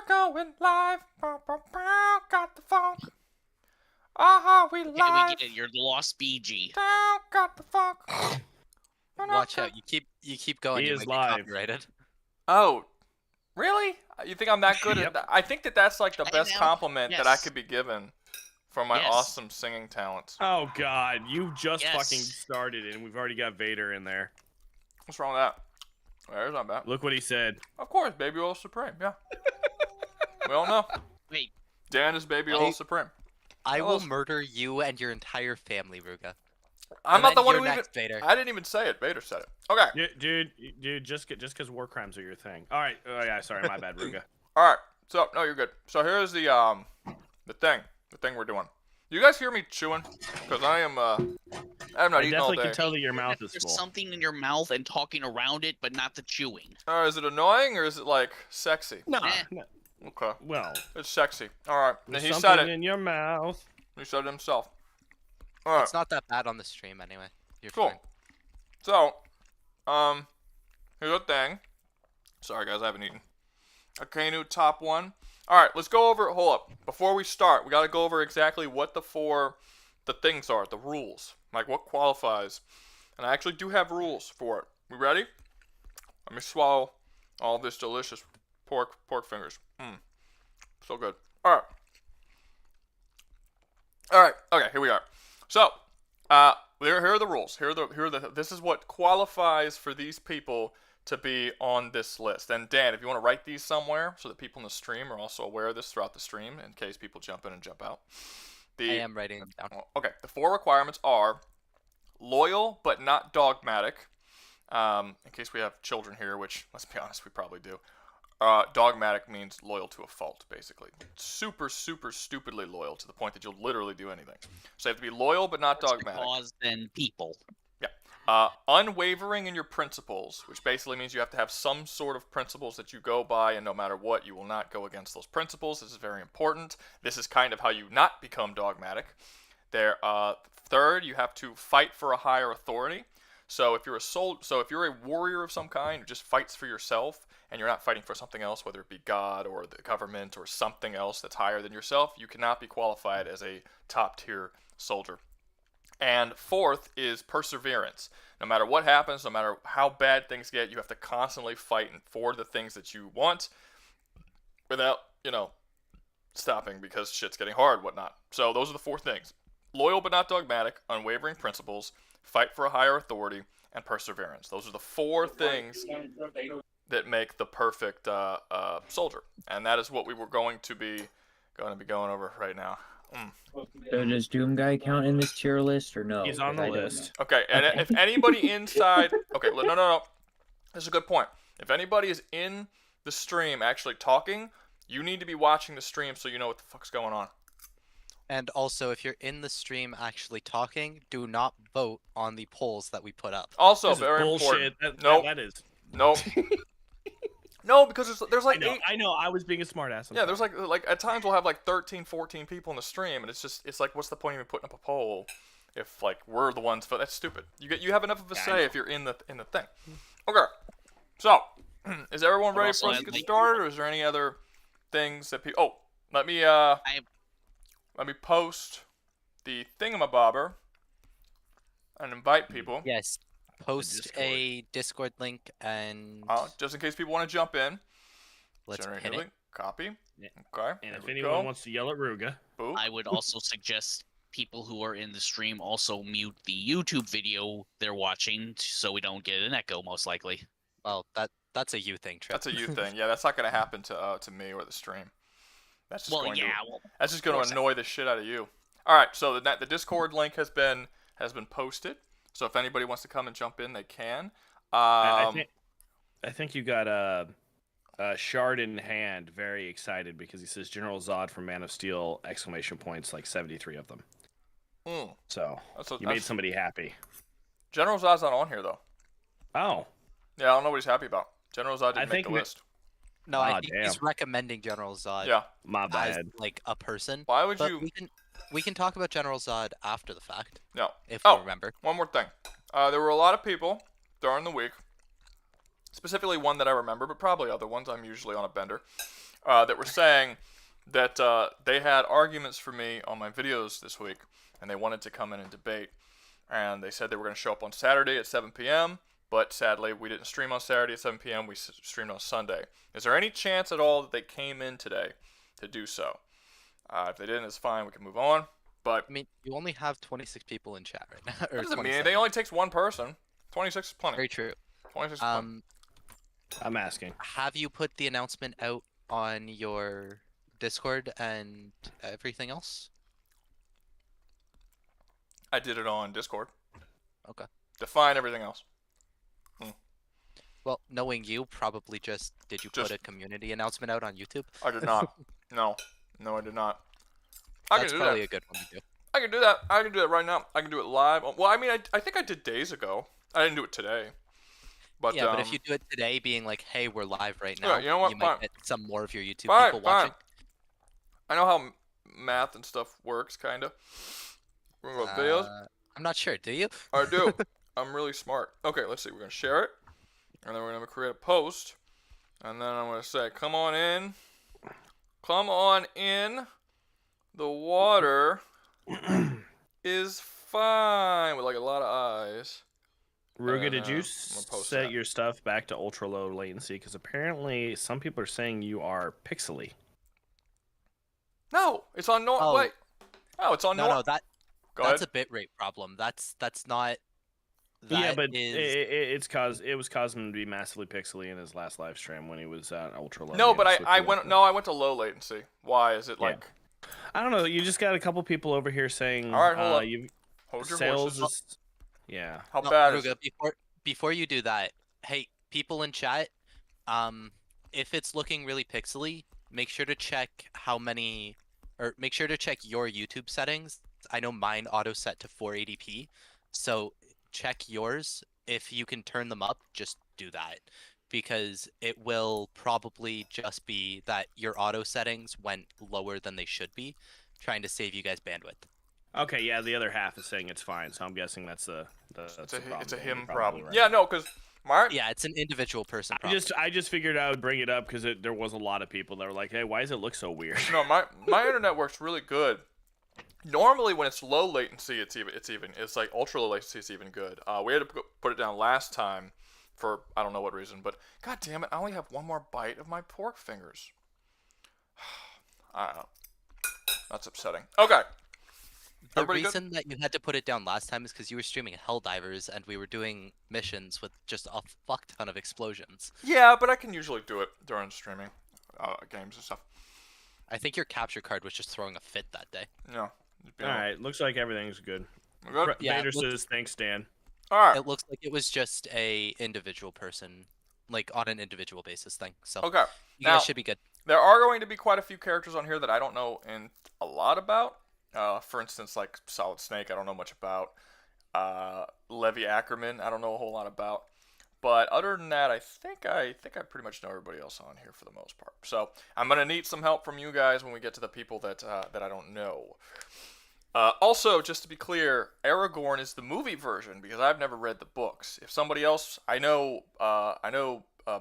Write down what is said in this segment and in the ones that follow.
going live. Got the funk. Aha, we live. Yeah, we get it. You're the lost BG. Got the funk. Watch out! You keep going. He you is might get live. copyrighted. Oh, really? You think I'm that good Yep. at that? I think that's like the I best know. compliment that I Yes. could be given for my Yes. awesome singing talents. Oh God, you just Yes. fucking started and we've already got Vader in there. What's wrong with that? There's not bad. Look what he said. Of course, Baby Oil Supreme. Yeah. We all know. Wait, Dan is Baby Oil Supreme. I Tell will us. murder you and your entire family, Rouga. I'm And not the then one you're who even. next, Vader. I didn't even say it. Vader said it. Okay. Dude, just because war crimes are your thing. All right. Oh yeah, sorry, my bad, Rouga. All right. So no, you're good. So here's the thing we're doing. You guys hear me chewing? Because I'm not I eating all definitely day. can tell that your mouth is there's full. something in your mouth and talking around it, but not the chewing. Is it annoying or is it like sexy? No, Eh. no. Okay. Well, It's sexy. All right. Then there's he something said it. in your mouth. He said it himself. All right. It's not that bad on the stream anyway. You're Cool. fine. So, here's the thing. Sorry, guys, I haven't eaten. Akainu, top one. All right, let's go over. Hold up. Before we start, we got to go over exactly what the things are, the rules, like what qualifies. And I actually do have rules for it. We ready? Let me swallow all this delicious pork fingers. So good. All right. Okay, here we are. So, here are the rules. This is what qualifies for these people to be on this list. And Dan, if you want to write these somewhere so that people in the stream are also aware of this throughout the stream in case people jump in and jump out. I am writing them down. Okay, the 4 requirements are loyal but not dogmatic. In case we have children here, which, let's be honest, we probably do. Dogmatic means loyal to a fault, basically. Super, super stupidly loyal to the point that you'll literally do anything. So you have to be loyal but not dogmatic. Cause than people. Yeah. Unwavering in your principles, which basically means you have to have some sort of principles that you go by, and no matter what, you will not go against those principles. This is very important. This is kind of how you not become dogmatic. Third, you have to fight for a higher authority. So if you're a warrior of some kind who just fights for yourself, and you're not fighting for something else, whether it be God or the government or something else that's higher than yourself, you cannot be qualified as a top-tier soldier. And fourth is perseverance. No matter what happens, no matter how bad things get, you have to constantly fight for the things that you want without, stopping because shit's getting hard, whatnot. So those are the 4 things. Loyal but not dogmatic, unwavering principles, fight for a higher authority, and perseverance. Those are the 4 things that make the perfect soldier. And that is what we were going to be going over right now. So does Doom Guy count in this tier list or no? He's on the list. Okay, and if anybody inside... Okay, no. This is a good point. If anybody is in the stream actually talking, you need to be watching the stream so you know what the fuck's going on. And also, if you're in the stream actually talking, do not vote on the polls that we put up. Also, This is very bullshit. important. That is. Nope. No, because there's like I know. I was being a smartass. Yeah, there's like at times we'll have like 13, 14 people in the stream, and it's like, what's the point of even putting up a poll if like we're the ones? That's stupid. You have enough of a say if you're in the thing. Okay, so is everyone ready for us to get started, or is there any other things that people? Oh, let me post the thingamabobber and invite people. Yes. Post a Discord link and Just in case people want to jump in. let's Generate hit new it. link. Copy. Yeah. Okay. And there if we anyone go. wants to yell at Rouga, Boop. I would also suggest people who are in the stream also mute the YouTube video they're watching so we don't get an echo, most likely. Well, that's a you thing, Trip. That's a you thing. Yeah, that's not gonna happen to me or the stream. That's just that's just going to annoy the shit out of you. All right, so the Discord link has been posted. So if anybody wants to come and jump in, they can. I think you got a Shard in hand, very excited because he says General Zod from Man of Steel ! Like 73 of them. So you made somebody happy. General Zod's not on here though. Oh. Yeah, I don't know what he's happy about. General Zod didn't make the list. No, I think he's recommending General Zod. Yeah, my bad. As like a person. Why would but you? We can talk about General Zod after the fact. No. If you remember. One more thing. There were a lot of people during the week, specifically one that I remember, but probably other ones. I'm usually on a bender. that were saying that they had arguments for me on my videos this week, and they wanted to come in and debate. And they said they were going to show up on Saturday at 7 p.m., but sadly we didn't stream on Saturday at 7 p.m., we streamed on Sunday. Is there any chance at all that they came in today to do so? If they didn't, it's fine, we can move on. But I mean, you only have 26 people in chat right now. what does it mean? It only takes one person. 26 is plenty. Very true. 26 is plenty. I'm asking. Have you put the announcement out on your Discord and everything else? I did it on Discord. Okay. Define everything else. Well, knowing you, probably just did you put a community announcement out on YouTube? I did not. No, I did not. That's probably a good one to do. I can do that. I can do that right now. I can do it live. Well, I mean, I think I did days ago. I didn't do it today. But, yeah, but if you do it today, being like, "Hey, we're live right now," yeah, you know what? you might get some more of your YouTube Fine, people watching. I know how math and stuff works, kind of. Remember videos? I'm not sure. Do you? I do. I'm really smart. Okay, let's see. We're gonna share it, and then we're gonna create a post, and then I'm gonna say, "Come on in. Come on in. The water is fine," with like a lot of eyes. Rouga, did you post set that. your stuff back to ultra low latency? Because apparently some people are saying you are pixely. No, it's on no. Oh. Wait. Oh, it's on No, Go that's ahead. a bitrate problem. That's not. Yeah, that but is- it was causing him to be massively pixely in his last live stream when he was at ultra low. No, but latency. I went to low latency. Why is it Yeah. like? I don't know. You just got a couple people over here saying. All right, hold up. You Hold your sales horses. is. Yeah. How No, bad is Rouga, it? before you do that, hey, people in chat, if it's looking really pixely, make sure to check make sure to check your YouTube settings. I know mine auto set to 480p, so check yours. If you can turn them up, just do that, because it will probably just be that your auto settings went lower than they should be, trying to save you guys bandwidth. Okay, yeah, the other half is saying it's fine, so I'm guessing that's the It's a problem. You're him probably problem. right. Yeah, no, because my Yeah, it's an individual person I problem. just figured I would bring it up because there was a lot of people that were like, "Hey, why does it look so weird?" no, my internet works really good. Normally, when it's low latency, it's like ultra low latency. It's even good. We had to put it down last time for I don't know what reason, but god damn it, I only have one more bite of my pork fingers. I don't know. That's upsetting. Okay. The Everybody good? reason that you had to put it down last time is because you were streaming Helldivers and we were doing missions with just a fuck ton of explosions. Yeah, but I can usually do it during streaming games and stuff. I think your capture card was just throwing a fit that day. Yeah. All right, looks like everything's good. We're good? Yeah, Vader it looks- says, "Thanks, Dan." All right. It looks like it was just a individual person, like on an individual basis thing. So Okay. you Now, guys should be good. there are going to be quite a few characters on here that I don't know a lot about. For instance, like Solid Snake, I don't know much about. Levi Ackerman, I don't know a whole lot about. But other than that, I think I pretty much know everybody else on here for the most part. So I'm gonna need some help from you guys when we get to the people that I don't know. Also, just to be clear, Aragorn is the movie version because I've never read the books. If somebody else, I know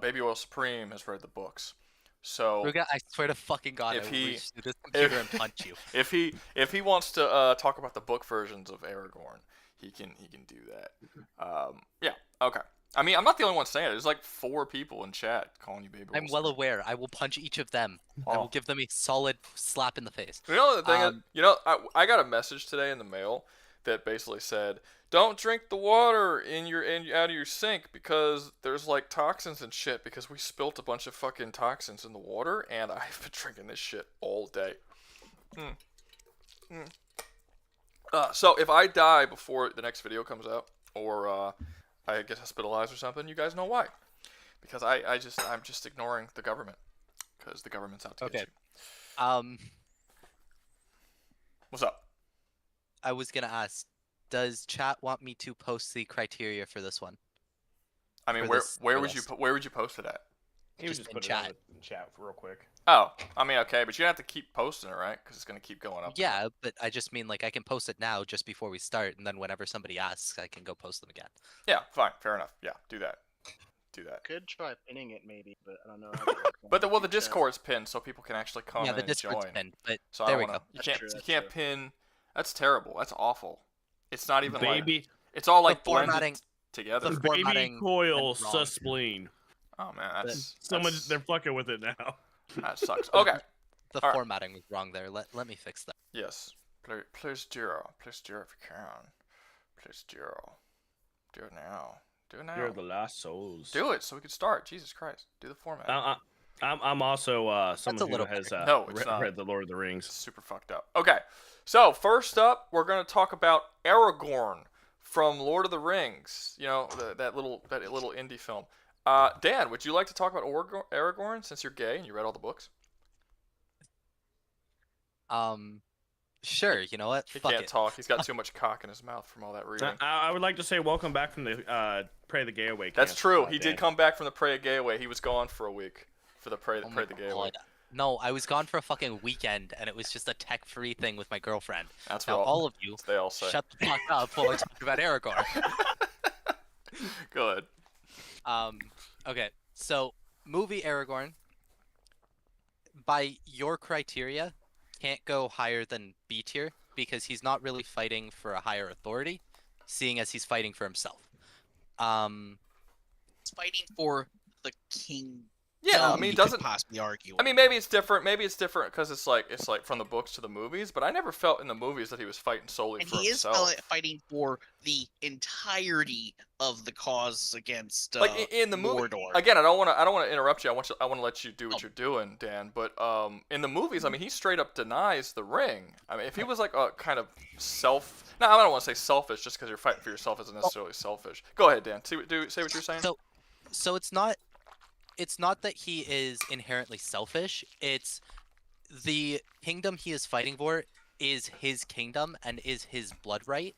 Baby Oil Supreme has read the books. So Rouga, I swear to fucking God, if I will he- reach through this computer and punch you. if he wants to talk about the book versions of Aragorn, he can do that. Yeah. Okay. I mean, I'm not the only one saying it. There's like 4 people in chat calling you Baby Oil I'm well Supreme. aware. I will punch each of them. I Oh. will give them a solid slap in the face. You know the thing is, Um, I got a message today in the mail that basically said, "Don't drink the water out of your sink because there's like toxins and shit because we spilt a bunch of fucking toxins in the water and I've been drinking this shit all day." So if I die before the next video comes out or I get hospitalized or something, you guys know why. Because I'm just ignoring the government because the government's out to get you. What's up? I was gonna ask, does chat want me to post the criteria for this one? I mean, For where this would you list. where would you post it at? He was Just just in put it chat. in chat real quick. Oh, I mean, okay, but you have to keep posting it, right? Because it's gonna keep going up. Yeah, but I just mean like I can post it now just before we start, and then whenever somebody asks, I can go post them again. Yeah, fine, fair enough. Yeah, do that. do that. Could try pinning it maybe, but I don't know. How that works on But the YouTube chat. Discord's pinned, so people can actually come Yeah, in the and Discord's join. pinned, but So there I we don't wanna, go. You That's can't true, you that's can't true. pin. That's terrible. That's awful. It's not even Baby, like it's all like formatting- blended together. the baby formatting coil went wrong. spleen. Oh man, Someone that's they're fucking with it now. that sucks. Okay. The All right. formatting was wrong there. Let me fix that. Yes. Please do if you can. Please do. Do it now. Do it now. You're the last souls. Do it so we can start. Jesus Christ. Do the format. I'm also someone a who little has better. No, it's not. read the Lord of the Rings. Super fucked up. Okay. So, first up, we're going to talk about Aragorn from Lord of the Rings. You know, that little indie film. Dan, would you like to talk about Aragorn since you're gay and you read all the books? Sure. You know what? He Fuck can't it. talk. He's got too much cock in his mouth from all that reading. I would like to say welcome back from the Pray the Gay Away. That's camp, true. He Dan. did come back from the Pray Gay Away. He was gone for a week for the Pray Oh my the Gay Away. God. No, I was gone for a fucking weekend, and it was just a tech-free thing with my girlfriend. That's Now, what all of you, they all say. shut the fuck up while I talk about Aragorn. Good. Okay, so movie Aragorn, by your criteria, can't go higher than B tier because he's not really fighting for a higher authority, seeing as he's fighting for himself. He's fighting for the king. Yeah, I mean, you doesn't could possibly argue. I mean, maybe it's different. Maybe it's different because it's like from the books to the movies. But I never felt in the movies that he was fighting solely and for he is himself. fighting for the entirety of the cause against Like in the movie, Mordor. again, I don't want to interrupt you. I want to let you do what you're doing, Dan. But in the movies, I mean, he straight up denies the ring. I mean, if he was like a kind of no, I don't want to say selfish, just because you're fighting for yourself isn't necessarily selfish. Go ahead, Dan. Say what you're saying. So it's not that he is inherently selfish. It's the kingdom he is fighting for is his kingdom and is his blood right,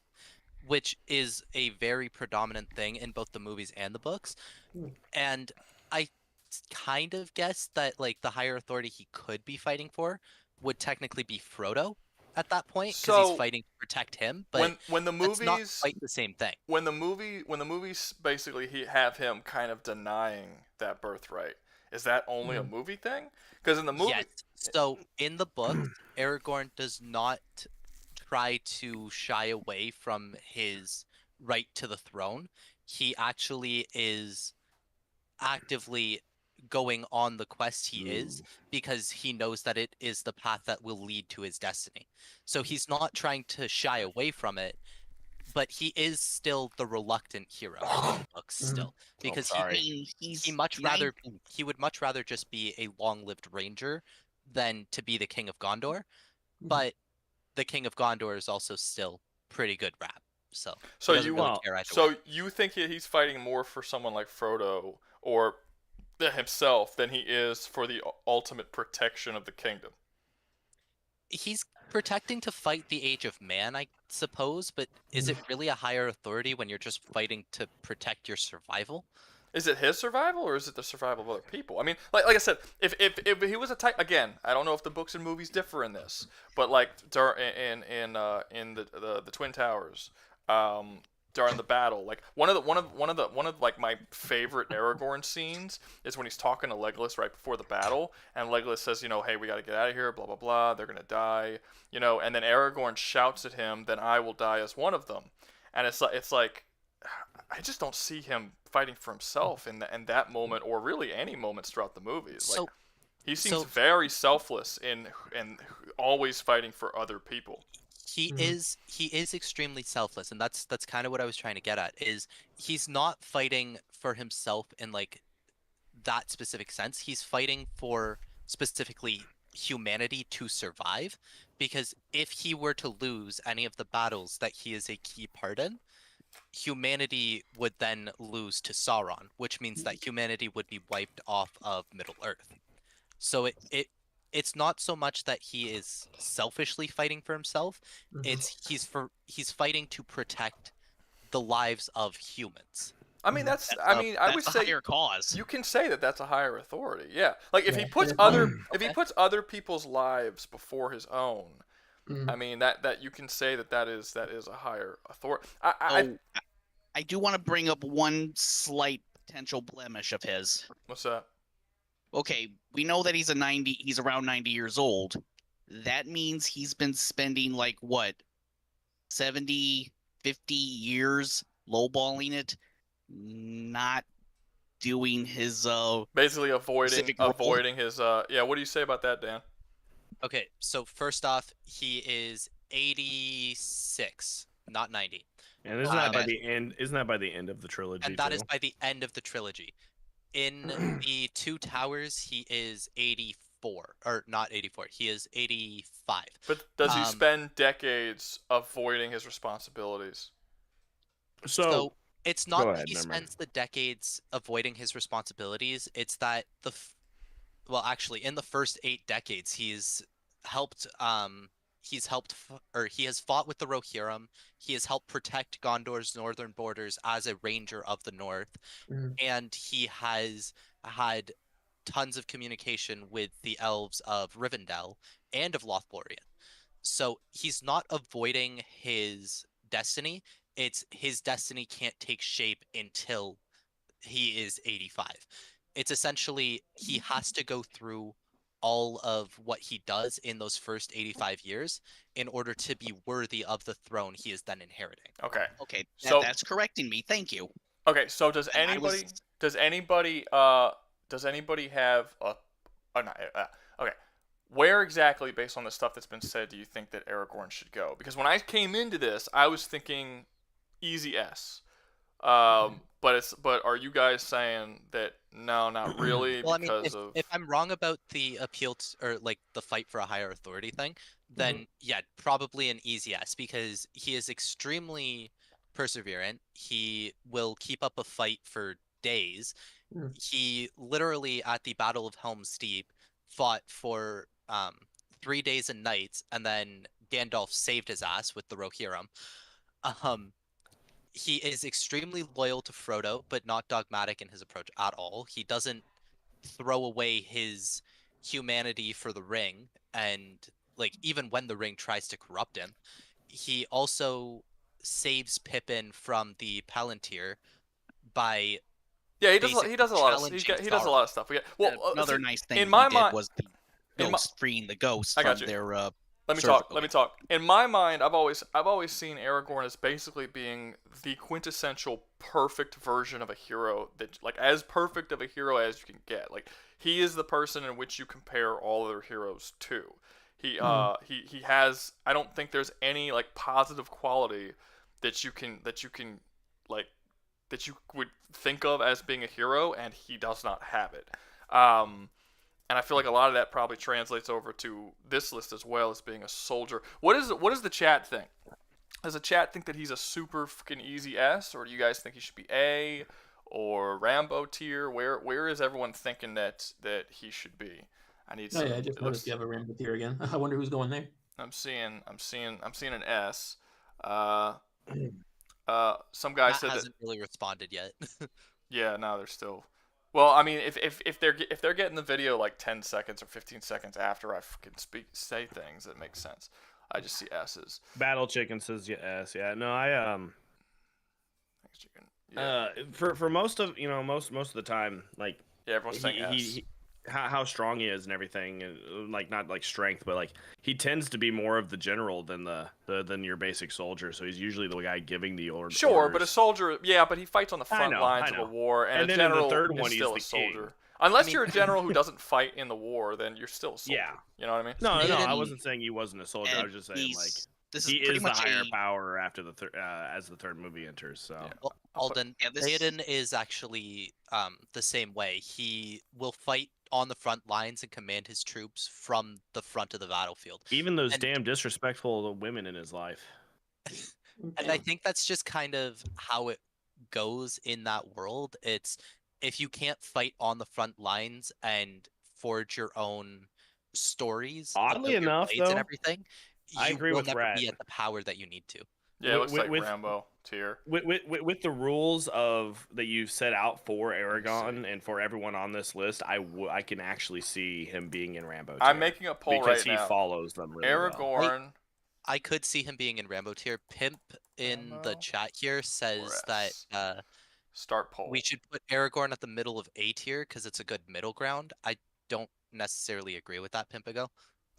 which is a very predominant thing in both the movies and the books. And I kind of guess that like the higher authority he could be fighting for would technically be Frodo at that point because So, he's fighting to protect him. But when the that's not movies quite the same thing. when the movies basically have him kind of denying that birthright, is that only a movie thing? Because in the movie, Yes. So in the book, Aragorn does not try to shy away from his right to the throne. He actually is actively going on the quest he is because he knows that it is the path that will lead to his destiny. So he's not trying to shy away from it, but he is still the reluctant hero in the books still because he would much rather just be a long-lived ranger than to be the king of Gondor. But the king of Gondor is also still pretty good rap. So he doesn't really care either way. you think he's fighting more for someone like Frodo or himself than he is for the ultimate protection of the kingdom? He's protecting to fight the Age of Man, I suppose, but is it really a higher authority when you're just fighting to protect your survival? Is it his survival or is it the survival of other people? I mean, like I said, if he was a type, again, I don't know if the books and movies differ in this, but like in the Twin Towers, during the battle, like one of like my favorite Aragorn scenes is when he's talking to Legolas right before the battle, and Legolas says, you know, hey, we got to get out of here, blah blah blah, they're gonna die, you know, and then Aragorn shouts at him, then I will die as one of them, and it's like I just don't see him fighting for himself in that moment, or really any moments throughout the movies. Like he seems very selfless and always fighting for other people. He is extremely selfless, and that's kind of what I was trying to get at. Is he's not fighting for himself in like that specific sense. He's fighting for specifically humanity to survive, because if he were to lose any of the battles that he is a key part in, humanity would then lose to Sauron, which means that humanity would be wiped off of Middle-earth. So it's not so much that he is selfishly fighting for himself, it's he's fighting to protect the lives of humans. I mean, I would say higher cause. You can say that that's a higher authority. Yeah. Like if he puts other people's lives before his own, I mean that you can say that is a higher authority. I do want to bring up one slight potential blemish of his. What's that? Okay, we know that he's around 90 years old. That means he's been spending like what, 70, 50 years lowballing it, not doing his Basically specific role. avoiding his yeah, what do you say about that, Dan? Okay, so first off, he is 86, not 90. And isn't that by the end? Isn't that by the end of the trilogy? And that too? is by the end of the trilogy. In the Two Towers, he is 84, or not 84. He is 85. But does he spend decades avoiding his responsibilities? So it's not go that ahead, he never mind. spends the decades avoiding his responsibilities. It's that well, actually, in the first 8 decades, he's helped. He has fought with the Rohirrim. He has helped protect Gondor's northern borders as a ranger of the north, and he has had tons of communication with the elves of Rivendell and of Lothlorien. So he's not avoiding his destiny. It's his destiny can't take shape until he is 85. It's essentially he has to go through all of what he does in those first 85 years in order to be worthy of the throne he is then inheriting. Okay. Okay, So- that's correcting me. Thank you. Okay, so does And I anybody was- does anybody have a okay. Where exactly, based on the stuff that's been said, do you think that Aragorn should go? Because when I came into this, I was thinking easy S. But are you guys saying that no, not really? Well, I mean, because of if I'm wrong about the appeal or like the fight for a higher authority thing, then yeah, probably an easy S, because he is extremely perseverant. He will keep up a fight for days. He literally at the Battle of Helm's Deep fought for 3 days and nights, and then Gandalf saved his ass with the Rohirrim. He is extremely loyal to Frodo, but not dogmatic in his approach at all. He doesn't throw away his humanity for the ring, and like even when the ring tries to corrupt him, he also saves Pippin from the Palantir by yeah, he does a lot of challenging he does a lot of stuff. Another nice thing in he my did mind was the ghost freeing the ghost I got from you. their Let me servant. talk. Let me talk. In my mind, I've always seen Aragorn as basically being the quintessential perfect version of a hero, that like as perfect of a hero as you can get. Like he is the person in which you compare all other heroes to. He has. I don't think there's any like positive quality that you can like that you would think of as being a hero, and he does not have it. And I feel like a lot of that probably translates over to this list as well, as being a soldier. What does the chat think? Does the chat think that he's a super fucking easy S, or do you guys think he should be A or Rambo tier? Where is everyone thinking that he should be? I need some. I just noticed you have a Rambo tier again. I wonder who's going there. I'm seeing an S. Some guy Matt said hasn't really responded yet. Yeah, no, they're still. Well, I mean, if they're getting the video like 10 seconds or 15 seconds after I fucking say things, it makes sense. I just see S's. Battle Chicken says yes. Yeah, no, Thanks, Chicken. Yeah. For most of most of the time, like Yeah, everyone's saying S. How strong he is and everything, and like not like strength, but like he tends to be more of the general than than your basic soldier. So he's usually the guy giving the orders. Sure, but a soldier, yeah, but he fights on the front know, lines I of a know. war, and And a then in the general third is one, he's still the a soldier. king. Unless you're a general who doesn't fight in the war, then you're still a soldier. Yeah. You know what I mean? No, I Sneeden- wasn't saying he wasn't a soldier. I and was just saying like this is he pretty is the much higher a, power after the as the third movie enters. So Yeah. Alden, Yeah, this- Theoden is actually the same way. He will fight on the front lines and command his troops from the front of the battlefield. even those And- damn disrespectful women in his life. And I think that's just kind of how it goes in that world. It's if you can't fight on the front lines and forge your own stories, Oddly about your enough, blades and though, everything, I you agree will with never Rat. be at the power that you need to. Yeah, it looks like with- Rambo tier. With the rules of that you've set out for Aragon and for everyone on this list, I can actually see him being in Rambo. I'm tier, making a poll because right he now. follows them really well. Aragorn. I could see him being in Rambo tier. Pimp in the Rambo chat here says or that S? Start poll. We should put Aragorn at the middle of A tier because it's a good middle ground. I don't necessarily agree with that, Pimpago.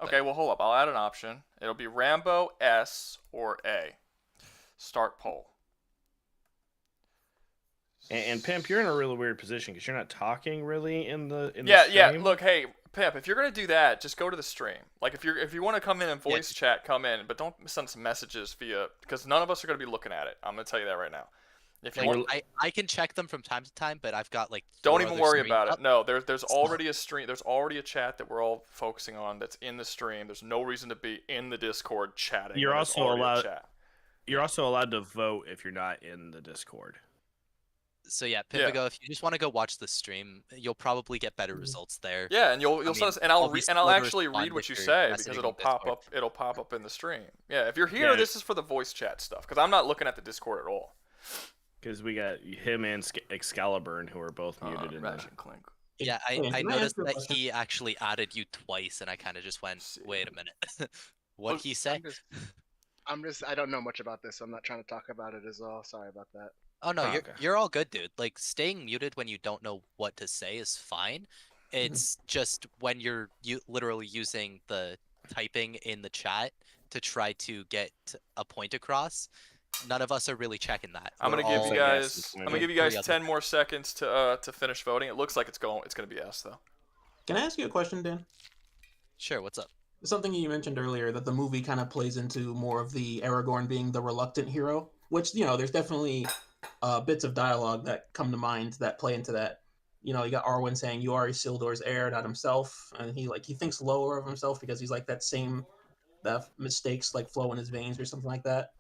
Okay, well, hold up. I'll add an option. It'll be Rambo, S, or A. Start poll. And Pimp, you're in a really weird position because you're not talking really in the Yeah. stream. Look, hey, Pimp, if you're gonna do that, just go to the stream. Like, if you want to come in and voice chat, come in, but don't send some messages via, because none of us are gonna be looking at it. I'm gonna tell you that right now. If you want, I can check them from time to time, but I've got like. Don't even worry about it. No, there's already a stream. There's already a chat that we're all focusing on that's in the stream. There's no reason to be in the Discord chatting. You're also allowed. You're also allowed to vote if you're not in the Discord. So yeah, Pimpago, if you just want to go watch the stream, you'll probably get better results there. Yeah, and you'll send us, and I'll actually read what you say because it'll pop up. It'll pop up in the stream. Yeah, if you're here, this is for the voice chat stuff because I'm not looking at the Discord at all. Because we got him and Excalibur, who are both muted in Ratchet and Clank. Yeah, I noticed that he actually added you twice, and I kind of just went, wait a minute. What'd he say? I don't know much about this, so I'm not trying to talk about it as well. Sorry about that. Oh no, you're all good, dude. Like, staying muted when you don't know what to say is fine. It's just when you're literally using the typing in the chat to try to get a point across. None of us are really checking that. I'm gonna give you guys 10 more seconds to finish voting. It looks like it's gonna be S though. Can I ask you a question, Dan? Sure. What's up? Something you mentioned earlier that the movie kind of plays into more of the Aragorn being the reluctant hero, which there's definitely bits of dialogue that come to mind that play into that. You got Arwen saying, "You are Isildur's heir, not himself," and he thinks lower of himself because he's like that mistakes like flow in his veins or something like that.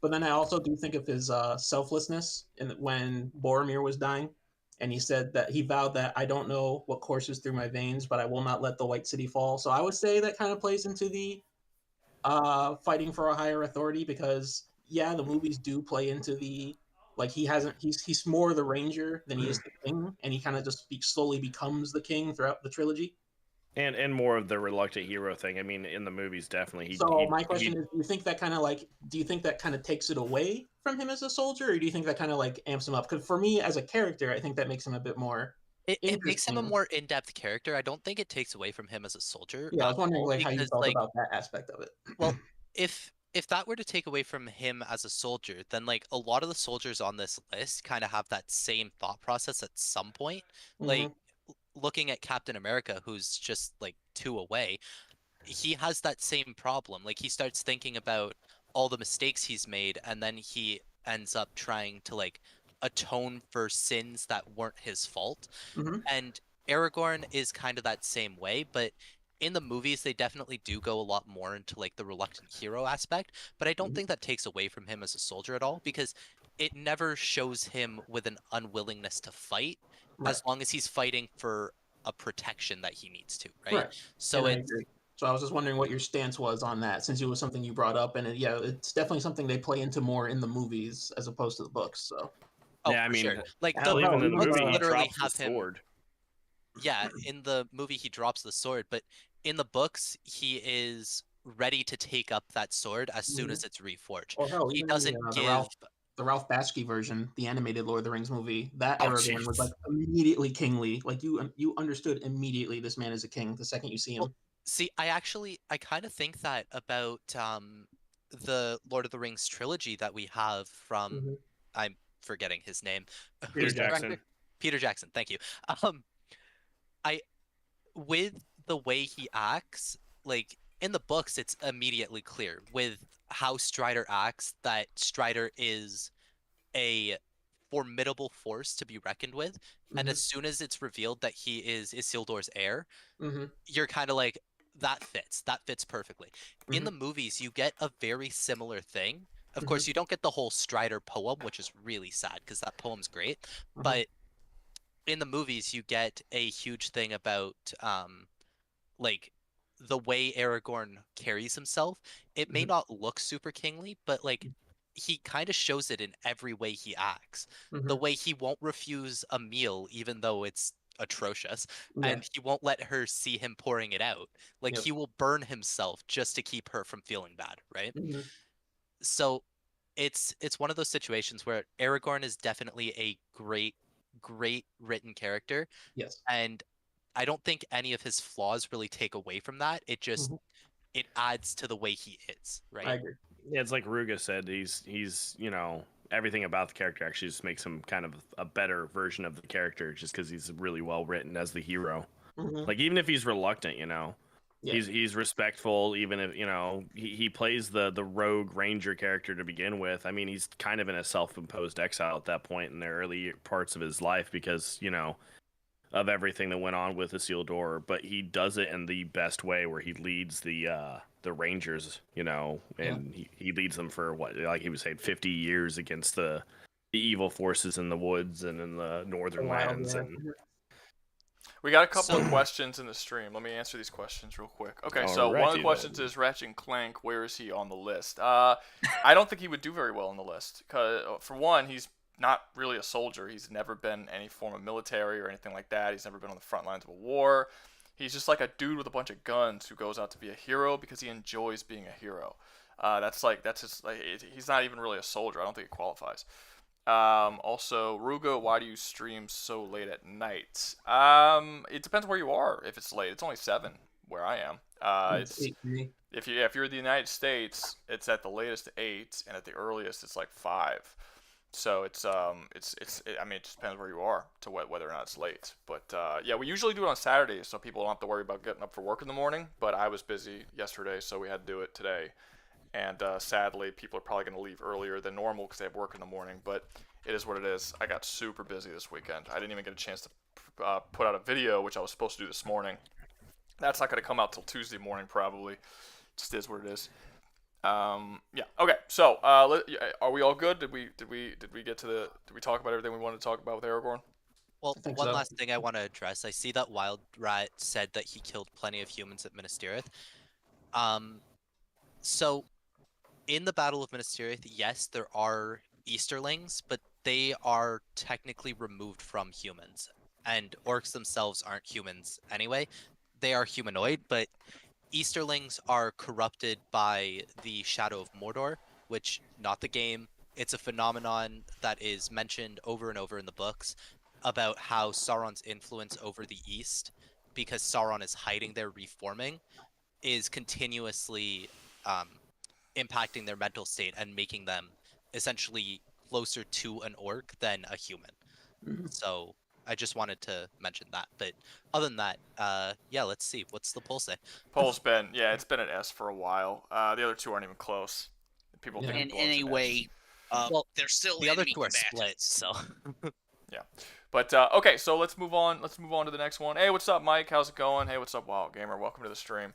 But then I also do think of his selflessness when Boromir was dying, and he said that he vowed that I don't know what courses through my veins, but I will not let the White City fall. So I would say that kind of plays into the fighting for a higher authority because the movies do play into the he's more the ranger than he is the king, and he kind of just slowly becomes the king throughout the trilogy. And more of the reluctant hero thing. I mean, in the movies, definitely. My question is, do you think that kind of takes it away from him as a soldier, or do you think that kind of amps him up? Because for me, as a character, I think that makes him a bit more. It makes him a more in-depth character. I don't think it takes away from him as a soldier. Yeah, I was wondering how you felt about that aspect of it. Well, if that were to take away from him as a soldier, then a lot of the soldiers on this list kind of have that same thought process at some point. Looking at Captain America, who's just 2 away, he has that same problem. He starts thinking about all the mistakes he's made, and then he ends up trying to atone for sins that weren't his fault. And Aragorn is kind of that same way, but in the movies they definitely do go a lot more into the reluctant hero aspect, but I don't think that takes away from him as a soldier at all, because it never shows him with an unwillingness to fight. As long as he's fighting for a protection that he needs to, right? So I was just wondering what your stance was on that, since it was something you brought up, and it's definitely something they play into more in the movies as opposed to the books. So I mean, sure. even in the movie, he literally drops the sword. Yeah, in the movie he drops the sword, but in the books he is ready to take up that sword as soon as it's reforged. He doesn't give. The Ralph Bakshi version, the animated Lord of the Rings movie, that Aragorn was immediately kingly. You understood immediately this man is a king the second you see him. Well, see, I kind of think that about the Lord of the Rings trilogy that we have from I'm forgetting his name. Peter Jackson. Peter Jackson, thank you. With the way he acts, in the books, it's immediately clear with how Strider acts that Strider is a formidable force to be reckoned with. And as soon as it's revealed that he is Isildur's heir, you're kind of that fits perfectly. In the movies, you get a very similar thing. Of course, you don't get the whole Strider poem, which is really sad because that poem's great. But in the movies, you get a huge thing about the way Aragorn carries himself. It may not look super kingly, but he kind of shows it in every way he acts. The way he won't refuse a meal even though it's atrocious, and he won't let her see him pouring it out. He will burn himself just to keep her from feeling bad, right? So it's one of those situations where Aragorn is definitely a great written character, Yes. and I don't think any of his flaws really take away from that. It just Mhm. it adds to the way he is, I right? agree. Yeah, it's like Rouga said. He's everything about the character actually just makes him kind of a better version of the character, just because he's really well written as the hero. Mhm. Like even if he's reluctant, Yeah. he's respectful. Even if he plays the rogue ranger character to begin with. I mean, he's kind of in a self-imposed exile at that point in the early parts of his life because of everything that went on with Isildur, but he does it in the best way where he leads the Rangers, and he leads them for what, like he was saying, 50 years against the evil forces in the woods and in the northern lands. And We got a couple of questions in the stream. Let me answer these questions real quick. Okay, so one of the Alrighty questions then. is Ratchet and Clank. Where is he on the list? I don't think he would do very well on the list. Cause for one, he's not really a soldier. He's never been any form of military or anything like that. He's never been on the front lines of a war. He's just like a dude with a bunch of guns who goes out to be a hero because he enjoys being a hero. That's just like he's not even really a soldier. I don't think he qualifies. Also, Rouga, why do you stream so late at night? It depends where you are. If it's late, it's only 7 where I am. It's 8 for me. if you're in the United States, it's at the latest 8, and at the earliest it's like 5. So I mean, it just depends where you are to whether or not it's late. But yeah, we usually do it on Saturdays, so people don't have to worry about getting up for work in the morning. But I was busy yesterday, so we had to do it today. And sadly, people are probably going to leave earlier than normal because they have work in the morning. But it is what it is. I got super busy this weekend. I didn't even get a chance to put out a video, which I was supposed to do this morning. That's not going to come out till Tuesday morning, probably. Just is what it is. Yeah. Okay. So, are we all good? Did we get to the? Did we talk about everything we wanted to talk about with Aragorn? Well, think one so. last thing I want to address. I see that Wild Rat said that he killed plenty of humans at Minas Tirith. So in the Battle of Minas Tirith, yes, there are Easterlings, but they are technically removed from humans. And orcs themselves aren't humans anyway. They are humanoid, but Easterlings are corrupted by the Shadow of Mordor, which, not the game, it's a phenomenon that is mentioned over and over in the books about how Sauron's influence over the East, because Sauron is hiding there reforming, is continuously impacting their mental state and making them essentially closer to an orc than a human. Mhm. So I just wanted to mention that. But other than that, yeah, let's see. What's the poll say? Poll's been it's been an S for a while. The other two aren't even close. People think Yeah. it And belongs in S. anyway, Well, they're still The other enemy two are split, combatants. so Yeah. But okay, so let's move on. Let's move on to the next one. Hey, what's up, Mike? How's it going? Hey, what's up, Wild Gamer? Welcome to the stream.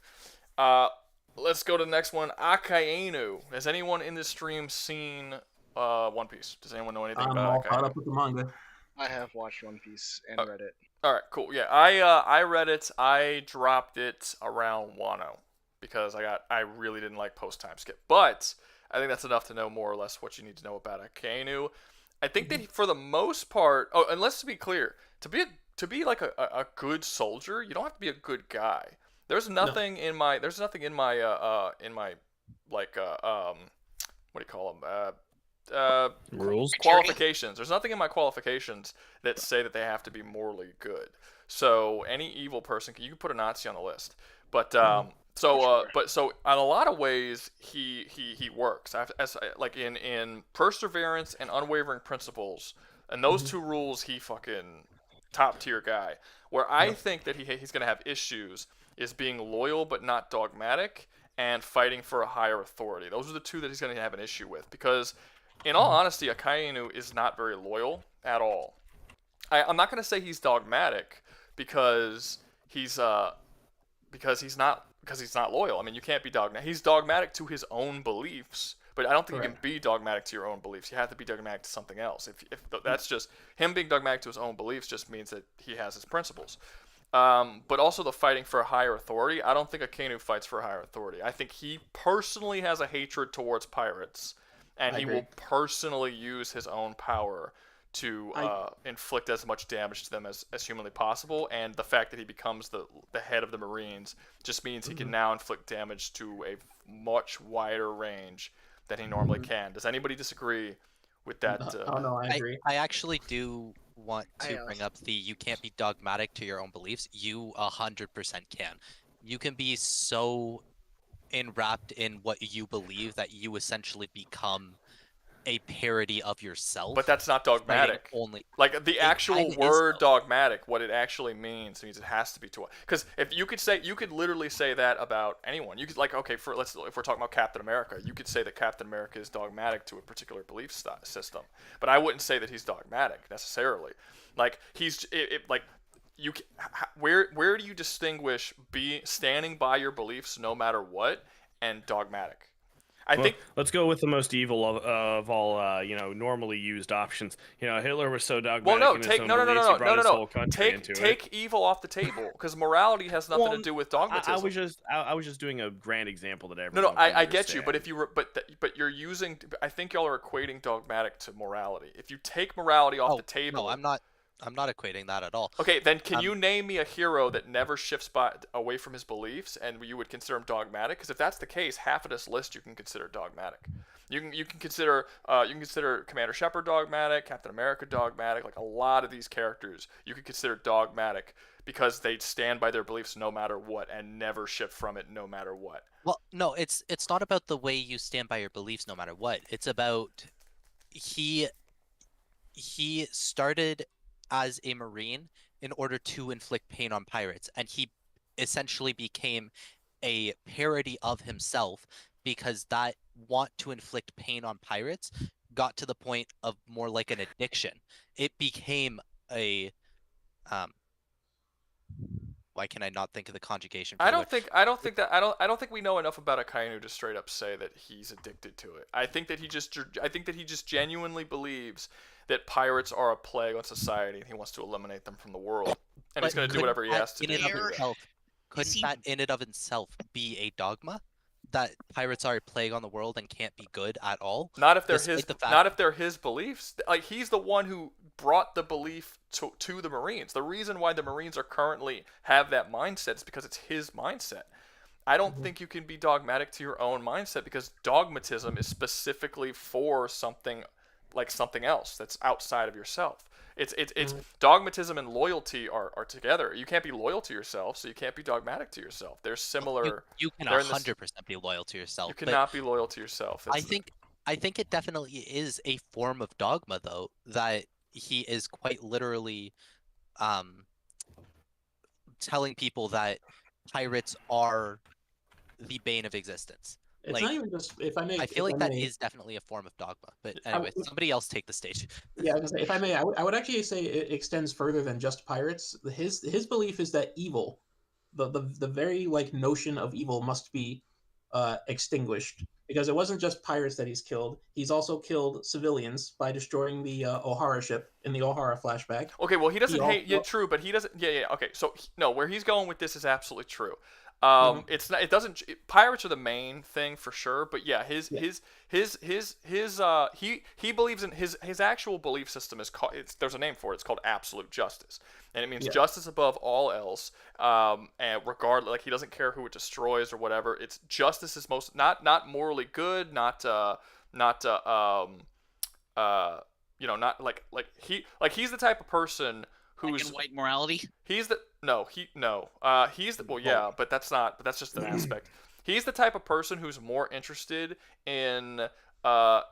Let's go to the next one. Akainu. Has anyone in this stream seen One Piece? Does anyone know anything I'm about all caught Akainu? up with the manga. I have watched One Piece and read it. All right, cool. Yeah, I read it. I dropped it around Wano because I really didn't like post time skip. But I think that's enough to know more or less what you need to know about Akainu. I think that for the most part, and let's be clear, to be like a good soldier, you don't have to be a good guy. There's nothing in my like what do you call them? Rules. Qualifications. There's nothing in my qualifications that say that they have to be morally good. So any evil person, you can put a Nazi on the list. But so in a lot of ways he works. Like in perseverance and unwavering principles, and those two rules, he fucking top tier guy. Where I think that he's gonna have issues is being loyal but not dogmatic, and fighting for a higher authority. Those are the two that he's gonna have an issue with, because in all honesty, Akainu is not very loyal at all. I'm not gonna say he's dogmatic because he's not loyal. I mean, you can't be dogmatic. He's dogmatic to his own beliefs, but I don't think you can be dogmatic to your own beliefs. You have to be dogmatic to something else. If that's just him being dogmatic to his own beliefs, just means that he has his principles. But also the fighting for a higher authority. I don't think Akainu fights for a higher authority. I think he personally has a hatred towards pirates, and he will personally use his own power to inflict as much damage to them as humanly possible. And the fact that he becomes the head of the Marines just means he can now inflict damage to a much wider range than he normally can. Does anybody disagree with that? Oh no, I agree. I actually do want I to bring up the you can't be dogmatic to your own beliefs. You 100% can. You can be so enwrapped in what you believe that you essentially become a parody of yourself. But that's not fighting dogmatic. only. Like the actual kinda is, word though. dogmatic, what it actually means it has to be to. Because if you could literally say that about anyone. You could if we're talking about Captain America, you could say that Captain America is dogmatic to a particular belief system. But I wouldn't say that he's dogmatic necessarily. Like where do you distinguish standing by your beliefs no matter what and dogmatic? I think let's go with the most evil of all, normally used options. Hitler was so dogmatic. Well, no, in his take own no, no, no, beliefs, no, he brought no, his no, whole no. country into Take evil off the table because morality has nothing to do with dogmatism. I was just doing a grand example that No, everyone. I get you, but but you're using. I think y'all are equating dogmatic to morality. If you take morality off the table, No, I'm not equating that at all. Okay, then can you name me a hero that never shifts away from his beliefs, and you would consider him dogmatic? Because if that's the case, half of this list you can consider dogmatic. You can consider Commander Shepard dogmatic, Captain America dogmatic. Like a lot of these characters, you could consider dogmatic because they stand by their beliefs no matter what and never shift from it no matter what. Well, no, it's not about the way you stand by your beliefs no matter what. It's about he started as a Marine in order to inflict pain on pirates, and he essentially became a parody of himself because that want to inflict pain on pirates got to the point of more like an addiction. It became a why can I not think of the conjugation? I don't think we know enough about Akainu to straight up say that he's addicted to it. I think that he just genuinely believes that pirates are a plague on society and he wants to eliminate them from the world. And he's going to do whatever he has to do. Couldn't that in and of itself be a dogma? That pirates are a plague on the world and can't be good at all? Not if they're his beliefs. Like he's the one who brought the belief to the Marines. The reason why the Marines are currently have that mindset is because it's his mindset. I don't think you can be dogmatic to your own mindset because dogmatism is specifically for something else that's outside of yourself. It's dogmatism and loyalty are together. You can't be loyal to yourself, so you can't be dogmatic to yourself. They're similar. You can 100% be loyal to yourself. You cannot be loyal to yourself. I think it definitely is a form of dogma, though, that he is quite literally telling people that pirates are the bane of existence. It's not even just, if I may. I feel like that is definitely a form of dogma. But anyway, somebody else take the stage. Yeah, I was gonna say, if I may, I would actually say it extends further than just pirates. His belief is that evil, the very notion of evil must be extinguished, because it wasn't just pirates that he's killed. He's also killed civilians by destroying the O'Hara ship in the O'Hara flashback. Okay, well he doesn't hate. Yeah, true, but he doesn't. Yeah. Okay, so no, where he's going with this is absolutely true. It's not. It doesn't. Pirates are the main thing for sure, but yeah, he believes in his actual belief system is called. There's a name for it. It's called absolute justice, and it means justice above all else. And regardless, he doesn't care who it destroys or whatever. It's justice is most not morally good, not not he's the type of person who's white morality. He's the but that's just an aspect. He's the type of person who's more interested in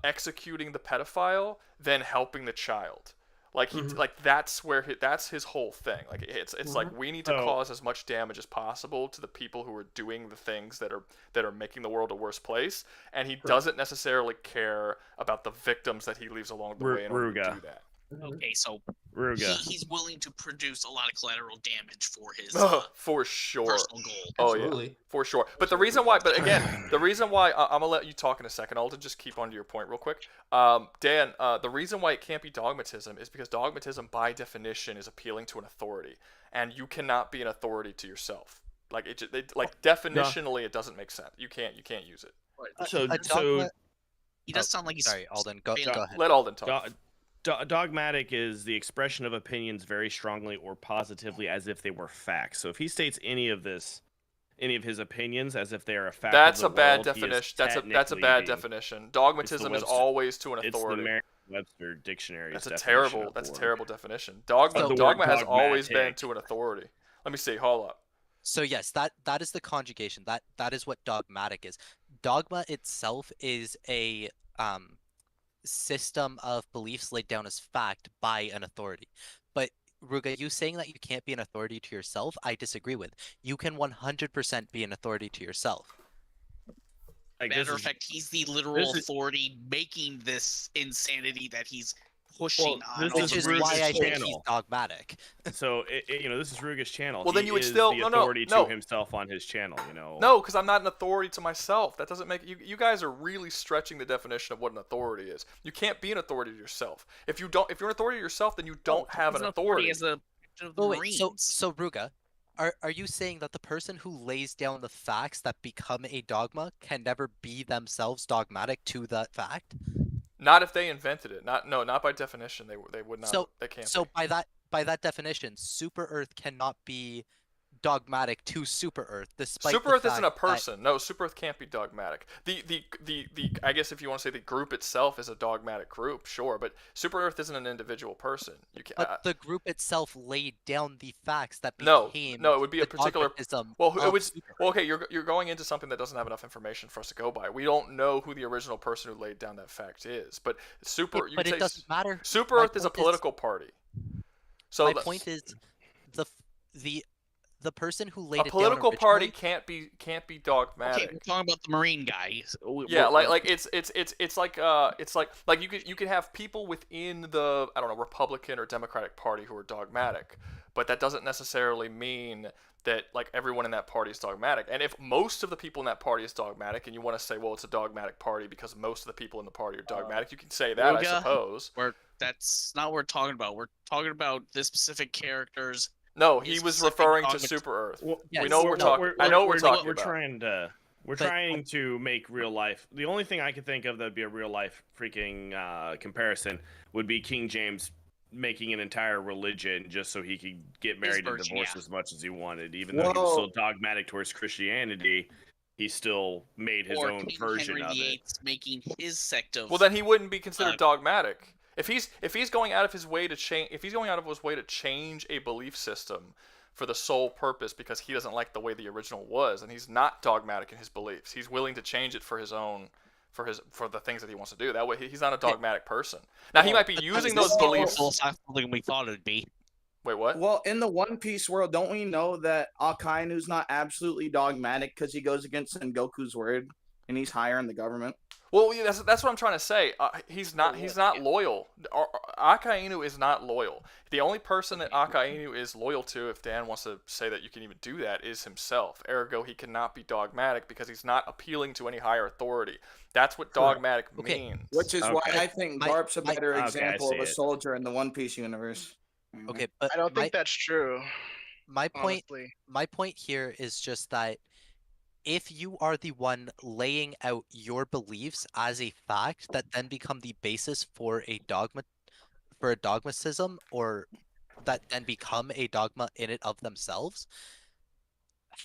executing the pedophile than helping the child. That's his whole thing. It's like we need to cause as much damage as possible to the people who are doing the things that are making the world a worse place, and he doesn't necessarily care about the victims that he leaves along the way in order to do that. Okay, so Rouga. He's willing to produce a lot of collateral damage for his for sure personal goal. Absolutely. Yeah, for sure. But the reason why, I'm gonna let you talk in a second. I'll just keep on to your point real quick. Dan, the reason why it can't be dogmatism is because dogmatism by definition is appealing to an authority, and you cannot be an authority to yourself. Definitionally, it doesn't make sense. You can't use it. So he does sound like he's sorry, Alden. Go ahead. Let Alden talk. Dogmatic is the expression of opinions very strongly or positively as if they were facts. So if he states any of this any of his opinions as if they are a fact. That's of a the bad world. He is definition. That's a technically bad the- definition. Dogmatism is Webster- always to an It's the authority. Merriam-Webster dictionary. That's a terrible definition. Dogma So- dogma has always been dogmatic. to an authority. Let me see. Hold up. So yes, that is the conjugation. That is what dogmatic is. Dogma itself is a system of beliefs laid down as fact by an authority. But Rouga, you saying that you can't be an authority to yourself, I disagree with. You can 100% be an authority to yourself. Like, Matter of fact, he's the literal this is- authority making this insanity that he's pushing on. this all Which the is Rouga's why I think he's channel. dogmatic. So this is Rouga's channel. Well, then He you would is still- the no, authority no. to himself on his channel. You know. No, because I'm not an authority to myself. That doesn't make you guys are really stretching the definition of what an authority is. You can't be an authority to yourself. If you're an authority to yourself, then you don't have He's an authority. as a of the Oh wait, Marines. so Rouga, are you saying that the person who lays down the facts that become a dogma can never be themselves dogmatic to that fact? Not if they invented it. Not by definition. They would not. So they can't. So be. by that definition, Super Earth cannot be dogmatic to Super Earth, despite Super the Earth isn't a fact that- person. No, Super Earth can't be dogmatic. The I guess if you want to say the group itself is a dogmatic group, sure, but Super Earth isn't an individual person. You can But the group itself laid down the facts that no, became it would be a the particular. dogmatism Well, it of would. Super Earth. Well, okay, you're going into something that doesn't have enough information for us to go by. We don't know who the original person who laid down that fact is, but Super. You But could it say doesn't matter. Super My Earth is a point is- political party. So My point is, the person who laid a it down political party originally- can't be dogmatic. Okay, we're talking about the Marine guy. Yeah, like it's like you could have people within the Republican or Democratic Party who are dogmatic, but that doesn't necessarily mean that like everyone in that party is dogmatic. And if most of the people in that party is dogmatic, and you want to say, well, it's a dogmatic party because most of the people in the party are dogmatic, you can say that, I Rouga, suppose. That's not what we're talking about. We're talking about this specific character's. No, he It's was specific referring to dogmat- Super Earth. Well, Yes. We know what we're talking. I know what we're talking We're about. we're But- trying to make real life. The only thing I could think of that'd be a real life freaking comparison would be King James making an entire religion just so he could get married and virgin, divorced yeah. as much as he wanted. Even though he was still dogmatic towards Christianity, he still made his or own King version Henry of it. VIII making his sect of. Well, then he wouldn't be considered dogmatic. If he's going out of his way to change a belief system for the sole purpose because he doesn't like the way the original was, and he's not dogmatic in his beliefs. He's willing to change it for his own, for the things that he wants to do. That way, he's not a dogmatic person. Now he might be using those It's more beliefs. philosophical than we thought it'd be. Wait, what? Well, in the One Piece world, don't we know that Akainu's not absolutely dogmatic because he goes against Sengoku's word and he's higher in the government? Well, yeah, that's what I'm trying to say. He's not loyal. Akainu is not loyal. The only person that Akainu is loyal to, if Dan wants to say that you can even do that, is himself. Ergo, he cannot be dogmatic because he's not appealing to any higher authority. That's what dogmatic means. Which is why I think Garp's a better okay, I example see of a it. soldier in the One Piece universe. Okay, but I don't think that's true. my point Honestly. my point here is just that if you are the one laying out your beliefs as a fact that then become the basis for a dogmatism, or that then become a dogma in it of themselves,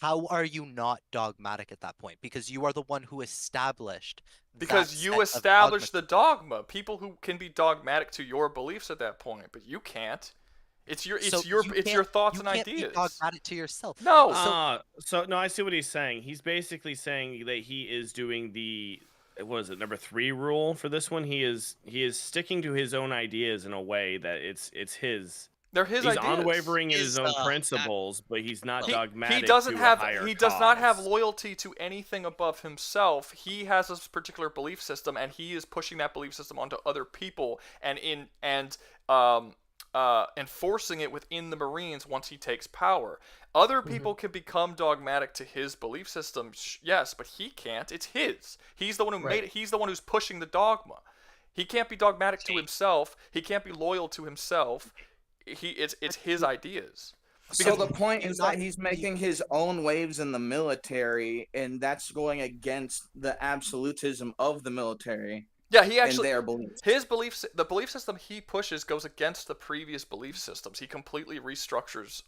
how are you not dogmatic at that point? Because you are the one who established Because you established the dogma. People who can be dogmatic to your beliefs at that point, but you can't. It's your thoughts and ideas. Be dogmatic to yourself. No. No, I see what he's saying. He's basically saying that he is doing the number 3 rule for this one. He is sticking to his own ideas in a way that it's his. They're his He's ideas. unwavering in his own principles, but he's not dogmatic. He doesn't to have. a higher He does not have cause. loyalty to anything above himself. He has a particular belief system, and he is pushing that belief system onto other people, and enforcing it within the Marines once he takes power. Other people can become dogmatic to his belief system, yes, but he can't. It's his. He's the one who made it. He's the one who's pushing the dogma. He can't be dogmatic to himself. He can't be loyal to himself. It's his ideas. So the point is that he's making his own waves in the military, and that's going against the absolutism of the military. Yeah, he actually. And their beliefs. The belief system he pushes goes against the previous belief systems. He completely restructures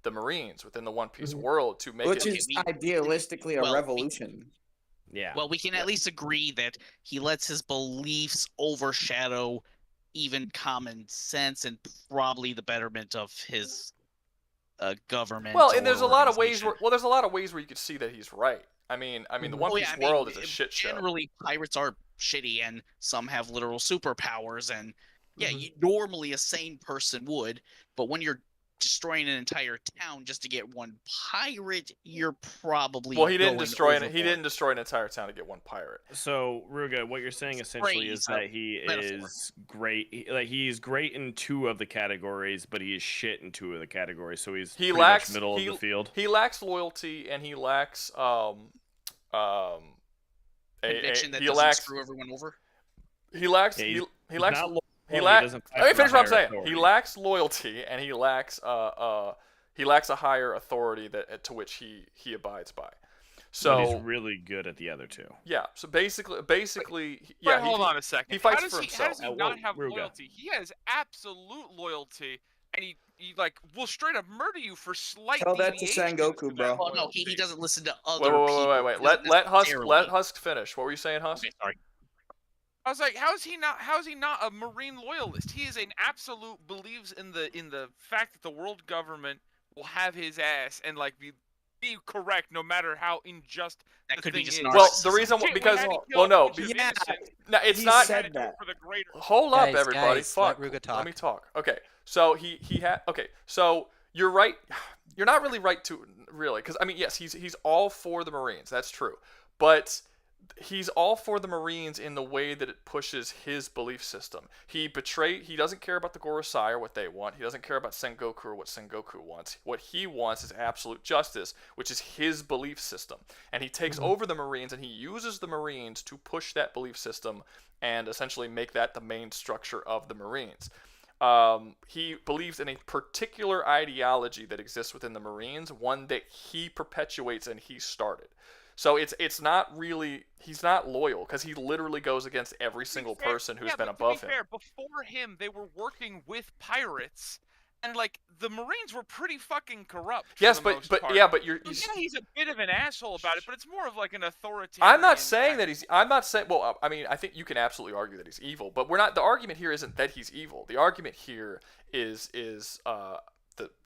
the Marines within the One Piece Mhm. world to make Which it. is idealistically a well, revolution. Yeah. Well, we can at least agree that he lets his beliefs overshadow even common sense and probably the betterment of his government. Well, and or there's a lot of ways organization. there's a lot of ways where you could see that he's right. I mean, the One Oh, Piece yeah, I mean, world is a shit show. Generally, pirates are shitty, and some have literal superpowers. And yeah, Mhm. normally a sane person would, but when you're destroying an entire town just to get one pirate, you're probably Well, he didn't going destroy overboard. He didn't destroy an entire town to get one pirate. So, Rouga, what you're saying essentially is that he metaphor. is great. He's great in 2 of the categories, but he is shit in 2 of the categories. So he's He pretty lacks much middle of the field. He lacks loyalty, and he lacks Conviction that he doesn't lacks screw everyone over. he lacks Yeah, he he's lacks not loyal, he he lacks. doesn't fight Let me for finish the what I'm higher saying. authority. He lacks loyalty, and he lacks a higher authority that to which he abides by. So but he's really good at the other 2. yeah. So basically, Wait, hold on a second. he fights how does for How himself. does he Whoa, not have Rouga. loyalty? He has absolute loyalty, and he like will straight up murder you for slight. Tell that to deviations Sengoku, to that bro. Well, no, loyalty. he doesn't listen to other Wait. people. He doesn't Let necessarily- Husk finish. What were you saying, Husk? Okay, sorry. I was like, how is he not a Marine loyalist? He is an absolute believes in the fact that the world government will have his ass and like be correct no matter how unjust That the could be thing just is. narcissism. Well, the reason Shit, we because had to kill well a no, bunch of Yeah. innocent- no, it's He not. said that. for the greater. Hold up, Guys, everybody. guys, Fuck. let Rouga Let talk. me talk. Okay. So he had. Okay. So you're right. You're not really right to really because I mean yes he's all for the Marines. That's true, but he's all for the Marines in the way that it pushes his belief system. He doesn't care about the Gorosei or what they want. He doesn't care about Sengoku or what Sengoku wants. What he wants is absolute justice, which is his belief system. And he takes over the Marines and he uses the Marines to push that belief system and essentially make that the main structure of the Marines. He believes in a particular ideology that exists within the Marines, one that he perpetuates and he started. So it's not really he's not loyal because he literally goes against every single person who's been above him. Fair, before him, they were working with pirates, and like the Marines were pretty fucking corrupt. Yes, for the most but part. yeah, but Yeah, he's a bit of an asshole about it, but it's more of like an authoritarian. I'm not saying kind that of- he's. I'm not saying. Well, I mean, I think you can absolutely argue that he's evil, but we're not. The argument here isn't that he's evil. The argument here is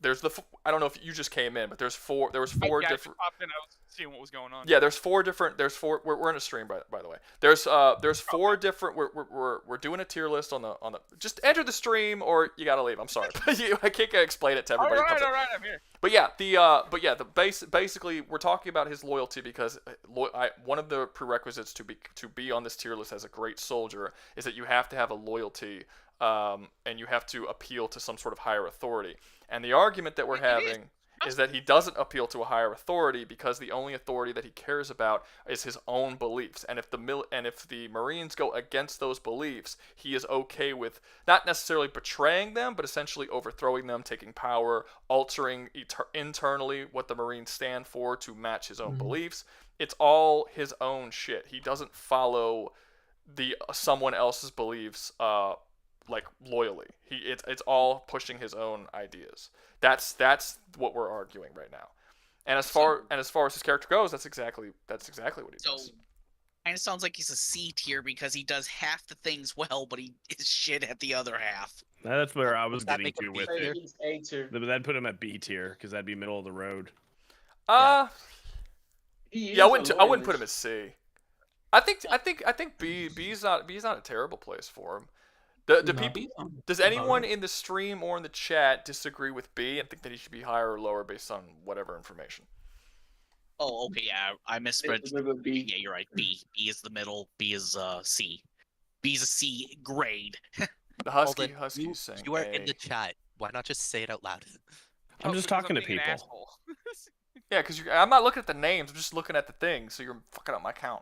there's the. I don't know if you just came in, but there was four I just different. popped in. I was seeing what was going on. Yeah, there's four different. There's four. We're in a stream by the way. There's four different. We're doing a tier list on the. Just enter the stream or you gotta leave. I'm sorry, I can't explain it to All everybody. who comes in. right, I'm here. But yeah, basically we're talking about his loyalty because one of the prerequisites to be on this tier list as a great soldier is that you have to have a loyalty, and you have to appeal to some sort of higher authority. And the argument that we're having is that he doesn't appeal to a higher authority because the only authority that he cares about is his own beliefs. And if the Marines go against those beliefs, he is okay with not necessarily betraying them, but essentially overthrowing them, taking power, altering internally what the Marines stand for to match his own beliefs. It's all his own shit. He doesn't follow someone else's beliefs like loyally. It's all pushing his own ideas. That's what we're arguing right now. And as far as his character goes, that's exactly what he does. So, kind of sounds like he's a C tier because he does half the things well, but he is shit at the other half. That's where I was Does that getting make him to with B tier? it. He's A tier. That'd put him at B tier because that'd be middle of the road. Yeah, He I is a wouldn't put him loyalist. as C. I think B's not a terrible place for him. Does anyone in the stream or in the chat disagree with B and think that he should be higher or lower based on whatever information? Oh, okay, yeah, I misread. With a B. Yeah, you're right. B is the middle. B is C. B's a C grade. The Holden, Husky's saying You are A. in the chat. Why not just say it out loud? I'm just because talking to being an people. asshole. Yeah, because I'm not looking at the names. I'm just looking at the things. So you're fucking up my count.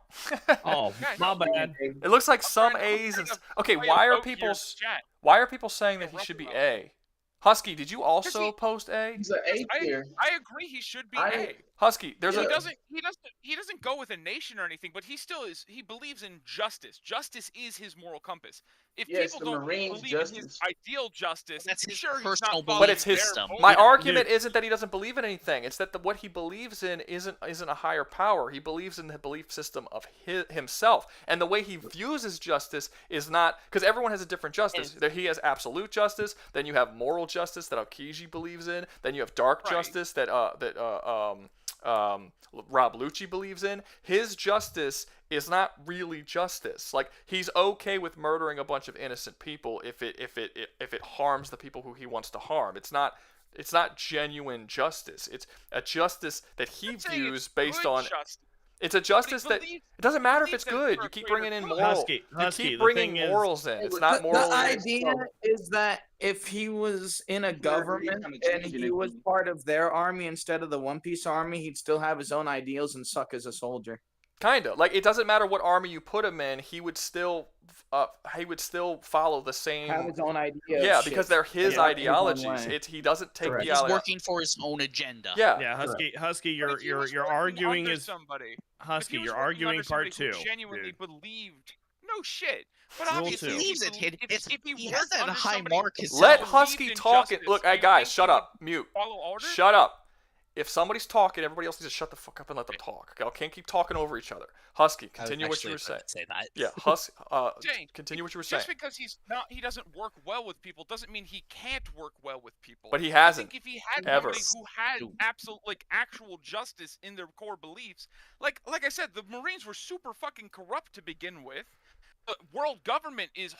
Oh, my bad. It looks like some A's and okay. Why are people saying that he should be A? Husky, did you also post A? He's an A tier. I agree. He should be I- A. Husky, there's He a doesn't go with a nation or anything, but he believes in justice. Justice is his moral compass. If Yes, people the don't Marines' believe in his justice. ideal justice, That's his sure, he's personal not belief But it's his. their system. My motive. argument isn't that he doesn't believe in anything. It's that what he believes in isn't a higher power. He believes in the belief system of himself, and the way he views his justice is not because everyone has a different justice. He has absolute justice. Then you have moral justice that Aokiji believes in. Then you have dark Right. justice that Rob Lucci believes in. His justice is not really justice. Like, he's okay with murdering a bunch of innocent people if it harms the people who he wants to harm. It's not genuine justice. It's a justice that he I'm saying views it's based good on. justice. It's a justice that believes- it doesn't matter if it's believes in good. for You a keep greater bringing in good. moral. Husky, You keep the bringing thing is- morals in. It's not moral. The idea is that if he was in a government and he was part of their army instead of the One Piece army, he'd still have his own ideals and suck as a soldier. Kinda. Like, it doesn't matter what army you put him in. He would still follow the same. Have his own ideas. Yeah, because they're his Yeah, his own ideologies. way. He doesn't take Correct. the He's idea. working for his own agenda. Yeah. Yeah, Husky, But if he was you're working arguing under is somebody. If he Husky, was you're working arguing under part somebody two. who genuinely dude. believed. No shit. But Rule obviously, two. he Believes it. believed- He he has worked that under high somebody mark who himself. Let believed Husky in talk. justice, Look, do you guys, think shut he would up. Mute. Follow orders? Shut up. If somebody's talking, everybody else needs to shut the fuck up and let them talk. Okay, I can't keep talking over each other. Husky, I was continue what you actually were about saying. to say that. Yeah, Jane, continue what you were saying. Just because he doesn't work well with people doesn't mean he can't work well with people. But he I hasn't, think if he had ever. somebody who had actual justice in their core beliefs, like I said, the Marines were super fucking corrupt to begin with. The world government is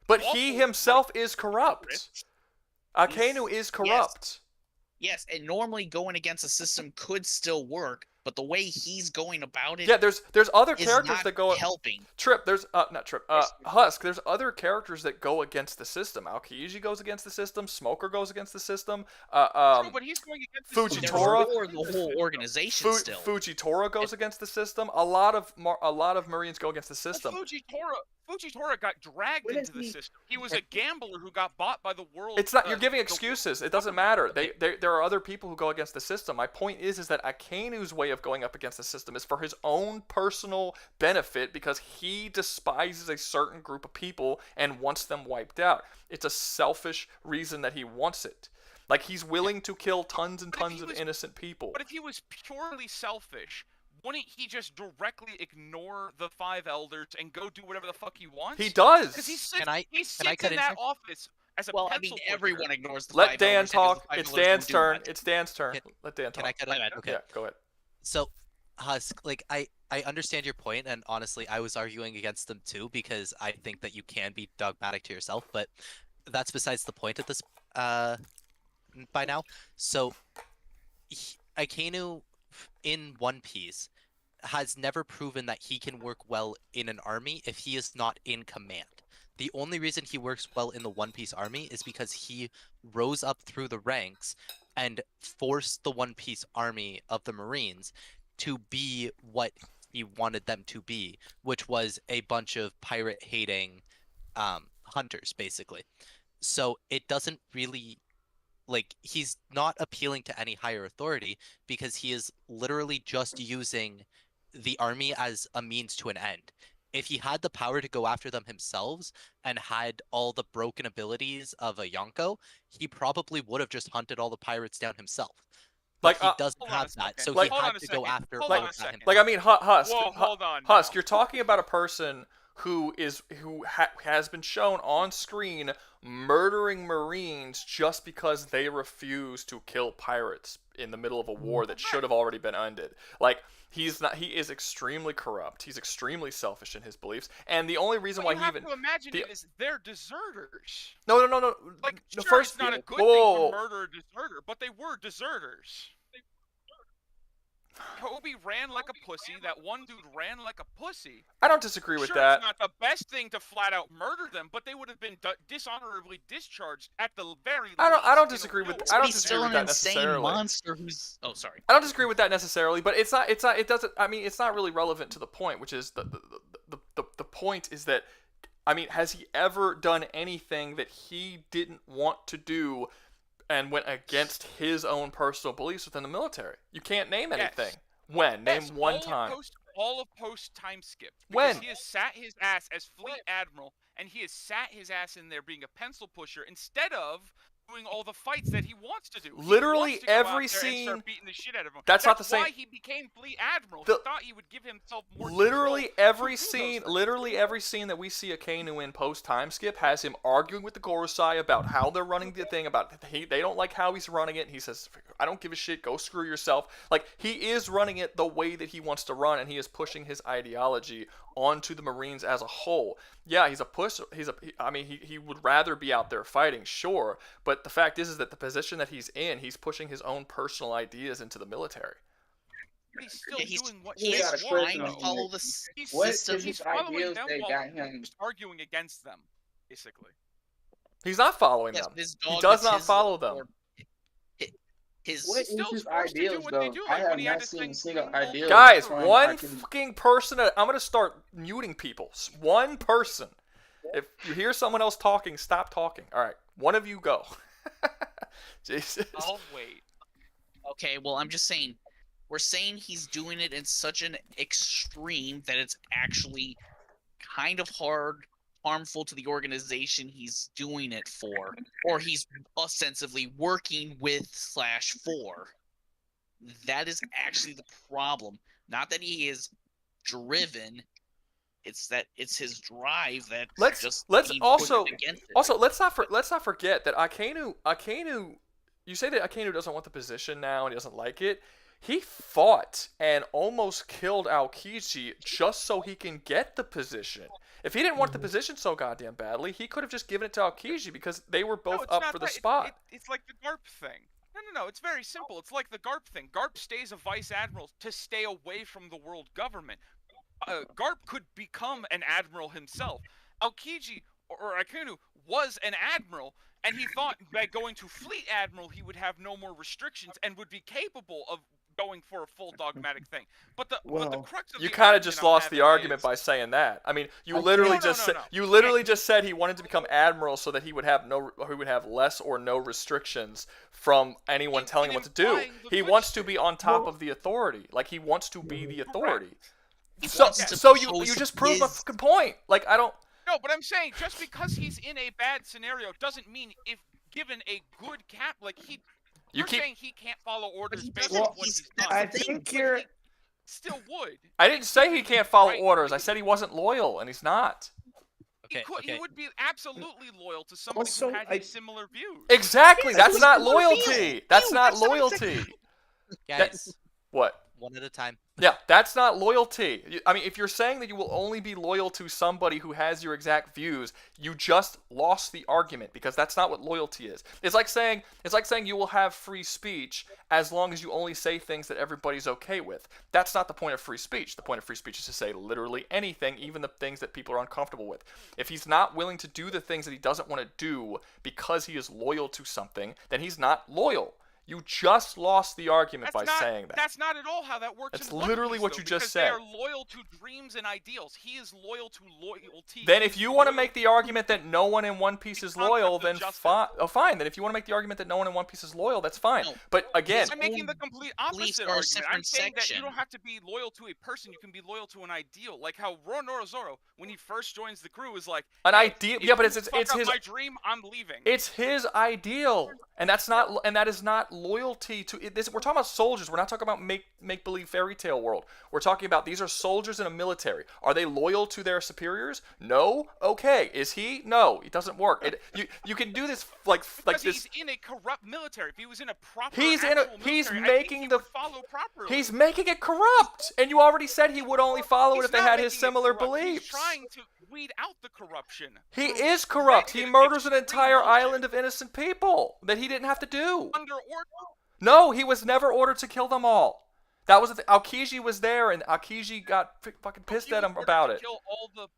But he awful. himself is corrupt. Akainu is corrupt. Yes, and normally going against a system could still work, but the way he's going about it Yeah, there's other is characters not that go helping. Trip, there's not Trip. Husk, there's other characters that go against the system. Aokiji goes against the system, Smoker goes against the system. True, but he's going against the system. Fujitora- Or the whole organization still. Fujitora goes against the system. A lot of Marines go against the system. Well, Fujitora got dragged into the system. He was a gambler who got bought by the world. It's not. You're giving excuses. It doesn't matter. There are other people who go against the system. My point is that Akainu's way of going up against the system is for his own personal benefit because he despises a certain group of people and wants them wiped out. It's a selfish reason that he wants it. Like, he's willing to kill tons and tons of innocent people. But if he was purely selfish, wouldn't he just directly ignore the five elders and go do whatever the fuck he wants? He does. Because he sits, Can I cut in in that here? office as a Well, I pencil mean, pusher. everyone ignores the Let five Dan elders because talk. the five It's elders Dan's don't do turn. much. It's Dan's turn. Can- Let Dan talk. Can I cut My in? bad. Okay. Yeah, go ahead. So, Husk, like I understand your point, and honestly, I was arguing against them too because I think that you can be dogmatic to yourself, but that's besides the point at this by now. So, Akainu in One Piece has never proven that he can work well in an army if he is not in command. The only reason he works well in the One Piece army is because he rose up through the ranks and forced the One Piece army of the Marines to be what he wanted them to be, which was a bunch of pirate-hating hunters, basically. So it doesn't really, like, he's not appealing to any higher authority because he is literally just using the army as a means to an end. If he had the power to go after them himself and had all the broken abilities of a Yonko, he probably would have just hunted all the pirates down himself. But he doesn't hold on have a that, second. so Like- he Hold on had a to go second. after Hold all on a of that second. himself. Like, I mean, Husk. Whoa, hold on. Husk, now. you're talking about a person who has been shown on screen murdering Marines just because they refuse to kill pirates in the middle of a war that should have already been ended. Like, he is extremely corrupt. He's extremely selfish in his beliefs, and the only reason But why you he have even to imagine it is they're deserters. no. Like, The sure, first it's not a good whoa. thing to murder a deserter, but they were deserters. Kobe ran like a pussy. That one dude ran like a pussy. I don't disagree with Sure, that. it's not the best thing to flat out murder them, but they would have been dishonorably discharged at the very least. I don't in a disagree with real I don't He's disagree still with an that insane necessarily. monster who's. Oh, sorry. I don't disagree with that necessarily, but it doesn't. I mean, it's not really relevant to the point, which is the point is that, I mean, has he ever done anything that he didn't want to do and went against his own personal beliefs within the military. You can't name Yes. anything. When? Name one all time. All of post time skip. When? He has sat his ass as fleet admiral, and he has sat his ass in there being a pencil pusher instead of doing all the fights that he wants to do. Literally he wants to go every out there and scene. start beating the shit out of him. That's not the same. Why he became fleet admiral. The- He thought he would give himself more. Literally control every to do those scene, things. literally every scene that we see Akainu in post time skip has him arguing with the Gorosei about how they're running the thing, about they don't like how he's running it. And he says, "I don't give a shit. Go screw yourself." Like, he is running it the way that he wants to run, and he is pushing his ideology onto the Marines as a whole. Yeah, he's a push. He would rather be out there fighting, sure, but the fact is that the position that he's in, he's pushing his own personal ideas into the military. He's still doing what he's he trying wants, to though. follow the What system. is He's his following ideals them that while got him? just arguing against them, basically. He's not following Yes, them. his He dog does is not his- follow them. or His What is still his forced to do ideals what they though? do, I like have when he had not to seen sing a single Green Bull. ideal. Guys, from one fucking- fucking person. I'm gonna start muting people. One person. If you hear someone else talking, stop talking. All right, one of you go. Jesus. I'll wait. Okay, well, I'm just saying, we're saying he's doing it in such an extreme that it's actually kind of harmful to the organization he's doing it for, or he's ostensibly working with / for. That is actually the problem. Not that he is driven. It's that it's his drive that Let's being also pushed against it. let's not forget that Akainu. You say that Akainu doesn't want the position now and he doesn't like it. He fought and almost killed Aokiji just so he can get the position. If he didn't want the position so goddamn badly, he could have just given it to Aokiji because they were both it's up not for the that. spot. It's like the GARP thing. No. It's very simple. It's like the GARP thing. GARP stays a vice admiral to stay away from the world government. GARP could become an admiral himself. Aokiji or Akainu was an admiral, and he thought by going to fleet admiral he would have no more restrictions and would be capable of going for a full dogmatic thing. But the crux of You the kind of argument just I'm lost the having argument is- by saying that. I mean, you No, literally no, just no, said no. you literally just said he wanted to become admiral so that he would have less or no restrictions from anyone telling him what to do. implying the He good wants to shit. be on top of the authority. Like, he wants to be the authority. He So wants to so you post just proved my his- fucking point. Like, I don't. No, but I'm saying just because he's in a bad scenario doesn't mean if given a good cap, like you're saying he can't follow orders based on what he's done. I think you're. Still would. I didn't say he can't follow Right. orders. I said he wasn't loyal, and he's not. Okay, He would be absolutely loyal to somebody Also, who had similar views. Exactly. That's not what I feel. loyalty. That's Ew, not that's not loyalty. Guys, What? one at a time. Yeah, that's not loyalty. I mean, if you're saying that you will only be loyal to somebody who has your exact views, you just lost the argument because that's not what loyalty is. It's like saying you will have free speech as long as you only say things that everybody's okay with. That's not the point of free speech. The point of free speech is to say literally anything, even the things that people are uncomfortable with. If he's not willing to do the things that he doesn't want to do because he is loyal to something, then he's not loyal. You just lost the argument by saying that. That's not at all how that works. That's in One literally Piece, what though, you just because said. They are loyal to dreams and ideals. He is loyal to loyalty. Then if you want to make the argument that no one in One Piece is loyal, then fine. Oh, fine. Then if you want to make the argument that no one in One Piece is loyal, that's fine. No. But again, I'm making the complete beliefs opposite are a argument. I'm different saying that you section. don't have to be loyal to a person. You can be loyal to an ideal. Like how Zoro, when he first joins the crew, is like An "Hey, ideal- if yeah, but you it's fuck up his- my dream. I'm leaving. it's his ideal, and that is not loyalty to this. We're talking about soldiers. We're not talking about make believe fairy tale world. We're talking about these are soldiers in a military. Are they loyal to their superiors? No. Okay. Is he? No. It doesn't work. You can do this like because this. he's in a corrupt military. If he was in a proper, He's actual military, I think making he the would follow properly. He's making it corrupt, and you already said he would only follow it He's if they not had his making it similar corrupt. beliefs. He's trying to weed out the corruption. He through is corrupt. He making it murders an extreme entire bullshit. island of innocent people that he didn't have to do. Under order. No, he was never ordered to kill them all. That was Aokiji was there, and Aokiji got fucking pissed He at was him ordered about to it. Kill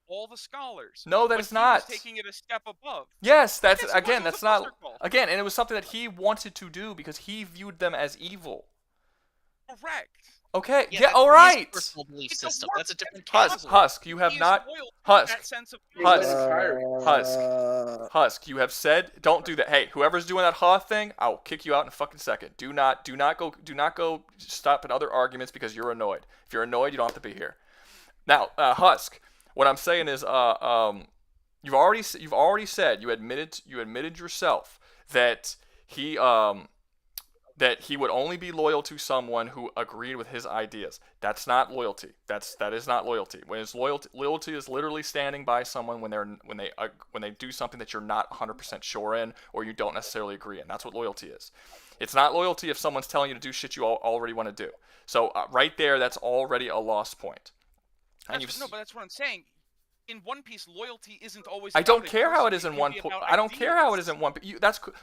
all the scholars. No, that but is he not. Was taking it a step above. Yes, that's Yes, it was. again. It was That's a not buster call. again, and it was something that he wanted to do because he viewed them as evil. Correct. Okay. Yeah, Yeah. that's All his right. personal belief It's a system. work That's a different Husk. category. Husk. You have He is not. loyal to Husk. that sense of Husk, you have said don't do that. Hey, whoever's doing that Hoth thing, I'll kick you out in a fucking second. Do not go stop at other arguments because you're annoyed. If you're annoyed, you don't have to be here. Now, Husk, what I'm saying is, you've already said you admitted yourself that he would only be loyal to someone who agreed with his ideas. That's not loyalty. That is not loyalty. When it's loyalty is literally standing by someone when they do something that you're not 100% sure in or you don't necessarily agree in. That's what loyalty is. It's not loyalty if someone's telling you to do shit you already want to do. So right there, that's already a lost point. No, but that's what I'm saying. In One Piece, loyalty isn't always. I don't about a care how it person, is in can one. be about I don't care how it ideas. is in one.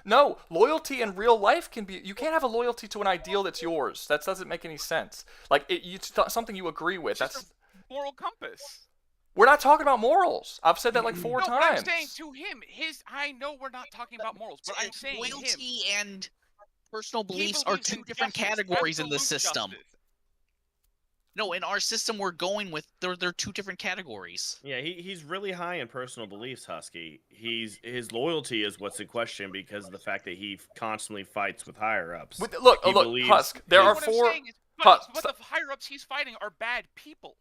No loyalty in real life can be. You can't have a loyalty to an ideal that's yours. That doesn't make any sense. Like something you agree with. It's just That's a moral compass. we're not talking about morals. I've said that like 4 No, times. but I'm saying to him, I know we're not talking about morals, but I'm saying loyalty him. and personal He beliefs are believes two in different justice, categories in the absolute system. justice. No, in our system we're going with they're two different categories. Yeah, he's really high in personal beliefs, Husky. His loyalty is what's in question because of the fact that he constantly fights with higher ups. Look, He look, believes Husk. There are What I'm 4. saying is, Husk, but the higher ups he's fighting are bad people.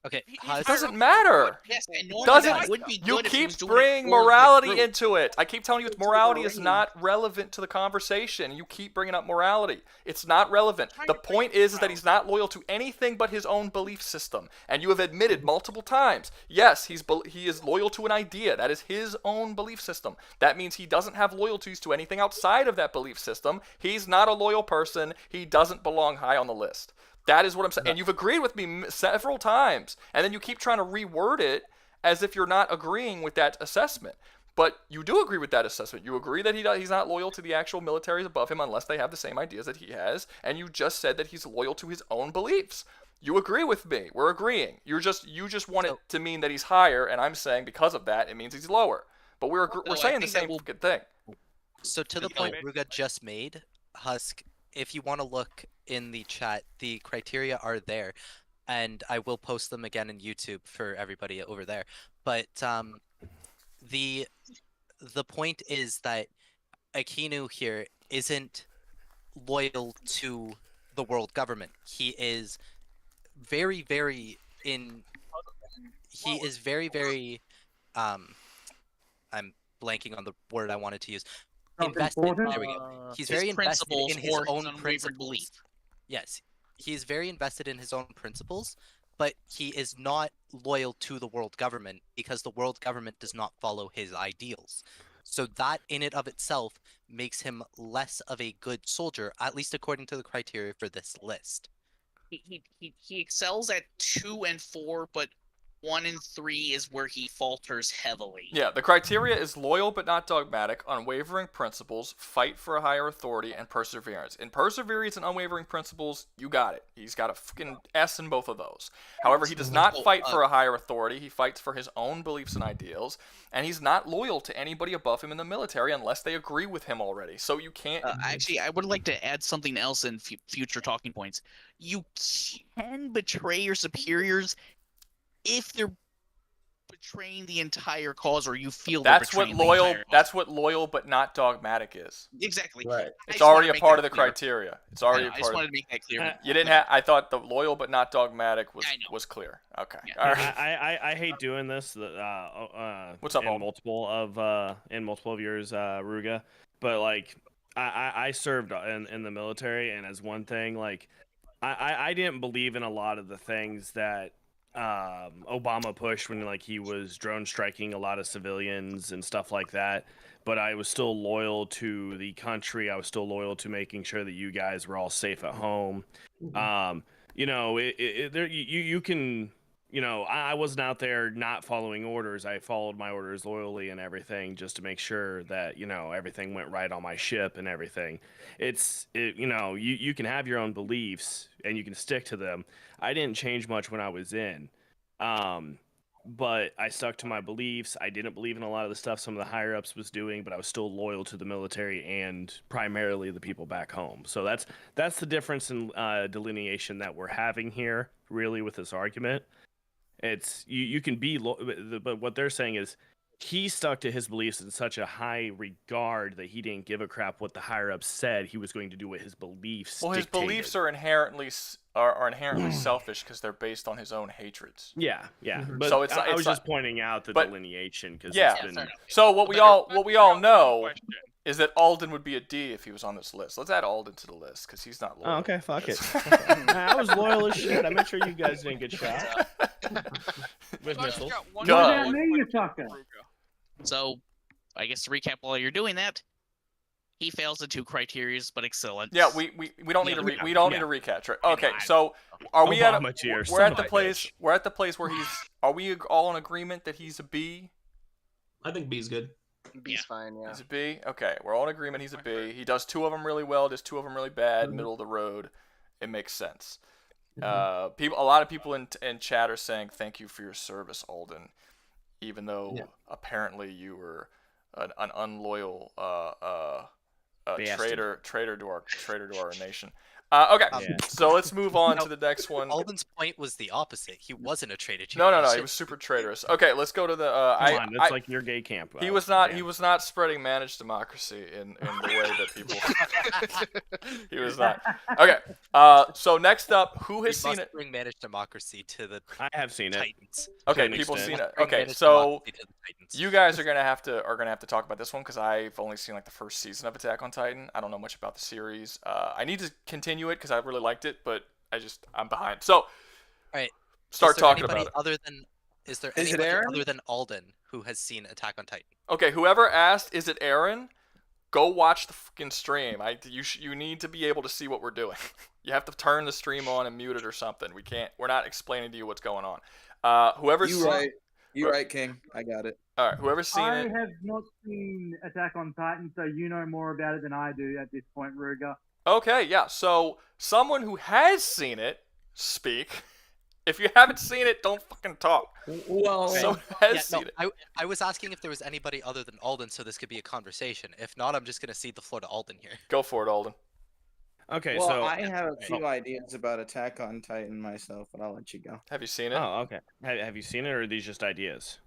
Okay, His Husk, It doesn't higher-ups are matter. good Yes, people. and normally Doesn't that would be you good if he keep was doing it bringing for the morality group. into it? I keep telling you, morality is not relevant to the conversation. You keep bringing up morality. It's not relevant. The point is that he's not loyal to anything but his own belief system, and you have admitted multiple times. Yes, he is loyal to an idea. That is his own belief system. That means he doesn't have loyalties to anything outside of that belief system. He's not a loyal person. He doesn't belong high on the list. That is what I'm saying. And you've agreed with me several times. And then you keep trying to reword it as if you're not agreeing with that assessment. But you do agree with that assessment. You agree that he's not loyal to the actual militaries above him unless they have the same ideas that he has. And you just said that he's loyal to his own beliefs. You agree with me. We're agreeing. You just want it to mean that he's higher. And I'm saying because of that, it means he's lower. But we're saying the same fucking thing. So to the point Rouga just made, Husk, if you want to look in the chat, the criteria are there, and I will post them again in YouTube for everybody over there. But the point is that Akainu here isn't loyal to the world government. He is very, very I'm blanking on the word I wanted to use. Invested. There we go. He's very invested in his own principles. Yes, he's very invested in his own principles, but he is not loyal to the world government because the world government does not follow his ideals. So that in and of itself makes him less of a good soldier, at least according to the criteria for this list. He excels at 2 and 4, but 1 and 3 is where he falters heavily. Yeah, the criteria is loyal but not dogmatic, unwavering principles, fight for a higher authority, and perseverance. In perseverance and unwavering principles, you got it. He's got a fucking S in both of those. However, he does not fight for a higher authority. He fights for his own beliefs and ideals, and he's not loyal to anybody above him in the military unless they agree with him already. So you can't... Actually, I would like to add something else in future talking points. You can betray your superiors if they're betraying the entire cause, or you feel that's what loyal but not dogmatic is. Exactly. Right. It's already a part of the criteria. It's already a part. I just wanted to make that clear. You didn't have. I thought the loyal but not dogmatic was clear. Okay. Yeah. All right. I hate doing this. What's up, in multiple of yours, Rouga, but like I served in the military, and as one thing, like I didn't believe in a lot of the things that Obama pushed when like he was drone striking a lot of civilians and stuff like that, but I was still loyal to the country. I was still loyal to making sure that you guys were all safe at home. You know, you can, you know, I wasn't out there not following orders. I followed my orders loyally and everything just to make sure that, you know, everything went right on my ship and everything. You know, you can have your own beliefs and you can stick to them. I didn't change much when I was in. but I stuck to my beliefs. I didn't believe in a lot of the stuff some of the higher ups was doing, but I was still loyal to the military and primarily the people back home. So that's the difference in delineation that we're having here, really, with this argument. It's you can be, but what they're saying is he stuck to his beliefs in such a high regard that he didn't give a crap what the higher ups said. He was going to do what his beliefs. Well, his dictated. beliefs are inherently selfish because they're based on his own hatreds. Yeah. But So I was just pointing out the delineation because So what we all know is that Alden would be a D if he was on this list. Let's add Alden to the list because he's not loyal. Oh, okay, fuck it. I was loyal as shit. I made sure you guys didn't get shot with missiles. So, I guess to recap while you're doing that, he fails the 2 criterias, but excellent. Yeah, we don't need to we don't need to recap. Right? Okay, so are we at we're at the place where he's are we all in agreement that he's a B? I think B's good. B's fine, yeah. He's a B? Okay, we're all in agreement he's a B. He does 2 of them really well, does 2 of them really bad, middle of the road. It makes sense. A lot of people in chat are saying thank you for your service, Alden, even though apparently you were an unloyal traitor to our nation. Okay, so let's move on to the next one. Alden's point was the opposite. He wasn't a traitor. No, he was super traitorous. Okay, let's go to the. That's like your gay camp. He was not. He was not spreading managed democracy in the way that people. He was not. Okay. So next up, who has seen it? Bring managed democracy to the. I have seen Titans. it. Okay, people seen it. Okay, so you guys are gonna have to talk about this one because I've only seen like the first season of Attack on Titan. I don't know much about the series. I need to continue it because I really liked it, but I'm behind. So, all right, start talking about it. Is there anybody other than Alden who has seen Attack on Titan? Okay, whoever asked, is it Aaron? Go watch the fucking stream. You need to be able to see what we're doing. You have to turn the stream on and mute it or something. We're not explaining to you what's going on. You're right, King. I got it. All right, whoever's seen it. I have not seen Attack on Titan, so you know more about it than I do at this point, Rouga. Okay, yeah. So someone who has seen it, speak. If you haven't seen it, don't fucking talk. Well, someone has seen it. I was asking if there was anybody other than Alden, so this could be a conversation. If not, I'm just gonna cede the floor to Alden here. Go for it, Alden. Okay, well, so I have a few ideas about Attack on Titan myself, but I'll let you go. Have you seen it? Oh, okay. Have you seen it, or are these just ideas?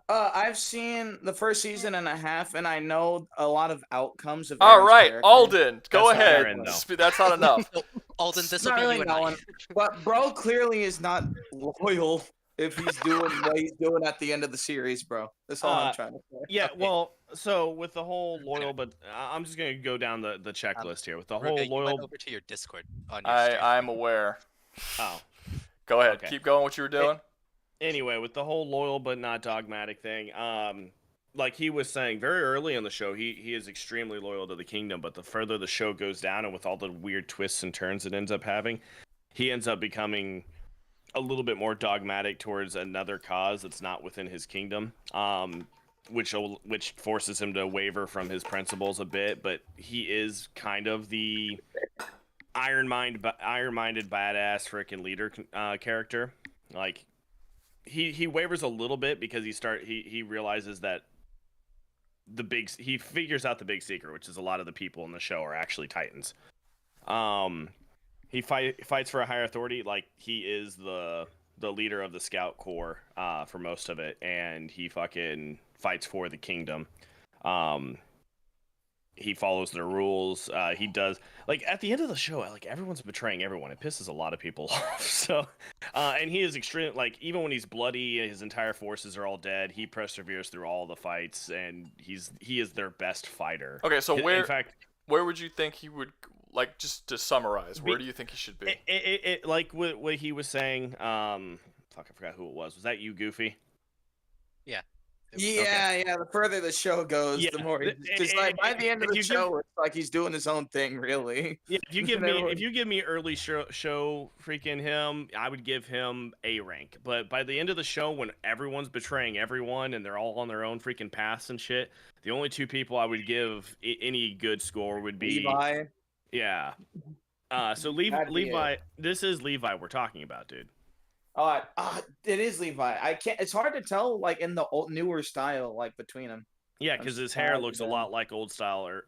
I've seen the first season and a half, and I know a lot of outcomes of. All right, character. Alden, go ahead. Aaron, That's not enough. Alden, this will Not be really you and knowing, but bro clearly is not loyal if he's doing what he's doing at the end of the series, bro. That's all I'm trying to say. Yeah, well, so with the whole loyal, but I'm just gonna go down the checklist here with the whole Rouga, loyal. you went over to your Discord on your stream. I'm aware. Oh, go ahead. Okay. Keep going. What you were doing. Anyway, with the whole loyal but not dogmatic thing, like he was saying very early in the show, he is extremely loyal to the kingdom, but the further the show goes down and with all the weird twists and turns it ends up having, he ends up becoming a little bit more dogmatic towards another cause that's not within his kingdom, which forces him to waver from his principles a bit, but he is kind of the iron-minded badass frickin' leader character. Like, he wavers a little bit because he realizes that he figures out the big secret, which is a lot of the people in the show are actually Titans. He fights for a higher authority, like he is the leader of the Scout Corps for most of it, and he fucking fights for the kingdom. He follows their rules. He does, like, at the end of the show, like, everyone's betraying everyone. It pisses a lot of people off. So, and he is extreme. Like, even when he's bloody, his entire forces are all dead. He perseveres through all the fights, and he is their best fighder. Okay, so in fact, where would you think he would, like, just to summarize, where do you think he should be? Like what he was saying. Fuck, I forgot who it was. Was that you, Goofy? Yeah. Yeah. The further the show goes, the more. Because like by the end of the show, it's like he's doing his own thing, really. Yeah. If you give me early show freaking him, I would give him A rank. But by the end of the show, when everyone's betraying everyone and they're all on their own freaking paths and shit, the only two people I would give any good score would be Levi. Yeah. So Levi. This is Levi we're talking about, dude. It is Levi. I can't. It's hard to tell, like in the newer style, like between them. Yeah, because his hair looks a lot like old style or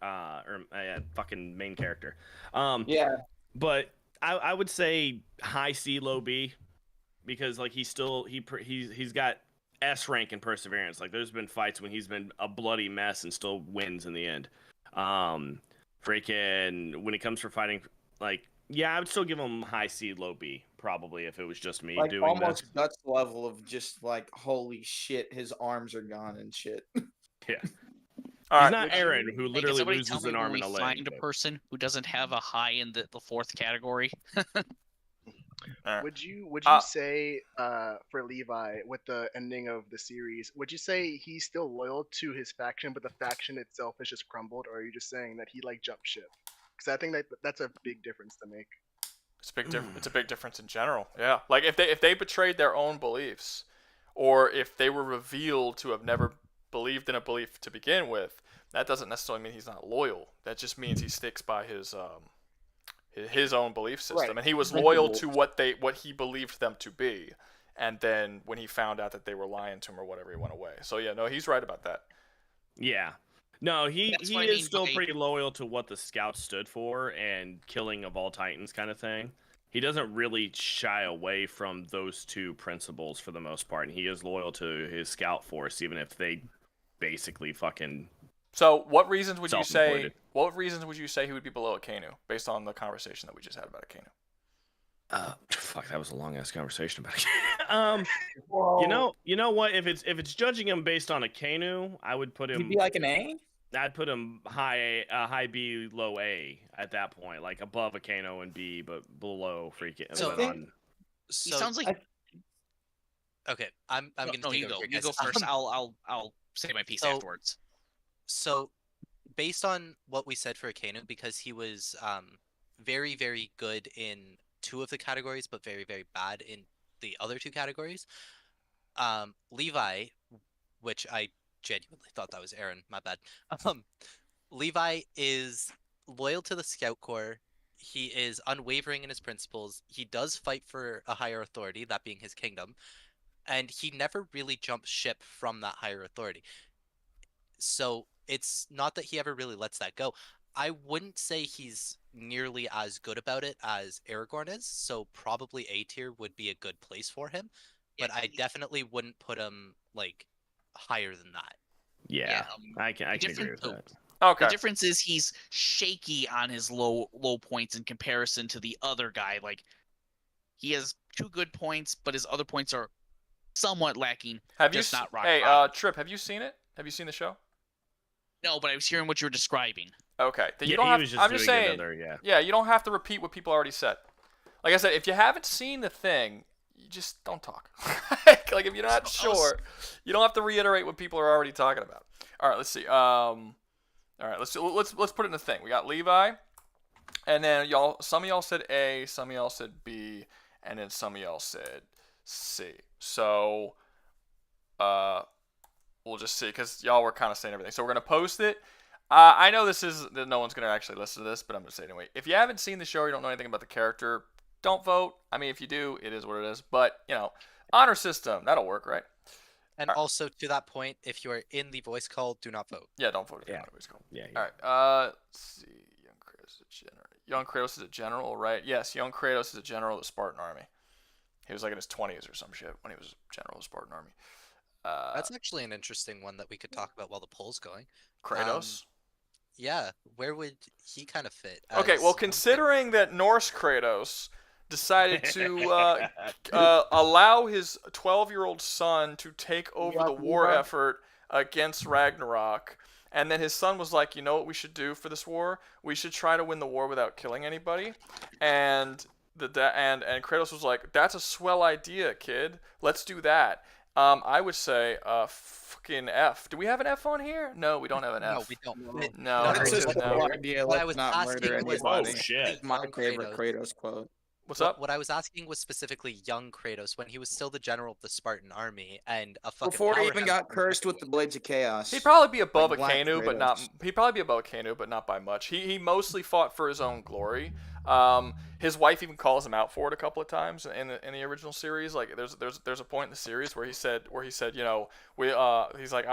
fucking main character. Yeah. But I would say high C, low B, because like he's got S rank in perseverance. Like there's been fights when he's been a bloody mess and still wins in the end. Freaking when it comes for fighting, like I would still give him high C, low B probably if it was just me Like doing almost this. guts level of just like holy shit, his arms are gone and shit. Yeah. All He's right. not Aaron, who Hey, literally can somebody loses tell me an arm when and a we leg. find a person who doesn't have a high in the fourth category? Would you say for Levi with the ending of the series, would you say he's still loyal to his faction, but the faction itself has just crumbled, or are you just saying that he like jumped ship? Because I think that's a big difference to make. It's a big difference in general. Yeah, like if they betrayed their own beliefs, or if they were revealed to have never believed in a belief to begin with, that doesn't necessarily mean he's not loyal. That just means he sticks by his own belief system, Right. and he was loyal to what he believed them to be. And then when he found out that they were lying to him or whatever, he went away. So yeah, no, he's right about that. Yeah. No, he That's what I is mean still by- pretty loyal to what the Scouts stood for and killing of all Titans kind of thing. He doesn't really shy away from those two principles for the most part, and he is loyal to his Scout force, even if they basically fucking. So what reasons would you say? Self-employed. What reasons would you say he would be below Akainu, based on the conversation that we just had about Akainu? Fuck, that was a long ass conversation about it. Whoa. You know what? If it's judging him based on Akainu, I would put him. He'd be like an A. I'd put him high B, low A at that point, like above Akainu and B, but below freaking. So- but on- He sounds like. Okay, I'm gonna No, take you over go. here, You guys. go first. I'll say my piece So- afterwards. So, based on what we said for Akainu, because he was very, very good in two of the categories, but very, very bad in the other two categories. Levi, which I genuinely thought that was Aaron, my bad. Levi is loyal to the Scout Corps. He is unwavering in his principles. He does fight for a higher authority, that being his kingdom, and he never really jumps ship from that higher authority. So it's not that he ever really lets that go. I wouldn't say he's nearly as good about it as Aragorn is, so probably A tier would be a good place for him, but I definitely wouldn't put him like higher than that. yeah, I can agree different- with that. Okay. The difference is he's shaky on his low points in comparison to the other guy. Like he has 2 good points, but his other points are somewhat lacking. Have you? just not rock Hey, bottom. Trip, have you seen it? Have you seen the show? No, but I was hearing what you were describing. Okay. Then you Yeah, don't he have. was just I'm just doing saying. another, yeah. Yeah, you don't have to repeat what people already said. Like I said, if you haven't seen the thing, you just don't talk. Like if you're not sure, you don't have to reiterate what people are already talking about. All right, let's see. All right, let's put it in the thing. We got Levi, and then some of y'all said A, some of y'all said B, and then some of y'all said C. So, we'll just see because y'all were kind of saying everything. So we're gonna post it. I know that no one's gonna actually listen to this, but I'm gonna say it anyway. If you haven't seen the show, or you don't know anything about the character, don't vote. I mean, if you do, it is what it is. But honor system, that'll work, right? And also to that point, if you are in the voice call, do not vote. Yeah, don't vote if you're Yeah. not voice call. Yeah. All right. Let's see. Young Kratos is a general. Young Kratos is a general, right? Yes, young Kratos is a general of the Spartan army. He was like in his 20s or some shit when he was general of the Spartan army. That's actually an interesting one that we could talk about while the poll's going. Kratos. Yeah, where would he kind of fit? Okay, well, as- considering that Norse Kratos decided to allow his 12-year-old son to take over the war effort against Ragnarok, and then his son was like, you know what we should do for this war? We should try to win the war without killing anybody. And Kratos was like, that's a swell idea, kid. Let's do that. I would say fucking F. Do we have an F on here? No, we don't have an F. No, we don't. No, It's just a no. cool idea. What I Let's was not asking murder was anybody. Oh, shit. My young favorite Kratos quote. What's up? What I was asking was specifically young Kratos when he was still the general of the Spartan army and a fucking Before he even powerhouse. got cursed with the Blades of Chaos. He'd probably be above Like Black Akainu, but not. Kratos. He'd probably be above Akainu, but not by much. He mostly fought for his own glory. His wife even calls him out for it a couple of times in the original series. Like there's a point in the series where he said you know he's like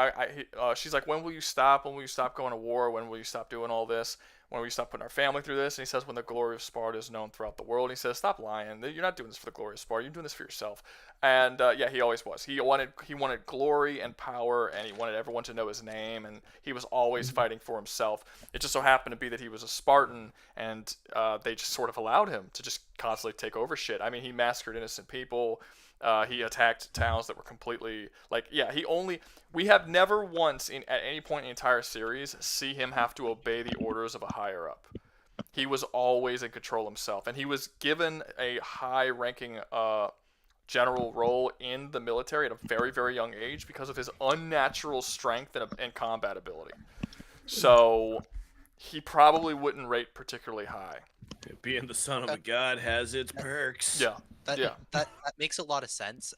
she's like, when will you stop? When will you stop going to war? When will you stop doing all this? When will you stop putting our family through this? And he says, when the glory of Sparta is known throughout the world. He says, stop lying. You're not doing this for the glory of Sparta. You're doing this for yourself. And yeah, he always was. He wanted glory and power, and he wanted everyone to know his name, and he was always fighting for himself. It just so happened to be that he was a Spartan, and they just sort of allowed him to just constantly take over shit. I mean, he massacred innocent people. He attacked towns that were completely we have never once at any point in the entire series see him have to obey the orders of a higher up. He was always in control himself, and he was given a high-ranking general role in the military at a very, very young age because of his unnatural strength and combat ability. So he probably wouldn't rate particularly high. Being the son of a god has its perks. Yeah. That makes a lot of sense.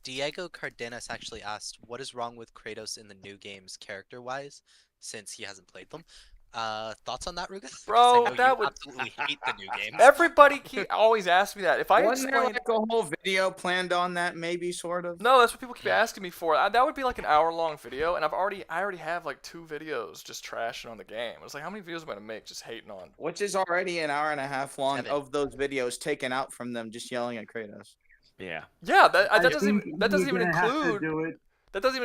Diego Cardenas actually asked, what is wrong with Kratos in the new games character-wise, since he hasn't played them? Thoughts on that, Rouga? Bro, that would absolutely hate the new games. Everybody always asks me that. If I Wasn't there explained like a whole video planned on that, maybe, sort of? No, that's what people keep asking me for. That would be like an hour-long video, and I already have like 2 videos just trashing on the game. It's like, how many videos am I gonna make just hating on? Which is already an hour and a half long 7. of those videos taken out from them just yelling at Kratos. Yeah. Yeah, that doesn't even include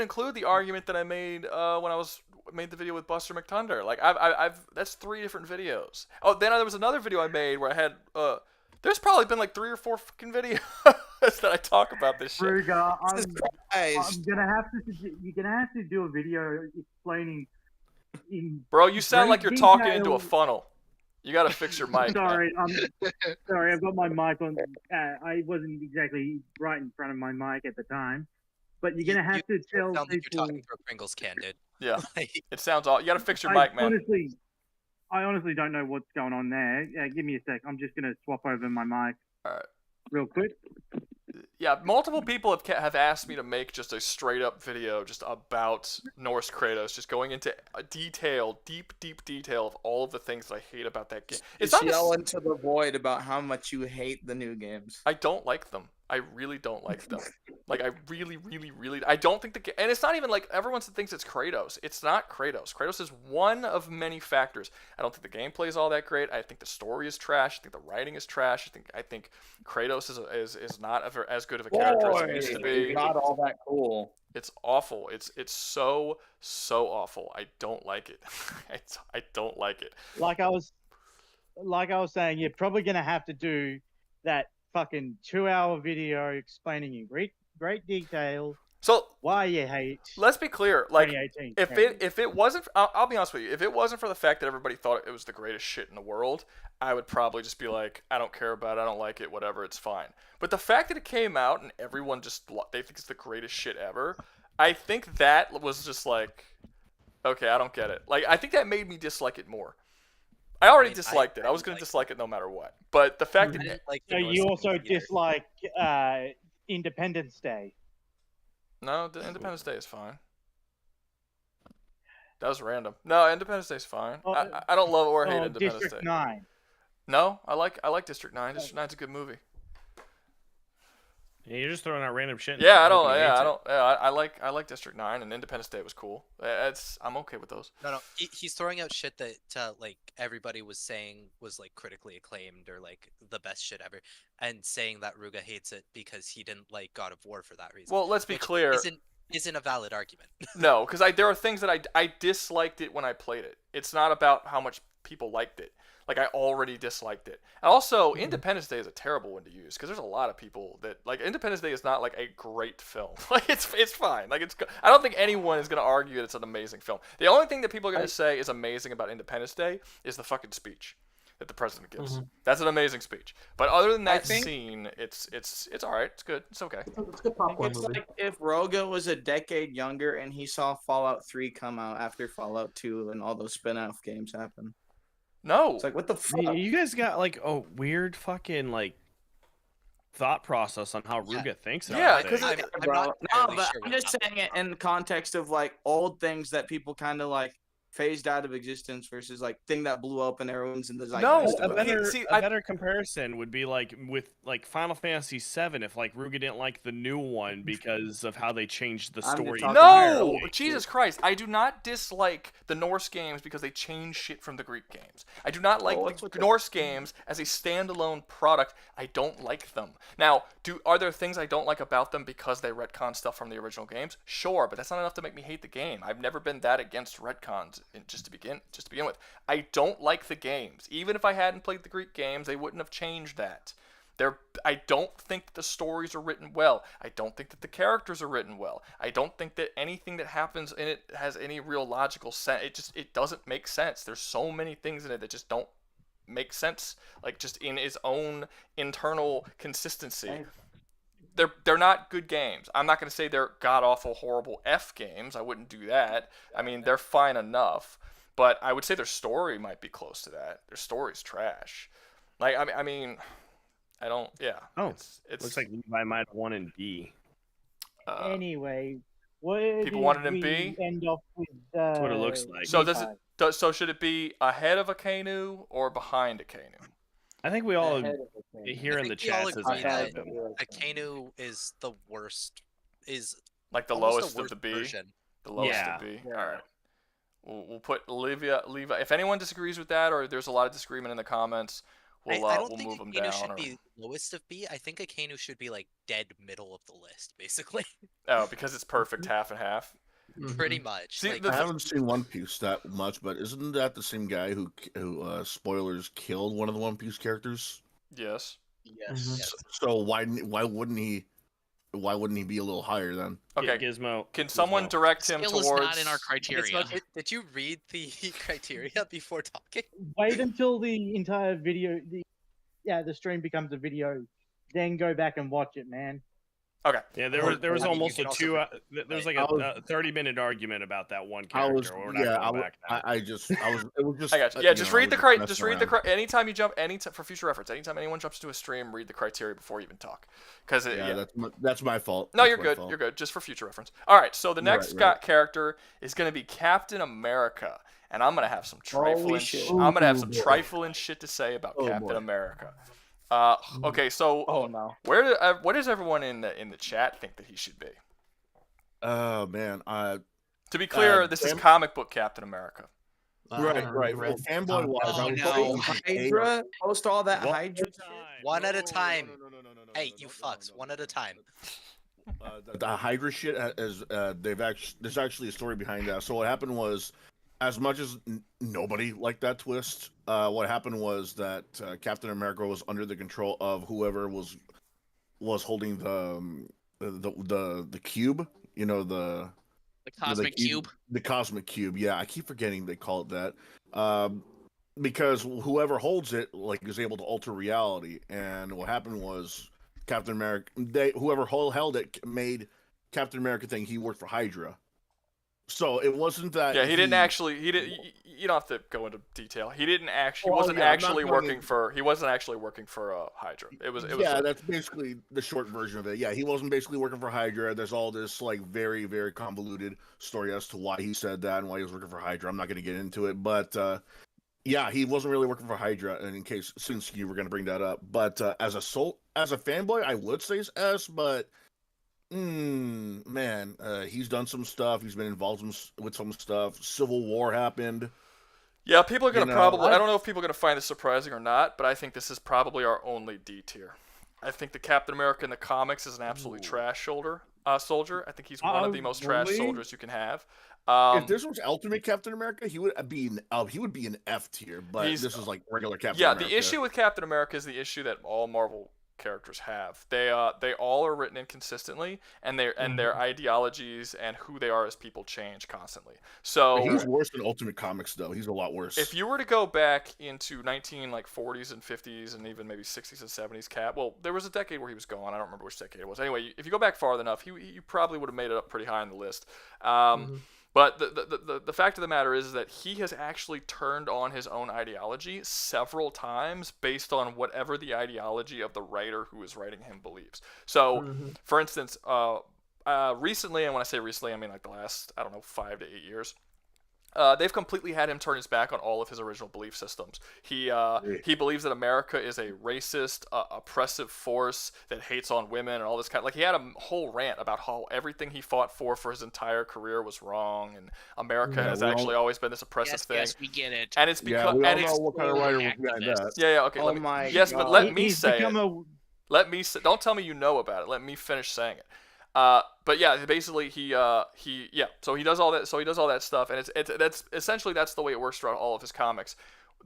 include the argument that I made when I made the video with Buster McTunder. Like that's 3 different videos. Oh, then there was another video I made where I had there's probably been like 3 or 4 fucking videos that I talk about this shit. Rouga, you're gonna have to do a video explaining. Bro, you sound like you're talking into a funnel. You gotta fix your mic. Sorry, sorry, I've got my mic on. I wasn't exactly right in front of my mic at the time, but you're gonna have to tell sound people. like you're talking through a Pringles can, dude. Yeah, it sounds all. You gotta fix your mic, man. I honestly don't know what's going on there. Give me a sec. I'm just gonna swap over my mic. All right. Real quick. Yeah, multiple people have asked me to make just a straight up video just about Norse Kratos, just going into deep detail of all of the things that I hate about that game. It's not yell into the void about how much you hate the new games. I don't like them. I really don't like them. Like, I really, I don't think and it's not even like everyone thinks it's Kratos. It's not Kratos. Kratos is one of many factors. I don't think the gameplay is all that great. I think the story is trash. I think the writing is trash. I think Kratos is not as good of a character as it used to be. Not all that cool. It's awful. It's so awful. I don't like it. I don't like it. Like I was saying, you're probably gonna have to do that fucking 2-hour video explaining in great detail so why you hate. Let's be clear, like 2018. if it wasn't, I'll be honest with you, if it wasn't for the fact that everybody thought it was the greatest shit in the world, I would probably just be like, I don't care about it, I don't like it, whatever, it's fine. But the fact that it came out and everyone they think it's the greatest shit ever, I think that was just like, okay, I don't get it. Like, I think that made me dislike it more. I already disliked it. I was going to dislike it no matter what. But the fact that... So you also dislike Independence Day? No, Independence Day is fine. That was random. No, Independence Day is fine. I don't love or hate Independence District Day. 9. No, I like District 9. District 9's a good movie. Yeah, you're just throwing out random shit. I like District 9, and Independence Day was cool. I'm okay with those. No, he's throwing out shit that like everybody was saying was like critically acclaimed or like the best shit ever, and saying that Rouga hates it because he didn't like God of War for that reason. Well, let's be clear. Isn't a valid argument. No, because there are things that I disliked it when I played it. It's not about how much people liked it. Like, I already disliked it. And also, Independence Day is a terrible one to use because there's a lot of people that like Independence Day is not like a great film. Like, it's fine. Like, I don't think anyone is gonna argue that it's an amazing film. The only thing that people are gonna say is amazing about Independence Day is the fucking speech that the president gives. Mm-hmm. That's an amazing speech. But other than that scene, it's all right. It's good. It's okay. It's a good popcorn It's movie. like if Rouga was a decade younger and he saw Fallout 3 come out after Fallout 2 and all those spin-off games happen. No. It's like, what the fuck? You guys got like a weird fucking like thought process on how Rouga thinks about things. I'm not No, entirely but sure I'm just saying it in the context of like old things that people kind of like phased out of existence versus like thing that blew up and everyone's in the No, zeitgeist A about it. better, a better comparison would be like with like Final Fantasy VII. If like Rouga didn't like the new one because of how they changed the I'm story. talking No, entirely. Jesus Christ! I do not dislike the Norse games because they change shit from the Greek games. I do not like what's the with that? Norse games as a standalone product. I don't like them. Now, are there things I don't like about them because they retcon stuff from the original games? Sure, but that's not enough to make me hate the game. I've never been that against retcons. Just to begin with, I don't like the games. Even if I hadn't played the Greek games, they wouldn't have changed that. I don't think the stories are written well. I don't think that the characters are written well. I don't think that anything that happens in it has any real logical sense. It doesn't make sense. There's so many things in it that just don't make sense, like just in its own internal consistency. They're not good games. I'm not going to say they're god-awful, horrible F games. I wouldn't do that. I mean, they're fine enough. But I would say their story might be close to that. Their story's trash. Like, I mean, I don't. Yeah. Oh, it's looks like Levi might have won in B. Anyway, where people did wanted in we B? end off with? That's what it looks like. So so should it be ahead of Akainu or behind Akainu? I think we all Ahead here in the we all chat says agree ahead that of him. Akainu is the worst. Is Like the almost lowest of worst the B. version. The lowest Yeah. of B. All right. We'll put Levi. If anyone disagrees with that, or there's a lot of disagreement in the comments, I we'll don't think move them Akainu down. should or- be lowest of B. I think Akainu should be like dead middle of the list, basically. Oh, because it's perfect half and half. Pretty much. See, like, the I haven't seen One Piece that much, but isn't that the same guy who spoilers killed one of the One Piece characters? Yes. yes. So why wouldn't he be a little higher then? Okay. Gizmo. Can someone direct him Skill towards? is not in our criteria. Did you read the criteria before talking? Wait until the entire video, the stream becomes a video, then go back and watch it, man. Okay. Yeah, there was you almost can a also 2. There was like a 30-minute argument about that one character. We're not going back now. I was just. I got you. Yeah, just read the criteria. Just read the anytime you jump. For future reference, anytime anyone jumps to a stream, read the criteria before you even talk. Because that's my fault. No, That's you're my good. fault. You're good. Just for future reference. All right. So the next right. character is going to be Captain America, and I'm going to have some trifling. shit. I'm going to have some trifling shit to say about Captain boy. America. Okay. So Oh no. what does everyone in the chat think that he should be? Oh man, To be clear, this is comic book Captain America. right. Well, fanboy wise, I would no. say Hydra, post all that One Hydra. One at a time. No. Hey, you fucks. One at a time. The Hydra shit is there's actually a story behind that. So what happened was, as much as nobody liked that twist, what happened was that Captain America was under the control of whoever was holding the cube. You know, the Cosmic Cube. The cosmic cube. Yeah, I keep forgetting they call it that. Because whoever holds it is able to alter reality, and what happened was Captain America. Whoever held it made Captain America think he worked for Hydra. So it wasn't that. Yeah, he didn't actually. He didn't. You don't have to go into detail. He didn't actually. Oh, He wasn't yeah, I'm actually not working going- for. He wasn't actually working for Hydra. It was. Yeah, that's basically the short version of it. Yeah, he wasn't basically working for Hydra. There's all this very, very convoluted story as to why he said that and why he was working for Hydra. I'm not going to get into it, but yeah, he wasn't really working for Hydra. And in case since you were going to bring that up, but as a fanboy, I would say it's S, but. Man, he's done some stuff. He's been involved with some stuff. Civil War happened. Yeah, people are gonna probably. I I don't know if people are gonna find this surprising or not, but I think this is probably our only D tier. I think the Captain America in the comics is an absolutely trash soldier. I think he's one of the most trash really? soldiers you can have. If this was Ultimate Captain America, he would be an F tier. But He's- this is like regular Captain Yeah, America. the issue with Captain America is the issue that all Marvel characters have. They all are written inconsistently, and their ideologies and who they are as people change constantly. So He's worse than Ultimate Comics, though. He's a lot worse. if you were to go back into 40s and 50s and even maybe 60s and 70s Cap, well, there was a decade where he was gone. I don't remember which decade it was. Anyway, if you go back far enough, you probably would have made it up pretty high on the list. But the fact of the matter is that he has actually turned on his own ideology several times based on whatever the ideology of the writer who is writing him believes. So, for instance, recently, and when I say recently, I mean like the last, 5 to 8 years, they've completely had him turn his back on all of his original belief systems. He believes that America is a racist, oppressive force that hates on women and all this kind. Like, he had a whole rant about how everything he fought for his entire career was wrong, and America has actually always been this oppressive thing. Yes, we get it. And it's because we all know what kind of writer was behind that. Yeah, okay. Oh my yes, but God. let me He's say become it. Let me say. Don't tell me you know about it. Let me finish saying it. But yeah, basically so he does all that. So he does all that stuff, and that's essentially that's the way it works throughout all of his comics.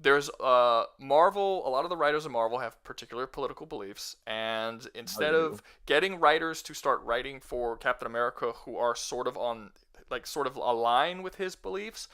There's Marvel. A lot of the writers of Marvel have particular political beliefs, and instead of getting writers to start writing for Captain America who are sort of align with his beliefs,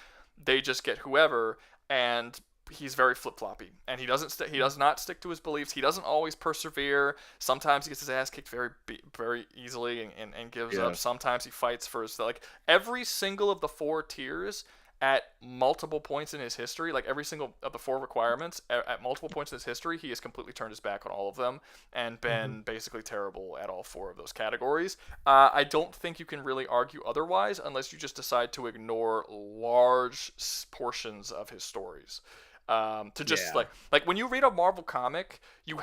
they just get whoever, and he's very flip-floppy, and he does not stick to his beliefs. He doesn't always persevere. Sometimes he gets his ass kicked very easily and gives up. Sometimes he fights for his, like, every single of the 4 tiers at multiple points in his history, like every single of the 4 requirements at multiple points in his history, he has completely turned his back on all of them and been basically terrible at all 4 of those categories. I don't think you can really argue otherwise unless you just decide to ignore large portions of his stories. Like when you read a Marvel comic, you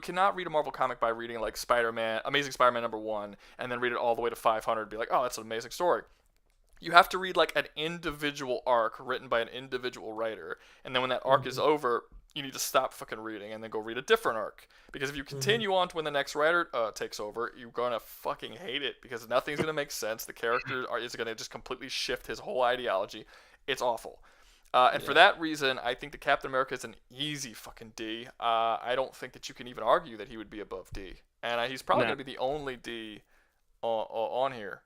cannot read a Marvel comic by reading like Amazing Spider-Man #1 and then read it all the way to 500 and be like, oh, that's an amazing story. You have to read like an individual arc written by an individual writer, and then when that arc is over, you need to stop fucking reading and then go read a different arc. Because if you continue on to when the next writer takes over, you're gonna fucking hate it because nothing's gonna make sense. The character is gonna just completely shift his whole ideology. It's awful. For that reason, I think that Captain America is an easy fucking D. I don't think that you can even argue that he would be above D. And he's probably going to be the only D on here.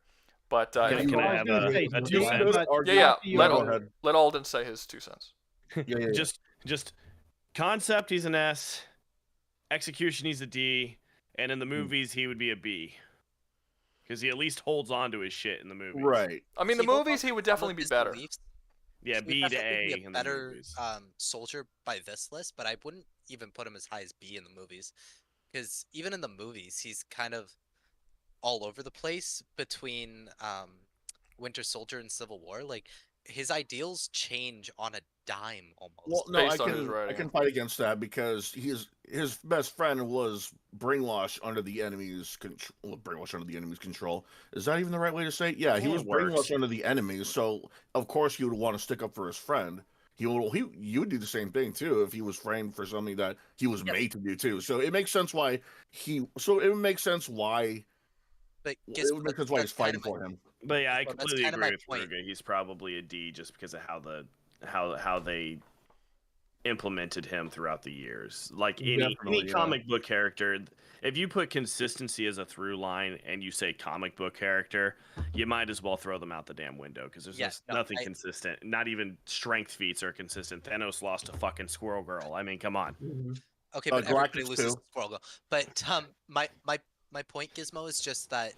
But can I have a 2 cents? Let Alden say his 2 cents. Just concept, he's an S. Execution, he's a D. And in the movies, he would be a B. Because he at least holds on to his shit in the movies. Right. I mean, the movies, he would definitely be better. Yeah, B to A. Be a better soldier by this list, but I wouldn't even put him as high as B in the movies, because even in the movies, he's kind of all over the place between Winter Soldier and Civil War. Like, his ideals change on a dime almost. Well, no, I can fight against that because his best friend was brainwashed under the enemy's control. Is that even the right way to say it? Yeah, he was brainwashed under the enemies, so of course you would want to stick up for his friend. You would do the same thing too if he was framed for something that he was made to do too. So it makes sense why he's fighting for him. But yeah, I completely agree with Rouga. He's probably a D just because of how they implemented him throughout the years. Like any comic book character, if you put consistency as a through line and you say comic book character, you might as well throw them out the damn window because there's nothing consistent. Not even strength feats are consistent. Thanos lost to fucking Squirrel Girl. I mean, come on. Okay, but everybody loses to Squirrel Girl. But my point, Gizmo, is just that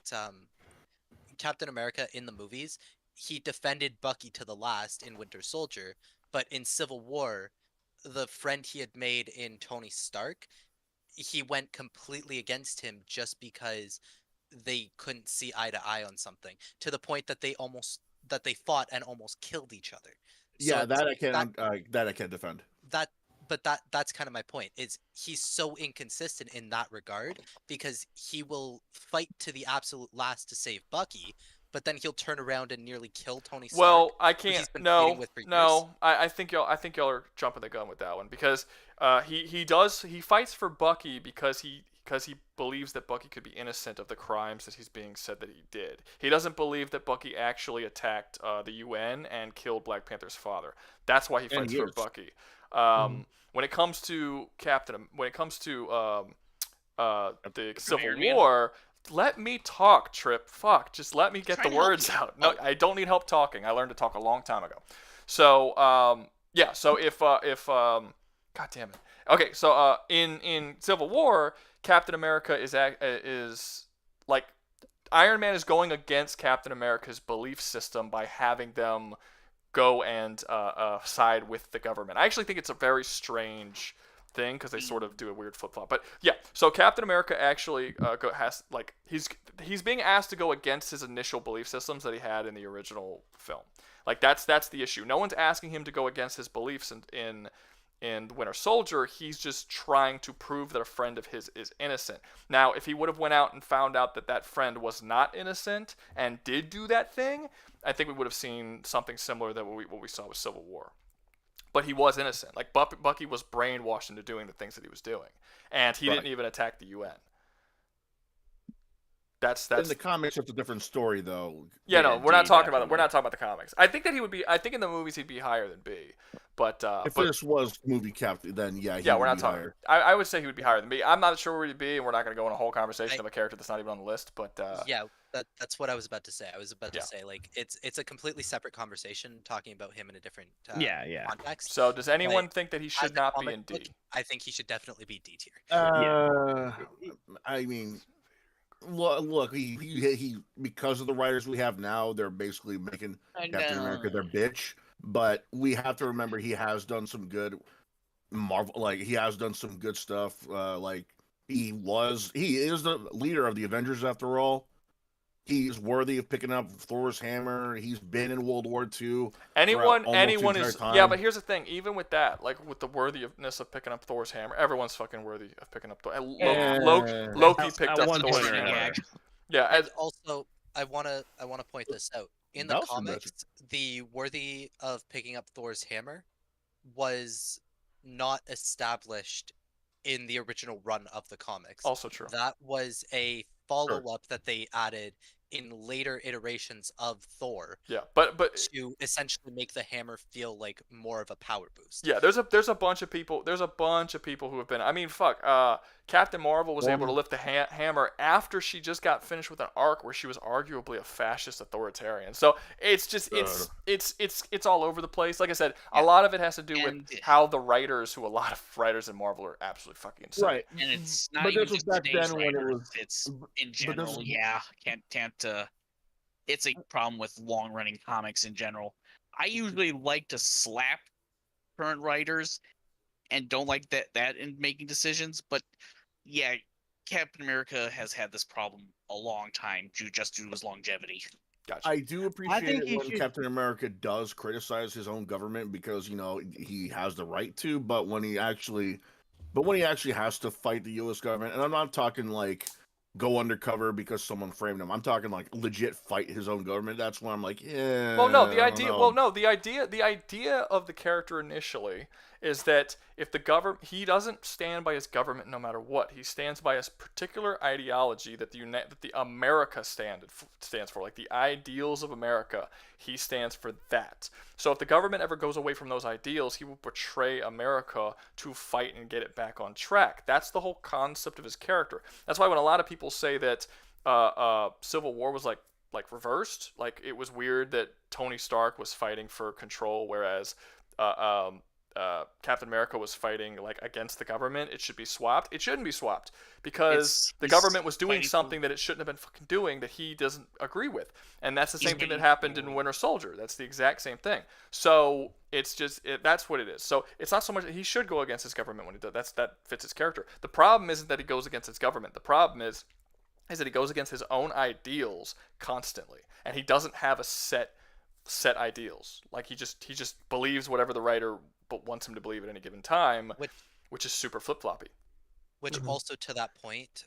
Captain America in the movies, he defended Bucky to the last in Winter Soldier, but in Civil War, the friend he had made in Tony Stark, he went completely against him just because they couldn't see eye to eye on something, to the point that they fought and almost killed each other. Yeah, so that I can defend. That's kind of my point, is he's so inconsistent in that regard, because he will fight to the absolute last to save Bucky, but then he'll turn around and nearly kill Tony Stark. Well, I can't. I think y'all are jumping the gun with that one, because he fights for Bucky because he believes that Bucky could be innocent of the crimes that he's being said that he did. He doesn't believe that Bucky actually attacked the UN and killed Black Panther's father. That's why he fights for Bucky. When it comes to the Civil War, let me talk, Trip. Fuck, just let me get the words out. No, I don't need help talking. I learned to talk a long time ago. So, So if God damn it. Okay, so in Civil War, Captain America is like, Iron Man is going against Captain America's belief system by having them go and side with the government. I actually think it's a very strange thing because they sort of do a weird flip flop. But yeah, so Captain America actually he's being asked to go against his initial belief systems that he had in the original film. Like that's the issue. No one's asking him to go against his beliefs in The Winter Soldier. He's just trying to prove that a friend of his is innocent. Now, if he would have went out and found out that that friend was not innocent and did do that thing, I think we would have seen something similar to what we saw with Civil War. But he was innocent. Like Bucky was brainwashed into doing the things that he was doing, and he didn't even attack the UN. That's in the comics. It's a different story, though. Yeah, no, we're not talking about it. We're not talking about the comics. I think that he would be. I think in the movies he'd be higher than B. But if this was movie Captain, then yeah, we're not talking. Higher. I would say he would be higher than B. I'm not sure where he'd be, and we're not going to go in a whole conversation of a character that's not even on the list. But yeah, that's what I was about to say. I was about to say like it's a completely separate conversation talking about him in a different context. So does anyone think that he should not be in D? I think he should definitely be D tier. I mean. Look, he because of the writers we have now, they're basically making Captain America their bitch. But we have to remember he has done some good he has done some good stuff. Like he is the leader of the Avengers after all. He's worthy of picking up Thor's hammer. He's been in World War II. Anyone is time. Yeah, but here's the thing. Even with that, like with the worthiness of picking up Thor's hammer, everyone's fucking worthy of picking up Thor. Loki picked up Thor's hammer. Yeah. And also, I wanna point this out. In the comics, the worthy of picking up Thor's hammer was not established in the original run of the comics. Also true. That was a follow-up that they added in later iterations of Thor. Yeah, but to essentially make the hammer feel like more of a power boost. Yeah, there's a bunch of people. There's a bunch of people who have been. I mean, fuck. Captain Marvel was able to lift the hammer after she just got finished with an arc where she was arguably a fascist authoritarian. So it's just it's all over the place. Like I said, a lot of it has to do with how the writers, who a lot of writers in Marvel are absolutely fucking insane. Right, and it's not even just today's writers. It's in general. Can't. It's a problem with long-running comics in general. I usually like to slap current writers and don't like that in making decisions, but yeah, Captain America has had this problem a long time due to his longevity. Gotcha. I do appreciate it when Captain America does criticize his own government because, he has the right to, but when he actually has to fight the US government, and I'm not talking like go undercover because someone framed him. I'm talking like legit fight his own government. That's when I'm like, yeah. Well, no, the idea of the character initially is that if the government, he doesn't stand by his government no matter what. He stands by his particular ideology that the America stands for, like the ideals of America. He stands for that. So if the government ever goes away from those ideals, he will betray America to fight and get it back on track. That's the whole concept of his character. That's why when a lot of people say that Civil War was like reversed, like it was weird that Tony Stark was fighting for control, whereas Captain America was fighting like against the government. It should be swapped. It shouldn't be swapped because the government was doing something that it shouldn't have been fucking doing that he doesn't agree with, and that's the same thing that happened in Winter Soldier. That's the exact same thing. So it's just that's what it is. So it's not so much that he should go against his government when he does. That fits his character. The problem isn't that he goes against his government. The problem is that he goes against his own ideals constantly, and he doesn't have a set ideals. Like he just believes whatever the writer wants him to believe at any given time, which is super flip-floppy. Which also to that point,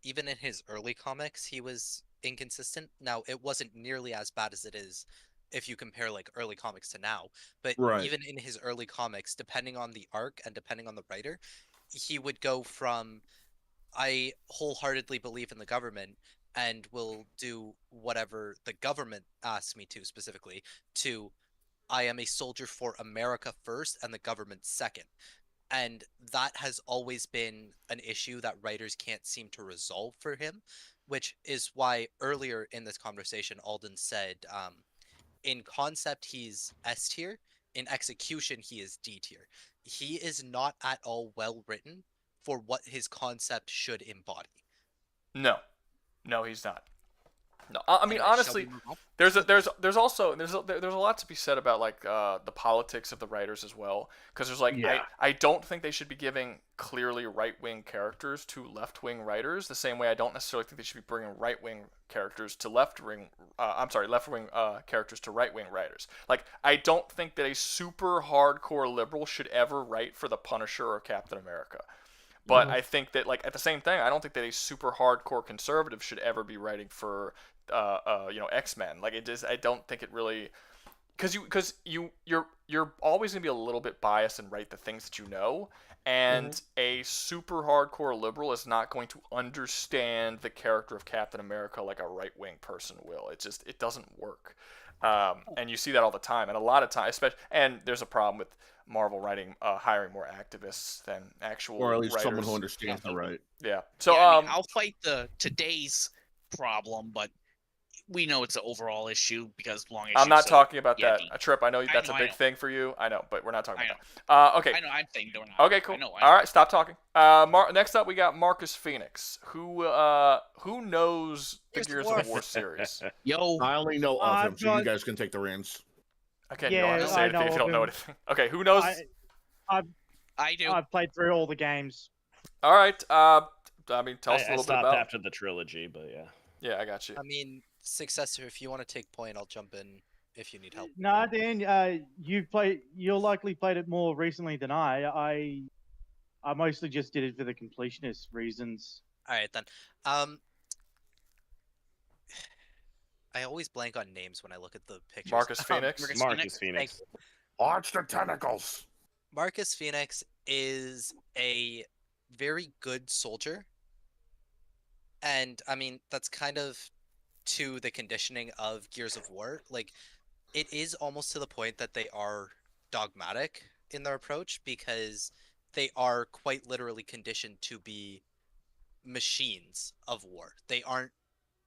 even in his early comics, he was inconsistent. Now, it wasn't nearly as bad as it is if you compare like early comics to now, but even in his early comics, depending on the arc and depending on the writer, he would go from I wholeheartedly believe in the government and will do whatever the government asks me to specifically, to I am a soldier for America first and the government second. And that has always been an issue that writers can't seem to resolve for him, which is why earlier in this conversation, Alden said, in concept, he's S tier. In execution, he is D tier. He is not at all well written for what his concept should embody. No, he's not. No, I mean Anyway, shall we honestly, move on? there's also there's a lot to be said about like the politics of the writers as well, because there's like Yeah. I don't think they should be giving clearly right wing characters to left wing writers the same way I don't necessarily think they should be bringing right wing characters to left wing characters to right wing writers. Like I don't think that a super hardcore liberal should ever write for the Punisher or Captain America. But I think that, like, at the same time, I don't think that a super hardcore conservative should ever be writing for, X-Men. Like, I don't think it really, because you're always gonna be a little bit biased and write the things that you know, and a super hardcore liberal is not going to understand the character of Captain America like a right wing person will. It doesn't work, and you see that all the time, and a lot of times, especially, and there's a problem with Marvel hiring more activists than actual or at least writers. someone who understands the right. Yeah. So I mean, I'll fight today's problem, but we know it's an overall issue because long issue. I'm not so, talking about yeah, that. A Trip, I know that's a big thing for you. I know, but we're not talking about that. Okay. I know. I'm saying don't. Okay, cool. I know. All right, stop talking. Next up, we got Marcus Phoenix, who knows the Gears of War series. Yo, I only know of him, so you guys can take the reins. Okay, you don't have to say anything if you don't know anything. Okay, who knows? I do. I've played through all the games. All right. I mean, tell us a I little bit stopped about. after the trilogy, but yeah. Yeah, I got you. I mean, Successor, if you want to take point, I'll jump in if you need help. No, Dan, you likely played it more recently than I mostly just did it for the completionist reasons. All right then. I always blank on names when I look at the pictures. Marcus Phoenix. Marcus Phoenix. Watch the tentacles. Marcus Phoenix is a very good soldier. And I mean, that's kind of to the conditioning of Gears of War. Like, it is almost to the point that they are dogmatic in their approach because they are quite literally conditioned to be machines of war. They aren't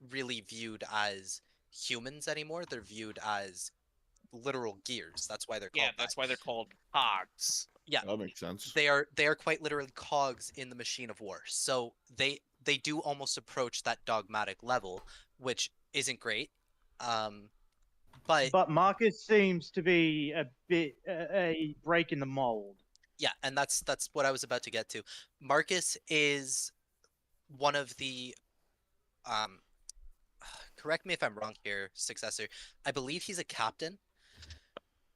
really viewed as humans anymore. They're viewed as literal gears. That's why they're called. Yeah, that's why they're called cogs. Yeah, That makes sense. they are quite literally cogs in the machine of war. So they do almost approach that dogmatic level, which isn't great. But Marcus seems to be a bit a break in the mold. yeah, and that's what I was about to get to. Marcus is one of the correct me if I'm wrong here, Successor. I believe he's a captain.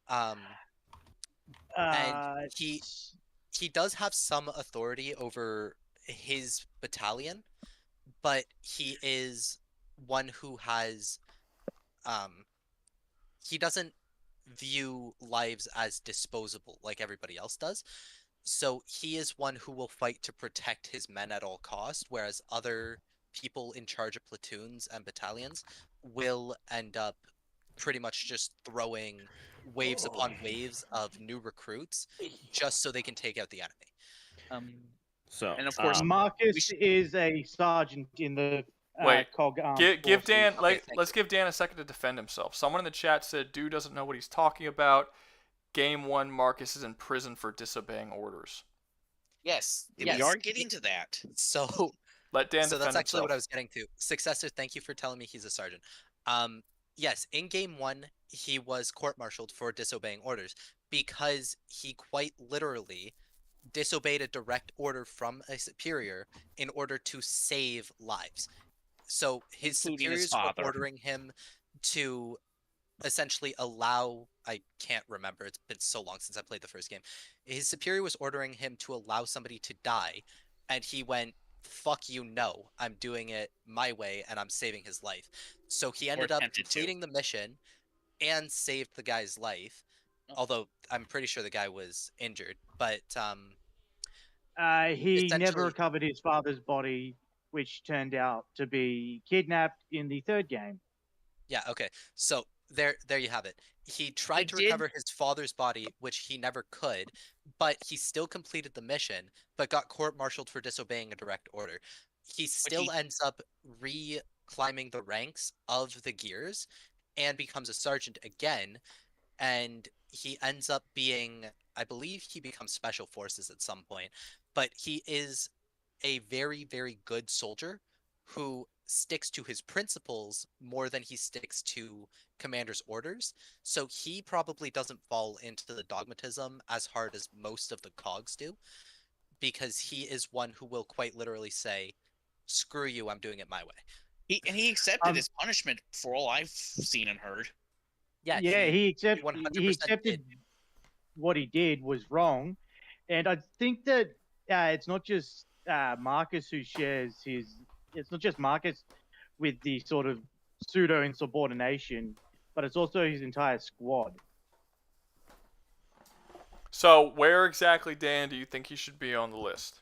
And he does have some authority over his battalion, but he is one who has he doesn't view lives as disposable like everybody else does. So he is one who will fight to protect his men at all costs, whereas other people in charge of platoons and battalions will end up pretty much just throwing waves upon waves of new recruits just so they can take out the enemy. So, and of course, Marcus is a sergeant in the Wait, COG give Dan. Okay, Let's give Dan a second to defend himself. Someone in the chat said, "Dude doesn't know what he's talking about." Game 1, Marcus is in prison for disobeying orders. Yes, We yes, are getting to that. So Let Dan so defend that's actually himself. what I was getting to. Successor, thank you for telling me he's a sergeant. Yes, in game 1, he was court-martialed for disobeying orders because he quite literally disobeyed a direct order from a superior in order to save lives. So his Including his superiors were father. ordering him to essentially allow, I can't remember, it's been so long since I played the first game. His superior was ordering him to allow somebody to die, and he went, fuck you, no, I'm doing it my way and I'm saving his life. So he ended up completing the mission and saved the guy's life, although I'm pretty sure the guy was injured. But he never essentially- recovered his father's body, which turned out to be kidnapped in the third game. yeah, okay, so there you have it. He tried to did- recover his father's body, which he never could, but he still completed the mission, but got court-martialed for disobeying a direct order. He still ends up re-climbing the ranks of the Gears and becomes a sergeant again, and he ends up being, I believe he becomes Special Forces at some point, but he is a very, very good soldier who sticks to his principles more than he sticks to Commander's orders. So he probably doesn't fall into the dogmatism as hard as most of the cogs do, because he is one who will quite literally say, "Screw you, I'm doing it my way." He accepted his punishment for all I've seen and heard. Yeah, he 100% accepted what he did was wrong, and I think that it's not just Marcus who shares his. It's not just Marcus with the sort of pseudo insubordination, but it's also his entire squad. So where exactly, Dan, do you think he should be on the list?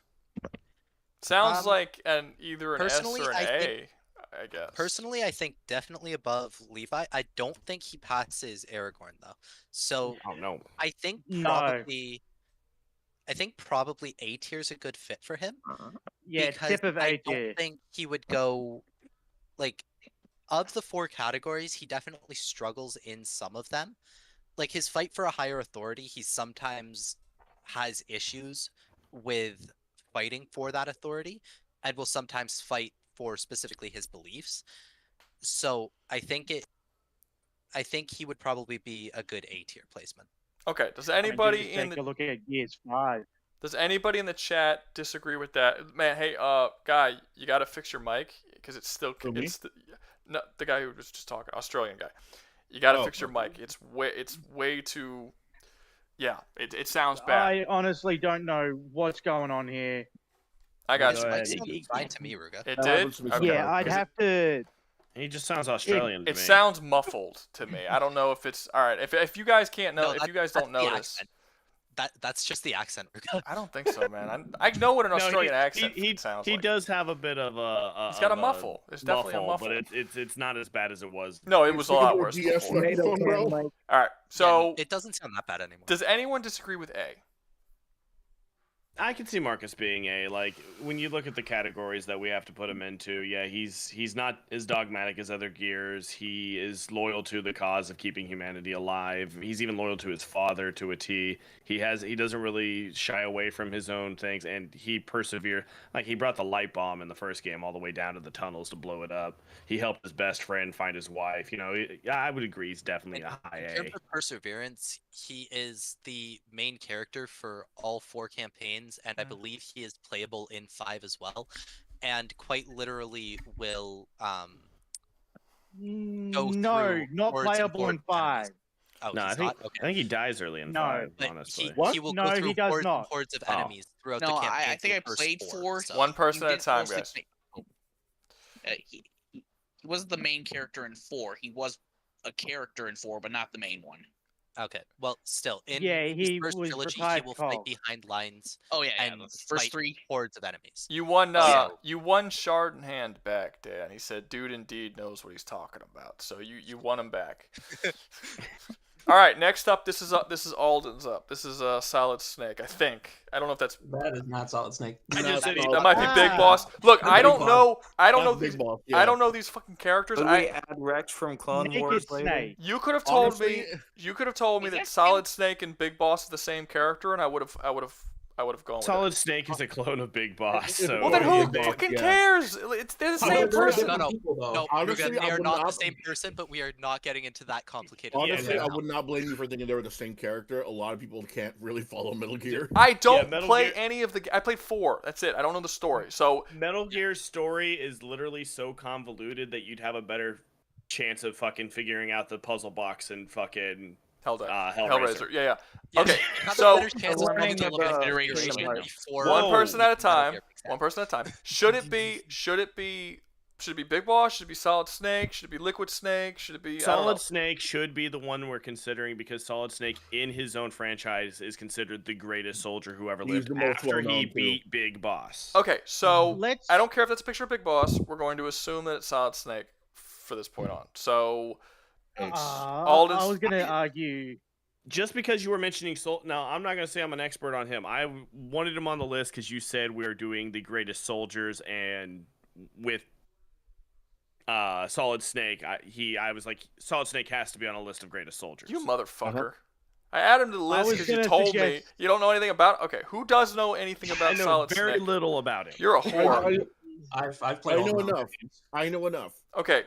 Sounds like either an S or an A, I guess. Personally, I think definitely above Levi. I don't think he passes Aragorn though. So I think probably A tier is a good fit for him. Yeah, tip of A tier. I don't think he would go like of the 4 categories. He definitely struggles in some of them. Like his fight for a higher authority, he sometimes has issues with fighting for that authority, and will sometimes fight for specifically his beliefs. So I think he would probably be a good A tier placement. Okay. Does anybody take a look at Gears 5? Does anybody in the chat disagree with that? Man, hey, guy, you gotta fix your mic because it's still the guy who was just talking, Australian guy. You gotta fix your mic. It's way too. Yeah, it sounds bad. I honestly don't know what's going on here. I got you. It sounded fine to me, Rouga. It did? Okay. Yeah, I'd have to. He just sounds Australian to It me. sounds muffled to me. I don't know if it's all right. If you guys can't know, if you guys don't notice, that's just the accent. Rouga. I don't think so, man. I know what an Australian accent sounds he like. does have a bit of a. He's got a muffle. It's definitely a muffle. But it's not as bad as it was. No, it was a lot worse before. All right, so it doesn't sound that bad anymore. Does anyone disagree with A? I can see Marcus being A. Like when you look at the categories that we have to put him into, yeah, he's not as dogmatic as other Gears. He is loyal to the cause of keeping humanity alive. He's even loyal to his father to a T. He doesn't really shy away from his own things, and he persevered. Like he brought the light bomb in the first game all the way down to the tunnels to blow it up. He helped his best friend find his wife. You know, I would agree he's definitely a high A. In terms of perseverance, he is the main character for all 4 campaigns. And I believe he is playable in 5 as well, and quite literally will go No, not playable in 5. Oh, no, I think he dies early in 5. Honestly, he will go through hordes and hordes of enemies throughout the campaign. I think I played 4. So. One person at a time, guys. He wasn't the main character in 4. He was a character in 4, but not the main one. Okay, well, still, in he his first was trilogy, he retired will cog. fight behind lines. Oh yeah, and the first fight 3 hordes of enemies. You won. You won Shard in hand back, Dan. He said, "Dude, indeed knows what he's talking about." So you won him back. All right, next up, this is Alden's up. This is Solid Snake, I think. I don't know if that's. That is not Solid Snake. That might be Big Boss. Look, I don't know. I don't know these. I don't know these fucking characters. Would we add Rex from Clone Wars later? Snake. You could have told me. You could have told me that Solid Snake and Big Boss are the same character, and I would have gone with Solid Snake is a clone of Big Boss. So well, then who fucking cares? They're the same person. No, Honestly, they are I would not not- the same person, but we are not getting into that complicated. Honestly, I would not blame you for thinking they were the same character. A lot of people can't really follow Metal Gear. I don't Metal play Gear- any of the. I played 4. That's it. I don't know the story. So Metal Gear's story is literally so convoluted that you'd have a better chance of fucking figuring out the puzzle box and fucking Hellraiser. Yeah. Okay, so one person at a time. One person at a time. Should it be Big Boss? Should it be Solid Snake? Should it be Liquid Snake? Should it be Solid Snake? Should be the one we're considering because Solid Snake in his own franchise is considered the greatest soldier who ever lived after he beat Big Boss. Okay, so I don't care if that's a picture of Big Boss. We're going to assume that it's Solid Snake for this point on. So I was going to argue. Just because you were mentioning now I'm not going to say I'm an expert on him. I wanted him on the list because you said we were doing the greatest soldiers, and with Solid Snake, I was like, Solid Snake has to be on a list of greatest soldiers. You motherfucker. I added him to the list because you told me you don't know anything about it. Okay, who does know anything about Solid Snake? I know very little about it. You're a whore. I've played. I all know of them. enough. I know enough. Okay,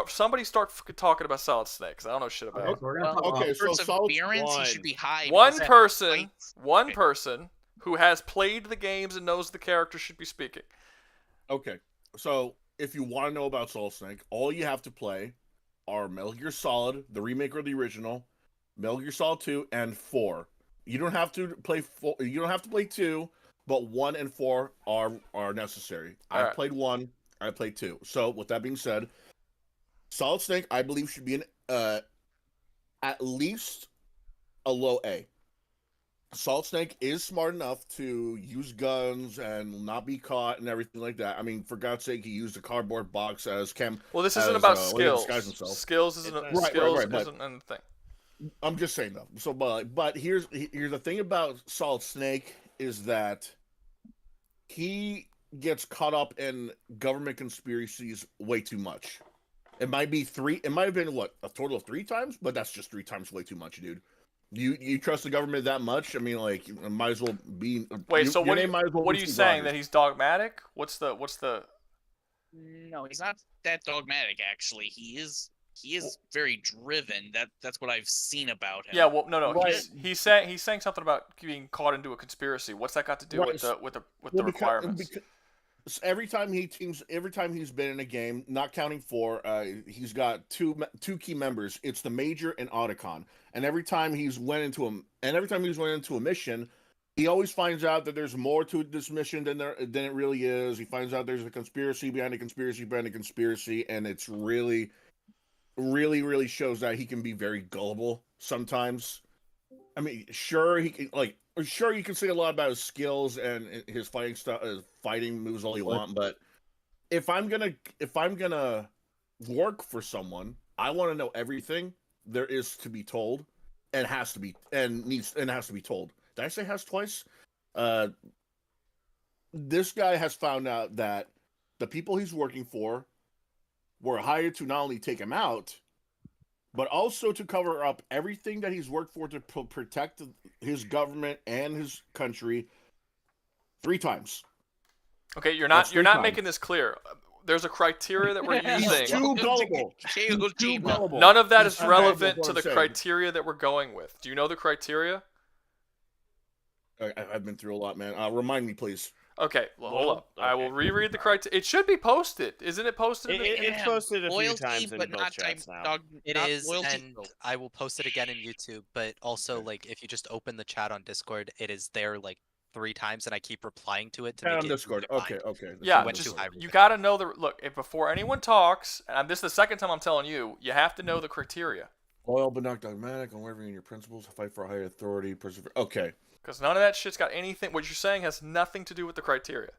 somebody start talking about Solid Snake, 'cause I don't know shit about Okay, it. so we're gonna talk Okay, about so Solid Perseverance, he should be high. One because that person, fights- one Okay. person who has played the games and knows the character should be speaking. Okay, so if you want to know about Solid Snake, all you have to play are Metal Gear Solid, the remake or the original, Metal Gear Solid 2 and 4. You don't have to play 4. You don't have to play 2, but 1 and 4 are necessary. I Alright. played 1. I played 2. So with that being said, Solid Snake I believe should be an at least a low A. Solid Snake is smart enough to use guns and not be caught and everything like that. I mean, for God's sake, he used a cardboard box as chem. Well, this isn't as, about way to disguise skills. himself. Skills isn't Right, skills but isn't anything. I'm just saying though. So, but here's the thing about Solid Snake is that he gets caught up in government conspiracies way too much. It might be 3. It might have been what, a total of 3 times, but that's just 3 times way too much, dude. You trust the government that much? I mean, like, it might as well be. Wait, so what are what you saying? That he's dogmatic? What's the? No, he's not that dogmatic. Actually, he is very driven. That's what I've seen about him. Yeah, well, no. Right. He's saying something about being caught into a conspiracy. What's that got to do Right, with the requirements? Every time he's been in a game, not counting 4, he's got two key members. It's the Major and Otacon. And every time he's went into a mission, he always finds out that there's more to this mission than it really is. He finds out there's a conspiracy behind a conspiracy behind a conspiracy, and it's really, really, really shows that he can be very gullible sometimes. I mean, sure you can say a lot about his skills and his fighting stuff, his fighting moves all you want, but if I'm gonna work for someone, I want to know everything there is to be told, and has to be told. Did I say has twice? This guy has found out that the people he's working for were hired to not only take him out, but also to cover up everything that he's worked for to protect his government and his country 3 times. Okay, you're not making this clear. There's a criteria that we're using. Too gullible. Too gullible. None of that is relevant to the criteria that we're going with. Do you know the criteria? I've been through a lot, man. Remind me, please. Okay, well, hold up. I will reread the criteria. It should be posted. Isn't it posted? It's posted a few Loyalty, times in but both not chats type, now. It not is, loyalty. and I will post it again in YouTube. But also, like, if you just open the chat on Discord, it is there like 3 times, and I keep replying to it to Chat make on it Discord. defined. Okay. Yeah, went just, too high with you it. got to know the look. If before anyone talks, and this is the second time I'm telling you, you have to know the criteria. Loyal but not dogmatic, unwavering in your principles, fight for a higher authority, persevere. Okay. Because none of that shit's got anything. What you're saying has nothing to do with the criteria.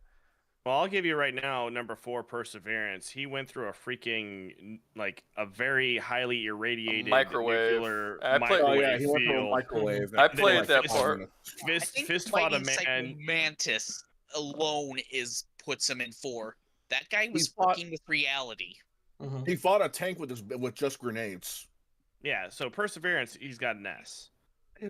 Well, I'll give you right now, number 4, Perseverance. He went through a freaking, like, a very highly irradiated microwave. nuclear I played- Oh microwave yeah, he went from a field. microwave. I played Like that 5 part. minutes. Fist fought a Fighting man. Mantis alone puts him in 4. That guy was fought- fucking with reality. He fought a tank with just grenades. Yeah, so Perseverance, he's got an S.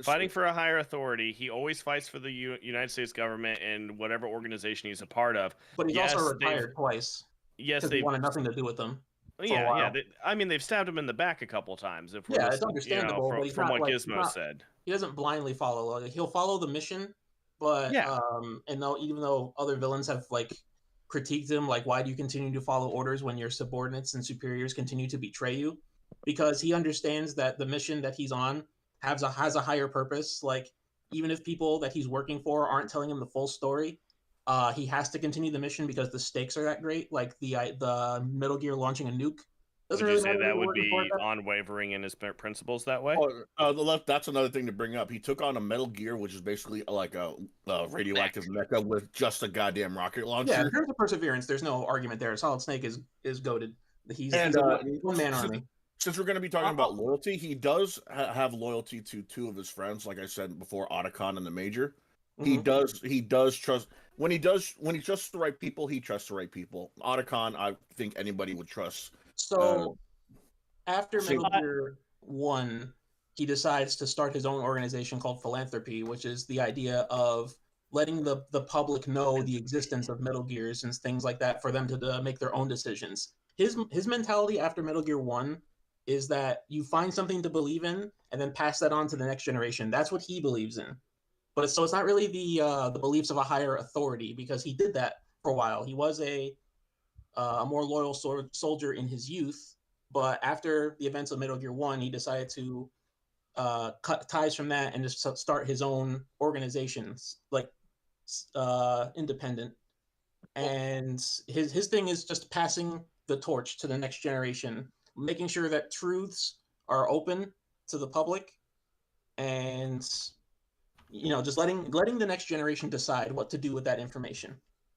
Fighting for a higher authority, he always fights for the United States government and whatever organization he's a part of. But he's Yes, also they've- retired twice. Yes, Because they he wanted nothing to do with them. for a Yeah, while. I mean, they've stabbed him in the back a couple times. If we're Yeah, it's listening, understandable, but he's from not, what like, he's Gizmo not- said. He doesn't blindly follow. Like, he'll follow the mission, but Yeah. and though even though other villains have like critiqued him, like, why do you continue to follow orders when your subordinates and superiors continue to betray you? Because he understands that the mission that he's on has a higher purpose. Like, even if people that he's working for aren't telling him the full story, he has to continue the mission because the stakes are that great. Like the Metal Gear launching a nuke. Would you say that would be unwavering in his principles that way? That's another thing to bring up. He took on a Metal Gear, which is basically like a radioactive mecha with just a goddamn rocket launcher. Yeah, in terms of perseverance, there's no argument there. Solid Snake is goated. He's a one-man army. Since we're going to be talking about loyalty, he does have loyalty to 2 of his friends, like I said before, Otacon and the Major. He does trust when he trusts the right people. He trusts the right people. Otacon, I think anybody would trust. So after Metal Gear 1, he decides to start his own organization called Philanthropy, which is the idea of letting the public know the existence of Metal Gears and things like that for them to make their own decisions. His mentality after Metal Gear 1 is that you find something to believe in and then pass that on to the next generation. That's what he believes in. But so it's not really the beliefs of a higher authority, because he did that for a while. He was a more loyal soldier in his youth, but after the events of Metal Gear 1, he decided to cut ties from that and just start his own organizations, like independent. And his thing is just passing the torch to the next generation, making sure that truths are open to the public, and just letting the next generation decide what to do with that information.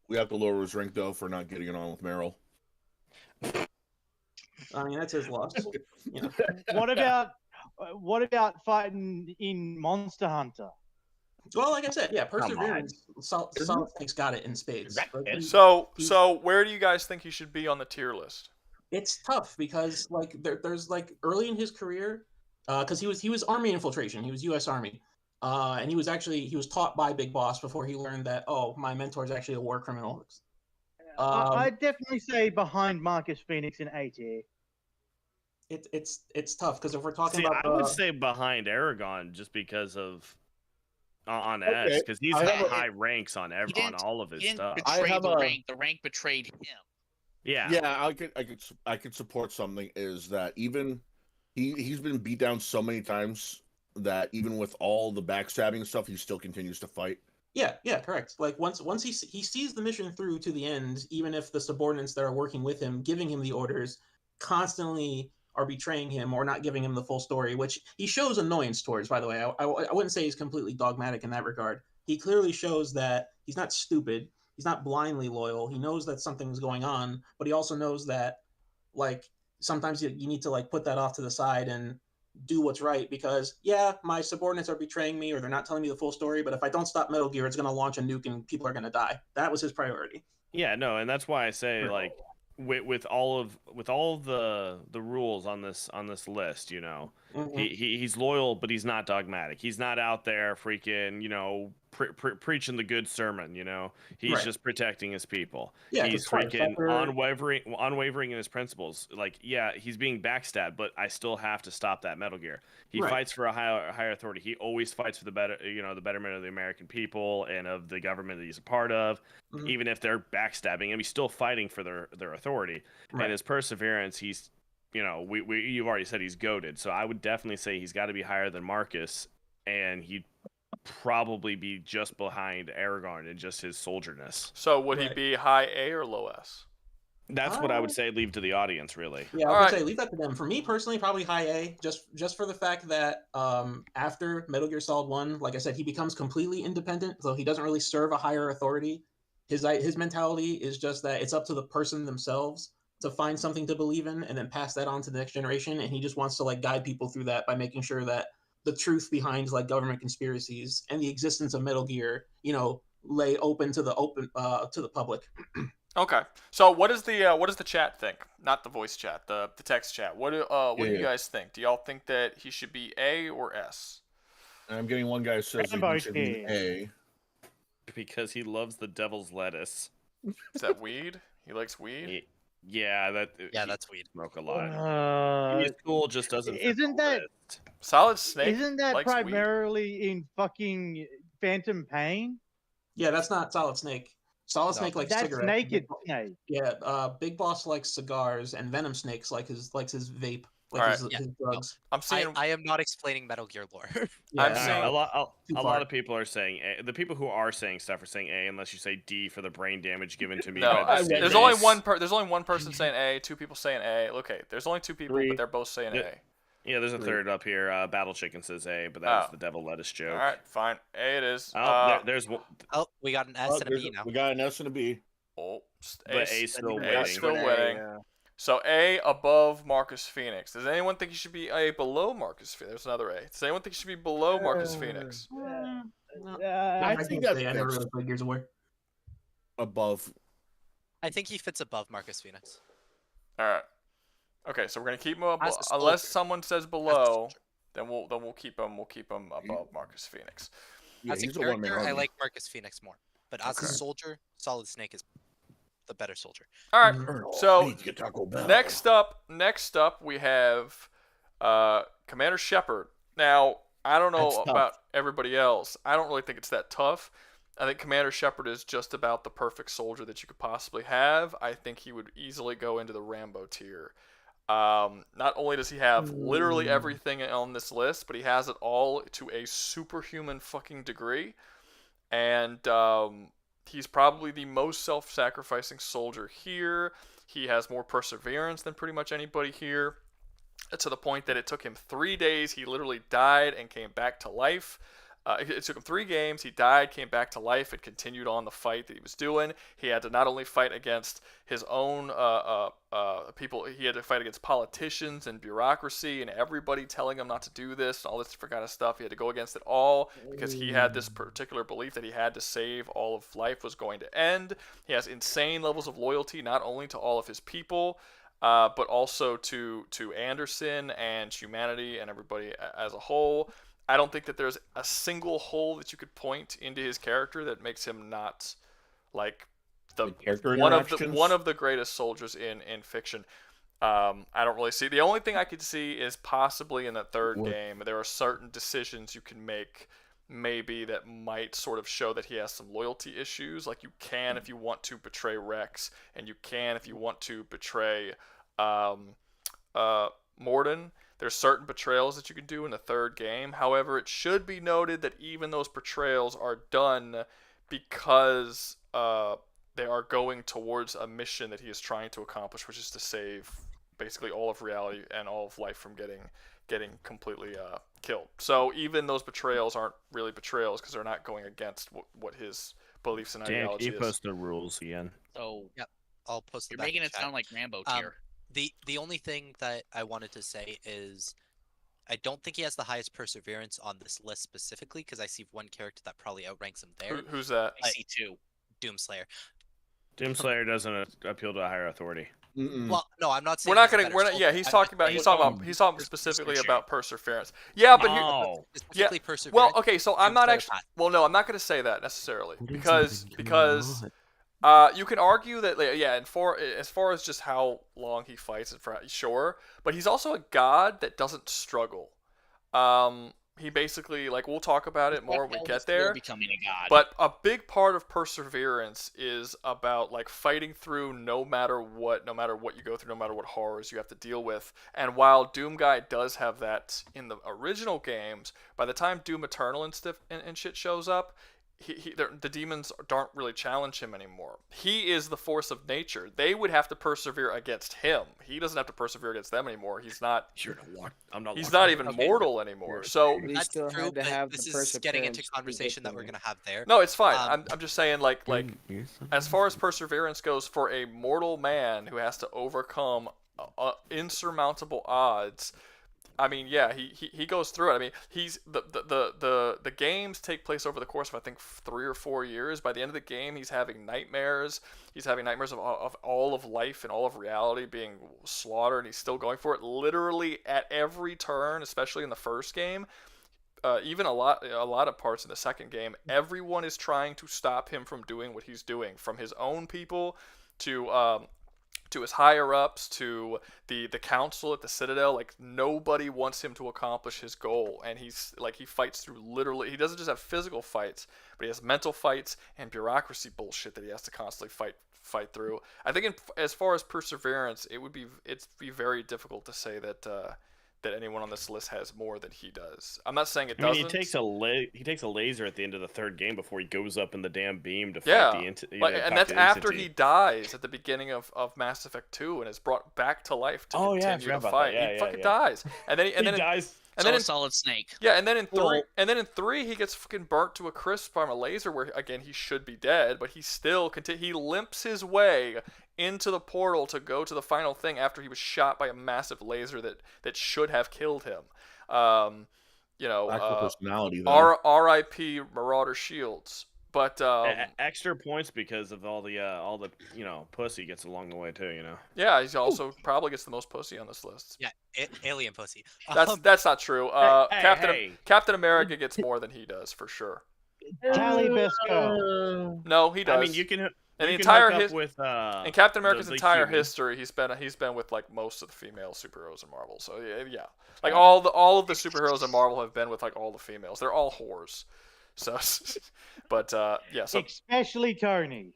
We have to lower his rank though for not getting it on with Meryl. I mean, that's his loss. What about fighting in Monster Hunter? Well, like I said, yeah, Perseverance, Solid Snake's got it in spades. So where do you guys think he should be on the tier list? It's tough because there's early in his career, because he was Army infiltration, he was U.S. Army, and he was taught by Big Boss before he learned that my mentor is actually a war criminal. I'd definitely say behind Marcus Phoenix in A tier. It's tough because if we're talking about, I would say behind Aragon just because of on S, because he's had high ranks on all of his stuff. The rank betrayed him. Yeah, I could support something is that even he's been beat down so many times that even with all the backstabbing stuff, he still continues to fight. Yeah, correct. Like once he sees the mission through to the end, even if the subordinates that are working with him, giving him the orders, constantly are betraying him or not giving him the full story, which he shows annoyance towards, by the way. I wouldn't say he's completely dogmatic in that regard. He clearly shows that he's not stupid. He's not blindly loyal. He knows that something's going on, but he also knows that, sometimes you need to, put that off to the side and do what's right, because, yeah, my subordinates are betraying me or they're not telling me the full story, but if I don't stop Metal Gear, it's going to launch a nuke and people are going to die. That was his priority. Yeah, no, and that's why I say, with all the rules on this list, he's loyal, but he's not dogmatic. He's not out there freaking preaching the good sermon. He's just protecting his people. Yeah, he's freaking unwavering in his principles. He's being backstabbed, but I still have to stop that Metal Gear. He fights for a higher authority. He always fights for the betterment of the American people and of the government that he's a part of. Mm-hmm. Even if they're backstabbing him, he's still fighting for their authority. Right. And his perseverance, he's you've already said he's goated. So I would definitely say he's got to be higher than Marcus, and he'd probably be just behind Aragorn in just his solderness. So would he be high A or low S? That's what I would say. Leave to the audience, really. Yeah, I would say leave that to them. For me personally, probably high A, just for the fact that after Metal Gear Solid 1, like I said, he becomes completely independent, so he doesn't really serve a higher authority. His mentality is just that it's up to the person themselves to find something to believe in and then pass that on to the next generation, and he just wants to guide people through that by making sure that the truth behind government conspiracies and the existence of Metal Gear, lay open to the public. Okay. So what does the chat think? Not the voice chat, the text chat. What do you guys think? Do y'all think that he should be A or S? I'm getting one guy who says he should be A. Because he loves the devil's lettuce. Is that weed? He likes weed? That's weed. Smoke a lot. He's cool, just doesn't. Isn't that Solid Snake? Isn't that primarily in fucking Phantom Pain? Yeah, that's not Solid Snake. Solid Snake likes cigarettes. That's Naked Snake. Yeah, Big Boss likes cigars, and Venom Snake's likes his vape. His drugs. I'm saying I am not explaining Metal Gear lore. I'm saying a lot of people are saying A. The people who are saying stuff are saying A, unless you say D for the brain damage given to me. No, there's only one person saying A, two people saying A. Okay, there's only two people, but they're both saying A. Yeah, there's a third up here. Battle Chicken says A, but that was the devil lettuce joke. All right, fine. A it is. There's one. Oh, we got an S and a B now. We got an S and a B. Oh, but A's still waiting. A's still waiting. Yeah. So A above Marcus Phoenix. Does anyone think he should be A below Marcus Phoenix? There's another A. Does anyone think he should be below Marcus Phoenix? I think that's I never really played Gears of War. Above. I think he fits above Marcus Phoenix. All right. Okay, so we're gonna keep him above, unless someone says below. Then we'll keep him above Marcus Phoenix. Yeah, As a he's a one-man character, I army. like Marcus Phoenix more, but as a Okay. soldier, Solid Snake is the better soldier. All right. Colonel, I So need to get Taco Bell. next up, we have Commander Shepard. Now, I don't know That's tough. about everybody else. I don't really think it's that tough. I think Commander Shepard is just about the perfect soldier that you could possibly have. I think he would easily go into the Rambo tier. Not only does he have literally everything on this list, but he has it all to a superhuman fucking degree. And he's probably the most self-sacrificing soldier here. He has more perseverance than pretty much anybody here, to the point that it took him 3 days. He literally died and came back to life. It took him 3 games. He died, came back to life, and continued on the fight that he was doing. He had to not only fight against his own people, he had to fight against politicians and bureaucracy and everybody telling him not to do this, all this different kind of stuff. He had to go against it all because he had this particular belief that he had to save all of life was going to end. He has insane levels of loyalty, not only to all of his people, but also to Anderson and humanity and everybody as a whole. I don't think that there's a single hole that you could point into his character that makes him not like the one of the greatest soldiers in fiction. I don't really see. The only thing I could see is possibly in the third game. There are certain decisions you can make, maybe, that might sort of show that he has some loyalty issues. Like you can if you want to betray Rex, and you can if you want to betray Morden. There's certain betrayals that you can do in the third game. However, it should be noted that even those betrayals are done because they are going towards a mission that he is trying to accomplish, which is to save basically all of reality and all of life from getting completely killed. So even those betrayals aren't really betrayals because they're not going against what his beliefs and ideology is. Can you post the rules again? So Yep, I'll post. You're making it sound like Rambo tier. The only thing that I wanted to say is I don't think he has the highest perseverance on this list specifically, because I see one character that probably outranks him there. Who's that? I see 2. Doomslayer. Doomslayer doesn't appeal to a higher authority. Well, no, I'm not saying Yeah, he's talking specifically about perseverance. Yeah, but specifically perseverance. Well, okay, so I'm not actually. Well, no, I'm not going to say that necessarily because you can argue that, yeah, and as far as just how long he fights, sure, but he's also a god that doesn't struggle. He basically, like, we'll talk about it more when we get there. Becoming a god. But a big part of perseverance is about, like, fighting through no matter what you go through, no matter what horrors you have to deal with. And while Doom Guy does have that in the original games, by the time Doom Eternal and shit shows up, the demons don't really challenge him anymore. He is the force of nature. They would have to persevere against him. He doesn't have to persevere against them anymore. He's not. He's not even mortal anymore. So that's true. But this is getting into conversation that we're gonna have there. No, it's fine. I'm just saying, like as far as perseverance goes, for a mortal man who has to overcome insurmountable odds. I mean, yeah, he goes through it. I mean, the games take place over the course of, I think, 3 or 4 years. By the end of the game, he's having nightmares. He's having nightmares of all of life and all of reality being slaughtered, and he's still going for it literally at every turn, especially in the first game. Even a lot of parts in the second game, everyone is trying to stop him from doing what he's doing, from his own people to his higher ups, to the council at the Citadel. Like, nobody wants him to accomplish his goal, and he fights through literally. He doesn't just have physical fights, but he has mental fights and bureaucracy bullshit that he has to constantly fight through. I think as far as perseverance, it'd be very difficult to say that anyone on this list has more than he does. I'm not saying it doesn't. He takes a laser at the end of the third game before he goes up in the damn beam to fight and that's after he dies at the beginning of Mass Effect 2 and is brought back to life to continue to fight. He fucking dies, and then he dies. And then Solid Snake. Yeah, and then in 3 he gets fucking burnt to a crisp from a laser where again he should be dead, but he still he limps his way into the portal to go to the final thing after he was shot by a massive laser that should have killed him. Personality. R.I.P. Marauder Shields. But extra points because of all the pussy gets along the way too. Yeah, he also probably gets the most pussy on this list. Yeah, alien pussy. That's not true. Captain America gets more than he does for sure. Tally best girl. No, he does. I mean, you can. In you the can entire hook up with in Captain America's the entire human. history, he's been with like most of the female superheroes in Marvel. So yeah, like all of the superheroes in Marvel have been with like all the females. They're all whores. So, but yeah, so especially Tony.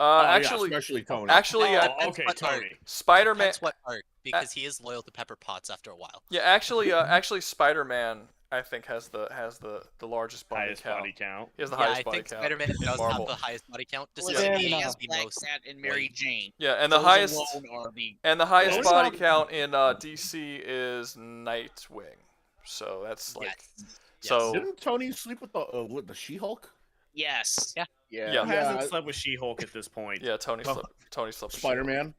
actually, especially Tony. Actually, Depends okay, what Tony. arc. Spider-Man. Depends what arc, because he is loyal to Pepper Potts after a while. Yeah, actually, Spider-Man I think has the largest body Highest count. body count. He has the Yeah, highest I body think count. Spider-Man in does Marvel. have the highest body count. Well, Despite fair being enough. the Black most Cat and Mary Jane. Yeah, and the Those highest alone are the highest Those body are- count in DC is Nightwing. So that's like Yes. so. Didn't Tony sleep with the She-Hulk? yes. Yeah. Yeah. Who Yeah, hasn't I- slept with She-Hulk at this point? Yeah, Tony slept with She-Hulk. Spider-Man?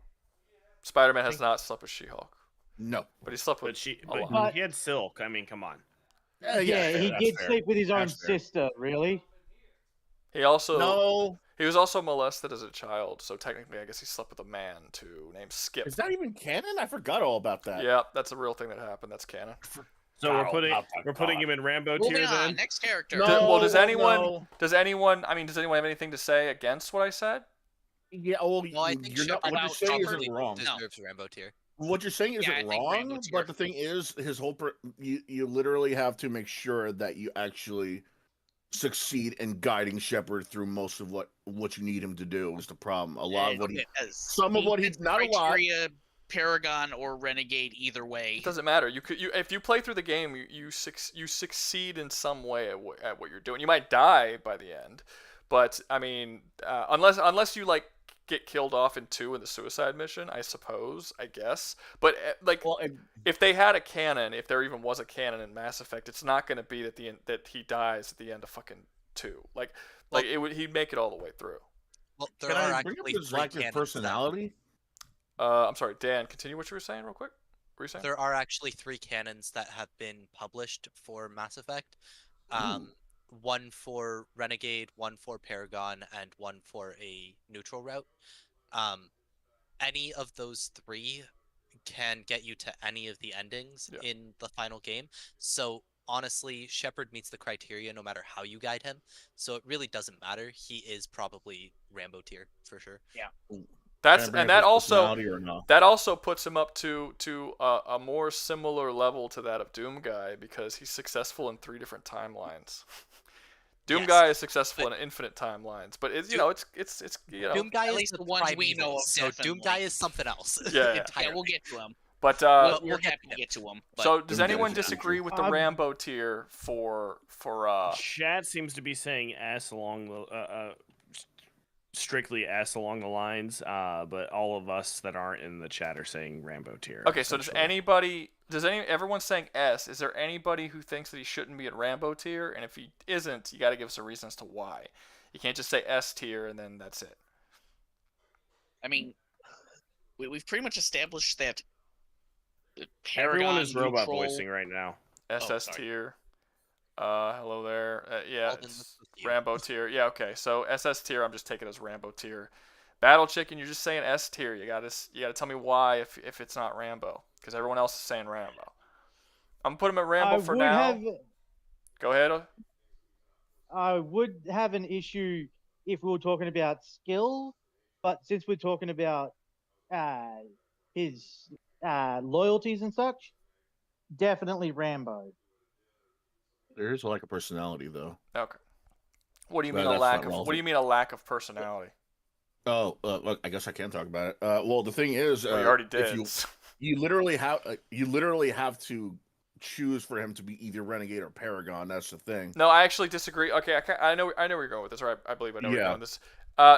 Spider-Man has not slept with She-Hulk, No. but he slept with a lot. But- he had Silk. I mean, come on. Yeah, he that's did fair. sleep with his own That's fair. sister. Really? He also No. he was also molested as a child, so technically I guess he slept with a man too, named Skip. Is that even canon? I forgot all about that. Yeah, that's a real thing that happened. That's canon. So Oh, we're putting him in Rambo Moving tier on. then. Next character. No. Well, does anyone no. does anyone have anything to say against what I said? Yeah. Well, No, I think you're not. Shepard What you're saying probably isn't wrong. deserves Rambo tier. What you're saying Yeah, I isn't think Rambo wrong, tier. but the thing is, his whole you literally have to make sure that you actually succeed in guiding Shepard through most of what you need him to do. Is the problem? A lot of what he, some of what he's not a lot. Criteria, Paragon or Renegade, either way. It doesn't matter. If you play through the game, you succeed in some way at what you're doing. You might die by the end, but I mean, unless you like get killed off in 2 in the suicide mission, I guess. But if they had a canon, if there even was a canon in Mass Effect, it's not going to be that he dies at the end of fucking 2. He'd make it all the way through. Well, there Can are I bring up actually his 3 lack of canons personality? I'm sorry, Dan. Continue what you were saying, real quick. What were you saying? There are actually 3 canons that have been published for Mass Effect. One for Renegade, one for Paragon, and one for a neutral route. Any of those 3 can get you to any of the endings in the final game. So honestly, Shepard meets the criteria no matter how you guide him. So it really doesn't matter. He is probably Rambo tier for sure. Yeah. That also puts him up to a more similar level to that of Doom Guy, because he's successful in 3 different timelines. Doom Guy is successful in infinite timelines, but it's Doom Guy At is least the ones we primeval, know of, so Doom definitely. Guy is something else. Yeah. Yeah, we'll get to him. But We're happy to get to him. But so does anyone disagree with the Rambo tier for Chat seems to be saying S along the strictly S along the lines, but all of us that aren't in the chat are saying Rambo tier. Okay, so everyone's saying S? Is there anybody who thinks that he shouldn't be at Rambo tier? And if he isn't, you got to give us a reason as to why. You can't just say S tier and then that's it. I mean, we've pretty much established that. Everyone is robot neutral- voicing right now. SS sorry. tier. Hello there. Yeah, Well, then it's this is you. Rambo tier. Yeah, okay. So SS tier, I'm just taking as Rambo tier. Battle Chicken, you're just saying S tier. You gotta tell me why if it's not Rambo, because everyone else is saying Rambo. I'm putting him at Rambo for now. Go ahead. I would have an issue if we were talking about skill, but since we're talking about his loyalties and such, definitely Rambo. There is like a personality though. Okay. What do you But mean a that's lack not of? What do relevant. you mean a lack of personality? Oh, look, I guess I can talk about it. Well, the thing is, Well, you already if did. you literally have to choose for him to be either Renegade or Paragon. That's the thing. No, I actually disagree. Okay, I know where you're going with this, or I believe I know where you're Yeah. going with this.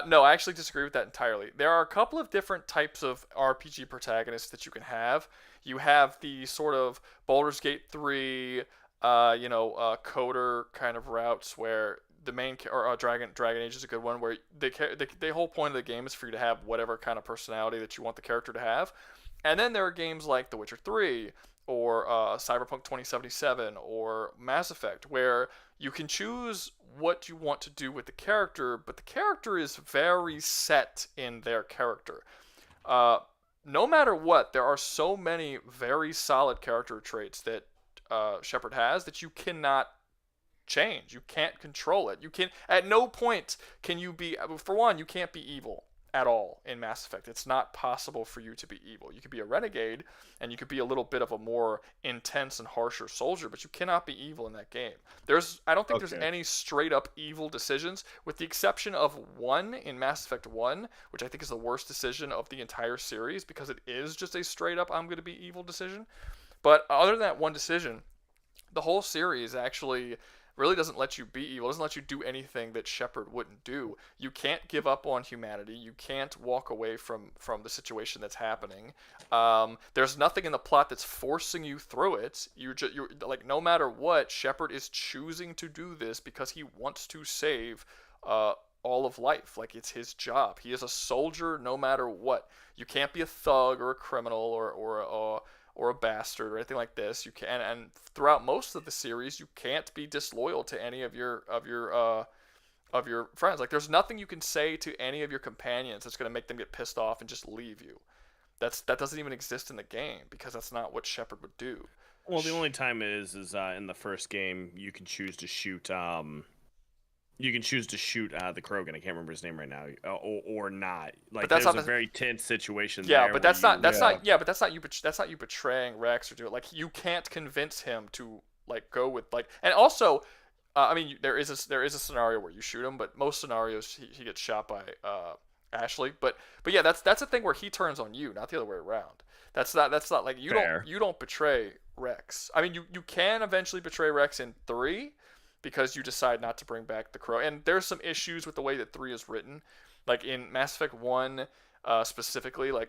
No, I actually disagree with that entirely. There are a couple of different types of RPG protagonists that you can have. You have the sort of Baldur's Gate 3, coder kind of routes where the main or Dragon Age is a good one, where the whole point of the game is for you to have whatever kind of personality that you want the character to have. And then there are games like The Witcher 3 or Cyberpunk 2077 or Mass Effect, where you can choose what you want to do with the character, but the character is very set in their character. No matter what, there are so many very solid character traits that Shepard has that you cannot change. You can't control it. You can at no point can you be, for one, you can't be evil at all in Mass Effect. It's not possible for you to be evil. You could be a renegade, and you could be a little bit of a more intense and harsher soldier, but you cannot be evil in that game. I don't think there's any straight up evil decisions, with the exception of one in Mass Effect 1, which I think is the worst decision of the entire series, because it is just a straight up I'm going to be evil decision. But other than that one decision, the whole series actually really doesn't let you be evil. It doesn't let you do anything that Shepard wouldn't do. You can't give up on humanity. You can't walk away from the situation that's happening. There's nothing in the plot that's forcing you through it. You're like, no matter what, Shepard is choosing to do this because he wants to save all of life. Like, it's his job. He is a soldier no matter what. You can't be a thug or a criminal or a bastard or anything like this. You can, and throughout most of the series, you can't be disloyal to any of your friends. Like, there's nothing you can say to any of your companions that's going to make them get pissed off and just leave you. That doesn't even exist in the game, because that's not what Shepard would do. Well, the only time it is in the first game. You can choose to shoot the Krogan. I can't remember his name right now, or not. Like, there's a very tense situation. Yeah, there but that's not you betraying Rex or do it. Like, you can't convince him to like go with like. And also, I mean, there is a scenario where you shoot him, but most scenarios he gets shot by Ashley. But yeah, that's a thing where he turns on you, not the other way around. That's not like you don't betray Rex. I mean, you can eventually betray Rex in 3. Because you decide not to bring back the Crow. And there's some issues with the way that 3 is written. Like, in Mass Effect 1 specifically, like,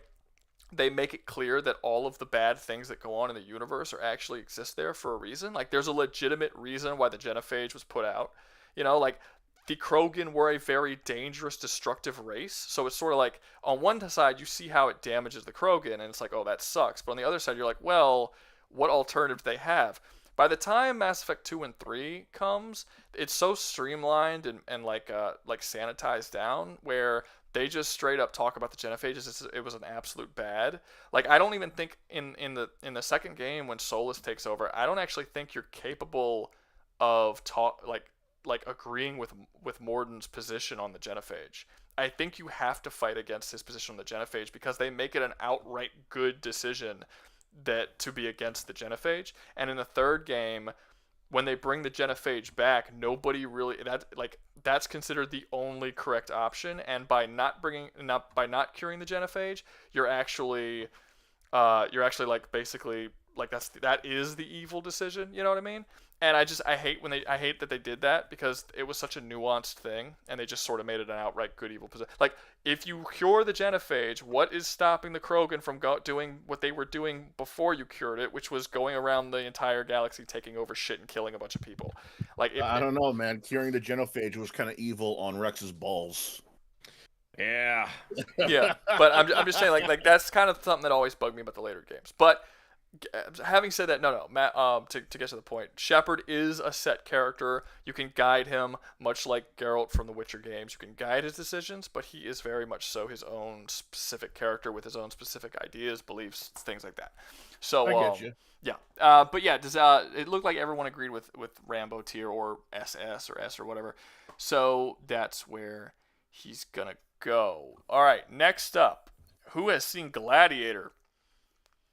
they make it clear that all of the bad things that go on in the universe actually exist there for a reason. Like, there's a legitimate reason why the genophage was put out. You know, like, the Krogan were a very dangerous, destructive race. So it's sort of like, on one side, you see how it damages the Krogan, and it's like, oh, that sucks. But on the other side, you're like, well, what alternative do they have? By the time Mass Effect 2 and 3 comes, it's so streamlined and like sanitized down, where they just straight up talk about the genophages. It was an absolute bad. Like, I don't even think in the second game, when Solus takes over, I don't actually think you're capable of agreeing with Morden's position on the genophage. I think you have to fight against his position on the genophage, because they make it an outright good decision that to be against the genophage. And in the third game, when they bring the genophage back, nobody really that's considered the only correct option. And by not curing the genophage, you're actually like basically like that is the evil decision. You know what I mean? And I hate that they did that, because it was such a nuanced thing, and they just sort of made it an outright good evil position. Like, if you cure the genophage, what is stopping the Krogan from doing what they were doing before you cured it, which was going around the entire galaxy, taking over shit and killing a bunch of people? Like, I don't know, man. Curing the genophage was kind of evil on Rex's balls. Yeah. Yeah, but I'm just saying, like that's kind of something that always bugged me about the later games. But having said that, Matt, to get to the point, Shepard is a set character. You can guide him, much like Geralt from the Witcher games. You can guide his decisions, but he is very much so his own specific character with his own specific ideas, beliefs, things like that. So, I get you. Yeah. But yeah, does it looked like everyone agreed with Rambo tier or SS or S or whatever. So that's where he's gonna go. All right, next up, who has seen Gladiator?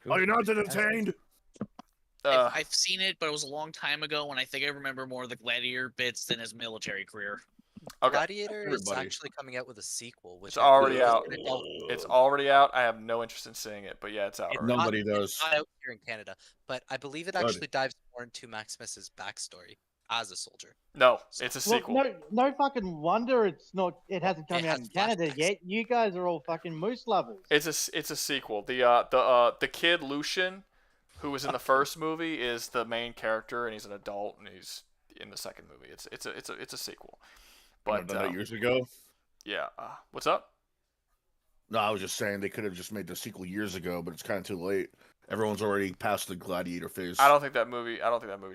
Are you not entertained? I've seen it, but it was a long time ago, and I think I remember more of the Gladiator bits than his military career. Okay. Gladiator is actually coming out with a sequel, which it's already out. It's already out. I have no interest in seeing it, but yeah, it's out. Nobody does. It's not out here in Canada, but I believe it actually dives more into Maximus's backstory as a soldier. No, it's a sequel. Well, no fucking wonder it's not. It hasn't come out in Canada yet. You guys are all fucking moose lovers. It's a sequel. The kid Lucian, who was in the first movie, is the main character, and he's an adult, and he's in the second movie. It's a sequel. But done that years ago. Yeah. What's up? No, I was just saying they could have just made the sequel years ago, but it's kind of too late. Everyone's already past the Gladiator phase. I don't think that movie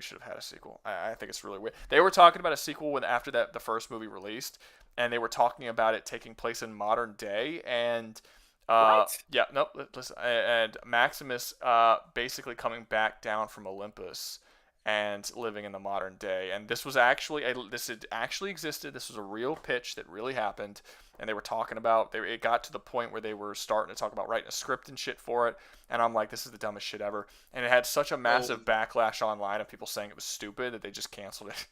should have had a sequel. I think it's really weird. They were talking about a sequel after the first movie released, and they were talking about it taking place in modern day. And what? Yeah, listen. And Maximus basically coming back down from Olympus and living in the modern day. And this was actually this had actually existed. This was a real pitch that really happened, and they were talking about. It got to the point where they were starting to talk about writing a script and shit for it. And I'm like, this is the dumbest shit ever. And it had such a massive backlash online of people saying it was stupid that they just canceled it.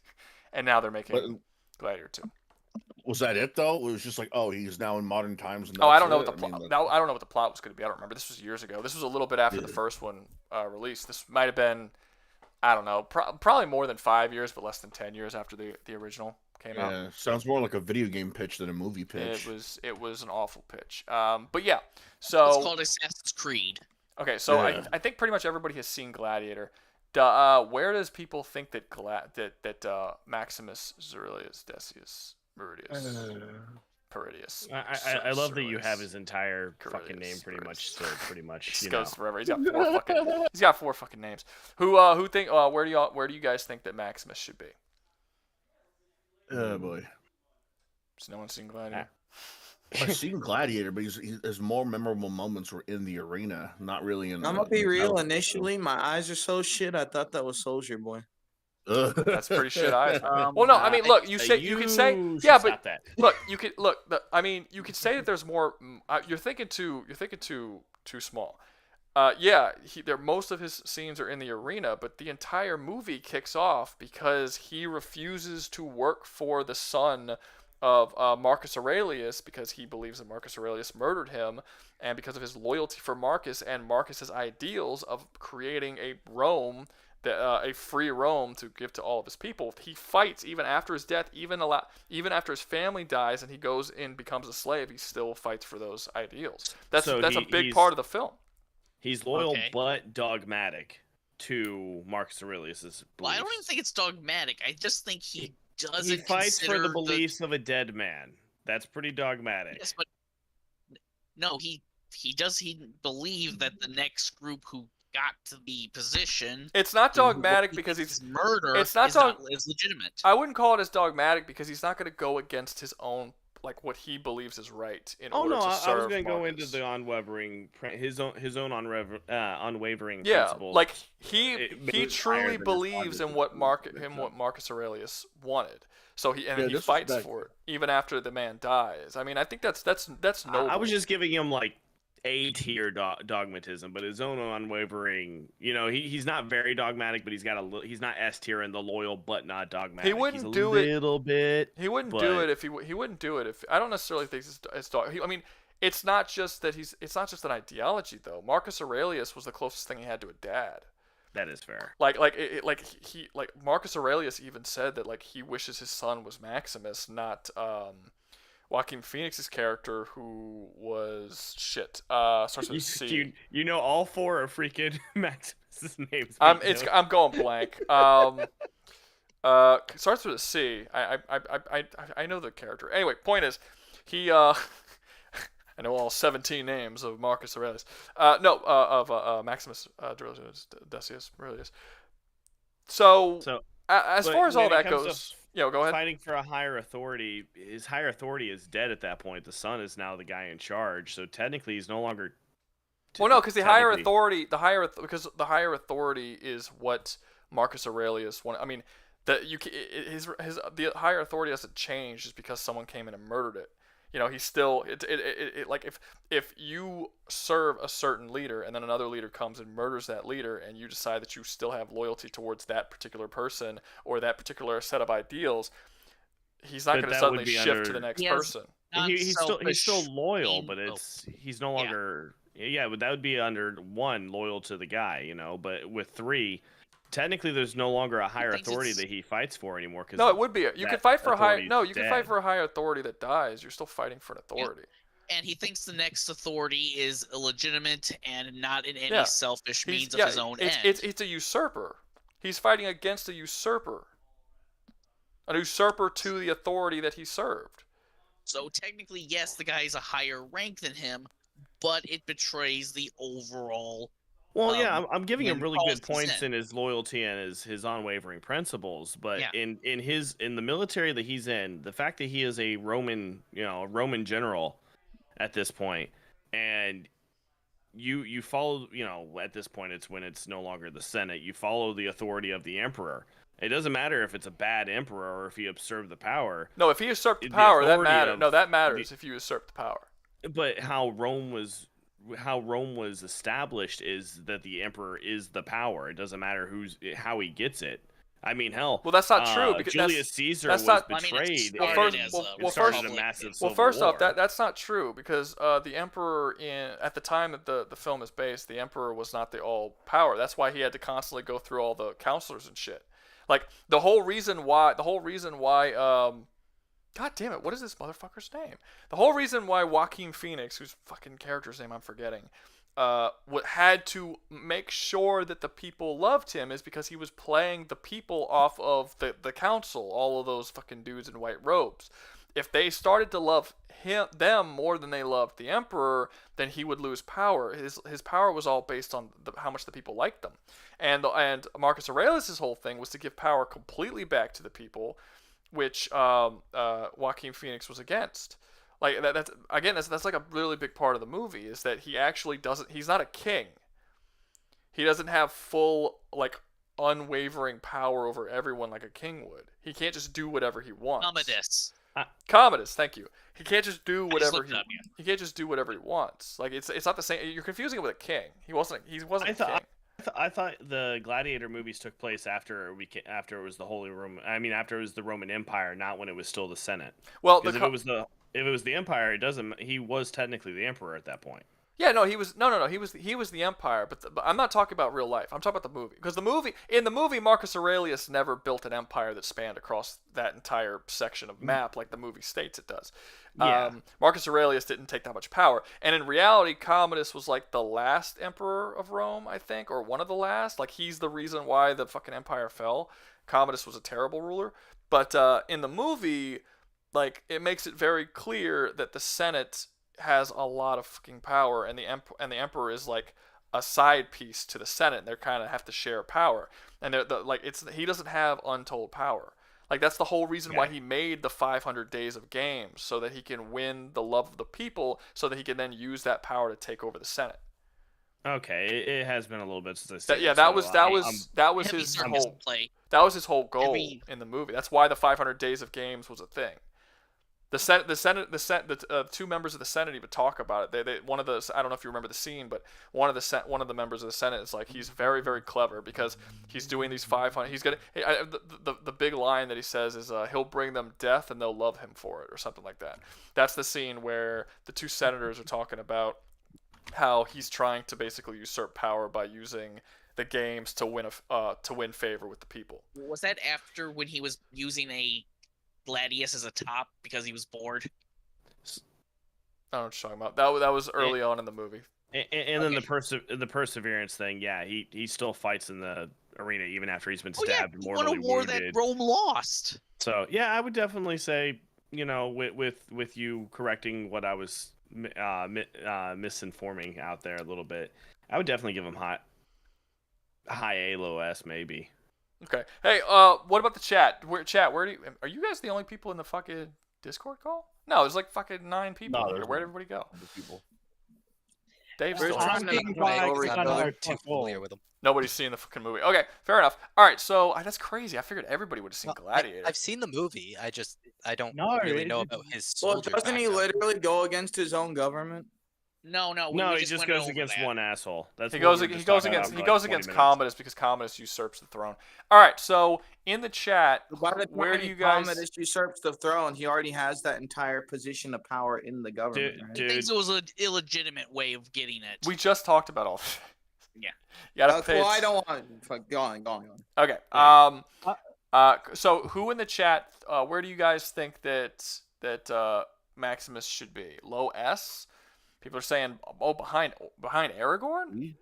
And now they're making Gladiator 2. Was that it though? It was just like, oh, he's now in modern times. And I don't know what the plot. I don't know what the plot was going to be. I don't remember. This was years ago. This was a little bit after the first one released. This might have been, I don't know, probably more than 5 years, but less than 10 years after the original came out. Yeah, sounds more like a video game pitch than a movie pitch. It was an awful pitch. But yeah, so it's called Assassin's Creed. Okay, so I think pretty much everybody has seen Gladiator. Where does people think that Maximus Aurelius Decius Meridius Meridius? I love that you have his entire fucking name pretty much. So pretty much, goes forever. He's got four fucking names. Who think? Where do you guys think that Maximus should be? Oh boy. Has no one seen Gladiator? I've seen Gladiator, but his more memorable moments were in the arena, not really in. I'm gonna be real. Initially, my eyes are so shit. I thought that was Soldier Boy. That's pretty shit eyes. Well, no, I mean, look, you could say, yeah, but look, you could say that there's more. You're thinking too small. Most of his scenes are in the arena, but the entire movie kicks off because he refuses to work for the son of Marcus Aurelius because he believes that Marcus Aurelius murdered him, and because of his loyalty for Marcus and Marcus's ideals of creating a Rome, a free Rome to give to all of his people. He fights even after his death, even after his family dies and he goes and becomes a slave. He still fights for those ideals. That's a big part of the film. He's loyal but dogmatic to Marcus Aurelius's beliefs. Well, I don't even think it's dogmatic. I just think he doesn't. He fights for the beliefs of a dead man. That's pretty dogmatic. Yes, but no, he does. He believe that the next group who got to the position. It's not dogmatic because he's murder. It's not is legitimate. I wouldn't call it as dogmatic because he's not going to go against his own, like what he believes is right in order to serve. I was going to go into the unwavering, his own unwavering yeah, principles. Like he truly believes in what Marcus Aurelius wanted. So he fights for it even after the man dies. I mean, I think that's noble. I was just giving him like A-tier dogmatism, but his own unwavering. You know, he's not very dogmatic, but he's not S-tier in the loyal but not dogmatic. He wouldn't he's do it a little bit. He wouldn't do it if he wouldn't do it if I don't necessarily think it's dog. I mean, it's not just an ideology though. Marcus Aurelius was the closest thing he had to a dad. That is fair. Like Marcus Aurelius even said that like he wishes his son was Maximus, not Joaquin Phoenix's character, who was shit. Starts with a C. You know all four are freaking Maximus's names. I'm going blank. Starts with a C. I know the character. Anyway, point is, he I know all 17 names of Marcus Aurelius. Of Maximus Decius Aurelius. So as far as all that goes. Go ahead. Fighting for a higher authority, his higher authority is dead at that point. The son is now the guy in charge, so technically he's no longer. Well, no, because the higher authority is what Marcus Aurelius wanted. I mean, the higher authority doesn't change just because someone came in and murdered it. You know, he's still like if you serve a certain leader and then another leader comes and murders that leader and you decide that you still have loyalty towards that particular person or that particular set of ideals, he's not going to suddenly shift to the next person. He's still loyal, but he's no longer but that would be under one loyal to the guy, you know. But with three, technically there's no longer a higher authority that he fights for anymore. No, it would be. You could fight for a higher. No, you can fight for a higher authority that dies. You're still fighting for an authority. And he thinks the next authority is illegitimate and not in any selfish means of his own end. It's a usurper. He's fighting against a usurper. An usurper to the authority that he served. So technically, yes, the guy's a higher rank than him, but it betrays the overall. Well, I'm giving him really good points in his loyalty and his unwavering principles, but in the military that he's in, the fact that he is a Roman general at this point, and you follow, at this point it's when it's no longer the Senate. You follow the authority of the Emperor. It doesn't matter if it's a bad emperor or if he usurped the power. No, if he usurped the power, that matters. No, that matters if you usurp the power. But how Rome was established is that the emperor is the power. It doesn't matter how he gets it. I mean, hell. Well, that's not true because Julius Caesar was betrayed. First off, that's not true because the emperor at the time that the film is based, the emperor was not the all power. That's why he had to constantly go through all the counselors and shit. Like the whole reason why, God damn it, what is this motherfucker's name? The whole reason why Joaquin Phoenix, whose fucking character's name I'm forgetting, had to make sure that the people loved him is because he was playing the people off of the council, all of those fucking dudes in white robes. If they started to love them more than they loved the emperor, then he would lose power. His power was all based on how much the people liked them. And Marcus Aurelius' whole thing was to give power completely back to the people, which Joaquin Phoenix was against. Like that's like a really big part of the movie is that he actually doesn't. He's not a king. He doesn't have full unwavering power over everyone like a king would. He can't just do whatever he wants. Commodus, thank you. He can't just do whatever he can't just do whatever he wants. Like it's not the same. You're confusing it with a king. He wasn't a king. I thought the Gladiator movies took place after it was the Holy Roman. I mean, after it was the Roman Empire, not when it was still the Senate. Well, if it was the Empire, he was technically the emperor at that point. Yeah, no, he was the Empire, but I'm not talking about real life. I'm talking about the movie because in the movie Marcus Aurelius never built an empire that spanned across that entire section of map like the movie states it does. Yeah. Marcus Aurelius didn't take that much power, and in reality, Commodus was like the last emperor of Rome, I think, or one of the last. Like he's the reason why the fucking empire fell. Commodus was a terrible ruler, but in the movie, like it makes it very clear that the Senate has a lot of fucking power, and the emperor is like a side piece to the Senate. And they kind of have to share power, and he doesn't have untold power. Like that's the whole reason why he made the 500 days of games, so that he can win the love of the people, so that he can then use that power to take over the Senate. Okay, it has been a little bit since I said that was his whole goal in the movie. That's why the 500 days of games was a thing. The two members of the Senate even talk about it. I don't know if you remember the scene, but one of the members of the Senate is like, he's very, very clever because he's doing these 500. He's gonna the big line that he says is he'll bring them death and they'll love him for it, or something like that. That's the scene where the two senators are talking about how he's trying to basically usurp power by using the games to win favor with the people. Was that after when he was using a Gladius as a top because he was bored? I don't know what you're talking about. That was early on in the movie. And then the perseverance thing, yeah, he still fights in the arena even after he's been stabbed and mortally wounded. He won a war that Rome lost. So yeah, I would definitely say, with you correcting what I was misinforming out there a little bit, I would definitely give him high A, low S, maybe. Okay. Hey, what about the chat? Are you guys the only people in the fucking Discord call? No, there's like fucking 9 people here. Where'd everybody go? Dave's still too familiar with them. Nobody's seen the fucking movie. Okay, fair enough. All right, so that's crazy. I figured everybody would have seen Gladiator. I've seen the movie. I don't really know about his soldier. Well, doesn't he literally go against his own government? No, he just goes against one asshole. He goes against Commodus because Commodus usurps the throne. All right, so in the chat, where do you guys? Commodus usurps the throne. He already has that entire position of power in the government. Dude. I think it was an illegitimate way of getting it. We just talked about all this. Yeah. Well, I don't want. Go on. Okay. So who in the chat? Where do you guys think that Maximus should be? Low S. People are saying, behind Aragorn?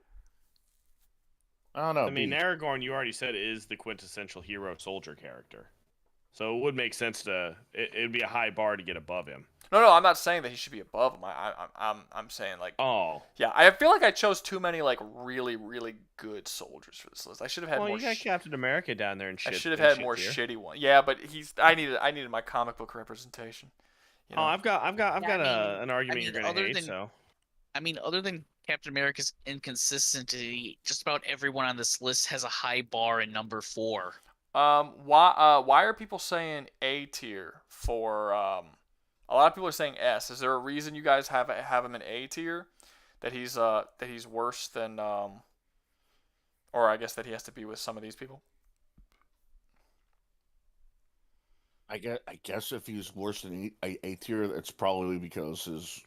I don't know. I mean, Aragorn, you already said, is the quintessential hero soldier character. So it would make sense it'd be a high bar to get above him. No, I'm not saying that he should be above him. I'm saying yeah, I feel like I chose too many like really, really good soldiers for this list. I should have had more. Well, you got Captain America down there and shit. I should have had more shitty ones. Yeah, but I needed my comic book representation. I've got an argument you're gonna hate. So, other than Captain America's inconsistency. Just about everyone on this list has a high bar in number 4. Why are people saying A tier for a lot of people are saying S. Is there a reason you guys have him in A tier? That he's worse than or I guess that he has to be with some of these people? I guess if he's worse than A tier, it's probably because his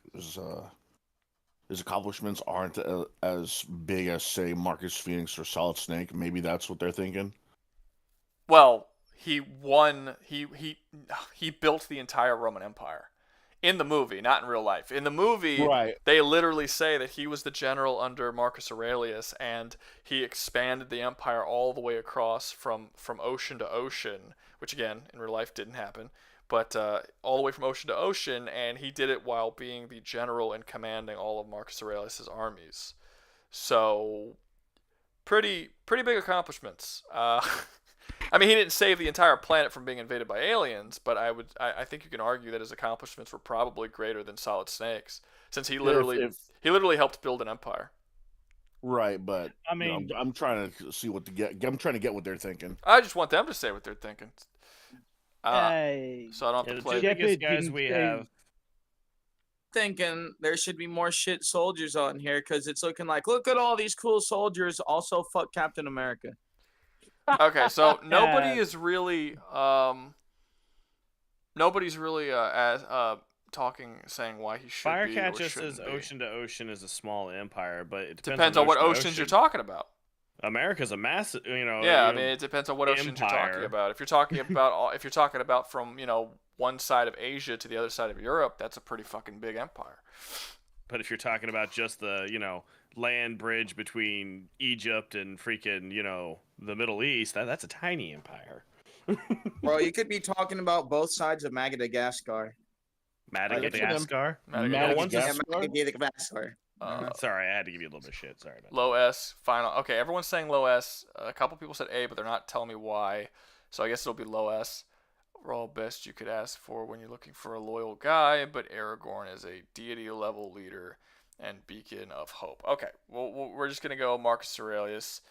accomplishments aren't as big as, say, Marcus Phoenix or Solid Snake. Maybe that's what they're thinking. Well, he won. He built the entire Roman Empire in the movie, not in real life. In the movie, right, they literally say that he was the general under Marcus Aurelius, and he expanded the empire all the way across from ocean to ocean, which again in real life didn't happen. But all the way from ocean to ocean, and he did it while being the general and commanding all of Marcus Aurelius's armies. So, pretty big accomplishments. I mean, he didn't save the entire planet from being invaded by aliens, but I think you can argue that his accomplishments were probably greater than Solid Snake's, since he literally helped build an empire. Right, but I mean, I'm trying to see I'm trying to get what they're thinking. I just want them to say what they're thinking. So I don't have to play. The two biggest guys we have. Thinking there should be more shit soldiers on here because it's looking like, look at all these cool soldiers. Also, fuck Captain America. Okay, so nobody is really saying why he should be. Firecat just says ocean to ocean is a small empire, but it depends on what oceans you're talking about. America's a massive, Yeah, I mean, it depends on what oceans you're talking about. If you're talking about from one side of Asia to the other side of Europe, that's a pretty fucking big empire. But if you're talking about just the land bridge between Egypt and freaking the Middle East, that's a tiny empire. Bro, you could be talking about both sides of Madagascar. Madagascar. Madagascar. Sorry, I had to give you a little bit of shit. Sorry about that. Low S, final. Okay, everyone's saying low S. A couple people said A, but they're not telling me why. So I guess it'll be low S. Overall, best you could ask for when you're looking for a loyal guy, but Aragorn is a deity-level leader and beacon of hope. Okay, we're just gonna go Marcus Aurelius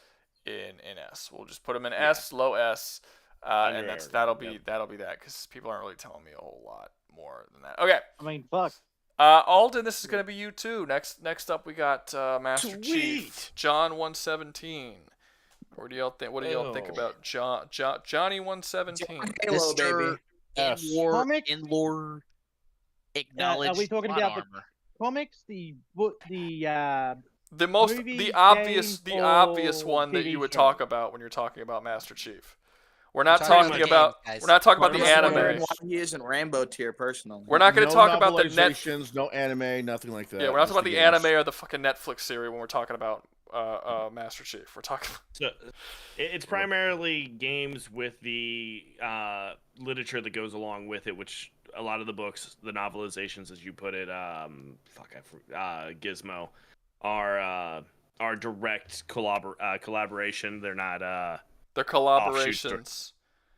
in S. We'll just put him in S, low S, and that'll be that because people aren't really telling me a whole lot more than that. Okay. I mean, fuck. Alden, this is gonna be you too. Next up, we got Master Chief, John 117. What do y'all think about Johnny 117? Halo, baby. In-lore, acknowledged. Are we talking about the comics, the obvious one that you would talk about when you're talking about Master Chief? We're not talking about the anime. He isn't Rambo tier personally. We're not going to talk about the no anime, nothing like that. Yeah, we're not talking about the anime or the fucking Netflix series when we're talking about Master Chief. We're talking. So, it's primarily games with the literature that goes along with it, which a lot of the books, the novelizations, as you put it, Gizmo, are direct collaboration. They're not. They're collaborations.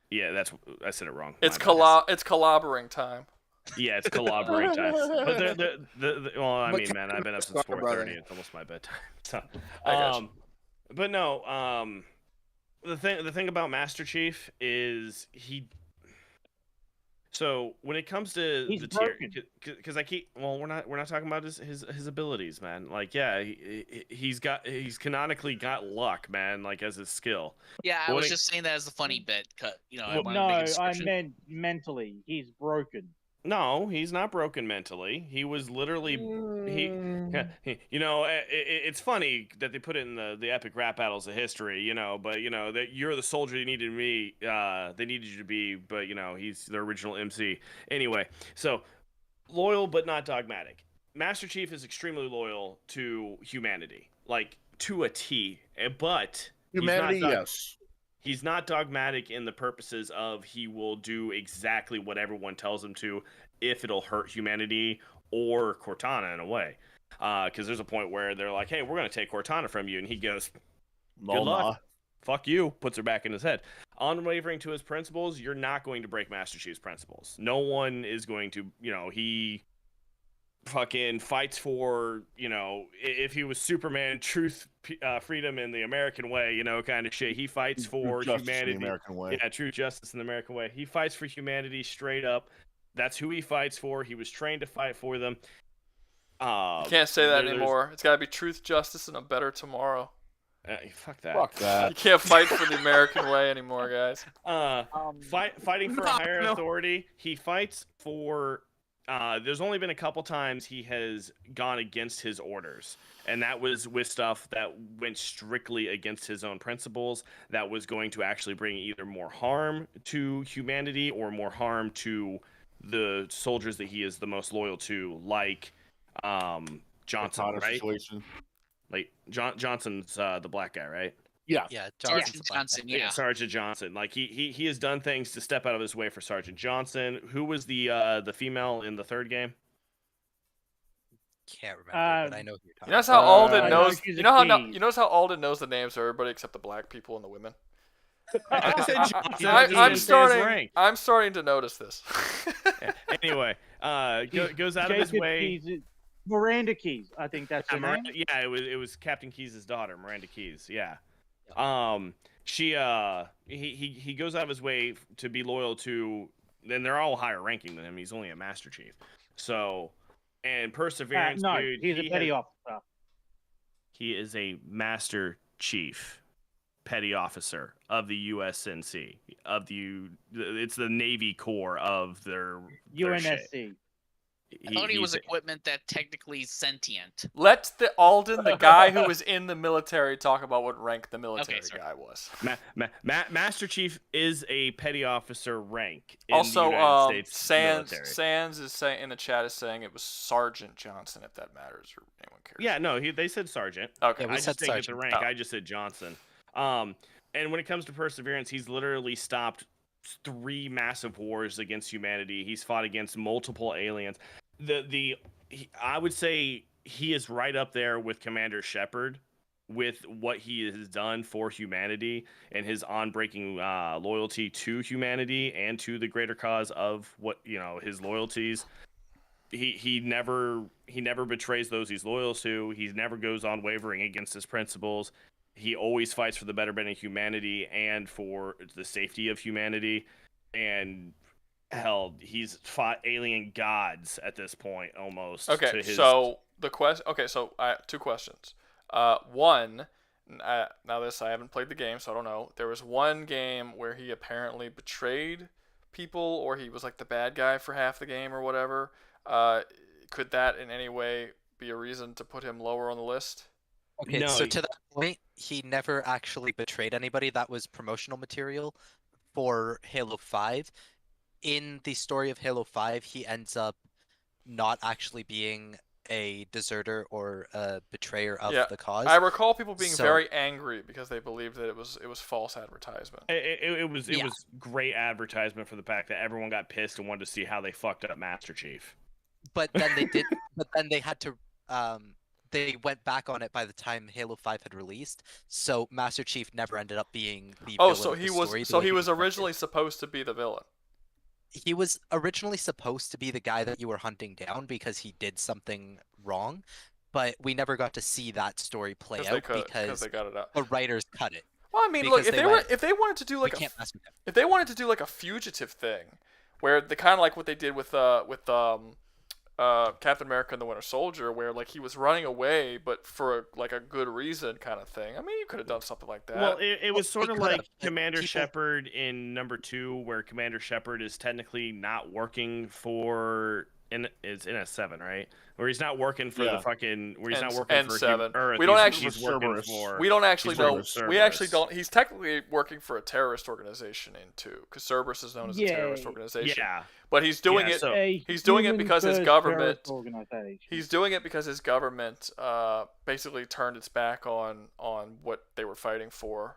Yeah, I said it wrong. It's collaborating time. Yeah, it's collaborating time. But well, I mean, man, I've been up since 4:30. It's almost my bedtime. So, but no, the thing about Master Chief is So when it comes to the tier, because we're not talking about his abilities, man. Like, yeah, he's canonically got luck, man. Like as his skill. Yeah, I was just saying that as a funny bit. I meant mentally, he's broken. No, he's not broken mentally. He was literally it's funny that they put it in the epic rap battles of history, but that you're the soldier they needed you to be, but he's the original MC. Anyway, so loyal but not dogmatic. Master Chief is extremely loyal to humanity, like to a T, but humanity, yes. He's not dogmatic in the purposes of he will do exactly what everyone tells him to if it'll hurt humanity or Cortana in a way. Because there's a point where they're like, hey, we're going to take Cortana from you. And he goes, good luck. Fuck you. Puts her back in his head. Unwavering to his principles, you're not going to break Master Chief's principles. No one is going to, fucking fights for, if he was Superman, truth, freedom, and the American way, kind of shit. He fights for humanity. In the American way. Yeah, true justice in the American way. He fights for humanity straight up. That's who he fights for. He was trained to fight for them. You can't say that anymore. It's got to be truth, justice, and a better tomorrow. Fuck that. Fuck that. You can't fight for the American way anymore, guys. Fighting for a higher authority. He fights for. There's only been a couple times he has gone against his orders, and that was with stuff that went strictly against his own principles. That was going to actually bring either more harm to humanity or more harm to the soldiers that he is the most loyal to, like Johnson, right? Situation. Like Johnson's the black guy, right? Yeah. Yeah, Johnson. Yeah. Sergeant Johnson. Like he has done things to step out of his way for Sergeant Johnson. Who was the female in the third game? Can't remember, but I know who you're talking. You notice how Alden knows. You notice how Alden knows the names of everybody except the black people and the women. I'm starting to notice this. Anyway, goes out of his way. Miranda Keys, I think that's her name. Yeah, it was Captain Keyes' daughter, Miranda Keys. Yeah. He goes out of his way to be loyal to. Then they're all higher ranking than him. He's only a Master Chief. So, and Perseverance. No, dude, he's a petty officer. He is a Master Chief, petty officer of the USNC it's the Navy Corps of their UNSC. shit. I thought he was equipment that technically is sentient. Let Alden, the guy who was in the military, talk about what rank the military guy was. Master Chief is a petty officer rank in Also, the United States military. Sands is saying in the chat is saying it was Sergeant Johnson, if that matters or anyone cares. Yeah, no, they said Sergeant. Okay, I just think it's a rank. I just said Johnson. And when it comes to Perseverance, he's literally stopped 3 massive wars against humanity. He's fought against multiple aliens. I would say he is right up there with Commander Shepard with what he has done for humanity and his unbreaking loyalty to humanity and to the greater cause of what his loyalties. He never betrays those he's loyal to. He never goes on wavering against his principles. He always fights for the betterment of humanity and for the safety of humanity. And hell, he's fought alien gods at this point almost. Okay, so the question. Okay, so I have 2 questions. One, now this I haven't played the game, so I don't know. There was one game where he apparently betrayed people, or he was like the bad guy for half the game, or whatever. Could that in any way be a reason to put him lower on the list? Okay, No, so to that point, he never actually betrayed anybody. That was promotional material for Halo 5. In the story of Halo 5, he ends up not actually being a deserter or a betrayer of the cause. I recall people being very angry because they believed that it was false advertisement. It was great advertisement for the fact that everyone got pissed and wanted to see how they fucked up Master Chief. But then they did. But then they had to. They went back on it by the time Halo 5 had released. So Master Chief never ended up being the villain so of the he story, was. So he was originally supposed to be the villain. He was originally supposed to be the guy that you were hunting down because he did something wrong, but we never got to see that story play out because they got it out. The writers cut it. Well, I mean, look, if they wanted to do like a fugitive thing, where they kind of like what they did with Captain America and the Winter Soldier, where like he was running away, but for like a good reason, kind of thing. I mean, you could have done something like that. Well, it was sort of like Commander Shepard in number 2, where Commander Shepard is technically not working for. It's NS7, right? Where he's not working for the fucking. Where he's not working for Earth. We don't actually. He's working for. We don't actually know. We actually don't. He's technically working for a terrorist organization in 2, because Cerberus is known as a terrorist organization. Yeah. But he's doing it. He's doing it because his government. He's doing it because his government basically turned its back on what they were fighting for.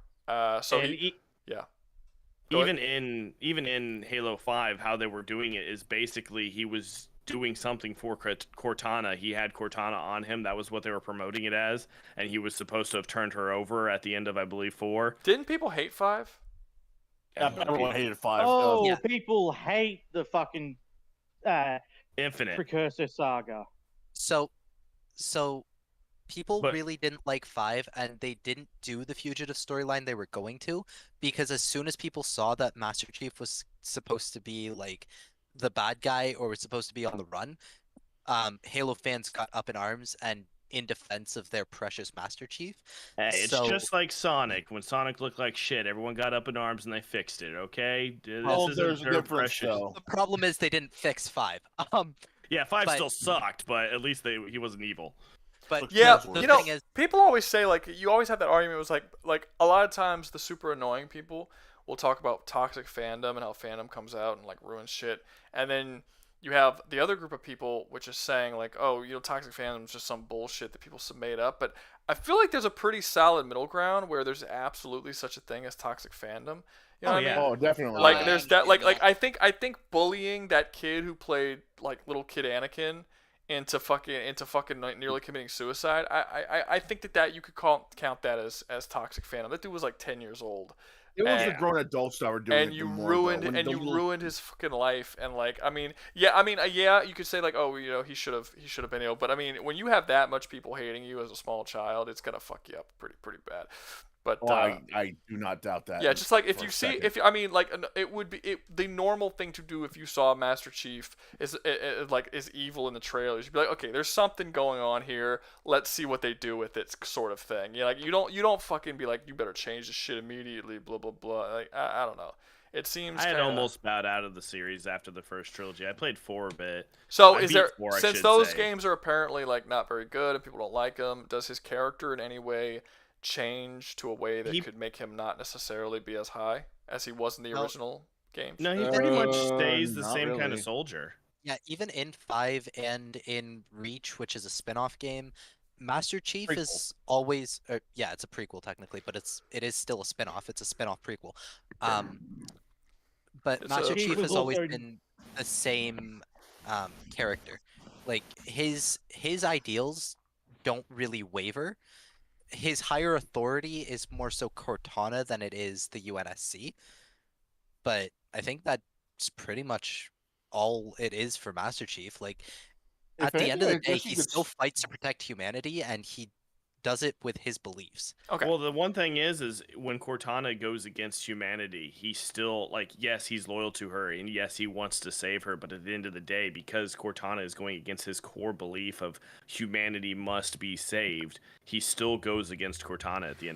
Even in Halo 5, how they were doing it is basically he was doing something for Cortana. He had Cortana on him. That was what they were promoting it as, and he was supposed to have turned her over at the end of, I believe, 4. Didn't people hate 5? Yeah, everyone hated 5. People hate the fucking Infinite Precursor saga. So people But- really didn't like 5, and they didn't do the fugitive storyline they were going to, because as soon as people saw that Master Chief was supposed to be like the bad guy or was supposed to be on the run, Halo fans got up in arms and in defense of their precious Master Chief. Hey, it's So- just like Sonic. When Sonic looked like shit, everyone got up in arms and they fixed it. Okay, this Oh, isn't there's a their difference, precious. though. The problem is they didn't fix 5. Yeah, 5 But- still sucked, but at least he wasn't evil. But Yeah, the you know, thing is, people always say, like, you always have that argument. It was like a lot of times the super annoying people will talk about toxic fandom and how fandom comes out and like ruins shit, and then you have the other group of people which is saying like, oh, toxic fandom is just some bullshit that people made up. But I feel like there's a pretty solid middle ground where there's absolutely such a thing as toxic fandom. You know what I mean? Oh, definitely. Like there's that like I think bullying that kid who played like little kid Anakin into fucking nearly committing suicide. I think that you could count that as toxic fandom. That dude was like 10 years old. It was the And- grown adults that were doing and it. you the more, ruined though. When and the you little- ruined his fucking life. And like, yeah, you could say like, oh, he should have been ill. But I mean, when you have that much people hating you as a small child, it's gonna fuck you up pretty bad. But Oh, I do not doubt that. yeah, just like if for you a see, second. it would be the normal thing to do if you saw Master Chief is evil in the trailers. You'd be like, okay, there's something going on here. Let's see what they do with it, sort of thing. Yeah, like you don't fucking be like, you better change this shit immediately. Blah blah blah. Like I don't know. It seems I had kinda... almost bowed out of the series after the first trilogy. I played 4 a bit. So I is beat there 4, I since should those say. games are apparently like not very good and people don't like them, does his character in any way change to a way that could make him not necessarily be as high as he was in the No. original games? No, he pretty much Uh, stays the not same kind really. of soldier. yeah, even in 5 and in Reach, which is a spin-off game, Master Chief is always yeah, it's a prequel technically, but it is still a spin-off. It's a spin-off prequel. But It's Master a Chief has prequel always for- been the same character. Like his ideals don't really waver. His higher authority is more so Cortana than it is the UNSC. But I think that's pretty much all it is for Master Chief. Like at the end of the day, he still fights to protect humanity, and he does it with his beliefs. Okay. Well, the one thing is when Cortana goes against humanity, he's still like, yes, he's loyal to her, and yes, he wants to save her. But at the end of the day, because Cortana is going against his core belief of humanity must be saved, he still goes against Cortana at the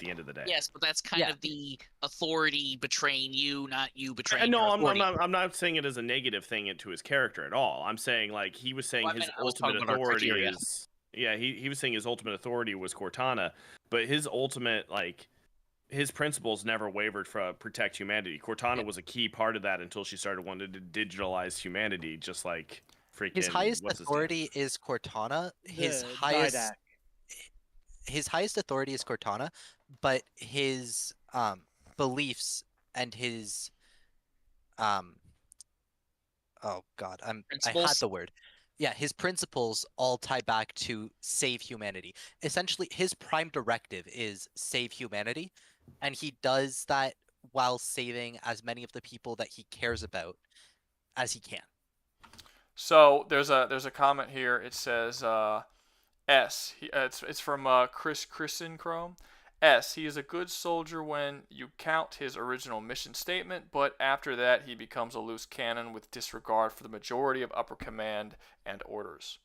end of the day. Yes, but that's kind Yeah. of the authority betraying you, not you betraying No, your I'm authority. not. I'm not saying it as a negative thing into his character at all. I'm saying like he was saying Well, I his meant I was talking ultimate about our authority criteria. is. Yeah, he was saying his ultimate authority was Cortana, but his ultimate his principles never wavered from protect humanity. Cortana was a key part of that until she started wanting to digitalize humanity, just like freaking. His highest what's his name? authority is Cortana. His The highest Didac. his highest authority is Cortana, but his beliefs and his oh god, I had Principles? the word. Yeah, his principles all tie back to save humanity. Essentially, his prime directive is save humanity, and he does that while saving as many of the people that he cares about as he can. So there's a comment here. It says S. It's from Chrisen Chrome. S. He is a good soldier when you count his original mission statement, but after that he becomes a loose cannon with disregard for the majority of upper command and orders.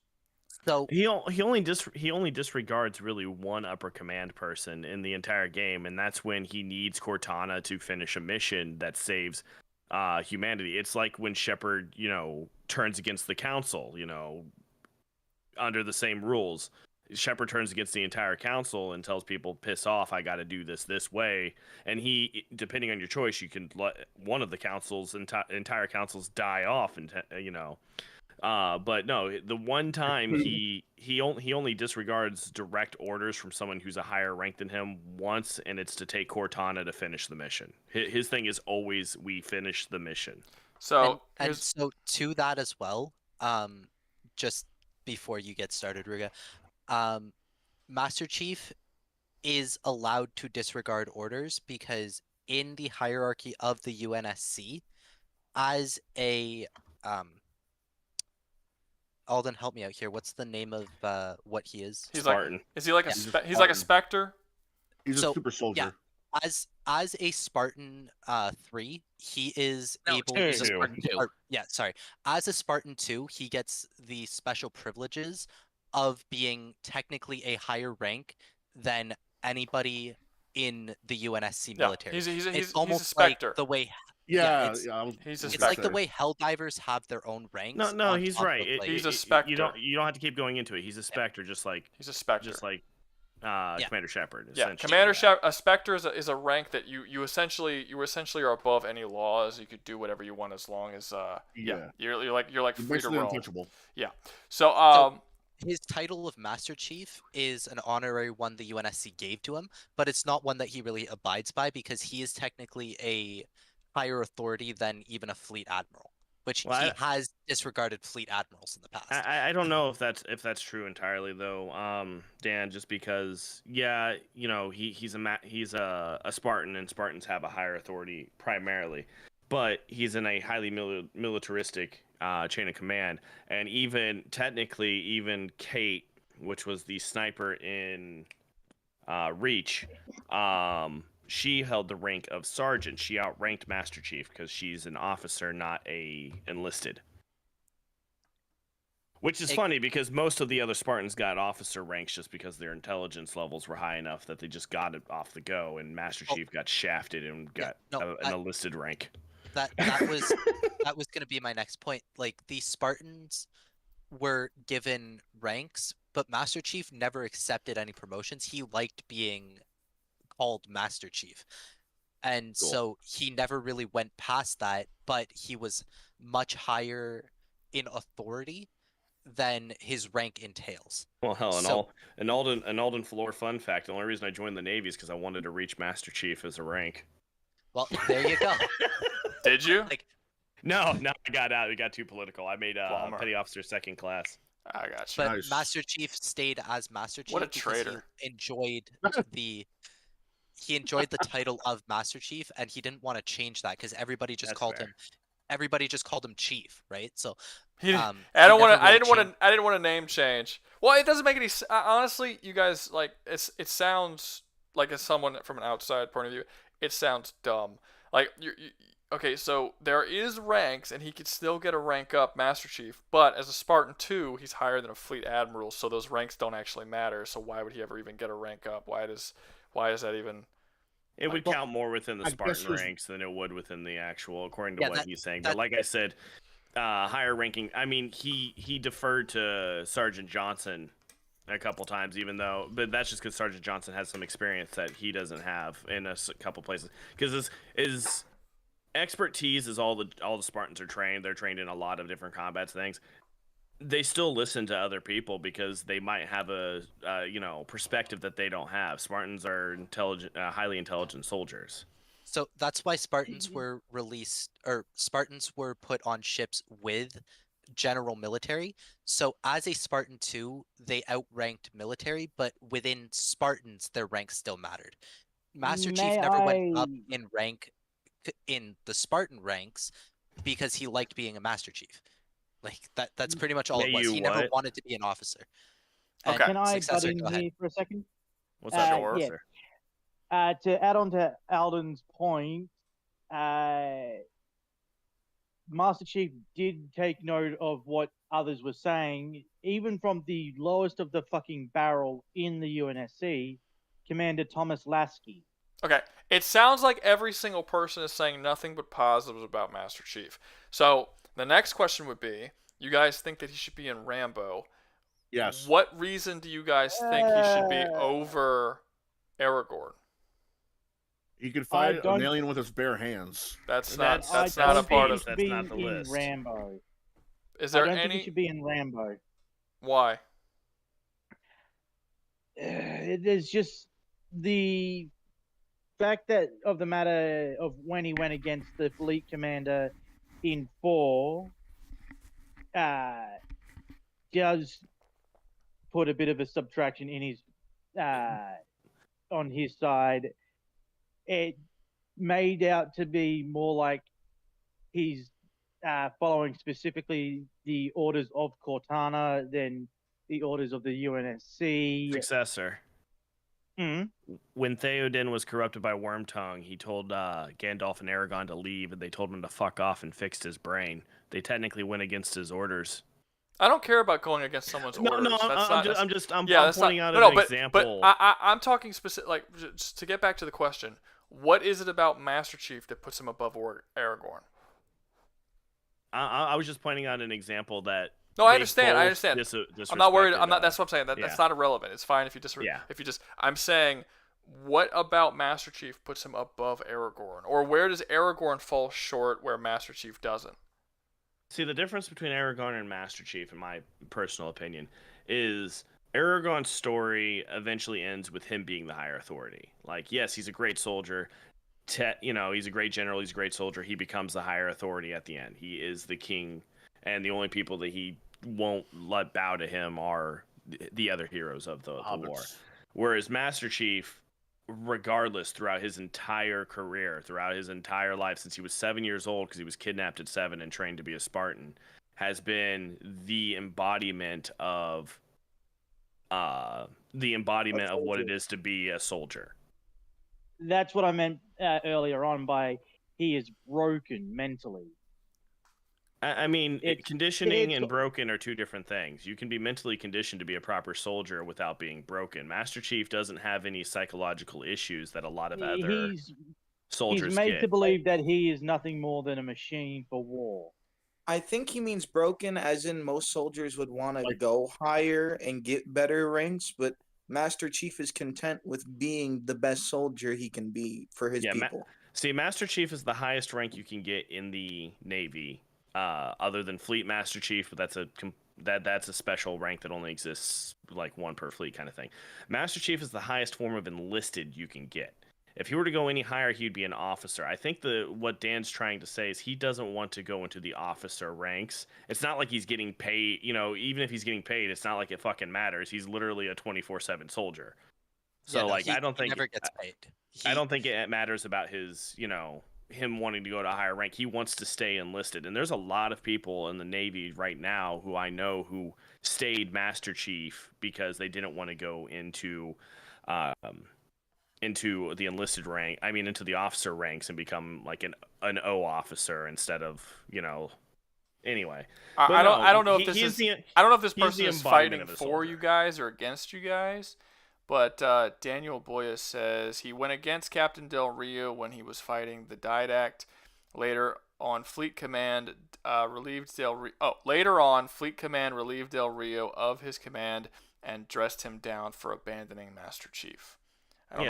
So He only disregards really one upper command person in the entire game, and that's when he needs Cortana to finish a mission that saves humanity. It's like when Shepard, turns against the council, under the same rules. Shepard turns against the entire council and tells people, piss off, I got to do this way. And he, depending on your choice, you can let one of the council's entire councils die off, and but no, the one time he only disregards direct orders from someone who's a higher rank than him once, and it's to take Cortana to finish the mission. His thing is always, we finish the mission. So and so to that as well, just before you get started, Rouga, Master Chief is allowed to disregard orders because in the hierarchy of the UNSC, as a Alden, help me out here. What's the name of what he is? He's Spartan. like, is he like Yeah. he's like a Spectre? He's So, a super soldier. Yeah. As a Spartan 3, he is No, able. two. He's a Two. Spartan 2. Yeah, sorry. As a Spartan 2, he gets the special privileges of being technically a higher rank than anybody in the UNSC military. He's almost a Spectre. like the way. Yeah, it's, he's a it's Spectre. like the way Helldivers have their own ranks. No, on he's top right. of, like- He's a Spectre. You don't have to keep going into it. He's a Spectre, just like Commander Shepard. Yeah, Commander Shepard. A Spectre is a rank that you essentially are above any laws. You could do whatever you want as long as you're like free to roam. Untouchable. Yeah. So his title of Master Chief is an honorary one the UNSC gave to him, but it's not one that he really abides by because he is technically a higher authority than even a fleet admiral, which he has disregarded fleet admirals in the past. I don't know if that's true entirely though, Dan. Just because, he's a Spartan, and Spartans have a higher authority primarily, but he's in a highly militaristic chain of command, and even Kate, which was the sniper in Reach, she held the rank of sergeant. She outranked Master Chief because she's an officer, not a enlisted. Which is funny because most of the other Spartans got officer ranks just because their intelligence levels were high enough that they just got it off the go, and Master Chief got shafted and got an enlisted rank. That was going to be my next point. Like, the Spartans were given ranks, but Master Chief never accepted any promotions. He liked being called Master Chief, and so he never really went past that, but he was much higher in authority than his rank entails. Well, hell, an Alden Floor fun fact: the only reason I joined the Navy is because I wanted to reach Master Chief as a rank. Well, there you go. Did you? No, I got out. It got too political. I made petty officer 2nd class. I got you. But Master Chief stayed as Master Chief. What a traitor! He enjoyed the title of Master Chief, and he didn't want to change that because everybody just called him Chief, right? So I didn't want to name change. Well, it doesn't make any honestly, you guys, like, it sounds like, as someone from an outside point of view, it sounds dumb. Like, okay, so there is ranks, and he could still get a rank up, Master Chief, but as a Spartan 2, he's higher than a Fleet Admiral, so those ranks don't actually matter, so why would he ever even get a rank up? Why does that even... It would count more within the Spartan ranks than it would within the actual, according to what he's saying. But like I said, higher ranking, I mean, he deferred to Sergeant Johnson a couple times, but that's just because Sergeant Johnson has some experience that he doesn't have in a couple places. Because his expertise is all the Spartans are trained. They're trained in a lot of different combat things. They still listen to other people because they might have a perspective that they don't have. Spartans are intelligent, highly intelligent soldiers. So that's why Spartans were Spartans were put on ships with general military. So as a Spartan 2, they outranked military, but within Spartans, their rank still mattered. Master Chief never went up in rank in the Spartan ranks because he liked being a Master Chief. Like, that's pretty much all it was. He never wanted to be an officer. Okay. Can I butt in here for a second? What's that, officer? Yeah. To add on to Alden's point, Master Chief did take note of what others were saying, even from the lowest of the fucking barrel in the UNSC, Commander Thomas Lasky. Okay, it sounds like every single person is saying nothing but positives about Master Chief. So the next question would be, you guys think that he should be in Rambo? Yes. What reason do you guys think he should be over Aragorn? He could fight an alien with his bare hands. That's not a part of. That's not the list. Rambo. Is there I don't any? think he should be in Rambo. Why? There's just the fact of the matter of when he went against the fleet commander in 4 does put a bit of a subtraction in his on his side. It made out to be more like he's following specifically the orders of Cortana, then the orders of the UNSC. Successor. When Theoden was corrupted by Wormtongue, he told Gandalf and Aragorn to leave, and they told him to fuck off and fixed his brain. They technically went against his orders. I don't care about going against someone's orders. I'm Yeah, pointing out an example. But I'm talking specific. Like, just to get back to the question, what is it about Master Chief that puts him above Aragorn? I was just pointing out an example that. No, I understand. I'm not worried. I'm not. That's what I'm saying. Yeah. That's not irrelevant. It's fine if you just. I'm saying, what about Master Chief puts him above Aragorn, or where does Aragorn fall short where Master Chief doesn't? See, the difference between Aragorn and Master Chief, in my personal opinion, is Aragorn's story eventually ends with him being the higher authority. Like, yes, he's a great soldier. He's a great general. He's a great soldier. He becomes the higher authority at the end. He is the king, and the only people that he won't let bow to him are the other heroes of the war. Whereas Master Chief, regardless, throughout his entire career, throughout his entire life, since he was 7 years old, because he was kidnapped at 7 and trained to be a Spartan, has been the embodiment of what it is to be a soldier. That's what I meant earlier on by he is broken mentally. I mean, conditioning and broken are two different things. You can be mentally conditioned to be a proper soldier without being broken. Master Chief doesn't have any psychological issues that a lot of other soldiers He's made get. to believe that he is nothing more than a machine for war. I think he means broken, as in most soldiers would want to go higher and get better ranks, but Master Chief is content with being the best soldier he can be for his people. Master Chief is the highest rank you can get in the Navy. Other than Fleet Master Chief, but that's a special rank that only exists like one per fleet kind of thing. Master Chief is the highest form of enlisted you can get. If he were to go any higher, he'd be an officer. I think what Dan's trying to say is he doesn't want to go into the officer ranks. It's not like he's getting paid. Even if he's getting paid, it's not like it fucking matters. He's literally a 24/7 soldier. So I don't think he never gets paid. I don't think it matters about his him wanting to go to a higher rank. He wants to stay enlisted, and there's a lot of people in the Navy right now who I know who stayed Master Chief because they didn't want to go into the enlisted rank. I mean, into the officer ranks and become like an O officer instead of Anyway, I don't know if this person is fighting for you guys or against you guys. But Daniel Boyas says he went against Captain Del Rio when he was fighting the Didact. Later on, Fleet Command relieved Del Rio of his command and dressed him down for abandoning Master Chief.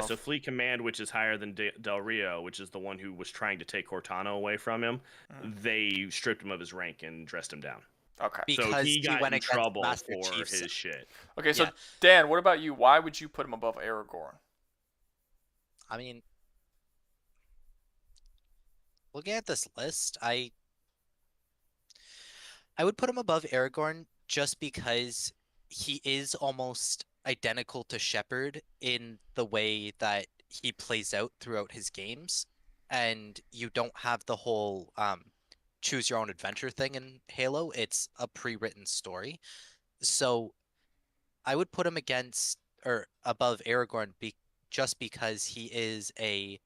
So Fleet Command, which is higher than Del Rio, which is the one who was trying to take Cortana away from him, they stripped him of his rank and dressed him down. Okay. Because so he got went in trouble Master for Chief's. his shit. Okay, so Dan, what about you? Why would you put him above Aragorn? I mean, looking at this list, I would put him above Aragorn just because he is almost identical to Shepard in the way that he plays out throughout his games, and you don't have the whole choose your own adventure thing in Halo. It's a pre-written story. So I would put him above Aragorn just because he is a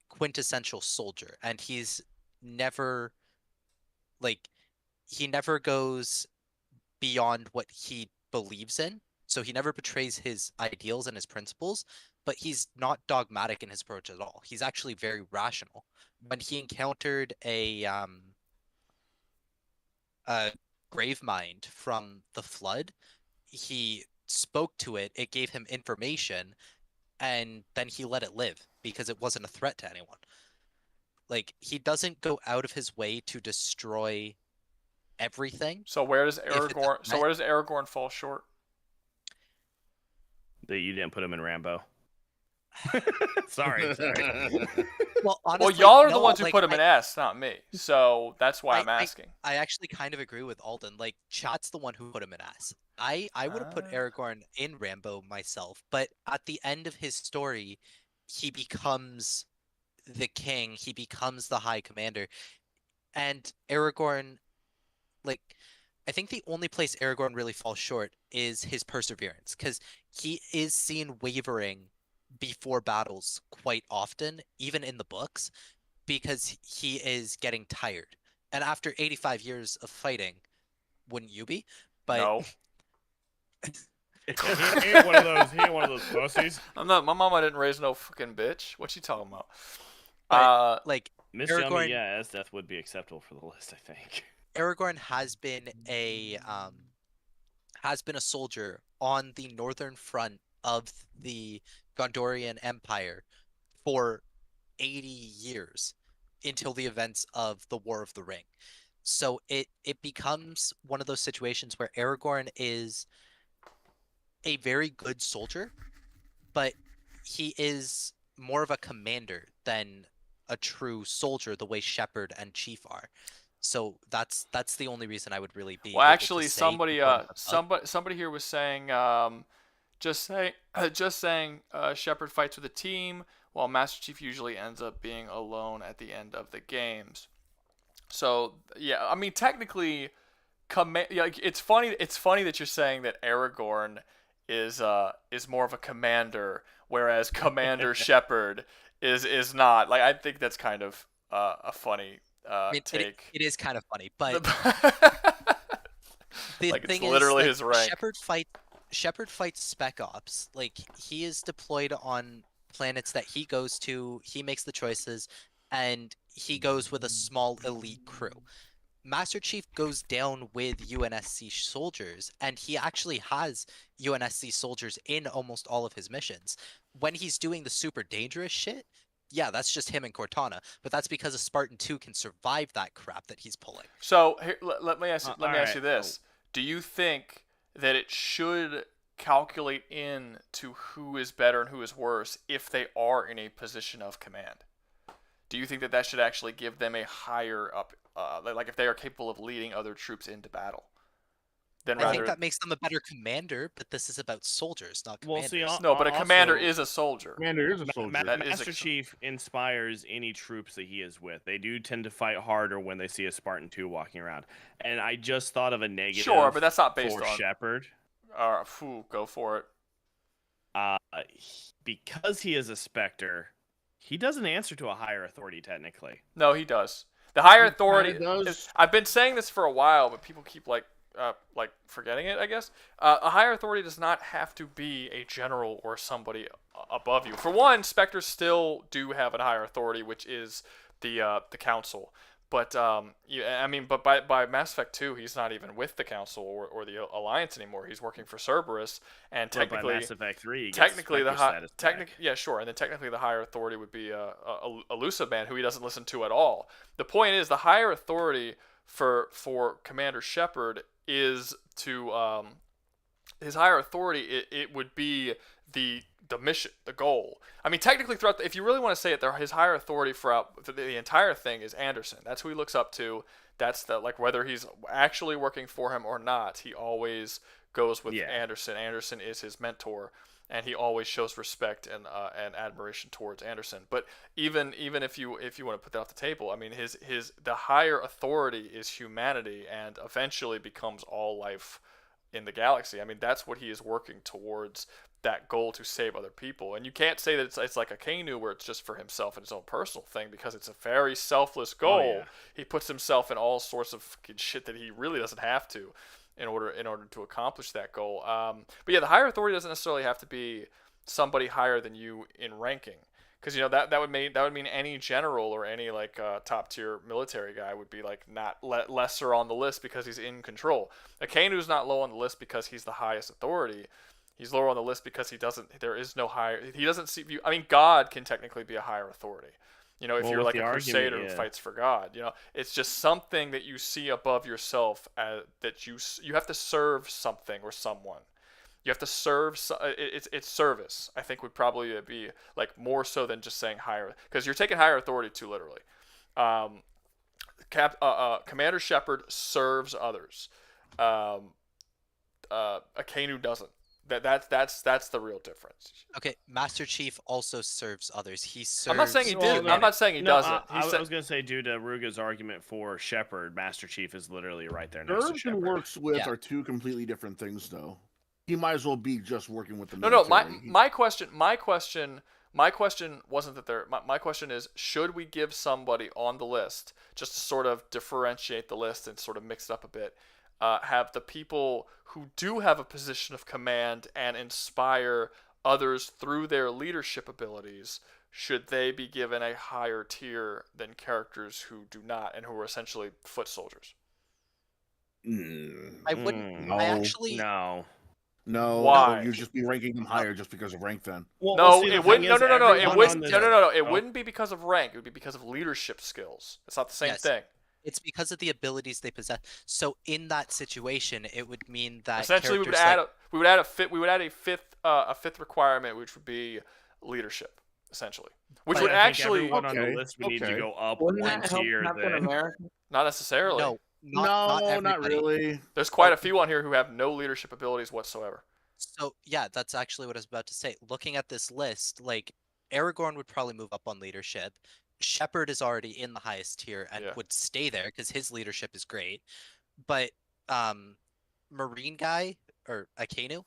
quintessential soldier, and he's never goes beyond what he believes in. So he never betrays his ideals and his principles, but he's not dogmatic in his approach at all. He's actually very rational. When he encountered a Gravemind from the Flood, he spoke to it, it gave him information, and then he let it live because it wasn't a threat to anyone. He doesn't go out of his way to destroy everything. So where does Aragorn fall short? That you didn't put him in Rambo. Sorry. Well, honestly, y'all are the ones who put him in S, not me. So that's why I'm asking. I actually kind of agree with Alden. Chat's the one who put him in S. I would have put Aragorn in Rambo myself, but at the end of his story, he becomes the king. He becomes the High Commander. And Aragorn, like, I think the only place Aragorn really falls short is his perseverance, because he is seen wavering before battles quite often, even in the books, because he is getting tired. And after 85 years of fighting, wouldn't you be? But No. he ain't one of those. He ain't one of those pussies. I'm not. My mama didn't raise no fucking bitch. What you talking about? But, like, Miss Aragorn, Yummy, yeah, Death would be acceptable for the list, I think. Aragorn has been a soldier on the northern front of the Gondorian Empire for 80 years until the events of the War of the Ring. So it becomes one of those situations where Aragorn is a very good soldier, but he is more of a commander than a true soldier, the way Shepard and Chief are. So that's the only reason I would really be. Well, able actually, to say somebody here was saying, just saying, Shepard fights with a team, while Master Chief usually ends up being alone at the end of the games. So yeah, I mean, technically, it's funny. It's funny that you're saying that Aragorn is more of a commander, whereas Commander Shepard is not. Like, I think that's kind of a funny take. It is kind of funny, but the like, thing it's literally is, like, his rank. Shepard fights Spec Ops. Like, he is deployed on planets that he goes to. He makes the choices, and he goes with a small elite crew. Master Chief goes down with UNSC soldiers, and he actually has UNSC soldiers in almost all of his missions. When he's doing the super dangerous shit, yeah, that's just him and Cortana, but that's because a Spartan 2 can survive that crap that he's pulling. So here, let me ask you this: do you think that it should calculate in to who is better and who is worse if they are in a position of command? Do you think that should actually give them a higher up, like if they are capable of leading other troops into battle? I think that makes them a better commander, but this is about soldiers, not commanders. Well, see, no, but a commander is a soldier. Commander is a soldier. Master Chief inspires any troops that he is with. They do tend to fight harder when they see a Spartan 2 walking around. And I just thought of a negative. Sure, but that's not based for on Shepard. Go for it. Because he is a Spectre, he doesn't answer to a higher authority technically. No, he does. The higher authority. I've been saying this for a while, but people keep like forgetting it, I guess. A higher authority does not have to be a general or somebody above you. For one, Spectres still do have a higher authority, which is the council. But but by Mass Effect 2, he's not even with the council or the Alliance anymore. He's working for Cerberus, and technically, by Mass Effect 3, he technically gets yeah, sure, and then technically the higher authority would be a Elusive Man, who he doesn't listen to at all. The point is, the higher authority for Commander Shepard is to his higher authority. It would be the mission, the goal. I mean, technically, if you really want to say it, his higher authority for the entire thing is Anderson. That's who he looks up to. That's whether he's actually working for him or not, he always goes with Anderson. Anderson is his mentor, and he always shows respect and admiration towards Anderson. But even if you want to put that off the table, I mean, the higher authority is humanity, and eventually becomes all life in the galaxy. I mean, that's what he is working towards, that goal to save other people. And you can't say that it's like Akainu, where it's just for himself and his own personal thing, because it's a very selfless goal. Oh, yeah. He puts himself in all sorts of shit that he really doesn't have to in order to accomplish that goal. But yeah, the higher authority doesn't necessarily have to be somebody higher than you in ranking, because that would mean any general or any top tier military guy would be not lesser on the list because he's in control. Akainu's not low on the list because he's the highest authority. He's lower on the list because he doesn't see. I mean, God can technically be a higher authority. If you're like a crusader who fights for God, it's just something that you see above yourself, that you have to serve something or someone. You have to serve. It's service. I think would probably be more so than just saying higher, because you're taking higher authority too literally. Commander Shepard serves others. Akainu doesn't. That's the real difference. Okay, Master Chief also serves others. He serves. I'm not saying he did. I'm not saying he No, doesn't. I was gonna say, due to Rouga's argument for Shepard, Master Chief is literally right there next to Serves and Shepard. works with are two completely different things, though. He might as well be just working with the No. military. My question wasn't that there. My question is, should we give somebody on the list, just to sort of differentiate the list and sort of mix it up a bit, have the people who do have a position of command and inspire others through their leadership abilities, should they be given a higher tier than characters who do not and who are essentially foot soldiers? I wouldn't. No. I actually. No. Why? You'd just be ranking them higher just because of rank then. Well, No, see, the it wouldn't. thing is, No. It everyone wouldn't. on No. this- It wouldn't be because of rank. It would be because of leadership skills. It's not the same Yes. thing. It's because of the abilities they possess. So in that situation, it would mean that Essentially, we would characters add a fifth requirement, which would be leadership, essentially. Which But would I think actually everyone on the list we need to go up Wouldn't one that help tier. Captain Then America? not necessarily. No, not everybody. really. There's quite a few on here who have no leadership abilities whatsoever. So yeah, that's actually what I was about to say. Looking at this list, like Aragorn would probably move up on leadership. Shepard is already in the highest tier and Yeah. would stay there because his leadership is great. But Marine guy or Akainu,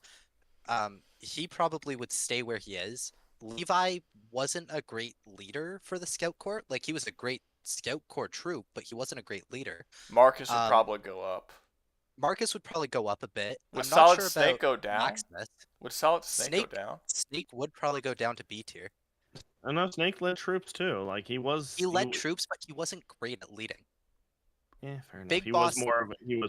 he probably would stay where he is. Levi wasn't a great leader for the Scout Corps. Like he was a great Scout Corps troop, but he wasn't a great leader. Marcus would probably go up. Marcus would probably go up a bit. Would I'm Solid not sure Snake about go down? Maximus. Would Solid Snake go down? Snake would probably go down to B tier. I know Snake led troops too. Like he was. He led troops, but he wasn't great at leading. Yeah, fair enough. Big he Boss- was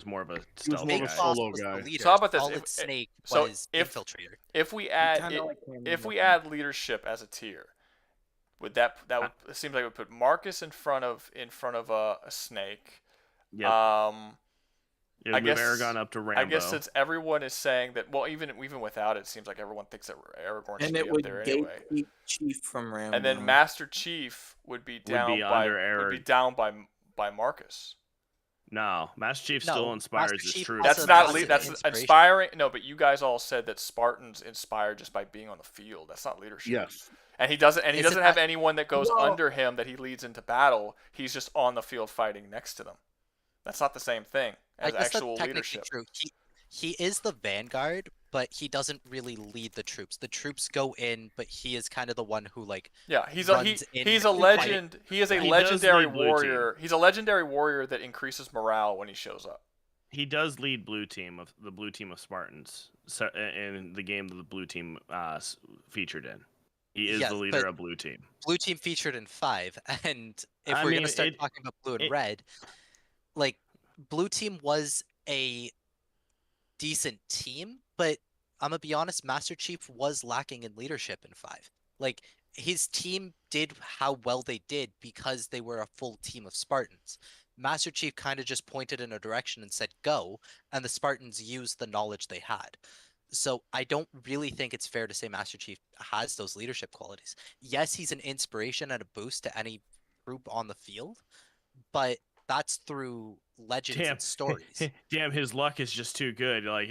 more of a stealth Big guy. Boss solo was guy. the leader. So how about this? Solid Snake so was if- infiltrator. If we kinda like him, if we but- add leadership as a tier, would that would it seems like it would put Marcus in front of a Snake. Yeah. I Move guess Aragon up to Rambo. I guess since everyone is saying that, well, even without it, it seems like everyone thinks that Aragorn should And be it up would there anyway. gatekeep Chief from Rambo. And then Master Chief would be down by Marcus. No, Master Chief No, still inspires Master his Chief troops. That's Also, not that's an that's inspiration. inspiring. No, but you guys all said that Spartans inspire just by being on the field. That's not leadership. Yes. And he doesn't. And he Isn't doesn't have that- anyone that goes Well- under him that he leads into battle. He's just on the field fighting next to them. That's not the same thing I as guess actual that's technically leadership. true. He is the vanguard, but he doesn't really lead the troops. The troops go in, but he is kind of the one who like. Yeah, he's runs in a and legend. He is a He does legendary lead blue warrior. He's a legendary warrior that increases morale when he shows up. He does lead blue team of Spartans in the game that the blue team featured in. He is Yes, the leader but- of blue team. Blue team featured in 5, and if I we're mean, gonna start it- talking about blue and it- red, like blue team was a decent team, but I'm gonna be honest, Master Chief was lacking in leadership in 5. Like his team did how well they did because they were a full team of Spartans. Master Chief kind of just pointed in a direction and said go, and the Spartans used the knowledge they had. So I don't really think it's fair to say Master Chief has those leadership qualities. Yes, he's an inspiration and a boost to any group on the field, but that's through legends and stories. Damn, his luck is just too good. Like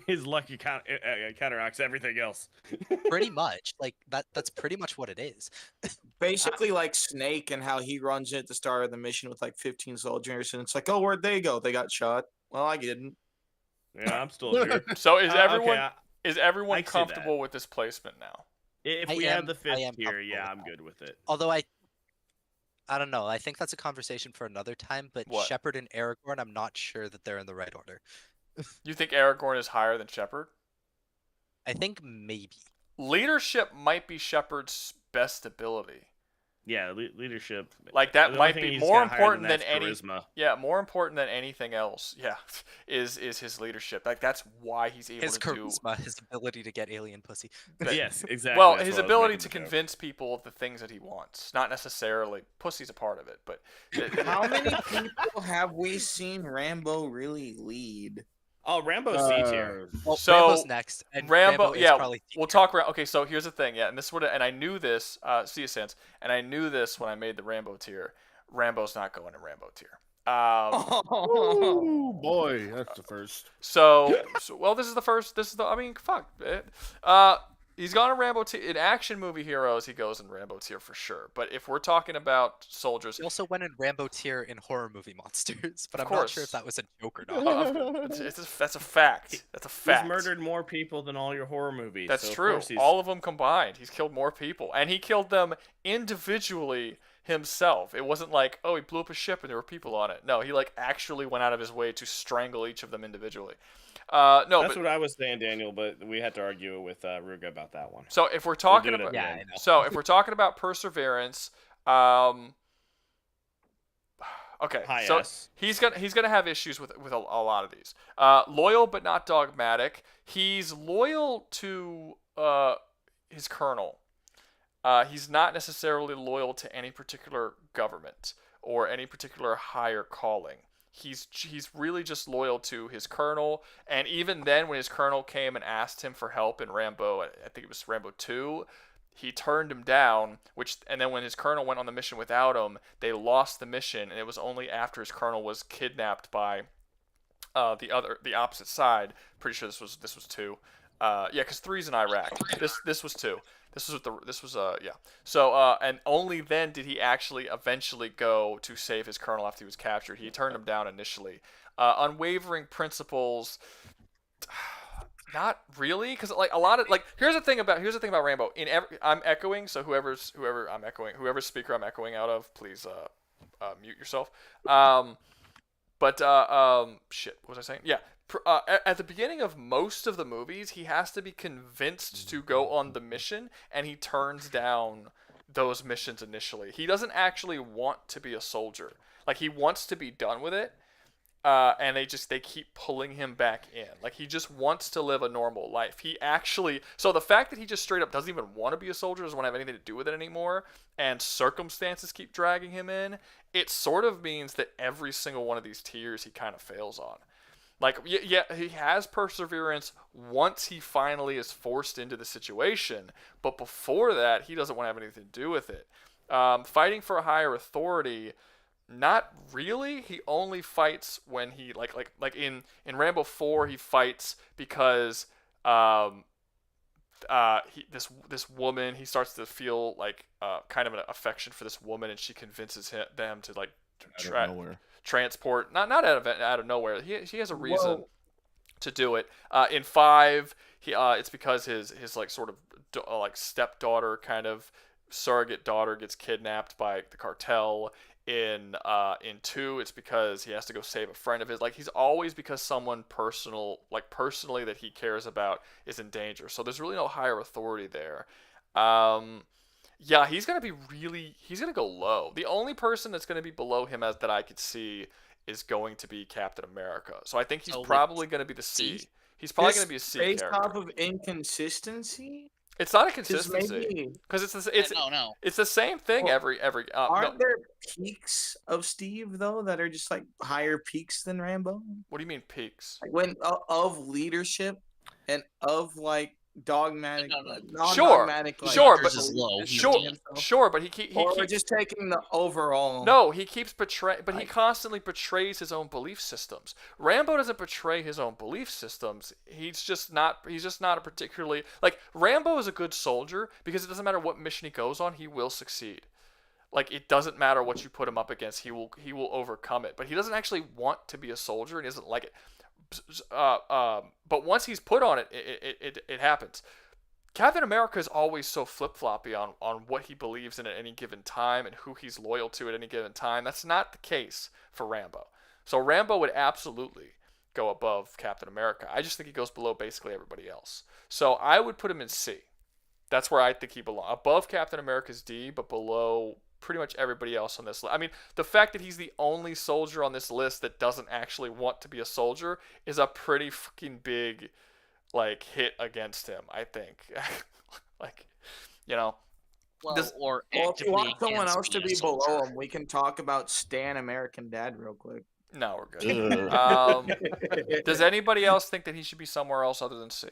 his luck counteracts everything else. Pretty much, like that's pretty much what it is. Basically, like Snake and how he runs in at the start of the mission with like 15 soldiers, and it's like, oh, where'd they go? They got shot. Well, I didn't. Yeah, I'm still here. So is Okay, everyone I see comfortable with this placement now? If I we am- add the I fifth am tier, comfortable yeah, with I'm that. good with it. Although I don't know. I think that's a conversation for another time. But What? Shepard and Aragorn, I'm not sure that they're in the right order. You think Aragorn is higher than Shepard? I think maybe. Leadership might be Shepard's best ability. Yeah, leadership. Like The that only might thing be he's more got higher important than that's any. charisma. Yeah, more important than anything else. Yeah, is his leadership. Like that's why he's able His to do. charisma, his ability to get alien pussy. Yes, exactly. Well, that's his what I was ability making to the joke. convince people of the things that he wants, not necessarily pussy's a part of it, but How many people have we seen Rambo really lead? Oh, Rambo C tier. Well, So, Rambo's next. And Rambo, is yeah, probably we'll talk. Okay, so here's the thing, yeah, and this would, and I knew this. See you, Sans, and I knew this when I made the Rambo tier. Rambo's not going in Rambo tier. Ooh, boy, that's the first. So well, this is the first. This is the. I mean, fuck. He's gone in Rambo tier. In action movie heroes, he goes in Rambo tier for sure. But if we're talking about soldiers, He also went in Rambo tier in horror movie monsters, but Of I'm not sure course. if that was a joke or not. that's a fact. That's a fact. He's murdered more people than all your horror movies. That's so of true. course he's- All of them combined. He's killed more people, and he killed them individually himself. It wasn't like, oh, he blew up a ship and there were people on it. No, he like actually went out of his way to strangle each of them individually. No, That's but what I was saying, Daniel, but we had to argue with Rouga about that one. so if we're talking do it about at the end. so if we're talking about perseverance, okay, High so S. he's gonna have issues with a lot of these. Loyal but not dogmatic. He's loyal to his colonel. He's not necessarily loyal to any particular government or any particular higher calling. He's really just loyal to his colonel, and even then, when his colonel came and asked him for help in Rambo, I think it was Rambo 2, he turned him down. And then when his colonel went on the mission without him, they lost the mission, and it was only after his colonel was kidnapped by the opposite side. Pretty sure this was 2. Yeah, because 3's in Iraq. This was 2. Yeah. So and only then did he actually eventually go to save his colonel after he was captured. He turned him down initially. Unwavering principles, not really, because like a lot of like here's the thing about Rambo. I'm echoing, so whoever speaker I'm echoing out of, please mute yourself. Shit, what was I saying? Yeah. At the beginning of most of the movies, he has to be convinced to go on the mission, and he turns down those missions initially. He doesn't actually want to be a soldier. Like, he wants to be done with it, and they keep pulling him back in. Like, he just wants to live a normal life. So the fact that he just straight up doesn't even want to be a soldier, doesn't want to have anything to do with it anymore, and circumstances keep dragging him in, it sort of means that every single one of these tiers he kind of fails on. Like, yeah, he has perseverance once he finally is forced into the situation, but before that, he doesn't want to have anything to do with it. Fighting for a higher authority, not really. He only fights when he, like in Rambo 4, he fights because this woman, he starts to feel like kind of an affection for this woman, and she convinces them to like transport, not out of nowhere. He has a reason to do it. In 5, it's because his like sort of like stepdaughter, kind of surrogate daughter, gets kidnapped by the cartel. In 2, it's because he has to go save a friend of his. Like, he's always because someone personally that he cares about is in danger. So there's really no higher authority there. Yeah, he's going to go low. The only person that's going to be below him that I could see is going to be Captain America. So I think he's probably going to be the C. He's probably going to be a C based character. off of inconsistency? It's not a consistency. Because it's the same thing every aren't there peaks of Steve though that are just like higher peaks than Rambo? What do you mean peaks? Like when of leadership and of like dogmatic, non-dogmatic. Sure, but we're just taking the overall. No, he keeps he constantly betrays his own belief systems. Rambo doesn't betray his own belief systems. He's just not a particularly like Rambo is a good soldier because it doesn't matter what mission he goes on, he will succeed. Like, it doesn't matter what you put him up against, he will overcome it. But he doesn't actually want to be a soldier, and he doesn't like it. But once he's put on it, it happens. Captain America is always so flip-floppy on what he believes in at any given time and who he's loyal to at any given time. That's not the case for Rambo. So Rambo would absolutely go above Captain America. I just think he goes below basically everybody else. So I would put him in C. That's where I think he belongs. Above Captain America's D, but below pretty much everybody else on this list. I mean, the fact that he's the only soldier on this list that doesn't actually want to be a soldier is a pretty fucking big, like, hit against him, I think. Like, you know. Well, if you want someone else to be below him, we can talk about Stan American Dad real quick. No, we're good. Does anybody else think that he should be somewhere else other than C?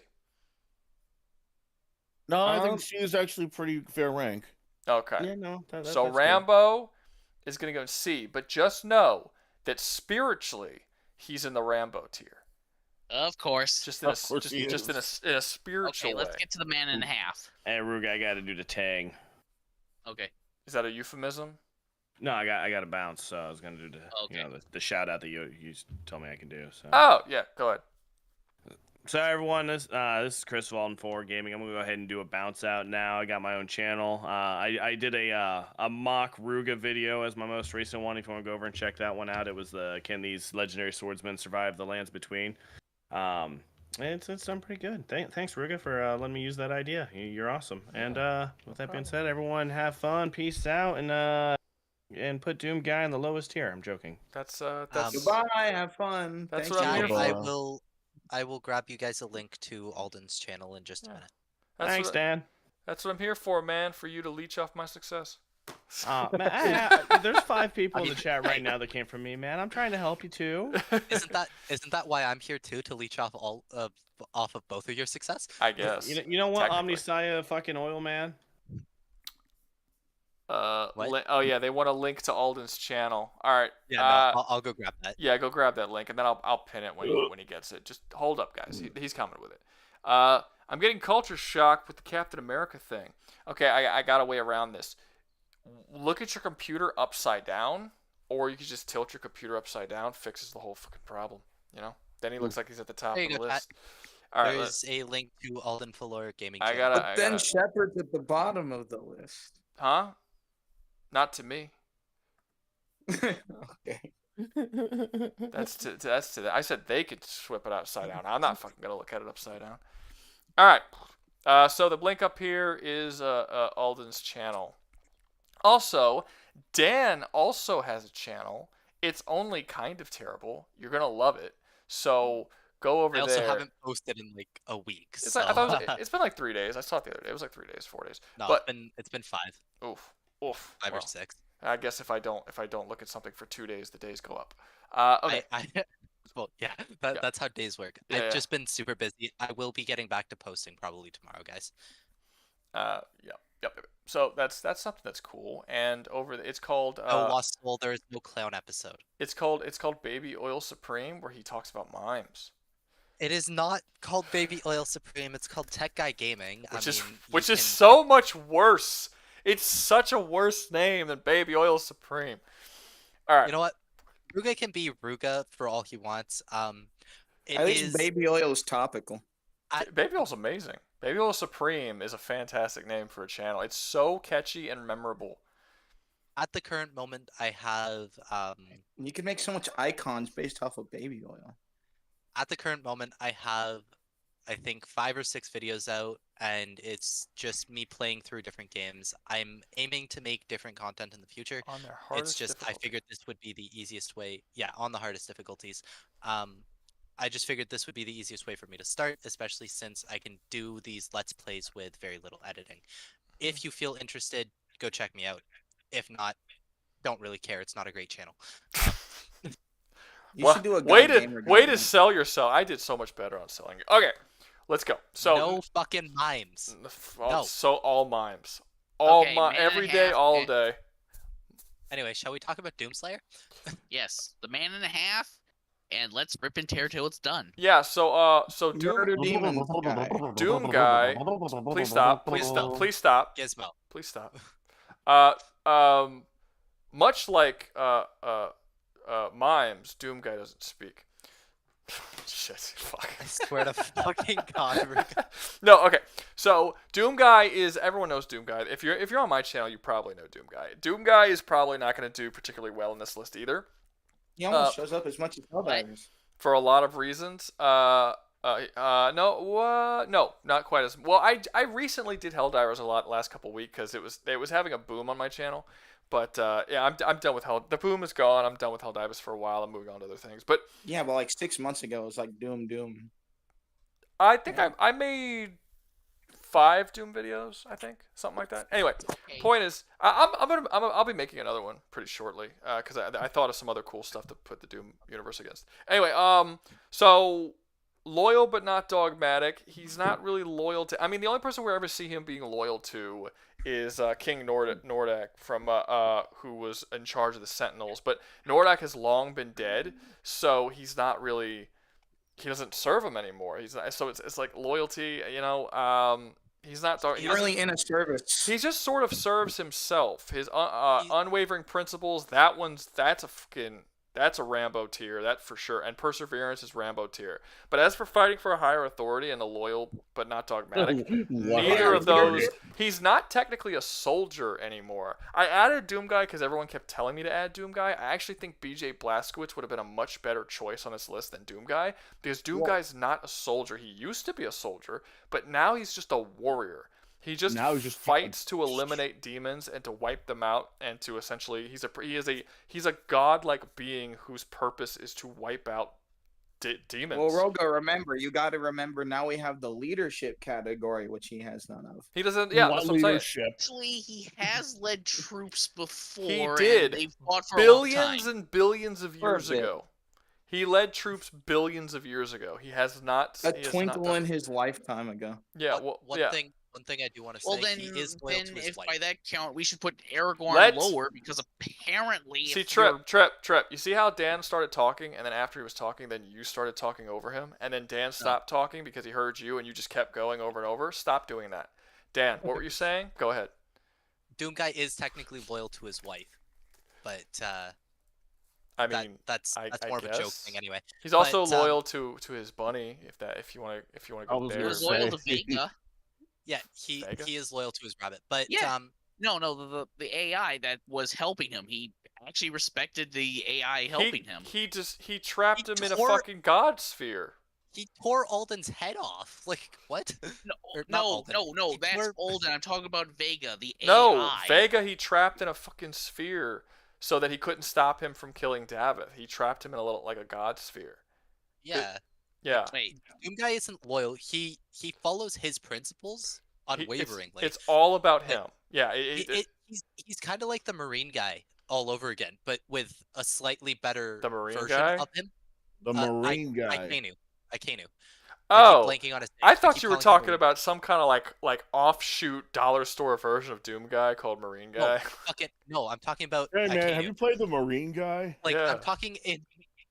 No, I think C is actually pretty fair rank. Okay. Yeah, no. So Rambo is going to go in C, but just know that spiritually he's in the Rambo tier. Of course. Just in a spiritual Okay, let's way. get to the man and a half. Hey, Rouga, I got to do the tang. Okay. Is that a euphemism? No, I got to bounce, so I was gonna do the shout out that you told me I can do. So. Oh yeah, go ahead. So everyone, this is Chris Walden for Gaming. I'm gonna go ahead and do a bounce out now. I got my own channel. I did a mock Rouga video as my most recent one. If you want to go over and check that one out, it was can these legendary swordsmen survive the lands between? It's done pretty good. Thanks Rouga for letting me use that idea. You're awesome. And with that being said, everyone have fun, peace out, and put Doom Guy in the lowest tier. I'm joking. That's Goodbye. Have fun. That's Thanks what I'm here for. I will grab you guys a link to Alden's channel in just a minute. Thanks, Dan. That's what I'm here for, man. For you to leech off my success. Man, there's 5 people in the chat right now that came from me, man. I'm trying to help you too. Isn't that why I'm here too, to leech off off of both of your success? I guess. You know what, Omnisaya fucking oil man? Oh yeah, they want a link to Alden's channel. All right. Yeah, no, I'll go grab that. Yeah, go grab that link, and then I'll pin it when he gets it. Just hold up, guys. He's coming with it. I'm getting culture shocked with the Captain America thing. Okay, I got a way around this. Look at your computer upside down, or you could just tilt your computer upside down. Fixes the whole fucking problem. You know. Then he looks like he's at the top of the list. All right, there's a link to Alden Falor Gaming. But then Shepard's at the bottom of the list. Huh? Not to me. Okay. That's to. I said they could flip it upside down. I'm not fucking gonna look at it upside down. All right. So the link up here is Alden's channel. Also, Dan also has a channel. It's only kind of terrible. You're gonna love it. So go over there. I also haven't posted in like a week. It's like, I thought it's been like 3 days. I saw it the other day. It was like 3 days, 4 days. No, but it's been 5. Oof. 5 or 6. I guess if I don't look at something for 2 days, the days go up. Okay. Well, yeah, that's how days work. Yeah, I've just been super busy. I will be getting back to posting probably tomorrow, guys. Yep. So that's something that's cool. And it's called No Lost Soul. There is no clown episode. It's called Baby Oil Supreme, where he talks about mimes. It is not called Baby Oil Supreme. It's called Tech Guy Gaming. Which is so much worse. It's such a worse name than Baby Oil Supreme. All right. You know what? Rouga can be Rouga for all he wants. I think Baby Oil is topical. Baby Oil's amazing. Baby Oil Supreme is a fantastic name for a channel. It's so catchy and memorable. At the current moment, I have... You can make so much icons based off of Baby Oil. At the current moment, I have, I think, 5 or 6 videos out, and it's just me playing through different games. I'm aiming to make different content in the future. On their hardest difficulty. I figured this would be the easiest way. Yeah, on the hardest difficulties. I just figured this would be the easiest way for me to start, especially since I can do these Let's Plays with very little editing. If you feel interested, go check me out. If not, don't really care. It's not a great channel. You should do a way to sell yourself. I did so much better on selling it. Okay, let's go. So no fucking mimes. No. So all mimes. All every day, all day. Anyway, shall we talk about Doomslayer? Yes, the man and a half, and let's rip and tear till it's done. Yeah. So Doom Doom Guy. Please stop. Gizmo. Please stop. Much like mimes, Doom Guy doesn't speak. Shit, fuck. I swear to fucking God. No, okay. So Doom Guy everyone knows Doom Guy. If you're on my channel, you probably know Doom Guy. Doom Guy is probably not going to do particularly well in this list either. He almost shows up as much as Helldivers. For a lot of reasons. No, not quite as well. I recently did Helldivers a lot last couple weeks because it was having a boom on my channel. But yeah, I'm done with the boom is gone. I'm done with Helldivers for a while. I'm moving on to other things. But yeah, but like 6 months ago, it was like Doom. I think I made 5 Doom videos. I think something like that. Anyway, point is, I'll be making another one pretty shortly because I thought of some other cool stuff to put the Doom universe against. Anyway, so loyal but not dogmatic. He's not really loyal to. I mean, the only person we ever see him being loyal to is King Nordak from who was in charge of the Sentinels. But Nordak has long been dead, so he's not really. He doesn't serve him anymore. He's not, so it's like loyalty, you know. He's not really in a service. He just sort of serves himself. His unwavering principles. That's a Rambo tier, that for sure. And perseverance is Rambo tier. But as for fighting for a higher authority and a loyal but not dogmatic, neither of those. He's not technically a soldier anymore. I added Doomguy because everyone kept telling me to add Doomguy. I actually think BJ Blazkowicz would have been a much better choice on this list than Doomguy, because Doomguy's not a soldier. He used to be a soldier, but now he's just a warrior. He just fights to eliminate demons and to wipe them out, and to essentially he's a godlike being whose purpose is to wipe out demons. Well, Rouga, remember, you got to remember now we have the leadership category, which he has none of. He doesn't. Yeah, that's what I'm saying. Actually, he has led troops before. He did. And they've fought for billions a long time. and billions of years ago. He led troops billions of years ago. He has not. A twinkle in his lifetime ago. Yeah. One thing I do want to say. Well, then, he is loyal to his if wife. by that count we should put Aragorn lower, because apparently. See, Trip. You see how Dan started talking, and then after he was talking, then you started talking over him, and then Dan stopped talking because he heard you, and you just kept going over and over. Stop doing that. Dan, what were you saying? Go ahead. Doomguy is technically loyal to his wife, but I mean, that's more of a joke thing anyway. He's also loyal to his bunny. If you want to go there. He was loyal to Vega. Yeah, he is loyal to his rabbit, but the AI that was helping him, he actually respected the AI helping him. He trapped him in a fucking god sphere. He tore Alden's head off. Like, what? No, that's Alden. I'm talking about Vega, the AI. No, Vega he trapped in a fucking sphere so that he couldn't stop him from killing Davith. He trapped him in a god sphere. Yeah. Yeah. Wait, Doomguy isn't loyal. He follows his principles unwaveringly. It's all about him. Yeah. He's kind of like the Marine guy all over again, but with a slightly better version guy? of him. The Marine guy. Akainu. Oh, on his I thought you were talking about some kind of like offshoot dollar store version of Doom Guy called Marine Guy. No, I'm talking about. Hey man, Akainu. have you played the Marine guy? Like, yeah. I'm talking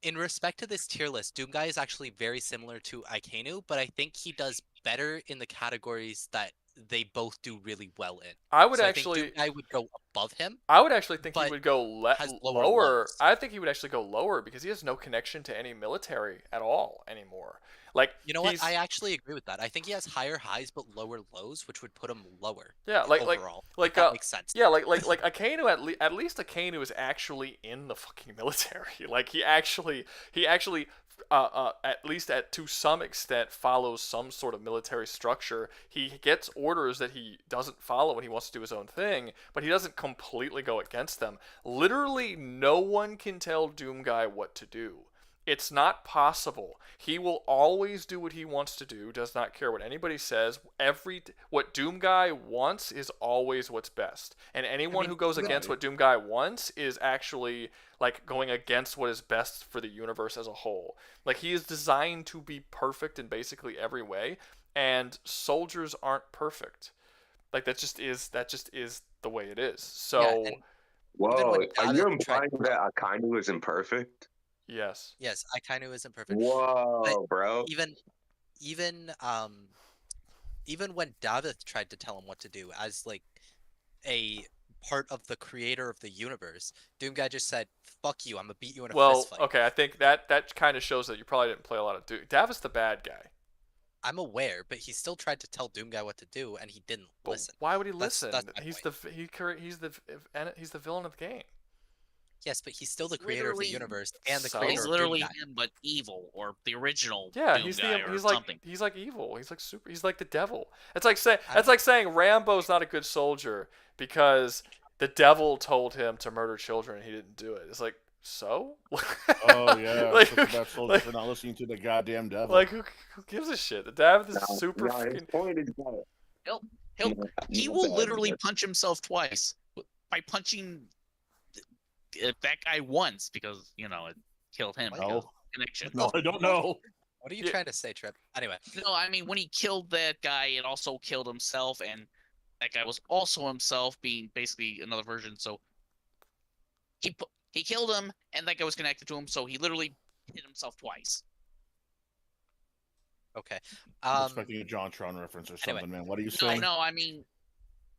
in respect to this tier list. Doomguy is actually very similar to Akainu, but I think he does better in the categories that they both do really well in. I would think Doomguy would go above him. I would actually think he would go lower. Levels. I think he would actually go lower because he has no connection to any military at all anymore. Like, you know what? I actually agree with that. I think he has higher highs but lower lows, which would put him lower. Yeah, overall. That makes sense. Yeah, like Akainu. At least Akainu is actually in the fucking military. Like he actually at least to some extent follows some sort of military structure. He gets orders that he doesn't follow when he wants to do his own thing, but he doesn't completely go against them. Literally, no one can tell Doomguy what to do. It's not possible. He will always do what he wants to do, does not care what anybody says. What Doomguy wants is always what's best. And anyone who goes against what Doomguy wants is actually like going against what is best for the universe as a whole. Like, he is designed to be perfect in basically every way, and soldiers aren't perfect. Like, that just is the way it is. So whoa, are you implying that Akainu isn't perfect? Yes. Yes, Akainu isn't perfect. Whoa, but bro. Even when Davith tried to tell him what to do as like a part of the creator of the universe, Doomguy just said, "Fuck you, I'm gonna beat you in a fist fight." Well, okay, I think that kind of shows that you probably didn't play a lot of Doom. Davith's the bad guy. I'm aware, but he still tried to tell Doomguy what to do, and he didn't listen. Why would he listen? That's he's the villain of the game. Yes, but he's still the creator of the universe and the creator He's of literally Doomguy. him, but evil, or the original. Yeah, Doom he's guy like he's like evil. He's like super. He's like the devil. It's like saying Rambo's not a good soldier because the devil told him to murder children and he didn't do it. It's like, so? Oh yeah, like, that soldier for not listening to the goddamn devil. Like, who gives a shit? The Davith is super. His point is he will literally punch himself twice by punching that guy once because it killed him. Connection. No, I don't know. What are you trying to say, Trip? Anyway. No, I mean when he killed that guy, it also killed himself, and that guy was also himself, being basically another version. So he killed him, and that guy was connected to him. So he literally hit himself twice. Okay. I'm expecting a JonTron reference or something, man. What are you saying? No, I mean,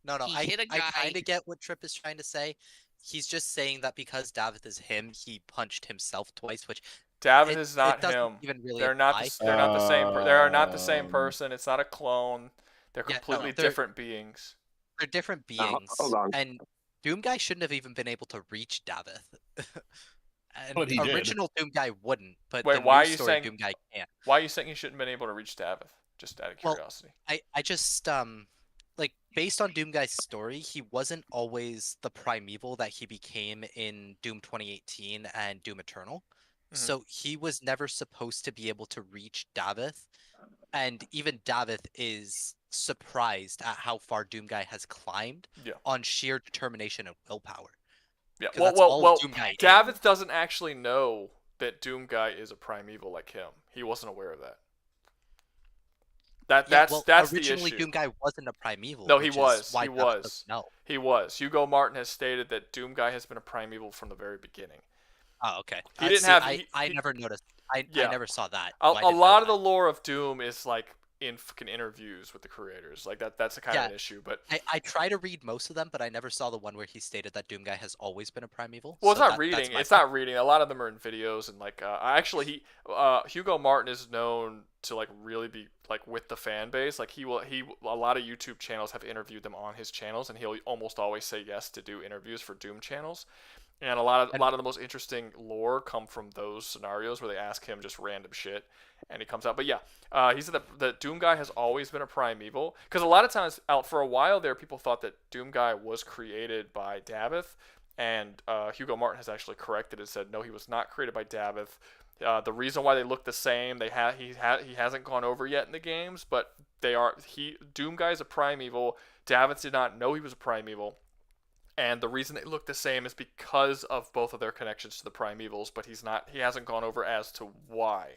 No, he hit a guy. I kind of get what Trip is trying to say. He's just saying that because David is him, he punched himself twice, which David is not doesn't him. even really they're apply. not. They're not the same. They are not the same person. It's not a clone. They're Yeah, no, completely they're- different beings. They're different beings, hold on. and Doom Guy shouldn't have even been able to reach Davith. And But he did. original Doom Guy wouldn't, but Wait, the why are new you story saying? Doom Guy can. Why are you saying he shouldn't have been able to reach Davith? Just out of Well, curiosity. I just like based on Doom Guy's story, he wasn't always the primeval that he became in Doom 2018 and Doom Eternal. So he was never supposed to be able to reach Davith, and even Davith is surprised at how far Doom Guy has climbed on sheer determination and willpower. Yeah, 'Cause that's all Doom Guy is. Davith doesn't actually know that Doom Guy is a primeval like him. He wasn't aware of that. That's the originally issue. Doom Guy wasn't a primeval. No, he which was. is why He Davith was. doesn't know. He was. Hugo Martin has stated that Doom Guy has been a primeval from the very beginning. Oh, okay. He didn't have. I never noticed. I never saw that. A so I didn't know lot of that. the lore of Doom is like in fucking interviews with the creators. Like that's a kind of an issue. But I try to read most of them, but I never saw the one where he stated that Doom Guy has always been a primeval. well, it's so not that's reading. my It's fault. not reading. A lot of them are in videos and like actually Hugo Martin is known to like really be like with the fan base. Like a lot of YouTube channels have interviewed them on his channels, and he'll almost always say yes to do interviews for Doom channels. And a lot of the most interesting lore come from those scenarios where they ask him just random shit, and he comes out. But yeah, he said that the Doom Guy has always been a primeval, because a lot of times out for a while there, people thought that Doom Guy was created by Davith, and Hugo Martin has actually corrected and said no, he was not created by Davith. The reason why they look the same, he hasn't gone over yet in the games, but they are. Doom Guy is a primeval. Davith did not know he was a primeval. And the reason they look the same is because of both of their connections to the primevals, but he hasn't gone over as to why.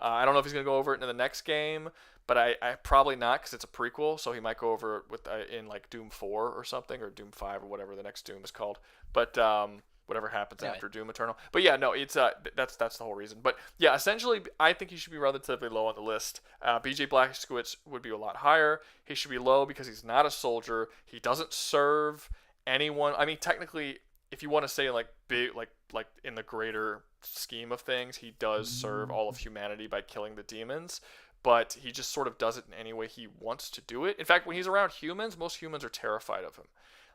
I don't know if he's going to go over it in the next game, but I probably not, because it's a prequel, so he might go over it with in like Doom 4 or something, or Doom 5 or whatever the next Doom is called. But whatever happens after Doom Eternal. But yeah, no, it's that's the whole reason. But yeah, essentially, I think he should be relatively low on the list. BJ Blazkowicz would be a lot higher. He should be low because he's not a soldier. He doesn't serve anyone. I mean, technically, if you want to say like big, like in the greater scheme of things, he does serve all of humanity by killing the demons, but he just sort of does it in any way he wants to do it. In fact, when he's around humans, most humans are terrified of him.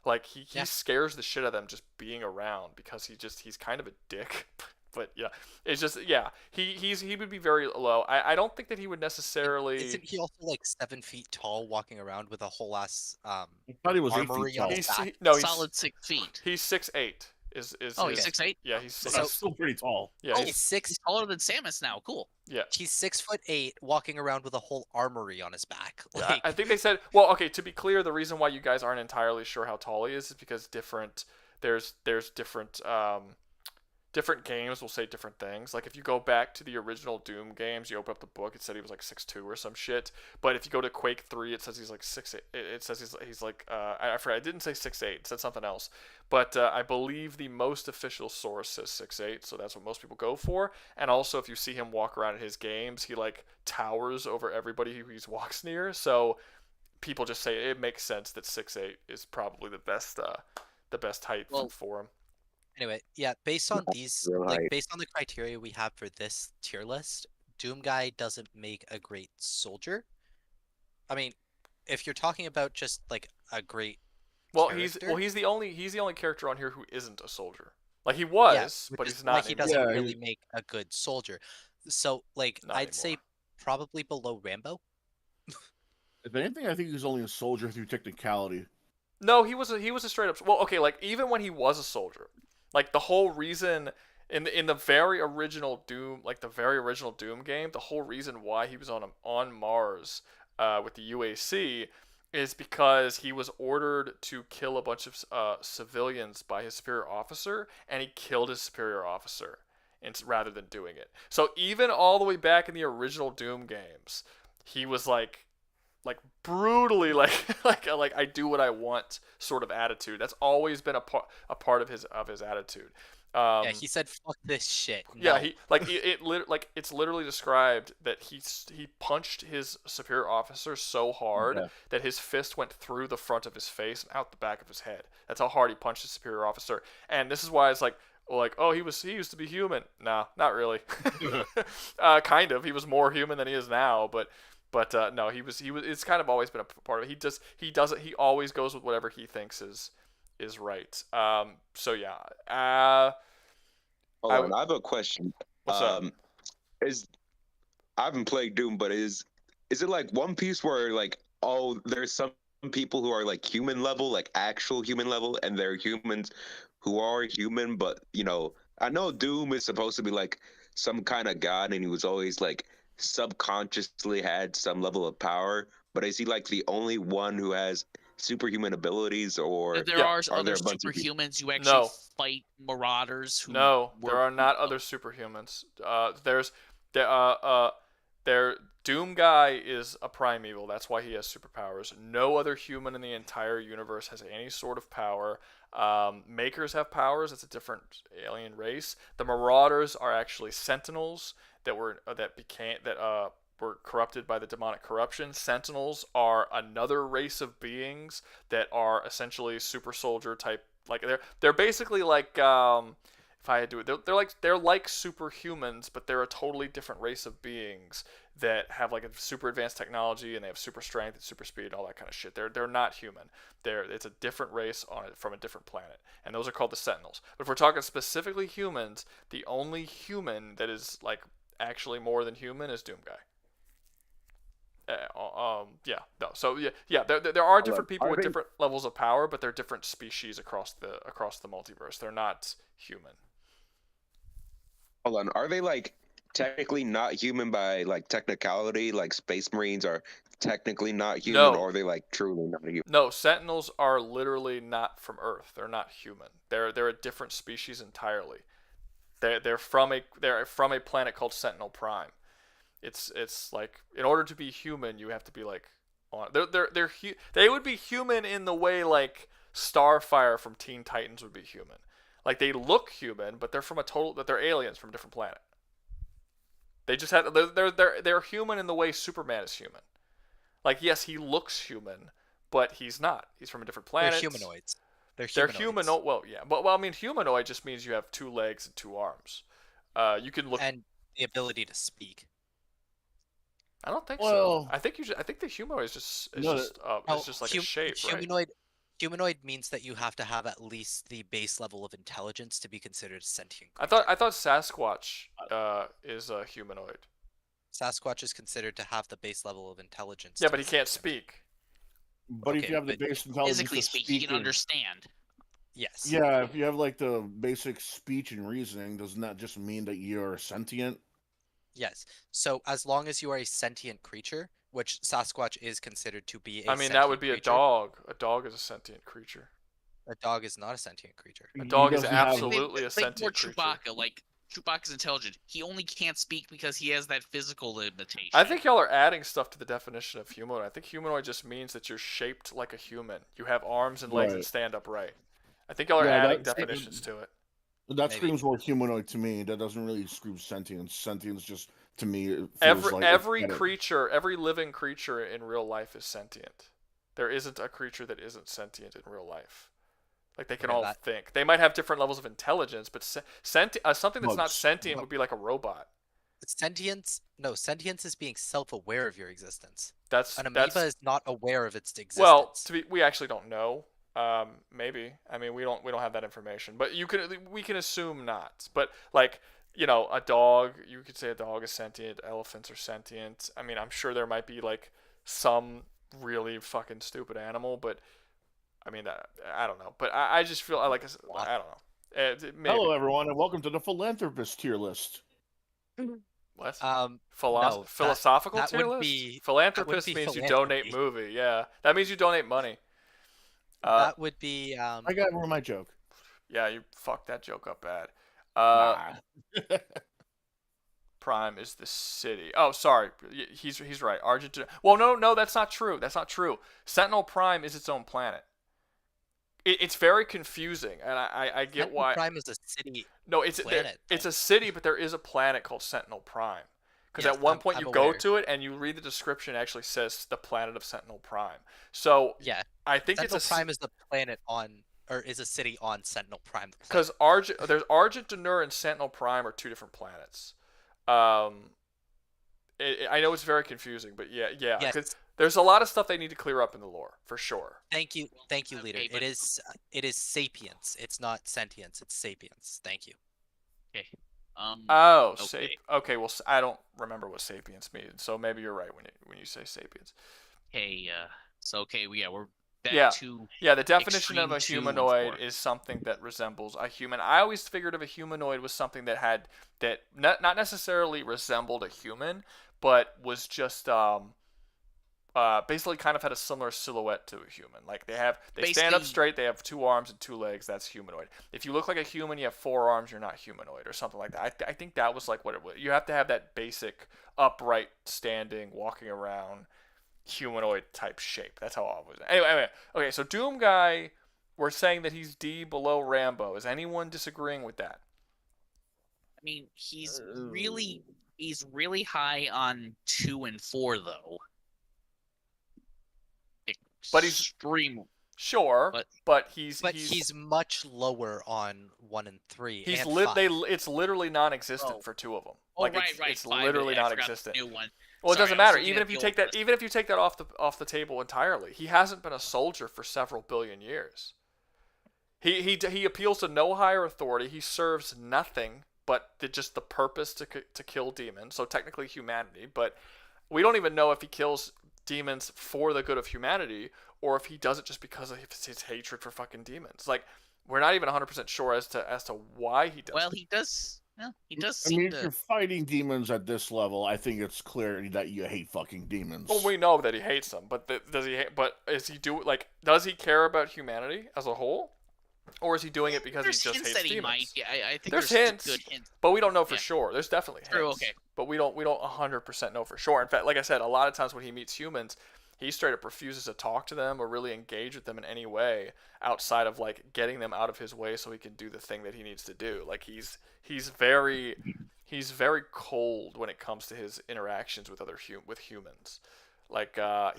Like he scares the shit out of them just being around, because he's kind of a dick. But yeah, it's just he would be very low. I don't think that he would necessarily. Isn't he also like 7 feet tall, walking around with a whole ass I thought he was 8 armory feet on tall. his back? He's solid 6 feet. He's 6'8". Is he's his- 6'8"? Yeah, he's So that's still pretty tall. Yeah, he's He's taller than Samus now. Cool. Yeah, he's 6'8", walking around with a whole armory on his back. Yeah, Like, I think they said. Well, okay. To be clear, the reason why you guys aren't entirely sure how tall he is because there's different games will say different things. Like if you go back to the original Doom games, you open up the book, it said he was like 6'2" or some shit. But if you go to Quake 3, it says he's like 6'8". It says he's like I forgot. It didn't say 6'8". It said something else. But I believe the most official source says 6'8", so that's what most people go for. And also, if you see him walk around in his games, he like towers over everybody who he walks near. So people just say it makes sense that 6'8" is probably the best height for him. Anyway, yeah, based on these, based on the criteria we have for this tier list, Doom Guy doesn't make a great soldier. I mean, if you're talking about just like a great character, he's the only character on here who isn't a soldier. Like he was, but he's not. Like he doesn't really make a good soldier. So like I'd say probably below Rambo. If anything, I think he's only a soldier through technicality. No, he was a straight up. Well, okay, like even when he was a soldier, like the whole reason in the very original Doom, like the very original Doom game, the whole reason why he was on Mars with the UAC is because he was ordered to kill a bunch of civilians by his superior officer, and he killed his superior officer rather than doing it. So even all the way back in the original Doom games, he was like like brutally like I do what I want sort of attitude. That's always been a part of his attitude. Yeah, he said, "Fuck this shit." Yeah, No. he like it's literally described that he punched his superior officer so hard that his fist went through the front of his face and out the back of his head. That's how hard he punched his superior officer. And this is why it's like, oh, he used to be human. No, not really. Kind of. He was more human than he is now, but no, he was. It's kind of always been a part of it. He always goes with whatever he thinks is right. So yeah. Hold on, I have a question. What's up? I haven't played Doom, but is it like One Piece where like there's some people who are like human level, like actual human level, and they're humans who are human, but I know Doom is supposed to be like some kind of god, and he was always like subconsciously had some level of power, but is he like the only one who has superhuman abilities, or there are there other a bunch of superhumans who actually fight marauders? Who there are not other superhumans. Their Doom guy is a primeval. That's why he has superpowers. No other human in the entire universe has any sort of power. Makers have powers. It's a different alien race. The Marauders are actually Sentinels that were corrupted by the demonic corruption. Sentinels are another race of beings that are essentially super soldier type. Like they're basically like if I had to do it, they're like superhumans, but they're a totally different race of beings that have like a super advanced technology, and they have super strength and super speed and all that kind of shit. They're not human. It's a different race from a different planet, and those are called the Sentinels. But if we're talking specifically humans, the only human that is like actually more than human is Doom Guy. There are different people with different levels of power, but they're different species across the multiverse. They're not human. Hold on, are they like technically not human by like technicality? Like Space Marines are technically not human, or are they like truly not human? No, Sentinels are literally not from Earth. They're not human. They're a different species entirely. They're from a planet called Sentinel Prime. It's like, in order to be human, you have to be like they would be human in the way like Starfire from Teen Titans would be human. Like, they look human, but they're aliens from a different planet. They just have they're human in the way Superman is human. Like, yes, he looks human, but he's not. He's from a different planet. They're humanoids. They're humanoid. Well, yeah, but I mean, humanoid just means you have 2 legs and 2 arms. You can look and the ability to speak. I don't think so. I think the humanoid is just like a shape, right? Humanoid means that you have to have at least the base level of intelligence to be considered a sentient creature. I thought Sasquatch is a humanoid. Sasquatch is considered to have the base level of intelligence. Yeah, but he can't speak. But if you have the base intelligence, physically speaking, he can understand. Yes. Yeah, if you have like the basic speech and reasoning, doesn't that just mean that you're sentient? Yes. So as long as you are a sentient creature, which Sasquatch is considered to be I mean, that would be a dog. A dog is a sentient creature. A dog is not a sentient creature. A dog is absolutely a sentient creature. Chewbacca, like, Chewbacca's intelligent. He only can't speak because he has that physical limitation. I think y'all are adding stuff to the definition of humanoid. I think humanoid just means that you're shaped like a human. You have arms and legs and stand upright. I think y'all are adding definitions to it. That screams more humanoid to me. That doesn't really scream sentience. Sentience just, to me, it feels every creature, every living creature in real life is sentient. There isn't a creature that isn't sentient in real life. Like, they can all think. They might have different levels of intelligence, but something that's not sentient would be like a robot. Sentience is being self-aware of your existence. An amoeba is not aware of its existence. Well, we actually don't know. Maybe. I mean, we don't have that information, but we can assume not. But like, a dog, you could say a dog is sentient. Elephants are sentient. I mean, I'm sure there might be like some really fucking stupid animal, but I mean, I don't know. But I just feel like I don't know. Maybe. Hello, everyone, and welcome to the philanthropist tier list. What? No, philosophical tier list? Philanthropist means you donate movie. Yeah, that means you donate money. That would be. I got to ruin my joke. Yeah, you fucked that joke up bad. Prime is the city. Oh, sorry. He's right. Argentina. Well, no, that's not true. That's not true. Sentinel Prime is its own planet. It's very confusing, and I get Sentinel why. Prime is a city. No, it's it's a city, but there is a planet called Sentinel Prime. Because at one point you go to it and you read the description, it actually says the planet of Sentinel Prime. So yeah, I think Sentinel Prime is the planet on, or is a city on Sentinel Prime. Because there's Argentinur and Sentinel Prime are two different planets. I know it's very confusing, but yeah. Yes. There's a lot of stuff they need to clear up in the lore, for sure. Thank you, leader. It is sapience. It's not sentience. It's sapience. Thank you. Okay. Okay. Well, I don't remember what sapience means, so maybe you're right when you say sapience. Hey, we're back to the definition of a humanoid is something that resembles a human. I always figured of a humanoid was something that not necessarily resembled a human, but was just basically kind of had a similar silhouette to a human. Like they stand up straight, they have 2 arms and 2 legs, that's humanoid. If you look like a human, you have 4 arms, you're not humanoid, or something like that. I think that was like what it was. You have to have that basic upright standing, walking around, humanoid type shape. That's how I was. Anyway. Okay, so Doom Guy, we're saying that he's D below Rambo. Is anyone disagreeing with that? I mean, he's really high on 2 and 4 though. But he's extreme. Sure, but he's much lower on 1 and 3. He's and 5. It's literally non-existent for 2 of them. It's literally non-existent. New one. Well, it doesn't matter. Even if you take that off the table entirely, he hasn't been a soldier for several billion years. He appeals to no higher authority. He serves nothing but just the purpose to kill demons. So technically humanity, but we don't even know if he kills demons for the good of humanity or if he does it just because of his hatred for fucking demons. Like, we're not even 100% sure as to why he does. Well, he does. Well, he does. I mean, if you're fighting demons at this level, I think it's clear that you hate fucking demons. Well, we know that he hates them, but does he care about humanity as a whole, or is he doing it because he just hates demons? He might. Yeah, I think there's hints, good hints, but we don't know for sure. There's definitely hints. True, okay. But we don't 100% know for sure. In fact, like I said, a lot of times when he meets humans, he straight up refuses to talk to them or really engage with them in any way outside of like getting them out of his way so he can do the thing that he needs to do. Like he's very cold when it comes to his interactions with humans. Like I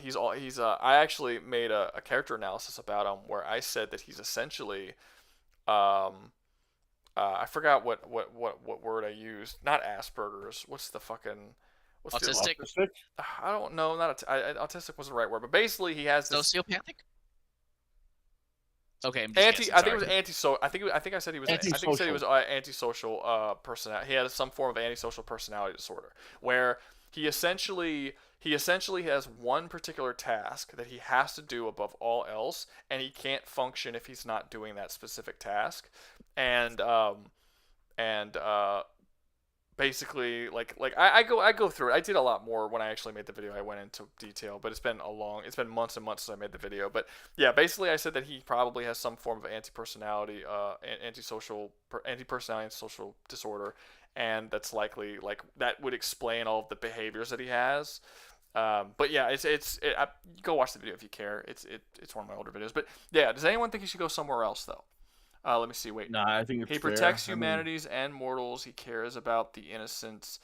actually made a character analysis about him where I said that he's essentially I forgot what word I used. Not Asperger's. What's the fucking autistic? I don't know. Autistic wasn't the right word, but basically he has this sociopathic. Okay, I think it was antisocial. I think I said he was. Antisocial. I think he said he was antisocial personality. He had some form of antisocial personality disorder where he essentially has one particular task that he has to do above all else, and he can't function if he's not doing that specific task, and basically like I go through it. I did a lot more when I actually made the video. I went into detail, but it's been months and months since I made the video. But yeah, basically I said that he probably has some form of anti-personality and social disorder, and that's likely that would explain all of the behaviors that he has. But yeah, go watch the video if you care. It's one of my older videos. But yeah, does anyone think he should go somewhere else though? Let me see. Wait. No, I think it's he protects humanities and mortals. He cares about the innocents.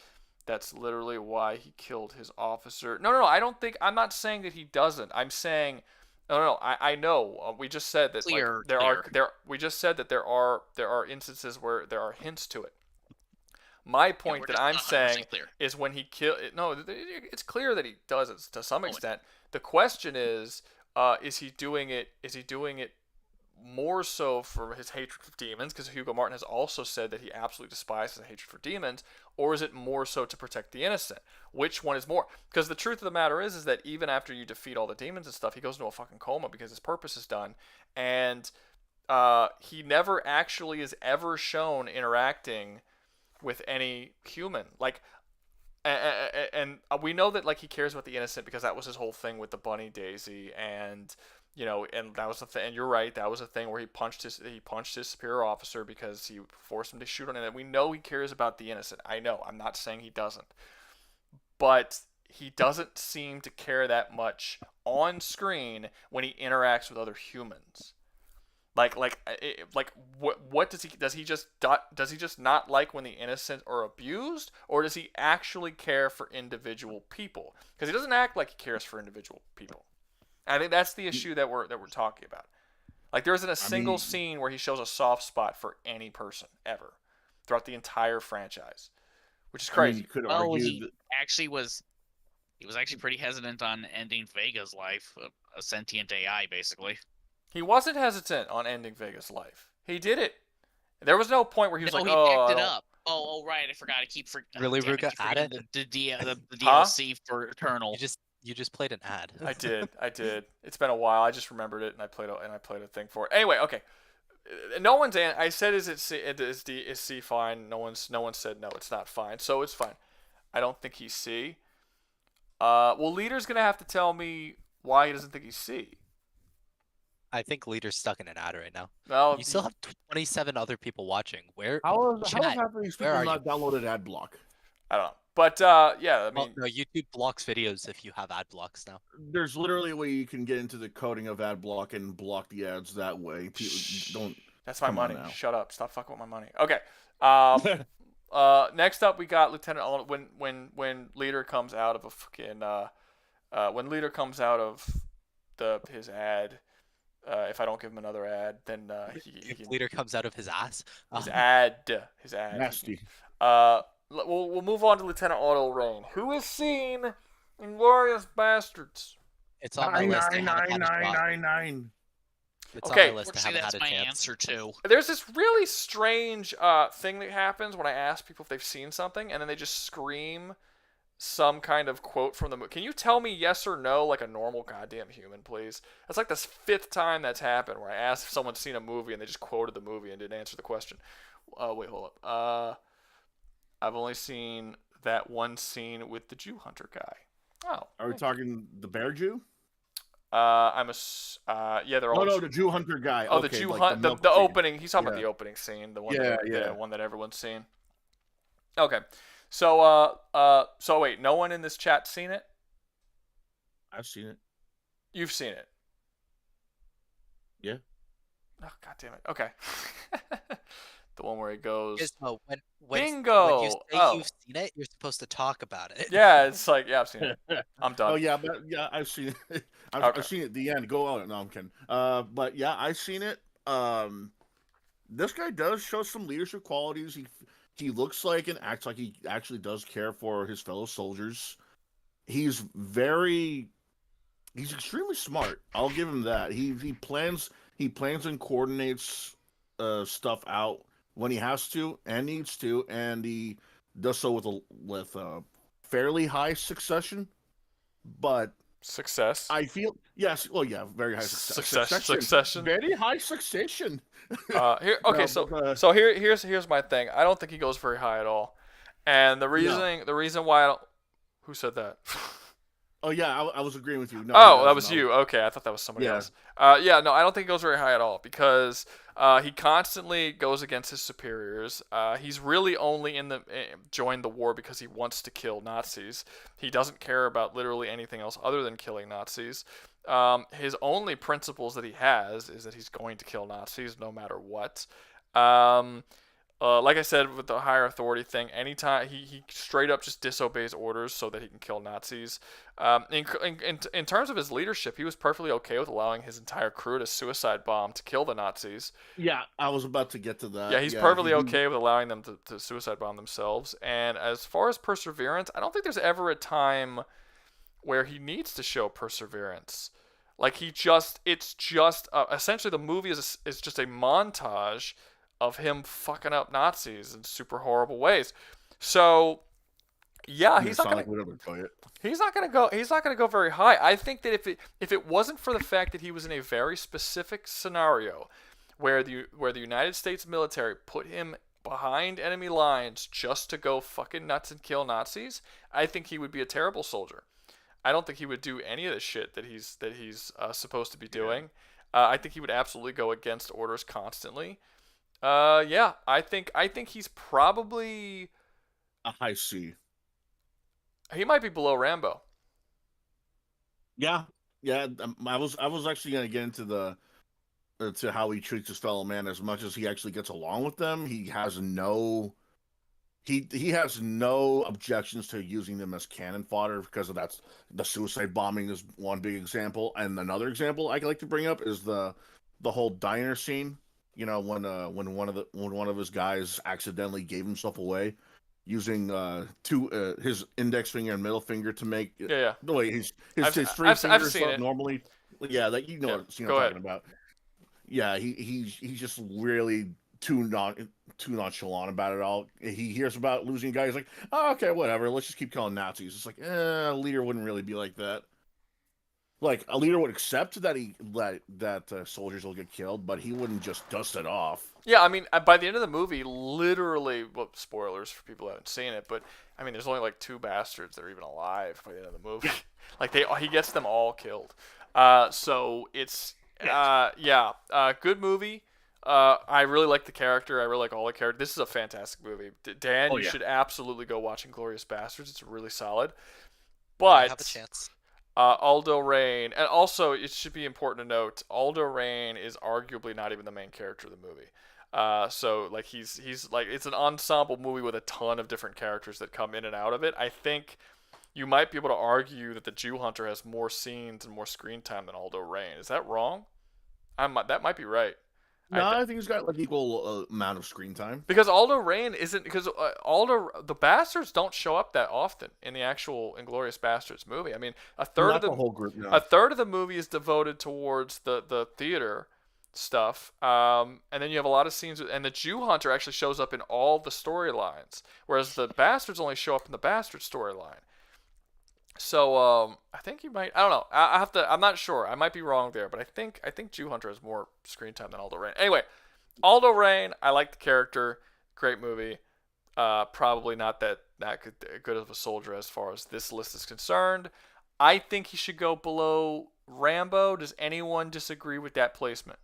That's literally why he killed his officer. No. I don't think. I'm not saying that he doesn't. I'm saying. No. I know. We just said that We just said that there are instances where there are hints to it. My point that I'm saying is when he killed. No, it's clear that he does it to some extent. The question is he doing it? Is he doing it more so for his hatred for demons, because Hugo Martin has also said that he absolutely despises his hatred for demons, or is it more so to protect the innocent? Which one is more? Because the truth of the matter is that even after you defeat all the demons and stuff, he goes into a fucking coma because his purpose is done, and he never actually is ever shown interacting with any human. And we know that he cares about the innocent because that was his whole thing with the bunny Daisy, and you know, and that was the thing. And you're right, that was a thing where he punched his superior officer because he forced him to shoot on it. And we know he cares about the innocent. I know. I'm not saying he doesn't, but he doesn't seem to care that much on screen when he interacts with other humans. What does he just not like when the innocent are abused, or does he actually care for individual people? Because he doesn't act like he cares for individual people. And I think that's the issue that we're talking about. Like, there isn't a single scene where he shows a soft spot for any person ever throughout the entire franchise, which is crazy. He was actually pretty hesitant on ending Vega's life, a sentient AI, basically. He wasn't hesitant on ending Vega's life. He did it. There was no point where he was he "Oh, picked it up." Oh, right. I forgot. I keep forgetting. Really, Rouga, add it? The DLC for Eternal. You just played an ad. I did. It's been a while. I just remembered it, and I played a thing for it. Anyway, okay. No one's. I said, is C fine? No one said no. It's not fine. So it's fine. I don't think he's C. Well, Leader's gonna have to tell me why he doesn't think he's C. I think Leader's stuck in an ad right now. Well, you still have 27 other people watching. How is half of these people not downloaded ad block? I don't know. But yeah, I mean, no, YouTube blocks videos if you have ad blocks now. There's literally a way you can get into the coding of ad block and block the ads that way. People don't. That's my money. Shut up. Stop fucking with my money. Okay. Next up, we got Lieutenant Aldo. When Leader comes out of a fucking when Leader comes out of his ad. If I don't give him another ad, then if Leader comes out of his ass. His ad. Nasty. We'll move on to Lieutenant Aldo Raine, who is seen in Glorious Bastards. It's on my list. It's okay. on my list. That's my answer too. There's this really strange thing that happens when I ask people if they've seen something, and then they just scream some kind of quote from the movie. Can you tell me yes or no like a normal goddamn human, please? That's like the 5th time that's happened where I asked if someone's seen a movie and they just quoted the movie and didn't answer the question. Wait, hold up. I've only seen that one scene with the Jew hunter guy. Oh. Are we talking the bear Jew? Yeah, they're all. No, the Jew hunter guy. Oh, okay, the Jew like the opening. He's talking about the opening scene, the one that everyone's seen. Okay. So wait, no one in this chat's seen it? I've seen it. You've seen it? Yeah. Oh, God damn it. Okay. The one where he goes, when bingo! When you say you've seen it, you're supposed to talk about it. Yeah, it's like, yeah, I've seen it. I'm done. Oh, yeah, I've seen it. I've seen it at the end. Go on. No, I'm kidding. But yeah, I've seen it. This guy does show some leadership qualities. He looks like and acts like he actually does care for his fellow soldiers. He's extremely smart. I'll give him that. He plans and coordinates stuff out when he has to and needs to, and he does so with fairly high succession. But success, I feel, yes. Well, yeah, very high succession. Very high succession. Here's my thing. I don't think he goes very high at all, and the reason why I don't. Who said that? Oh yeah, I was agreeing with you. No, that was you. Okay, I thought that was somebody else. I don't think he goes very high at all because he constantly goes against his superiors. He's really only joined the war because he wants to kill Nazis. He doesn't care about literally anything else other than killing Nazis. His only principles that he has is that he's going to kill Nazis no matter what. Like I said with the higher authority thing, anytime he straight up just disobeys orders so that he can kill Nazis. In terms of his leadership, he was perfectly okay with allowing his entire crew to suicide bomb to kill the Nazis. Yeah, I was about to get to that. Yeah, he's perfectly okay with allowing them to suicide bomb themselves. And as far as perseverance, I don't think there's ever a time where he needs to show perseverance. Like it's just essentially the movie is just a montage of him fucking up Nazis in super horrible ways. So, yeah, he's not gonna go very high. I think that if it wasn't for the fact that he was in a very specific scenario where the United States military put him behind enemy lines just to go fucking nuts and kill Nazis, I think he would be a terrible soldier. I don't think he would do any of the shit that he's supposed to be doing. I think he would absolutely go against orders constantly. Yeah, I think he's probably a high C. He might be below Rambo. Yeah. I was actually gonna get into to how he treats his fellow man. As much as he actually gets along with them, he has no objections to using them as cannon fodder, because of that's the suicide bombing is one big example, and another example I like to bring up is the whole diner scene. You know, when one of his guys accidentally gave himself away, using his index finger and middle finger to make the way his three fingers normally. Yeah, like you know what scene I'm talking about. Yeah, he's just really too nonchalant about it all. He hears about losing a guy, he's like, oh, okay, whatever, let's just keep killing Nazis. It's like, a leader wouldn't really be like that. Like, a leader would accept that soldiers will get killed, but he wouldn't just dust it off. Yeah, I mean, by the end of the movie, literally, well, spoilers for people who haven't seen it, but I mean, there's only like 2 bastards that are even alive by the end of the movie. Like, he gets them all killed. So it's good movie. I really like the character. I really like all the characters. This is a fantastic movie. Dan, you should absolutely go watch Inglourious Bastards. It's really solid. But I have a chance. Aldo Raine, and also it should be important to note, Aldo Raine is arguably not even the main character of the movie. So like he's like, it's an ensemble movie with a ton of different characters that come in and out of it. I think you might be able to argue that the Jew Hunter has more scenes and more screen time than Aldo Raine. Is that wrong? That might be right. No, I think he's got like equal amount of screen time. Because Aldo Raine isn't, because the bastards don't show up that often in the actual Inglourious Bastards movie. I mean, a third of the whole group. No. A third of the movie is devoted towards the theater stuff, and then you have a lot of scenes, and the Jew Hunter actually shows up in all the storylines, whereas the bastards only show up in the bastard storyline. So I think you might. I don't know. I have to. I'm not sure. I might be wrong there, but I think Jew Hunter has more screen time than Aldo Raine. Anyway, Aldo Raine. I like the character. Great movie. Probably not that good of a soldier as far as this list is concerned. I think he should go below Rambo. Does anyone disagree with that placement?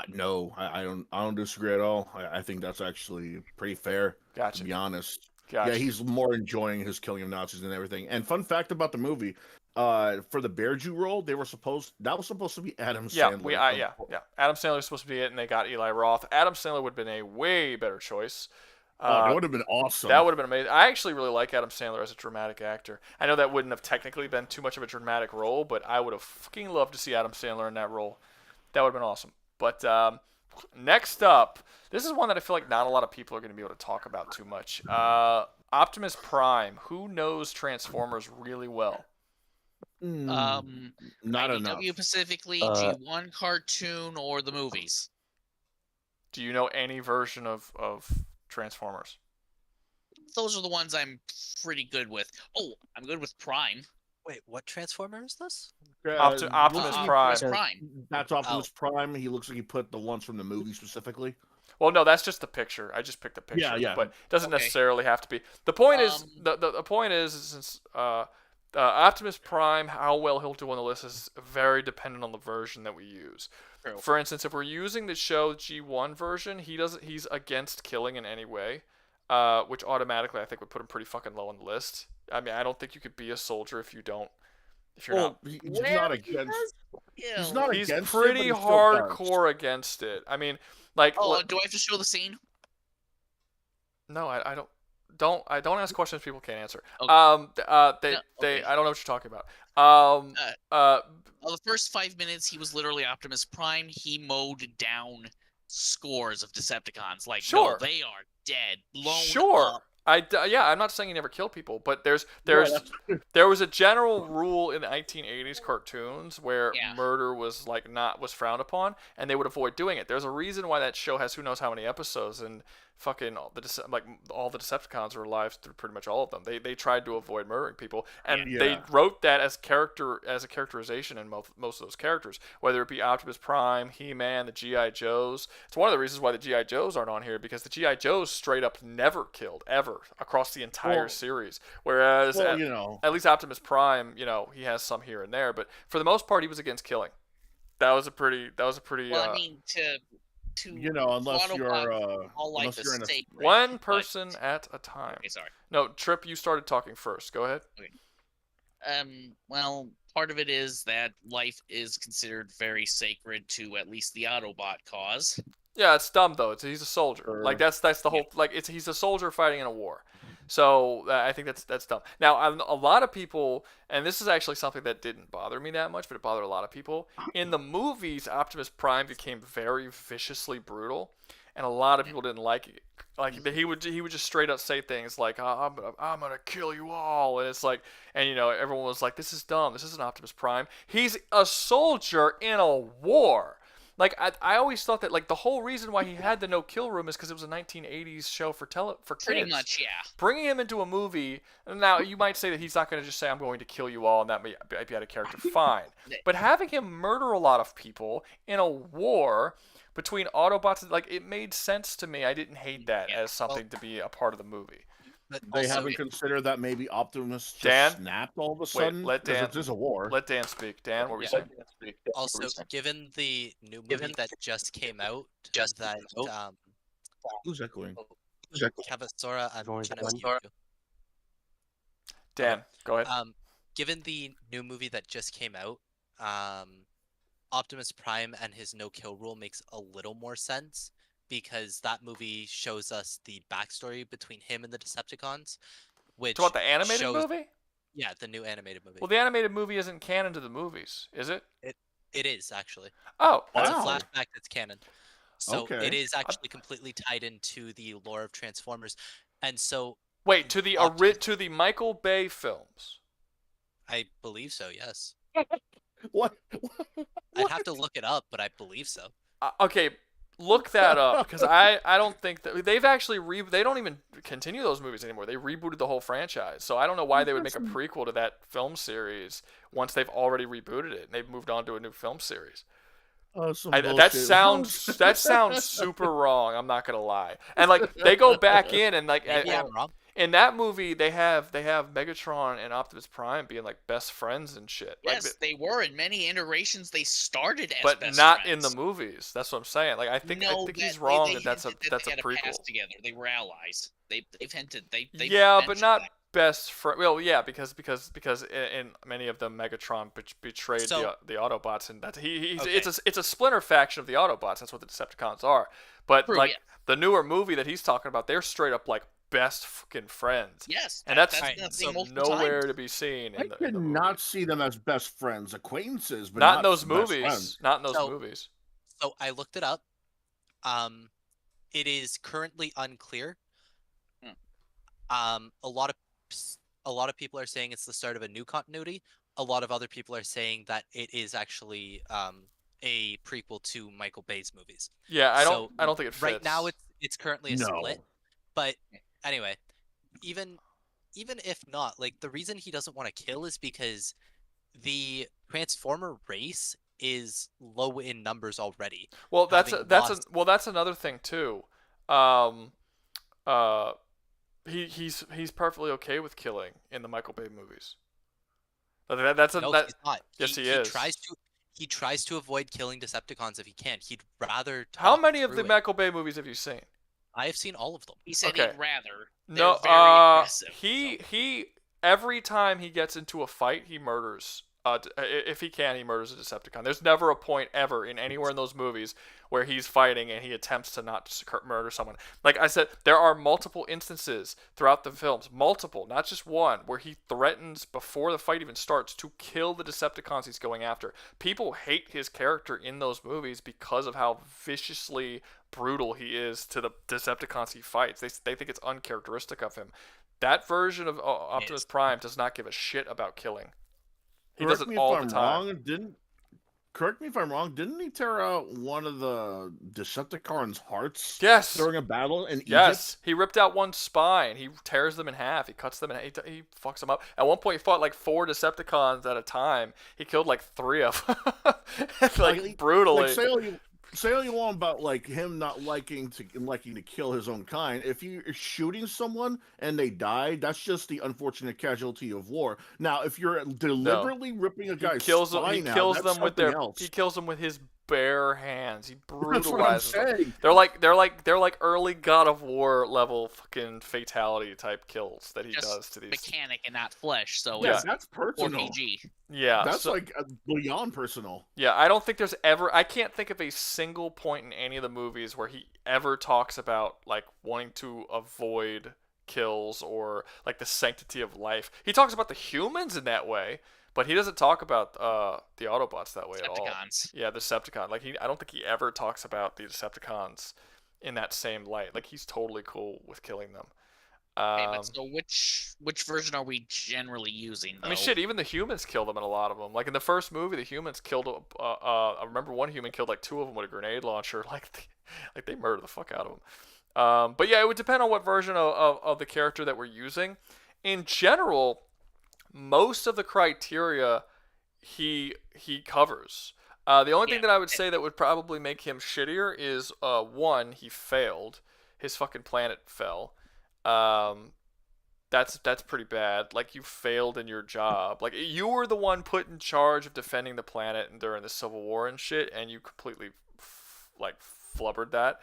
No, I don't disagree at all. I think that's actually pretty fair. Gotcha. To be honest. Gotcha. Yeah, he's more enjoying his killing of Nazis and everything. And fun fact about the movie, for the Bear Jew role, that was supposed to be Adam Sandler. Yeah. Adam Sandler was supposed to be it, and they got Eli Roth. Adam Sandler would have been a way better choice. That would have been awesome. That would have been amazing. I actually really like Adam Sandler as a dramatic actor. I know that wouldn't have technically been too much of a dramatic role, but I would have fucking loved to see Adam Sandler in that role. That would have been awesome. But next up, this is one that I feel like not a lot of people are going to be able to talk about too much. Optimus Prime. Who knows Transformers really well? Not enough. IDW specifically, G1 cartoon, or the movies? Do you know any version of Transformers? Those are the ones I'm pretty good with. Oh, I'm good with Prime. Wait, what Transformer is this? Optimus Prime. That's Optimus Prime. He looks like he put the ones from the movie specifically. Well, no, that's just the picture. I just picked a picture. Yeah. But it doesn't necessarily have to be. The point is, the point is since Optimus Prime, how well he'll do on the list is very dependent on the version that we use. True. For instance, if we're using the show G1 version, he's against killing in any way, which automatically I think would put him pretty fucking low on the list. I mean, I don't think you could be a soldier if you're not. He's not against. He's not He's against pretty it, but he hardcore against it. I mean, like. Do I have to show the scene? No, I don't. I don't ask questions people can't answer. Okay. I don't know what you're talking about. The first 5 minutes, he was literally Optimus Prime. He mowed down scores of Decepticons. Like, Sure. no, they are dead, blown Sure. up. I'm not saying he never killed people, but there was a general rule in the 1980s cartoons where murder was was frowned upon, and they would avoid doing it. There's a reason why that show has who knows how many episodes, and fucking all the Decepticons were alive through pretty much all of them. They tried to avoid murdering people, and they wrote that as a characterization in most of those characters, whether it be Optimus Prime, He-Man, the G.I. Joes. It's one of the reasons why the G.I. Joes aren't on here, because the G.I. Joes straight up never killed ever across the entire series, whereas at least Optimus Prime, he has some here and there, but for the most part he was against killing. That was a pretty Well, I mean, to unless you're one person at a time. Okay, sorry. No, Trip, you started talking first. Go ahead. Okay. Well, part of it is that life is considered very sacred to at least the Autobot cause. Yeah, it's dumb though. He's a soldier. Like that's the whole he's a soldier fighting in a war. So I think that's dumb. Now, a lot of people, and this is actually something that didn't bother me that much, but it bothered a lot of people. In the movies, Optimus Prime became very viciously brutal, and a lot of people didn't like it. Like he would just straight up say things like, I'm gonna kill you all, and it's like, and everyone was like, this is dumb. This isn't Optimus Prime. He's a soldier in a war. Like I always thought that the whole reason why he had the no kill room is because it was a 1980s show for kids. Pretty much, yeah. Bringing him into a movie, now you might say that he's not going to just say I'm going to kill you all, and that might be out of character. Fine, but having him murder a lot of people in a war between Autobots, it made sense to me. I didn't hate that as something to be a part of the movie. But they haven't considered that maybe Optimus just snapped all of a sudden. Let Dan. There's a war. Let Dan speak. Dan, what were you saying? Also, given the new movie that just came out, who's echoing? Cavasora and Dan, go ahead. Given the new movie that just came out, Optimus Prime and his no-kill rule makes a little more sense, because that movie shows us the backstory between him and the Decepticons. Which the animated movie? Yeah, the new animated movie. Well, the animated movie isn't canon to the movies, is it? It is, actually. Oh, it's wow. a flashback that's canon. So it is actually completely tied into the lore of Transformers. And so... Wait, to the Michael Bay films? I believe so, yes. What? I'd have to look it up, but I believe so. Okay, look that up, because I don't think that they've actually they don't even continue those movies anymore. They rebooted the whole franchise, so I don't know why they would make a prequel to that film series once they've already rebooted it and they've moved on to a new film series. That sounds super wrong. I'm not gonna lie. And they go back in and wrong. In that movie, they have Megatron and Optimus Prime being best friends and shit. Yes, they were. In many iterations, they started as but best not friends. in the movies. That's what I'm saying. I think he's they wrong hinted that's a they prequel. Passed together. They were allies. They've hinted. They yeah, but not that. best friend. Well, yeah, because in many of them, Megatron betrayed the Autobots, and that it's a splinter faction of the Autobots. That's what the Decepticons are. But the newer movie that he's talking about, they're straight up best fucking friends. Yes, and that's nowhere to be seen. I could not see them as best friends, acquaintances, but not in those movies. Not in those movies. So I looked it up. It is currently unclear. A lot of people are saying it's the start of a new continuity. A lot of other people are saying that it is actually a prequel to Michael Bay's movies. Yeah, I don't think it fits. Right now it's currently a split. But anyway, even if not, the reason he doesn't want to kill is because the Transformer race is low in numbers already. Well, that's another thing too. He's perfectly okay with killing in the Michael Bay movies. He's not. Yes, he is. He tries to avoid killing Decepticons if he can. He'd rather. How many of the Michael Bay movies have you seen? I have seen all of them. He said he'd rather. No, very aggressive, he every time he gets into a fight, he murders. If he can, he murders a Decepticon. There's never a point ever in anywhere in those movies where he's fighting and he attempts to not murder someone. Like I said, there are multiple instances throughout the films, multiple, not just one, where he threatens before the fight even starts to kill the Decepticons he's going after. People hate his character in those movies because of how viciously brutal he is to the Decepticons he fights. They think it's uncharacteristic of him. That version of Optimus Prime does not give a shit about killing. He does it all the time. Didn't correct me if I'm wrong. Didn't he tear out one of the Decepticons' hearts? Yes. During a battle in Yes. Egypt? He ripped out one spine. He tears them in half. He cuts them in. He fucks them up. At one point, he fought like 4 Decepticons at a time. He killed like 3 of them, like brutally. Like, say all you want about like him not liking to kill his own kind. If you're shooting someone and they die, that's just the unfortunate casualty of war. Now, if you're deliberately ripping a guy's spine out, that's something else. He kills them with his bare hands. He That's what I'm brutalizes them. saying. They're like early God of War level fucking fatality type kills that he Just does to these mechanic and not flesh. So Yeah. it's That's personal. RPG. Yeah, That's so- like beyond personal. Yeah, I don't think there's ever. I can't think of a single point in any of the movies where he ever talks about like wanting to avoid kills or like the sanctity of life. He talks about the humans in that way, but he doesn't talk about the Autobots that way at all. Decepticons. Yeah, the Decepticon. Like I don't think he ever talks about the Decepticons in that same light. Like he's totally cool with killing them. Okay, but so which version are we generally using, though? I mean, shit. Even the humans kill them in a lot of them. Like in the first movie, the humans killed. I remember one human killed like 2 of them with a grenade launcher. Like they murdered the fuck out of them. But yeah, it would depend on what version of the character that we're using. In general, most of the criteria he covers. The only thing that I would say that would probably make him shittier is 1, he failed. His fucking planet fell. That's pretty bad. Like you failed in your job. Like you were the one put in charge of defending the planet and during the Civil War and shit, and you completely flubbered that,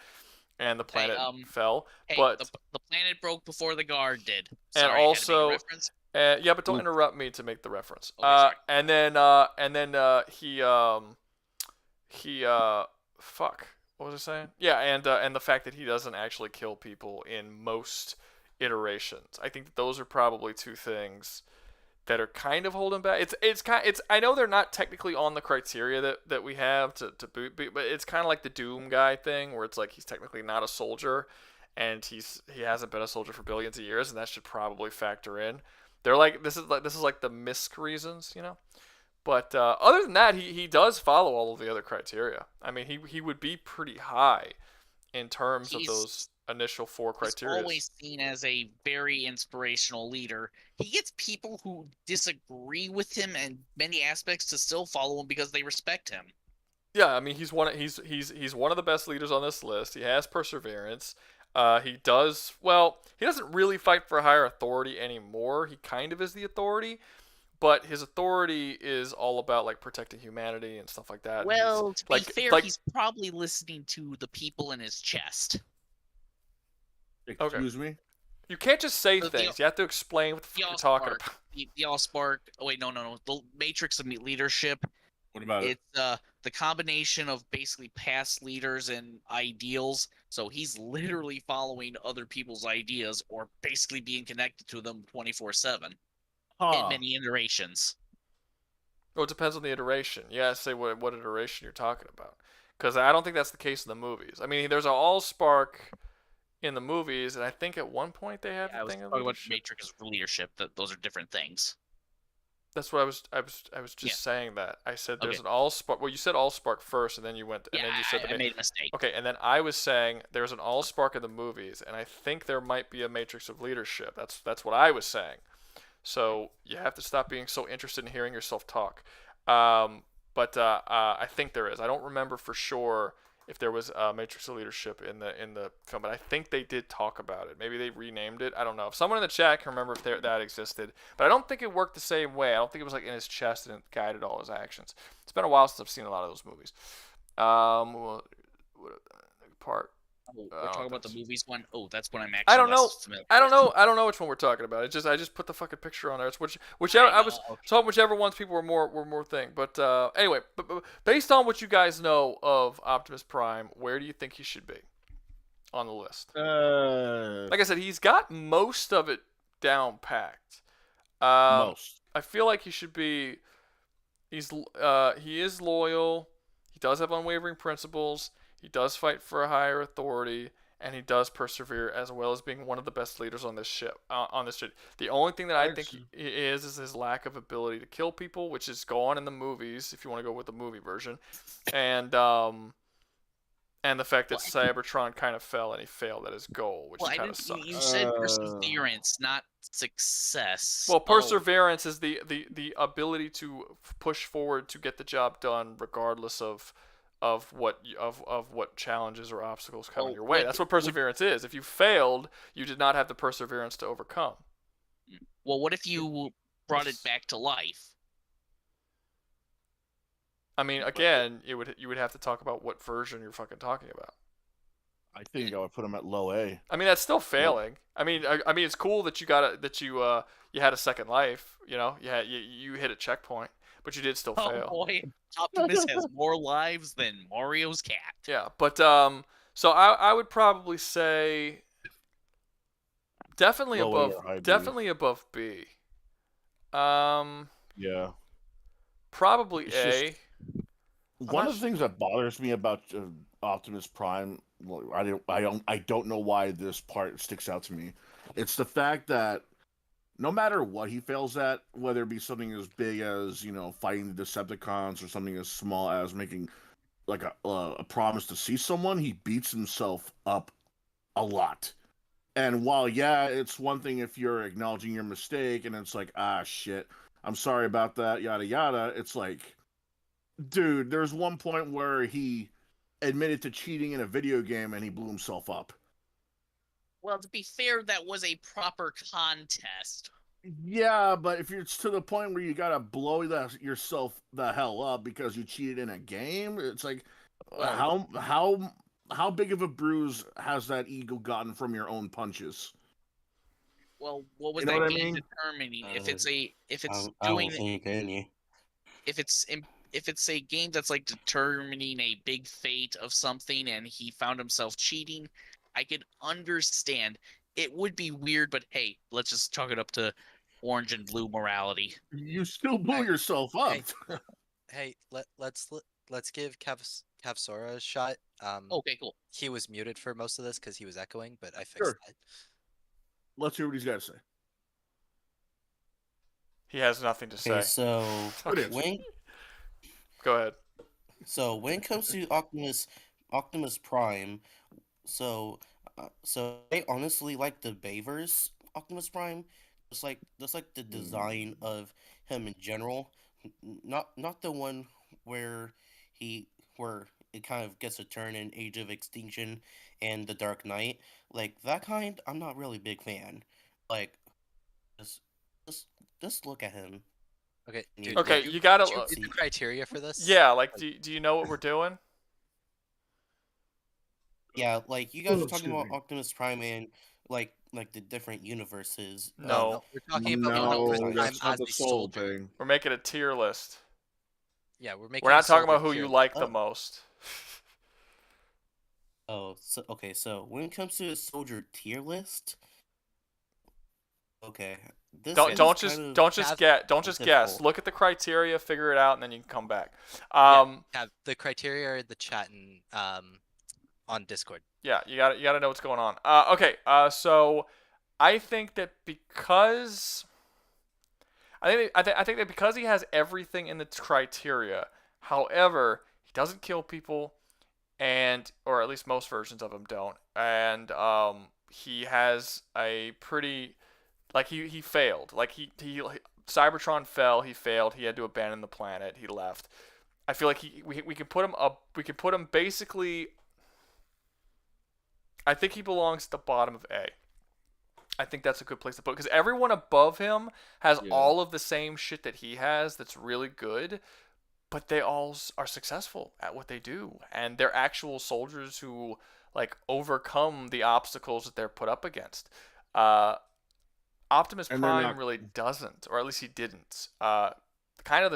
and the planet fell. Hey, but the planet broke before the guard did. and Sorry, also, I had to make a reference. yeah, but don't interrupt me to make the reference. Okay, and then he fuck. What was I saying? Yeah, and the fact that he doesn't actually kill people in most iterations. I think that those are probably 2 things that are kind of holding back. It's I know they're not technically on the criteria that we have to boot, but it's kind of like the Doom guy thing where it's like he's technically not a soldier, and he hasn't been a soldier for billions of years, and that should probably factor in. They're like this is like the misc reasons, you know. But other than that, he does follow all of the other criteria. I mean, he would be pretty high in terms of those initial 4 criteria. He's always seen as a very inspirational leader. He gets people who disagree with him in many aspects to still follow him because they respect him. Yeah, I mean, he's one of the best leaders on this list. He has perseverance. He doesn't really fight for a higher authority anymore. He kind of is the authority. But his authority is all about like protecting humanity and stuff like that. Well, to be fair, he's probably listening to the people in his chest. Excuse me? You can't just say things. You have to explain what the fuck you're talking about. The Allspark. Oh wait, no. The Matrix of Leadership. What about it? It's the combination of basically past leaders and ideals. So he's literally following other people's ideas or basically being connected to them 24/7. In many iterations. Well, it depends on the iteration. Yeah, say what iteration you're talking about. Because I don't think that's the case in the movies. I mean, there's an Allspark in the movies, and I think at one point they have I was talking about Matrix of leadership. Those are different things. That's what I was just saying that. I said there's an Allspark. Well, you said Allspark first, and then you went. And then you said I made a mistake. Okay, and then I was saying there's an Allspark in the movies, and I think there might be a Matrix of leadership. That's what I was saying. So you have to stop being so interested in hearing yourself talk. But I think there is. I don't remember for sure if there was a Matrix of Leadership in the film, but I think they did talk about it. Maybe they renamed it. I don't know. If someone in the chat can remember if that existed, but I don't think it worked the same way. I don't think it was like in his chest and it guided all his actions. It's been a while since I've seen a lot of those movies. We're talking about the movies one. Oh, that's when I'm actually. I don't know. I don't know which one we're talking about. It's just I just put the fucking picture on there. It's whichever I was talking whichever ones people were more thing. But anyway, but based on what you guys know of Optimus Prime, where do you think he should be on the list? Like I said, he's got most of it down packed. Most. I feel like he should be. He is loyal. He does have unwavering principles. He does fight for a higher authority, and he does persevere, as well as being one of the best leaders on this ship. The only thing that I think he is his lack of ability to kill people, which is gone in the movies, if you want to go with the movie version, and the fact that Cybertron kind of fell and he failed at his goal, which kind of sucks. You said perseverance, not success. Well, perseverance is the ability to push forward to get the job done, regardless of what challenges or obstacles come in your way. That's what perseverance is. If you failed, you did not have the perseverance to overcome. Well, what if you brought it back to life? I mean, again, you would have to talk about what version you're fucking talking about. I think I would put him at low A. I mean, that's still failing. I mean, it's cool that you you had a second life. You know, you hit a checkpoint, but you did still fail. Oh boy, Optimus has more lives than Mario's cat. Yeah, but so I would probably say definitely above B. Yeah. Probably A. One of the things that bothers me about Optimus Prime, I don't know why this part sticks out to me. It's the fact that no matter what he fails at, whether it be something as big as fighting the Decepticons or something as small as making like a promise to see someone, he beats himself up a lot. And while it's one thing if you're acknowledging your mistake and it's like, shit, I'm sorry about that, yada yada, it's like, dude, there's one point where he admitted to cheating in a video game and he blew himself up. Well, to be fair, that was a proper contest. Yeah, but if it's to the point where you gotta blow yourself the hell up because you cheated in a game, it's like, how big of a bruise has that ego gotten from your own punches? Well, what was that game determining? If it's a game that's like determining a big fate of something and he found himself cheating, I could understand. It would be weird, but hey, let's just chalk it up to orange and blue morality. You still blew yourself up. Hey, let's give Kavsora a shot. Okay, cool. He was muted for most of this because he was echoing, but I fixed that. Let's hear what he's got to say. He has nothing to say. So Go ahead. So when it comes to Optimus Prime, so I honestly like the Bayverse Optimus Prime, just like the design of him in general, not the one where it kind of gets a turn in Age of Extinction and The Dark Knight. Like that kind, I'm not really a big fan. Like, just look at him. Okay. Okay, you gotta look. The criteria for this? Yeah, like, do you know what we're doing? Yeah, like you guys are talking about Optimus Prime and like the different universes. No, we're talking about Optimus Prime that's not as the a soul soldier. thing. We're making a tier list. Yeah, we're not talking about who you like the most. So when it comes to a soldier tier list, okay. Don't just guess. Look at the criteria, figure it out, and then you can come back. The criteria are in the chat and on Discord. Yeah, you gotta know what's going on. Okay. So I think that because I think that because he has everything in the criteria, however, he doesn't kill people, or at least most versions of him don't, and he has a pretty. Like he failed. Like he Cybertron fell. He failed. He had to abandon the planet. He left. I feel like we could put him up. We could put him basically. I think he belongs at the bottom of A. I think that's a good place to put because everyone above him has all of the same shit that he has. That's really good, but they all are successful at what they do, and they're actual soldiers who like overcome the obstacles that they're put up against. Optimus Prime really doesn't, or at least he didn't. Kind of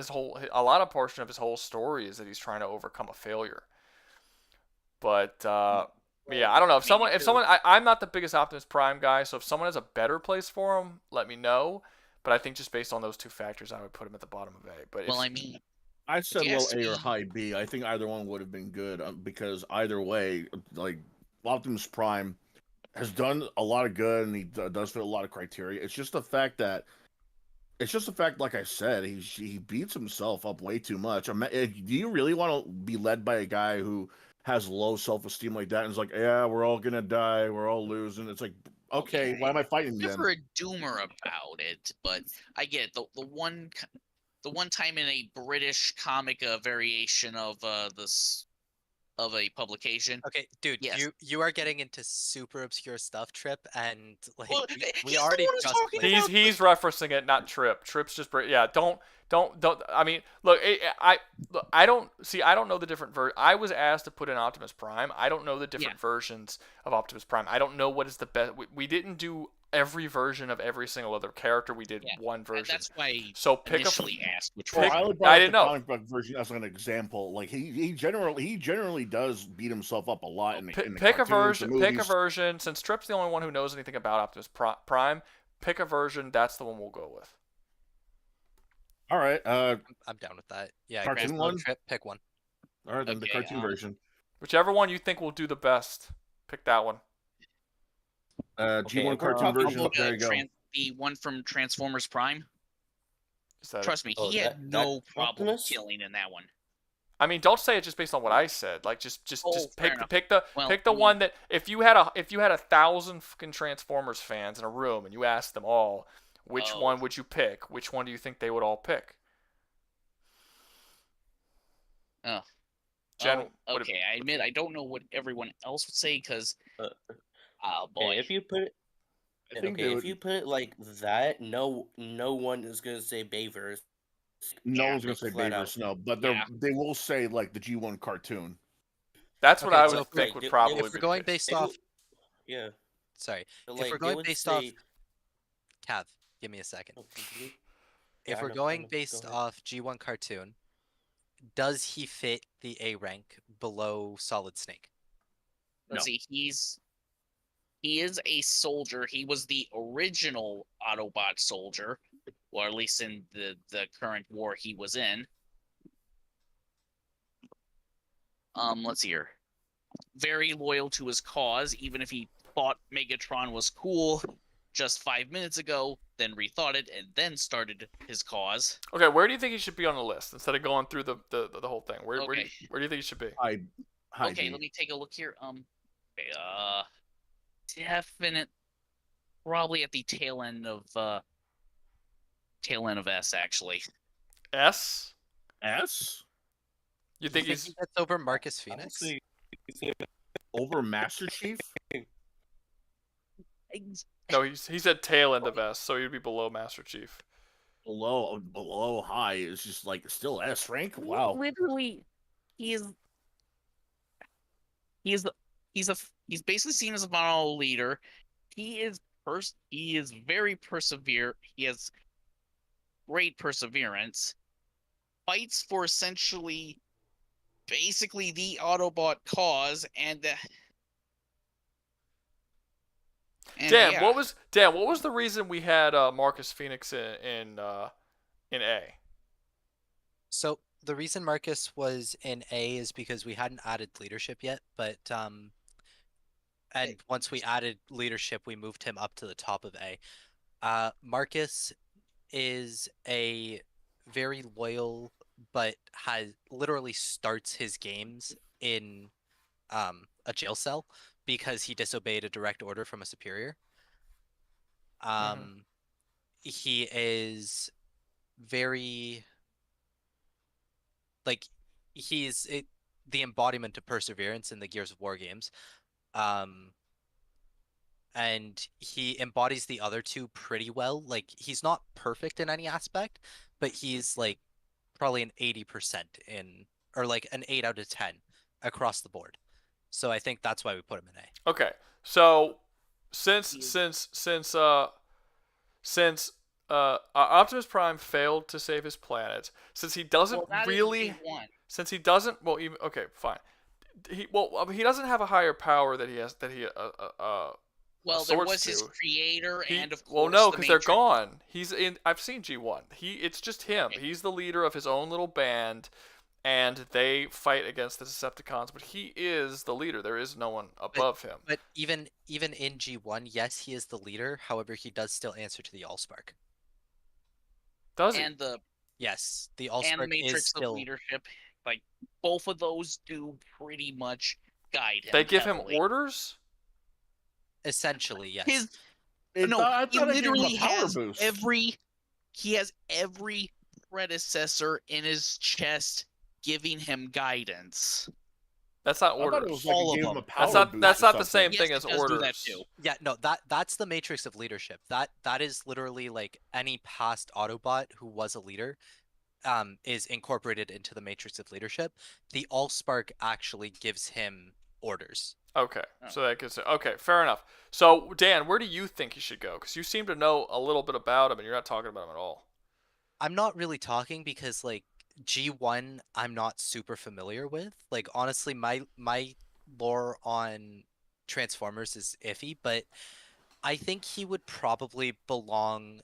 a lot of portion of his whole story is that he's trying to overcome a failure. But yeah, I don't know. If someone, I'm not the biggest Optimus Prime guy, so if someone has a better place for him, let me know. But I think just based on those two factors, I would put him at the bottom of A. But I said low A or high B. I think either one would have been good because either way, like Optimus Prime has done a lot of good, and he does fit a lot of criteria. It's just the fact, like I said, he beats himself up way too much. Do you really want to be led by a guy who has low self-esteem like that and is like, yeah, we're all gonna die, we're all losing? It's like, okay, why am I fighting I'm then? never a doomer about it, but I get it. The one time in a British comic variation of this of a publication. Okay, dude, yes. you are getting into super obscure stuff, Trip, and like Well, we he's already the one who's just talking played. about He's referencing it, not Trip. Trip's just don't. I mean, look, I don't know the different I was asked to put in Optimus Prime. I don't know the different versions of Optimus Prime. I don't know what is the best. We didn't do every version of every single other character. We did one version. That's why so pick initially asked which Well, one. I didn't know. Comic book version as an example. Like he generally does beat himself up a lot in the pick a cartoons, version. the Pick a movies. version. Since Trip's the only one who knows anything about Optimus Prime, pick a version. That's the one we'll go with. All right. I'm down with that. Yeah, cartoon one. Trip, pick one. All right, then the cartoon version. Whichever one you think will do the best, pick that one. G1 cartoon version. There you go. The one from Transformers Prime. Trust me, he had no problem killing in that one. I mean, don't say it just based on what I said. Like, just pick the Well, one that if you had 1,000 fucking Transformers fans in a room and you asked them all, which one would you pick? Which one do you think they would all pick? Jen, okay, I admit I don't know what everyone else would say because, oh boy, if you put it, if you put it like that, no one is gonna say Bavers. No one's gonna say Bavers, no, but they will say like the G1 cartoon. That's what I would think would probably. If we're going based off, yeah. Sorry, Like, if we're going based off, Cav, give me a second. If we're going based off G1 cartoon, does he fit the A rank below Solid Snake? Let's see, he is a soldier. He was the original Autobot soldier, or at least in the current war he was in. Let's see here. Very loyal to his cause, even if he thought Megatron was cool just 5 minutes ago, then rethought it, and then started his cause. Okay, where do you think he should be on the list instead of going through the whole thing? Where do you think he should be? Okay, let me take a look here. Definite, probably at the tail end of S, actually. S. You think that's over Marcus Phoenix? Over Master Chief? No, he said tail end of S, so he'd be below Master Chief. Below high is just like still S rank. Wow. Literally, he's basically seen as a model leader. He is very persevere. He has great perseverance. Fights for essentially, basically the Autobot cause, and Dan, what was the reason we had Marcus Phoenix in A? So the reason Marcus was in A is because we hadn't added leadership yet, but and once we added leadership, we moved him up to the top of A. Marcus is a very loyal, but literally starts his games in a jail cell because he disobeyed a direct order from a superior. He is very he's the embodiment of perseverance in the Gears of War games. And he embodies the other two pretty well. Like, he's not perfect in any aspect, but he's like probably an 80% or like an 8 out of 10 across the board. So I think that's why we put him in A. Okay, so since Optimus Prime failed to save his planet, since he doesn't okay, fine. He doesn't have a higher power that he well, there was his creator and of course. Well, no, because they're gone. He's in. I've seen G1. It's just him. He's the leader of his own little band, and they fight against the Decepticons, but he is the leader. There is no one above him. But even in G1, yes, he is the leader. However, he does still answer to the Allspark. Does he? And the Yes, the and Allspark Matrix is still. of Leadership, like both of those do pretty much guide him. They give heavily. him orders? Essentially, yes. His I thought he I gave him a literally power has boost. every predecessor in his chest giving him guidance. That's not I thought orders. it was like All it gave of him a them. power boost That's or not the something. same thing Yes, as it does do orders. that too. Yeah, no, that's the matrix of leadership. That is literally like any past Autobot who was a leader, is incorporated into the matrix of leadership. The Allspark actually gives him orders. Okay, so that gets it. Okay, fair enough. So Dan, where do you think he should go? Because you seem to know a little bit about him, and you're not talking about him at all. I'm not really talking because like G1 I'm not super familiar with. Like honestly my lore on Transformers is iffy, but I think he would probably belong.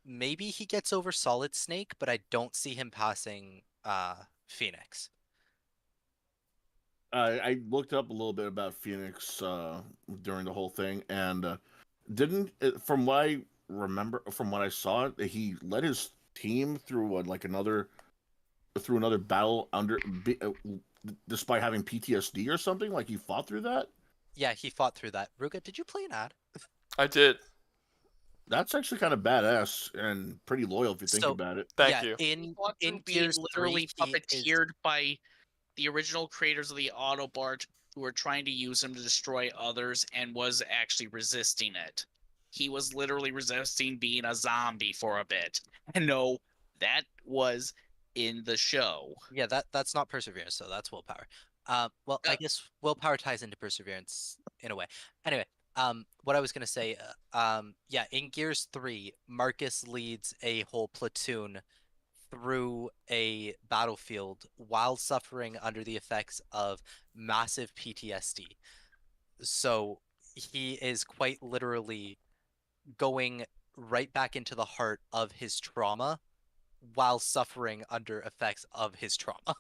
Maybe he gets over Solid Snake, but I don't see him passing Phoenix. I looked up a little bit about Phoenix during the whole thing, and from what I remember, from what I saw, he led his team through another battle despite having PTSD or something. Like he fought through that. Yeah, he fought through that. Rouga, did you play an ad? I did. That's actually kind of badass and pretty loyal if you think about it. Thank you. In being Gears literally 3, he is- puppeteered by the original creators of the Autobot, who were trying to use him to destroy others and was actually resisting it. He was literally resisting being a zombie for a bit. And no, that was in the show. Yeah, that's not perseverance, so that's willpower. Well, I guess willpower ties into perseverance in a way. Anyway, what I was gonna say, yeah, in Gears 3, Marcus leads a whole platoon through a battlefield while suffering under the effects of massive PTSD. So he is quite literally going right back into the heart of his trauma while suffering under effects of his trauma.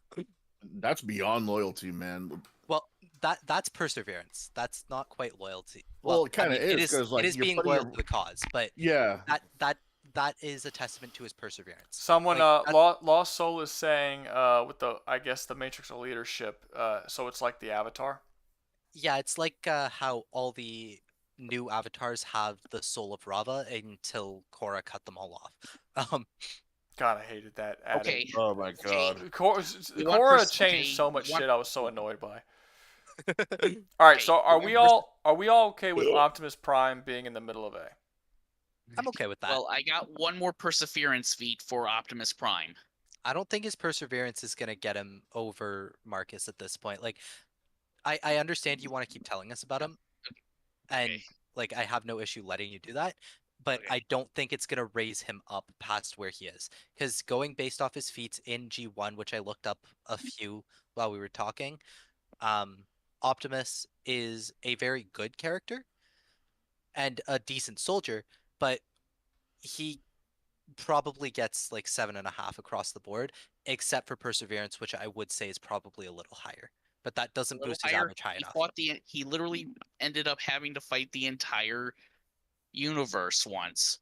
That's beyond loyalty, man. Well, that's perseverance. That's not quite loyalty. Well, it kind of it is because like it is you're being putting loyal your- to the cause, but Yeah. that is a testament to his perseverance. Someone, Like, Lost Soul is saying, with I guess the Matrix of Leadership, so it's like the Avatar. Yeah, it's like how all the new avatars have the soul of Rava until Korra cut them all off. God, I hated that. Added. Okay. Oh my god. Korra changed so much shit. I was so annoyed by. All right, so are we all okay with Optimus Prime being in the middle of A? I'm okay with that. Well, I got one more perseverance feat for Optimus Prime. I don't think his perseverance is gonna get him over Marcus at this point. Like, I understand you want to keep telling us about him, and like I have no issue letting you do that, but I don't think it's gonna raise him up past where he is. Because going based off his feats in G1, which I looked up a few while we were talking, Optimus is a very good character and a decent soldier, but he probably gets like 7.5 across the board, except for perseverance, which I would say is probably a little higher. But that doesn't boost his average high enough. He literally ended up having to fight the entire universe once.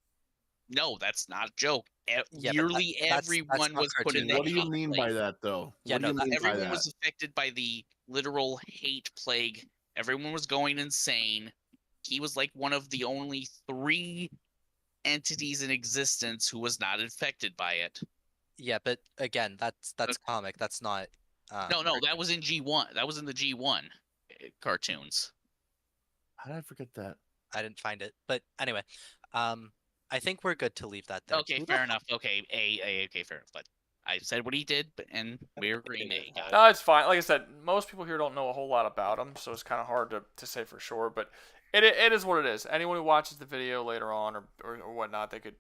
No, that's not a joke. Yeah, Nearly everyone was put in the What do you hate mean plague. by that, though? Yeah, What do you mean by Everyone that? was affected by the literal hate plague. Everyone was going insane. He was like one of the only 3 entities in existence who was not infected by it. Yeah, but again, that's comic. That's not. No, that was in G1. That was in the G1 cartoons. How did I forget that? I didn't find it, but anyway, I think we're good to leave that there. Okay, fair enough. Okay, okay, fair enough. But I said what he did, and we're agreeing. No, it's fine. Like I said, most people here don't know a whole lot about him, so it's kind of hard to say for sure. But it is what it is. Anyone who watches the video later on or whatnot, they could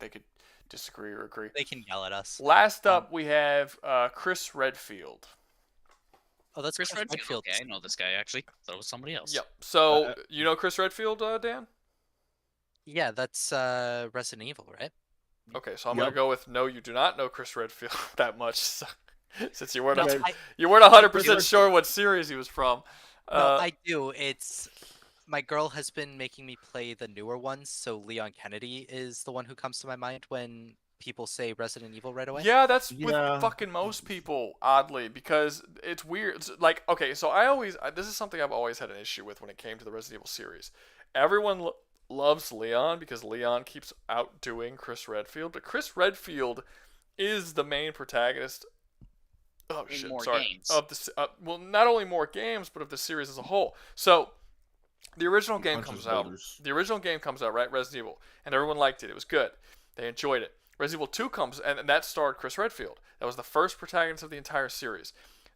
disagree or agree. They can yell at us. Last up, we have Chris Redfield. Oh, that's Chris Redfield. Okay, I know this guy actually. Thought it was somebody else. Yep. So you know Chris Redfield, Dan? Yeah, that's Resident Evil, right? Okay, so I'm gonna go with no. You do not know Chris Redfield that much. So. Since you weren't No, you weren't 100% sure what series he was from. No, I do. It's my girl has been making me play the newer ones, so Leon Kennedy is the one who comes to my mind when people say Resident Evil right away. Yeah, that's with fucking most people, oddly, because it's weird. It's like, okay, so this is something I've always had an issue with when it came to the Resident Evil series. Everyone loves Leon because Leon keeps outdoing Chris Redfield, but Chris Redfield is the main protagonist. Oh shit! Sorry. Games. Of the well, not only more games, but of the series as a whole. So, the original game comes out. The original game comes out, right? Resident Evil, and everyone liked it. It was good. They enjoyed it. Resident Evil 2 comes, and that starred Chris Redfield. That was the first protagonist of the entire series.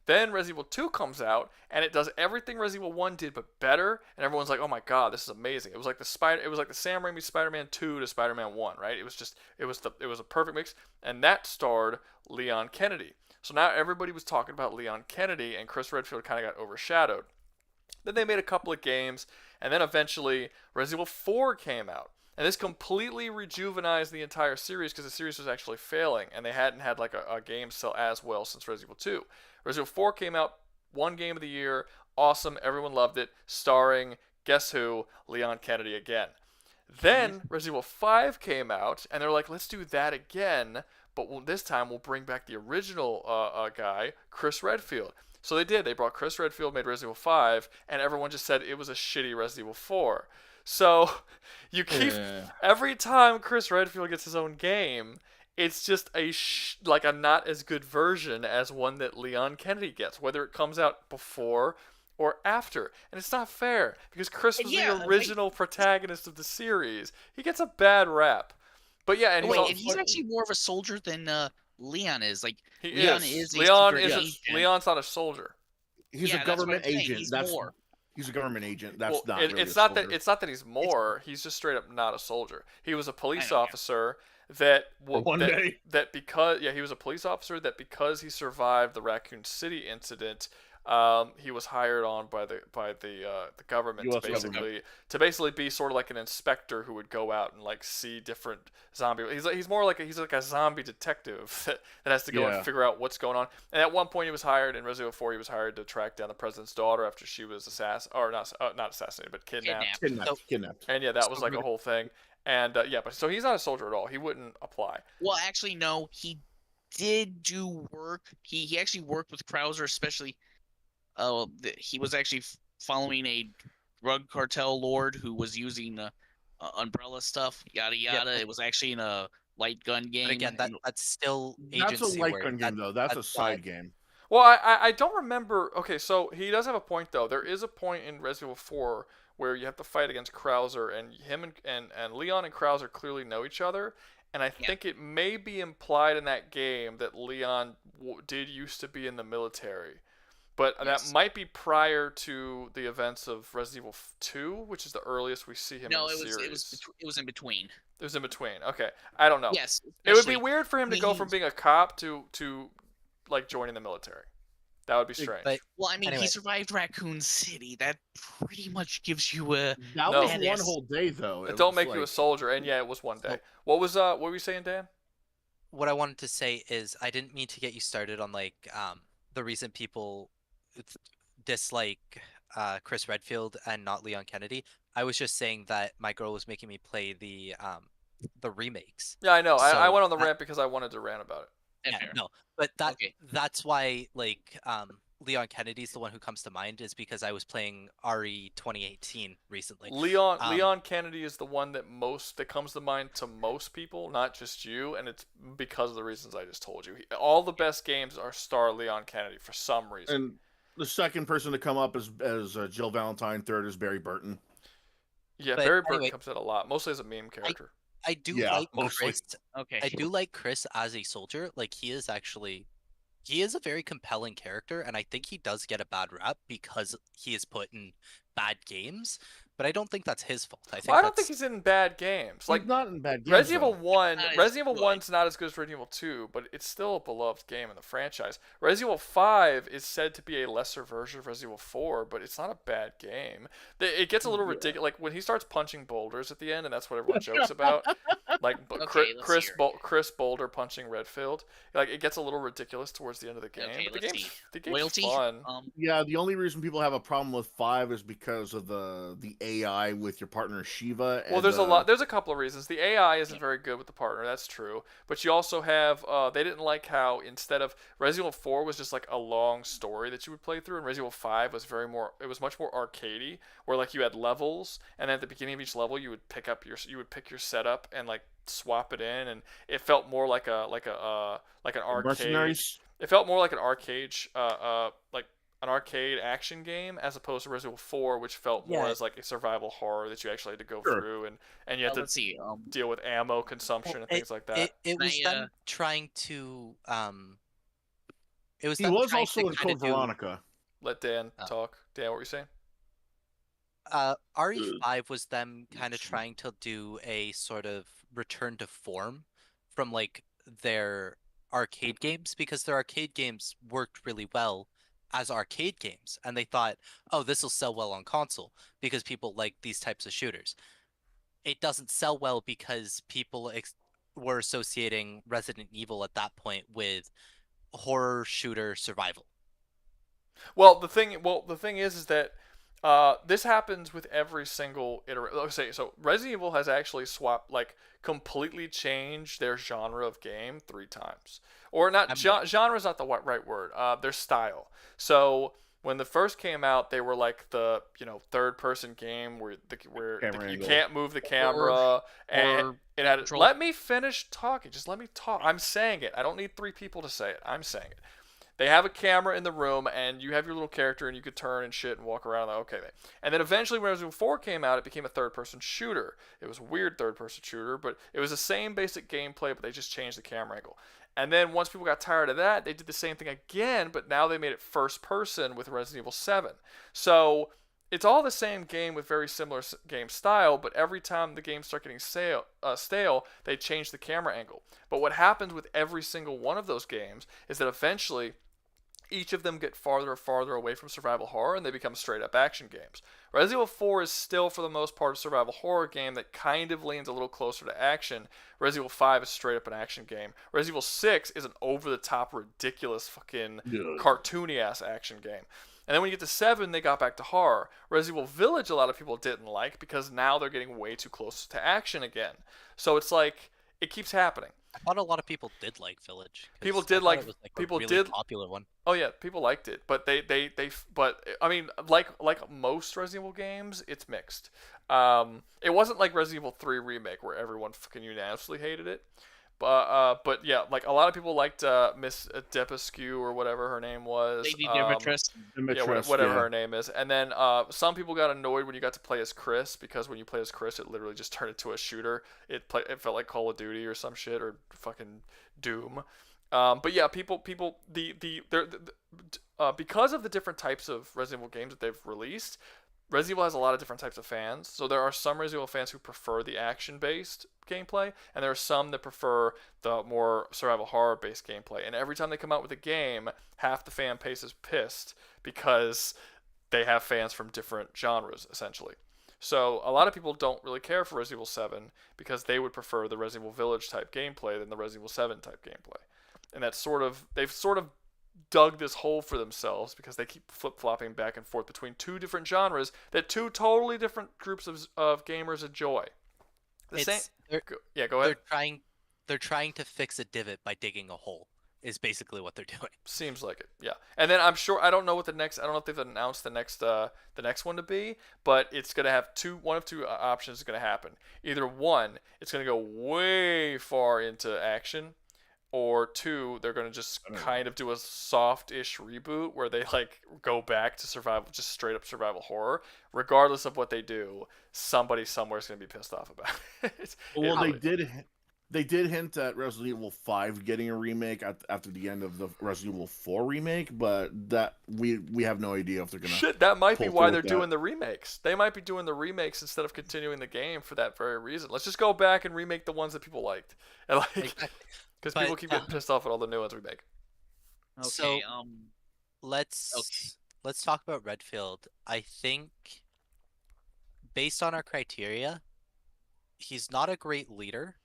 Then Resident Evil 2 comes out, and it does everything Resident Evil 1 did, but better. And everyone's like, "Oh my god, this is amazing!" It was like the Sam Raimi Spider-Man 2 to Spider-Man 1, right? It was a perfect mix, and that starred Leon Kennedy. So now everybody was talking about Leon Kennedy, and Chris Redfield kind of got overshadowed. Then they made a couple of games, and then eventually Resident Evil 4 came out. And this completely rejuvenized the entire series because the series was actually failing, and they hadn't had like a game sell as well since Resident Evil 2. Resident Evil 4 came out, one game of the year, awesome, everyone loved it, starring, guess who, Leon Kennedy again. Then Resident Evil 5 came out, and they're like, let's do that again, but this time we'll bring back the original guy, Chris Redfield. So they did. They brought Chris Redfield, made Resident Evil 5, and everyone just said it was a shitty Resident Evil 4. So you keep every time Chris Redfield gets his own game, it's just like a not as good version as one that Leon Kennedy gets, whether it comes out before or after. And it's not fair because Chris was the original protagonist of the series. He gets a bad rap. But yeah, and he's actually more of a soldier than Leon is. Like Leon's not a soldier. He's a government agent. He's a government agent. That's not. It's not that he's more. He's just straight up not a soldier. He was a police officer that he was a police officer that because he survived the Raccoon City incident, he was hired on by the government to basically be sort of like an inspector who would go out and like see different zombie. He's more like a zombie detective that has to go and figure out what's going on. And at one point he was hired in Resident Evil 4. He was hired to track down the president's daughter after she was not assassinated, but kidnapped. And that was like a whole thing. And but so he's not a soldier at all. He wouldn't apply. Well, actually, no. He did do work. He actually worked with Krauser, especially. He was actually following a drug cartel lord who was using umbrella stuff, yada yada. It was actually in a light gun game. But again, that's still agency. That's a light gun game, though. That's a side game. Well, I don't remember. Okay, so he does have a point, though. There is a point in Resident Evil 4 where you have to fight against Krauser, and him and Leon and Krauser clearly know each other. And I think it may be implied in that game that Leon did used to be in the military. But that might be prior to the events of Resident Evil 2, which is the earliest we see him in the series. It was in between. It was in between. Okay, I don't know. Yes, it would be weird for him to go from being a cop to like joining the military. That would be strange. Well, I mean, he survived Raccoon City. That pretty much gives you a. That was one whole day, though. It don't make you a soldier, and it was one day. What were you saying, Dan? What I wanted to say is I didn't mean to get you started on like the reason people dislike Chris Redfield and not Leon Kennedy. I was just saying that my girl was making me play the remakes. Yeah, I know. So I went on the rant because I wanted to rant about it. Yeah, no, but that's why like Leon Kennedy's the one who comes to mind is because I was playing RE 2018 recently. Leon Kennedy is the one that comes to mind to most people, not just you, and it's because of the reasons I just told you. All the best games star Leon Kennedy for some reason. And the second person to come up as Jill Valentine, third is Barry Burton. Yeah, Barry Burton comes out a lot, mostly as a meme character. I do like Chris. Okay. I do like Chris as a soldier. Like he is a very compelling character, and I think he does get a bad rap because he is put in bad games. But I don't think that's his fault. I don't think he's in bad games. Like not in bad games. Resident Evil 1's not as good as Resident Evil 2, but it's still a beloved game in the franchise. Resident Evil 5 is said to be a lesser version of Resident Evil 4, but it's not a bad game. It gets a little ridiculous. Like when he starts punching boulders at the end, and that's what everyone jokes about. Like Okay, let's hear it. Chris Boulder punching Redfield. Like it gets a little ridiculous towards the end of the game. Okay, But let's see. the game's Loyalty. fun. Yeah, the only reason people have a problem with 5 is because of the AI with your partner Shiva. Well, there's a lot. There's a couple of reasons. The AI isn't very good with the partner. That's true. But you also have. They didn't like how instead of Resident Evil 4 was just like a long story that you would play through, and Resident Evil 5 was It was much more arcadey, where like you had levels, and at the beginning of each level you would pick your setup and like swap it in, and it felt more like an arcade. Mercenaries? It felt more like an arcade like an arcade action game as opposed to Resident Evil 4, which felt more as like a survival horror that you actually had to go through and you had to deal with ammo consumption and things like that. It was them trying to it was He them was trying also to in kinda Code Veronica. Let Dan talk. Dan, what were you saying? RE5 was them kind of trying to do a sort of return to form from like their arcade games, because their arcade games worked really well as arcade games, and they thought, oh, this will sell well on console because people like these types of shooters. It doesn't sell well because people were associating Resident Evil at that point with horror shooter survival. Well, the thing is that this happens with every single iteration. Let's say so. Resident Evil has actually completely changed their genre of game 3 times, or not. Genre is not the right word. Their style. So when the first came out, they were like the third-person game where you can't move the camera and it had. Let me finish talking. Just let me talk. I'm saying it. I don't need 3 people to say it. I'm saying it. They have a camera in the room, and you have your little character, and you could turn and shit and walk around. Okay, and then eventually, when Resident Evil 4 came out, it became a third-person shooter. It was a weird third-person shooter, but it was the same basic gameplay, but they just changed the camera angle. And then once people got tired of that, they did the same thing again, but now they made it first-person with Resident Evil 7. So it's all the same game with very similar game style, but every time the games start getting stale, they change the camera angle. But what happens with every single one of those games is that eventually each of them get farther and farther away from survival horror, and they become straight-up action games. Resident Evil 4 is still, for the most part, a survival horror game that kind of leans a little closer to action. Resident Evil 5 is straight-up an action game. Resident Evil 6 is an over-the-top, ridiculous, fucking cartoony-ass action game. And then when you get to 7, they got back to horror. Resident Evil Village, a lot of people didn't like, because now they're getting way too close to action again. So it's like, it keeps happening. I thought a lot of people did like Village. People did like. It was like people a really did popular one. Oh yeah, people liked it, but but I mean, like most Resident Evil games, it's mixed. It wasn't like Resident Evil 3 remake where everyone fucking unanimously hated it. But yeah, like a lot of people liked Miss Depescu or whatever her name was. Lady Demetress. Yeah, whatever her name is. And then some people got annoyed when you got to play as Chris, because when you play as Chris, it literally just turned into a shooter. It felt like Call of Duty or some shit, or fucking Doom. But yeah, because of the different types of Resident Evil games that they've released, Resident Evil has a lot of different types of fans. So there are some Resident Evil fans who prefer the action-based gameplay, and there are some that prefer the more survival horror-based gameplay. And every time they come out with a game, half the fan base is pissed because they have fans from different genres, essentially. So a lot of people don't really care for Resident Evil 7 because they would prefer the Resident Evil Village type gameplay than the Resident Evil 7 type gameplay. And that's they've sort of dug this hole for themselves because they keep flip-flopping back and forth between 2 different genres that 2 totally different groups of gamers enjoy. Go ahead. They're trying to fix a divot by digging a hole, is basically what they're doing. Seems like it, yeah. And then I don't know if they've announced the next one to be, but it's gonna have one of two options is gonna happen. Either 1, it's gonna go way far into action, or 2, they're gonna just kind of do a soft-ish reboot where they like go back to survival, just straight up survival horror. Regardless of what they do, somebody somewhere is gonna be pissed off about it. They did hint at Resident Evil 5 getting a remake after the end of the Resident Evil 4 remake, but that we have no idea if they're gonna. Shit, that might be why they're doing the remakes. They might be doing the remakes instead of continuing the game for that very reason. Let's just go back and remake the ones that people liked, and because people keep getting pissed off at all the new ones we make. Okay, so let's talk about Redfield. I think, based on our criteria, he's not a great leader.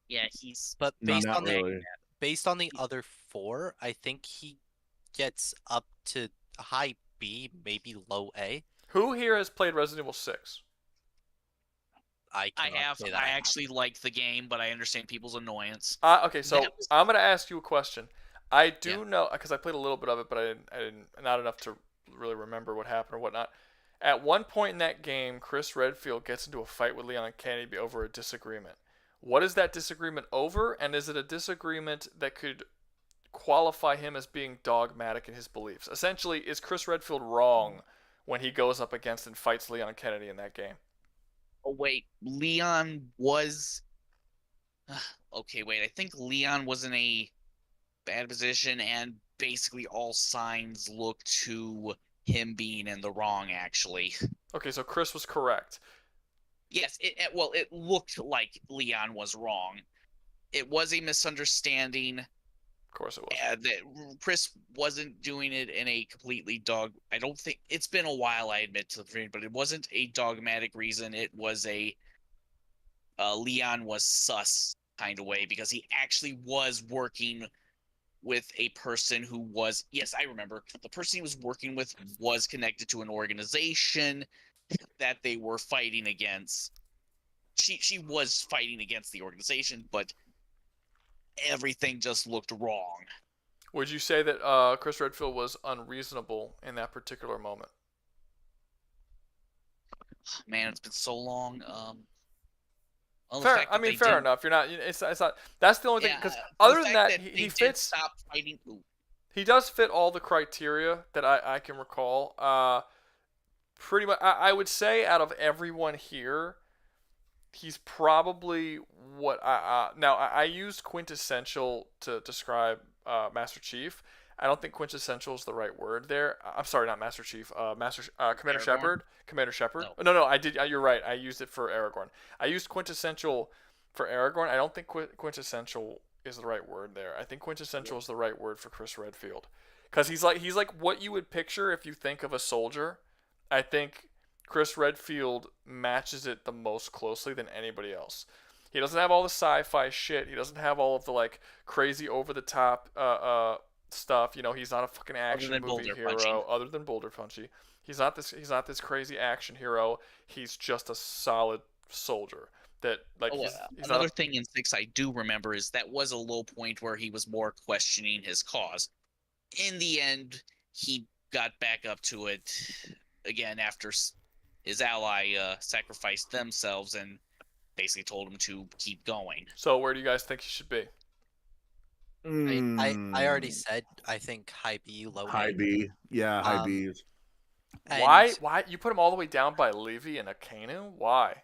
Yeah, he's But based Not on really. based on the other 4, I think he gets up to high B, maybe low A. Who here has played Resident Evil 6? I actually like the game, but I understand people's annoyance. Okay, so I'm gonna ask you a question. I do know because I played a little bit of it, but I didn't not enough to really remember what happened or whatnot. At one point in that game, Chris Redfield gets into a fight with Leon Kennedy over a disagreement. What is that disagreement over, and is it a disagreement that could qualify him as being dogmatic in his beliefs? Essentially, is Chris Redfield wrong when he goes up against and fights Leon Kennedy in that game? Oh wait, Leon was. Okay, wait. I think Leon was in a bad position, and basically all signs look to him being in the wrong. Actually. Okay, so Chris was correct. Yes. It looked like Leon was wrong. It was a misunderstanding. Of course it was. That Chris wasn't doing it in a completely I don't think it's been a while. I admit to the friend, but it wasn't a dogmatic reason. It was a Leon was sus kind of way because he actually was working with a person who was. Yes, I remember the person he was working with was connected to an organization that they were fighting against. She was fighting against the organization, but everything just looked wrong. Would you say that Chris Redfield was unreasonable in that particular moment? Man, it's been so long. Fair. I mean, fair enough. You're not. It's not. That's the only thing. Because other than that, he fits. Stop fighting. He does fit all the criteria that I can recall. Pretty much, I would say out of everyone here, he's probably what I used quintessential to describe Master Chief. I don't think quintessential is the right word there. I'm sorry, not Master Chief. Commander Shepard. Commander Shepard. No, I did. You're right. I used it for Aragorn. I used quintessential for Aragorn. I don't think quintessential is the right word there. I think quintessential is the right word for Chris Redfield, because he's like what you would picture if you think of a soldier. I think Chris Redfield matches it the most closely than anybody else. He doesn't have all the sci-fi shit. He doesn't have all of the like crazy over-the-top stuff. You know, he's not a fucking action movie hero. Other than Boulder Punchy, he's not this crazy action hero. He's just a solid soldier. That like he's another thing in 6 I do remember is that was a low point where he was more questioning his cause. In the end, he got back up to it again after his ally sacrificed themselves and basically told him to keep going. So where do you guys think he should be? I already said I think high B, low A. High B. Yeah, high B. Why you put him all the way down by Levi and Akainu? Why?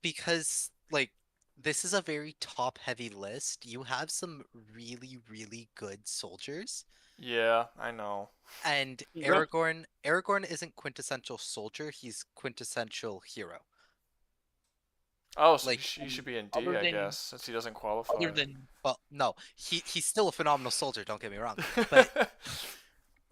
Because like this is a very top heavy list. You have some really, really good soldiers. Yeah, I know. And Aragorn isn't quintessential soldier, he's quintessential hero. Oh, so like, he should be in D, I guess, since he doesn't qualify. Well, no, he's still a phenomenal soldier, don't get me wrong. But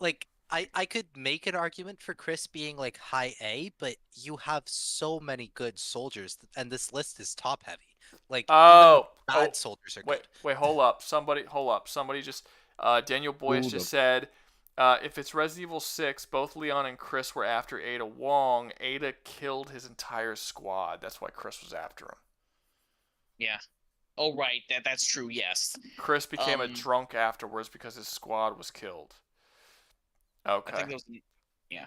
like I could make an argument for Chris being like high A, but you have so many good soldiers, and this list is top heavy. Like bad soldiers are good. Wait, hold up. Somebody just Daniel Boyce just said if it's Resident Evil 6, both Leon and Chris were after Ada Wong. Ada killed his entire squad. That's why Chris was after him. Yeah. Oh, right. That's true, yes. Chris became a drunk afterwards because his squad was killed. Okay. I think yeah.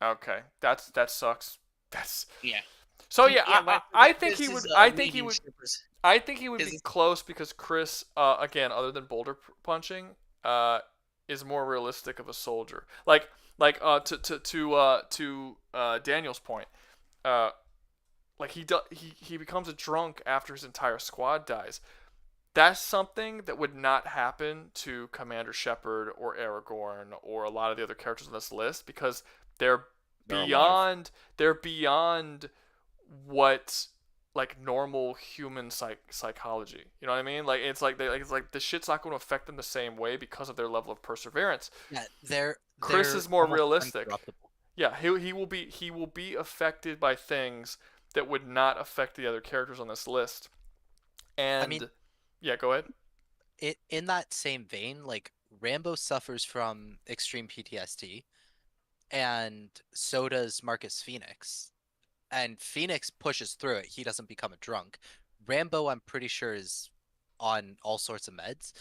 Okay. That sucks. That's... Yeah. So yeah, I think he would. I think he would. I think he would be close because Chris, again, other than boulder punching, is more realistic of a soldier. Like to Daniel's point, like he becomes a drunk after his entire squad dies. That's something that would not happen to Commander Shepard or Aragorn or a lot of the other characters on this list because they're beyond what like normal human psychology. You know what I mean? Like it's like the shit's not going to affect them the same way because of their level of perseverance. Yeah, Chris is more realistic. Yeah, he will be affected by things that would not affect the other characters on this list. And I mean, yeah, go ahead. In that same vein, like Rambo suffers from extreme PTSD, and so does Marcus Phoenix. And Phoenix pushes through it. He doesn't become a drunk. Rambo, I'm pretty sure, is on all sorts of meds.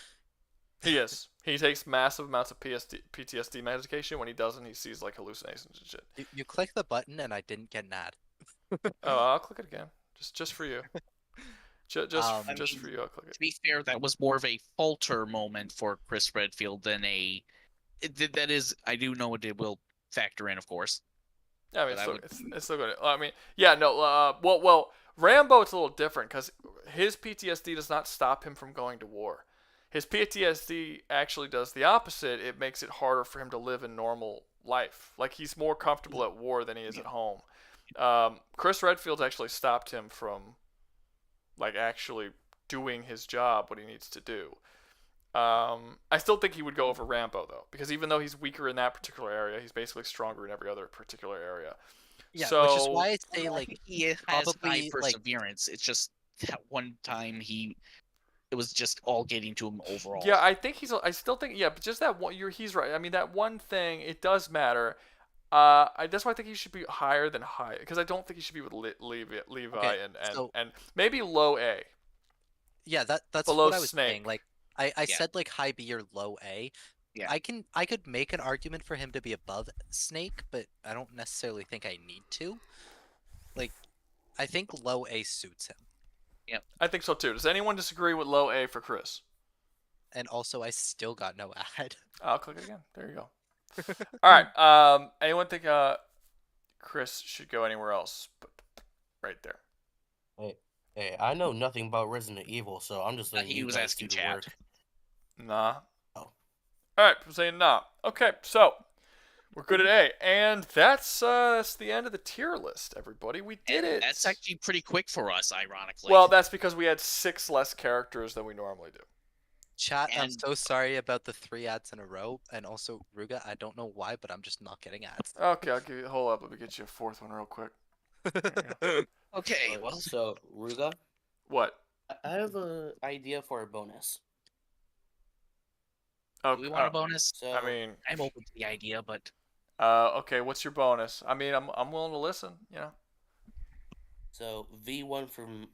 He is. He takes massive amounts of PTSD medication. When he doesn't, he sees like hallucinations and shit. You click the button and I didn't get an ad. Oh, I'll click it again. Just for you. Just for you, I'll click it. To be fair, that was more of a falter moment for Chris Redfield than a. That is, I do know it will factor in, of course. Yeah, I mean, it's still good. I mean, yeah, no. Well, Rambo, it's a little different because his PTSD does not stop him from going to war. His PTSD actually does the opposite. It makes it harder for him to live a normal life. Like, he's more comfortable at war than he is at home. Chris Redfield's actually stopped him from, like, actually doing his job, what he needs to do. I still think he would go over Rambo, though, because even though he's weaker in that particular area, he's basically stronger in every other particular area. Yeah, so, which is why I say, like, he has probably, high perseverance. It's just that one time it was just all getting to him overall. Yeah, I still think, yeah, but just that one, he's right. I mean, that one thing, it does matter. That's why I think he should be higher than high, because I don't think he should be with Levi Okay, and maybe low A. Yeah, that's below what I was Snake. saying. Like, I said like high B or low A. Yeah. I could make an argument for him to be above Snake, but I don't necessarily think I need to. Like, I think low A suits him. Yep. I think so too. Does anyone disagree with low A for Chris? And also, I still got no ad. I'll click it again. There you go. All right. Anyone think Chris should go anywhere else? Right there. Hey, I know nothing about Resident Evil, so I'm just letting he you was guys asking do the chat. work. Nah. Oh. All right. I'm saying nah. Okay. So we're good at A, and that's the end of the tier list. Everybody, we did it. That's actually pretty quick for us, ironically. Well, that's because we had 6 less characters than we normally do. Chat, I'm so sorry about the 3 ads in a row, and also Rouga, I don't know why, but I'm just not getting ads. Okay, I'll give you. Hold up. Let me get you a 4th one real quick. Okay, well. So, Rouga? What? I have an idea for a bonus. Oh, Do we want a bonus? So, I mean, I'm open to the idea, but okay. What's your bonus? I mean, I'm willing to listen. You know. So V1 from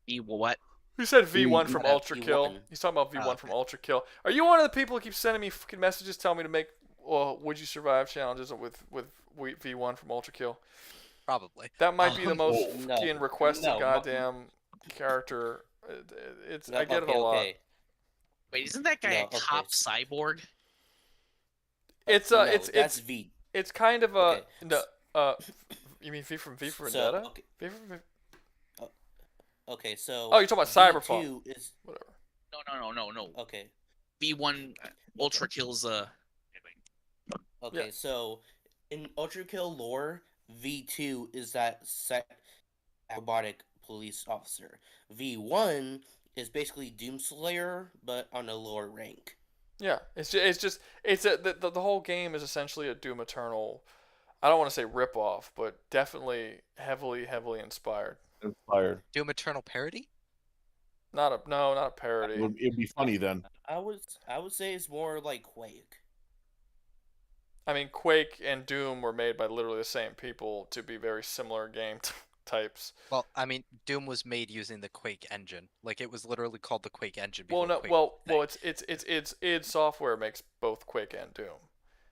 V what? Who said V1 from V1. Ultra Kill? He's talking about V1 from Ultra Kill. Are you one of the people who keep sending me fucking messages telling me to make Would You Survive challenges with V1 from Ultra Kill? Probably. That might be the most no, fucking requested no, goddamn character. I get it a lot. Okay. Wait, isn't that guy a cop cyborg? It's that's V. It's kind of a Okay. You mean V for So, Vendetta? okay. V for Okay, so Oh, you're talking about Cyberpunk. V2 is whatever. No. okay. V1 Ultra Kills Okay, so in Ultra Kill lore, V2 is that set robotic police officer. V1 is basically Doomslayer, but on a lower rank. Yeah, the whole game is essentially a Doom Eternal. I don't want to say rip-off, but definitely heavily inspired. Doom Eternal parody? Not a parody. It'd be funny then. I would say it's more like Quake. I mean, Quake and Doom were made by literally the same people to be very similar game types. Well, I mean, Doom was made using the Quake engine. Like, it was literally called the Quake engine. Well, no, Quake it's id Software makes both Quake and Doom.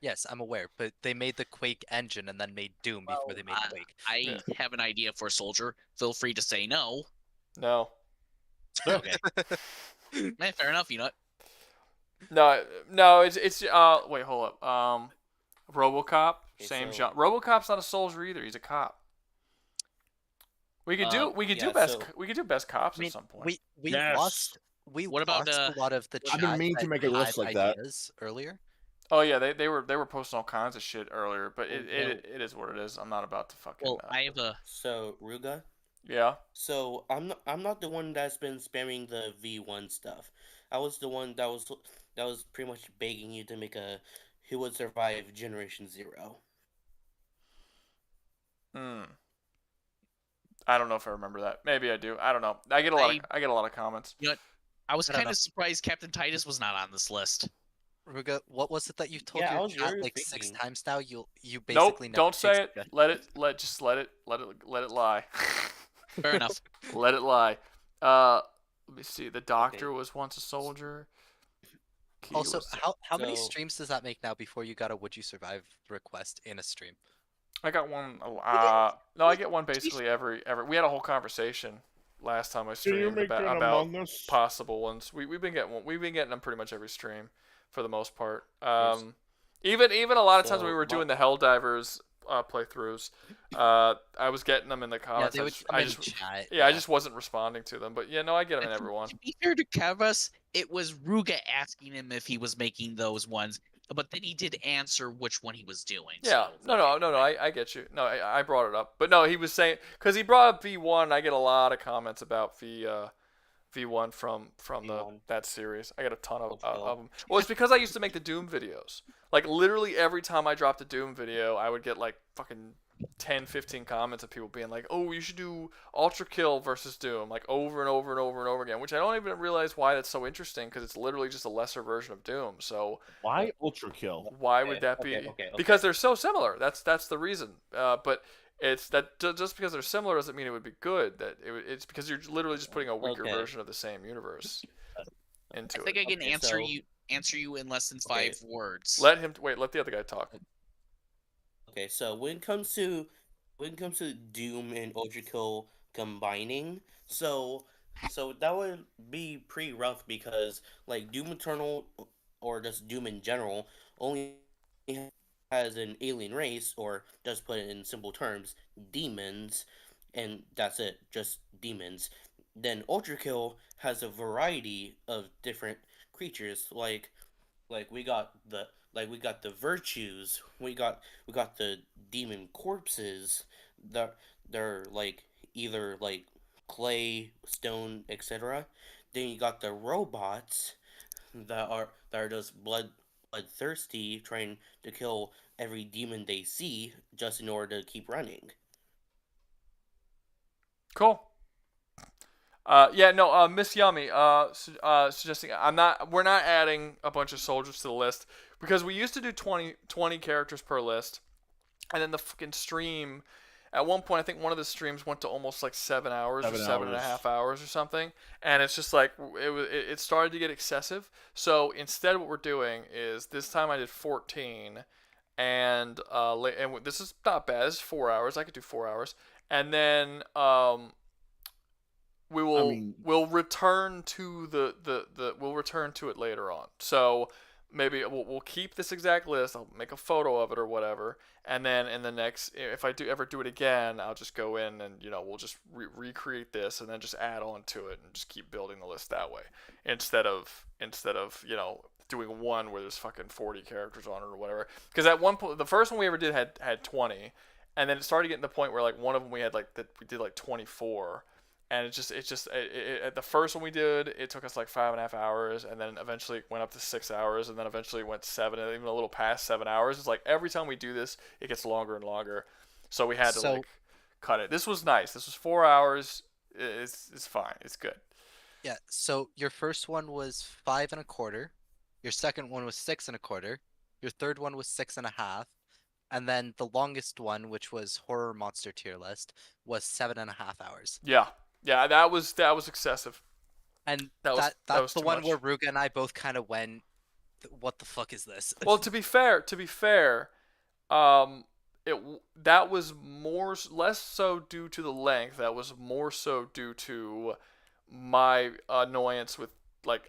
Yes, I'm aware, but they made the Quake engine and then made Doom before they made Quake. I have an idea for a soldier. Feel free to say no. No. Okay. Fair enough, you know. No, it's wait, hold up. RoboCop, Okay, same so- genre. RoboCop's not a soldier either. He's a cop. We could do best cops I mean, at some point. we Yes. lost What about, a lot of the chat I've been meaning to make a list had like that. ideas earlier. Oh yeah, they were posting all kinds of shit earlier, but it is what it is. I'm not about to fucking. Well, I have a. So Rouga. Yeah. So I'm not the one that's been spamming the V1 stuff. I was the one that was pretty much begging you to make a Who Would Survive Generation 0. I don't know if I remember that. Maybe I do. I don't know. I get a lot of comments. You know, I was kind of surprised Captain Titus was not on this list. Rouga, what was it that you told your chat like 6 times now? You basically Nope, never don't say take it. Let it lie. Fair enough. Let it lie. Let me see. The Doctor was once a soldier. Also, how many streams does that make now before you got a Would You Survive request in a stream? I got one. No, I get one basically every. We had a whole conversation last time I streamed about possible ones. We've been getting them pretty much every stream, for the most part. Even a lot of times when we were doing the Helldivers playthroughs, I was getting them in the comments. Yeah, I just wasn't responding to them. But yeah, no, I get them in every one. To be fair to Kevus, it was Rouga asking him if he was making those ones, but then he did answer which one he was doing. Yeah, so. no, I get you. No, I brought it up, but no, he was saying because he brought up V1. I get a lot of comments about V1 from that series. I get a ton of them. Well, it's because I used to make the Doom videos. Like literally every time I dropped a Doom video, I would get like fucking 10, 15 comments of people being like, "Oh, you should do Ultra Kill versus Doom," like over and over and over and over again. Which I don't even realize why that's so interesting because it's literally just a lesser version of Doom. So why Ultra Kill? Why would that be? Because they're so similar. That's the reason. But it's that just because they're similar doesn't mean it would be good. It's because you're literally just putting a weaker version of the same universe into it. I think I can answer you in less than 5 words. Let the other guy talk. Okay, so when it comes to Doom and Ultra Kill combining, so that would be pretty rough because like Doom Eternal or just Doom in general only has an alien race, or just put it in simple terms, demons, and that's it, just demons. Then Ultra Kill has a variety of different creatures, like we got the virtues, we got the demon corpses that they're like either like clay, stone, etc. Then you got the robots that are just bloodthirsty, trying to kill every demon they see just in order to keep running. Cool. Miss Yummy, suggesting we're not adding a bunch of soldiers to the list because we used to do 20 characters per list, and then the fucking stream, at one point I think one of the streams went to almost like 7 hours or 7.5 hours or something, and it's just like it started to get excessive. So instead what we're doing is this time I did 14, and this is not bad. This is 4 hours. I could do 4 hours, and then we'll return to we'll return to it later on. So maybe we'll keep this exact list. I'll make a photo of it or whatever, and then in the next, if I ever do it again, I'll just go in and we'll just recreate this and then just add on to it and just keep building the list that way instead of doing one where there's fucking 40 characters on it or whatever. Because at one point, the first one we ever did had 20, and then it started getting to the point where like one of them we did like 24. And the first one we did, it took us like 5.5 hours, and then eventually it went up to 6 hours, and then eventually it went 7, and even a little past 7 hours. It's like every time we do this, it gets longer and longer. So we had to cut it. This was nice. This was 4 hours. It's fine. It's good. Yeah. So your first one was 5 1/4. Your second one was 6 1/4. Your third one was 6.5. And then the longest one, which was horror monster tier list, was 7.5 hours. Yeah, that was excessive. And that's the one where Rouga and I both kind of went, "What the fuck is this?" Well, to be fair, that was less so due to the length. That was more so due to my annoyance with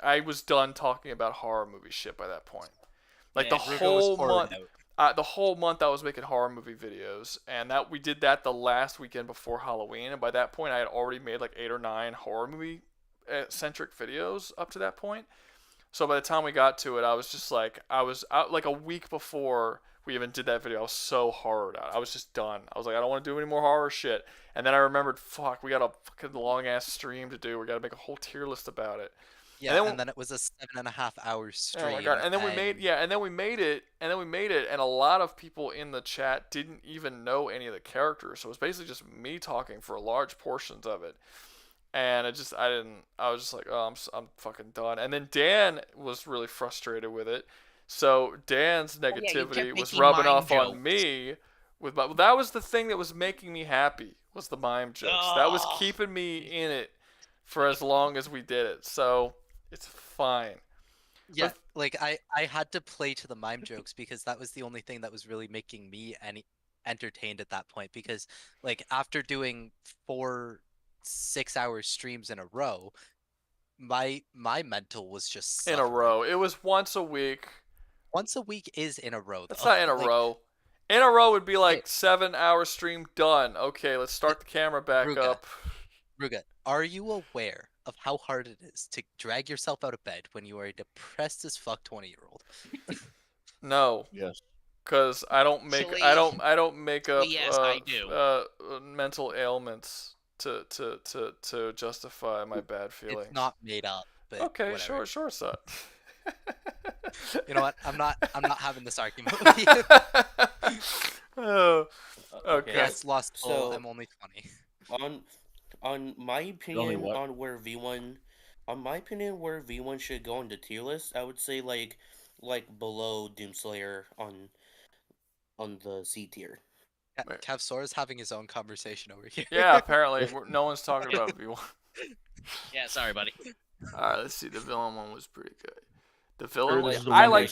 I was done talking about horror movie shit by that point. The whole month. The whole month I was making horror movie videos, and we did that the last weekend before Halloween, and by that point I had already made like 8 or 9 horror movie centric videos up to that point. So by the time we got to it, I was just like, I was out like a week before we even did that video. I was so horrored out. I was just done. I was like, I don't want to do any more horror shit. And then I remembered, fuck, we got a fucking long ass stream to do. We got to make a whole tier list about it. Yeah, and then it was a 7.5 hour stream. Oh my god! And then we made and then we made it, and a lot of people in the chat didn't even know any of the characters, so it was basically just me talking for large portions of it, and I was just like, oh, I'm fucking done. And then Dan was really frustrated with it, so Dan's negativity was rubbing off on me. That was the thing that was making me happy, was the mime jokes. That was keeping me in it for as long as we did it. So. It's fine. Yeah, like I had to play to the mime jokes because that was the only thing that was really making me entertained at that point. Because like after doing 4 6-hour streams in a row, my mental was just suffering. In a row. It was once a week. Once a week is in a row. That's not in a row. In a row would be like 7-hour stream done. Okay, let's start the camera back up. Rouga, are you aware of how hard it is to drag yourself out of bed when you are a depressed as fuck 20-year-old? No. Yes. Because I don't make up yes, I do. Mental ailments to justify my bad feelings. It's not made up. But okay, whatever. sure, son. You know what? I'm not having this argument with you. Oh, okay. Yes, lost soul. I'm only 20. On my opinion on where V1 should go on the tier list, I would say like below Doomslayer on the C tier. Kevsor is having his own conversation over here. Yeah, apparently no one's talking about V1. Yeah, sorry, buddy. All right, let's see. The villain one was pretty good. The villain one, I like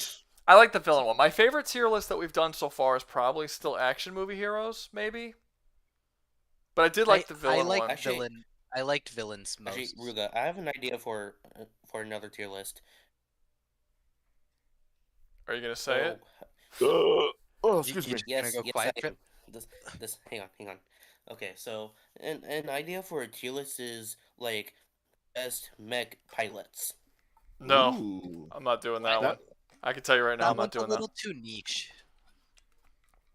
the villain one. My favorite tier list that we've done so far is probably still action movie heroes, maybe. But I did like the villain one. I liked villains most. Actually, Rouga, I have an idea for another tier list. Are you gonna say it? Oh, excuse me. Yes, go yes, quiet I am. Hang on. Okay, so an idea for a tier list is like best mech pilots. No, Ooh. I'm not doing that one. I can tell you right now, I'm not doing that. That's a little too niche.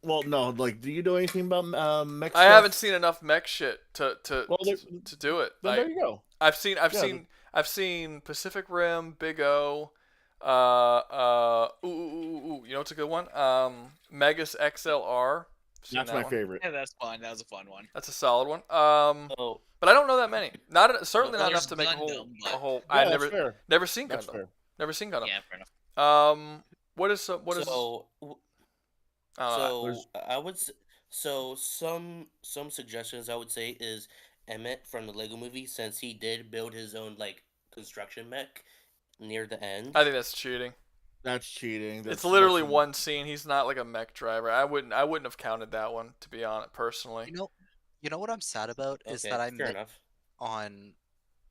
Well, no, like, do you know anything about mech stuff? I haven't seen enough mech shit to do it. Then there you go. I've seen Pacific Rim, Big O. You know what's a good one? Megas XLR. That's my favorite. Yeah, that's fun. That was a fun one. That's a solid one. But I don't know that many. Certainly not enough to make a whole. Yeah, I've never seen That's Gundam. fair. Never seen Gundam. Yeah, fair enough. What is? I would some suggestions I would say is Emmett from the Lego Movie, since he did build his own like construction mech near the end. I think that's cheating. That's cheating. It's literally one scene. He's not like a mech driver. I wouldn't have counted that one, to be honest, personally. You know what I'm sad about is that I fair missed enough. on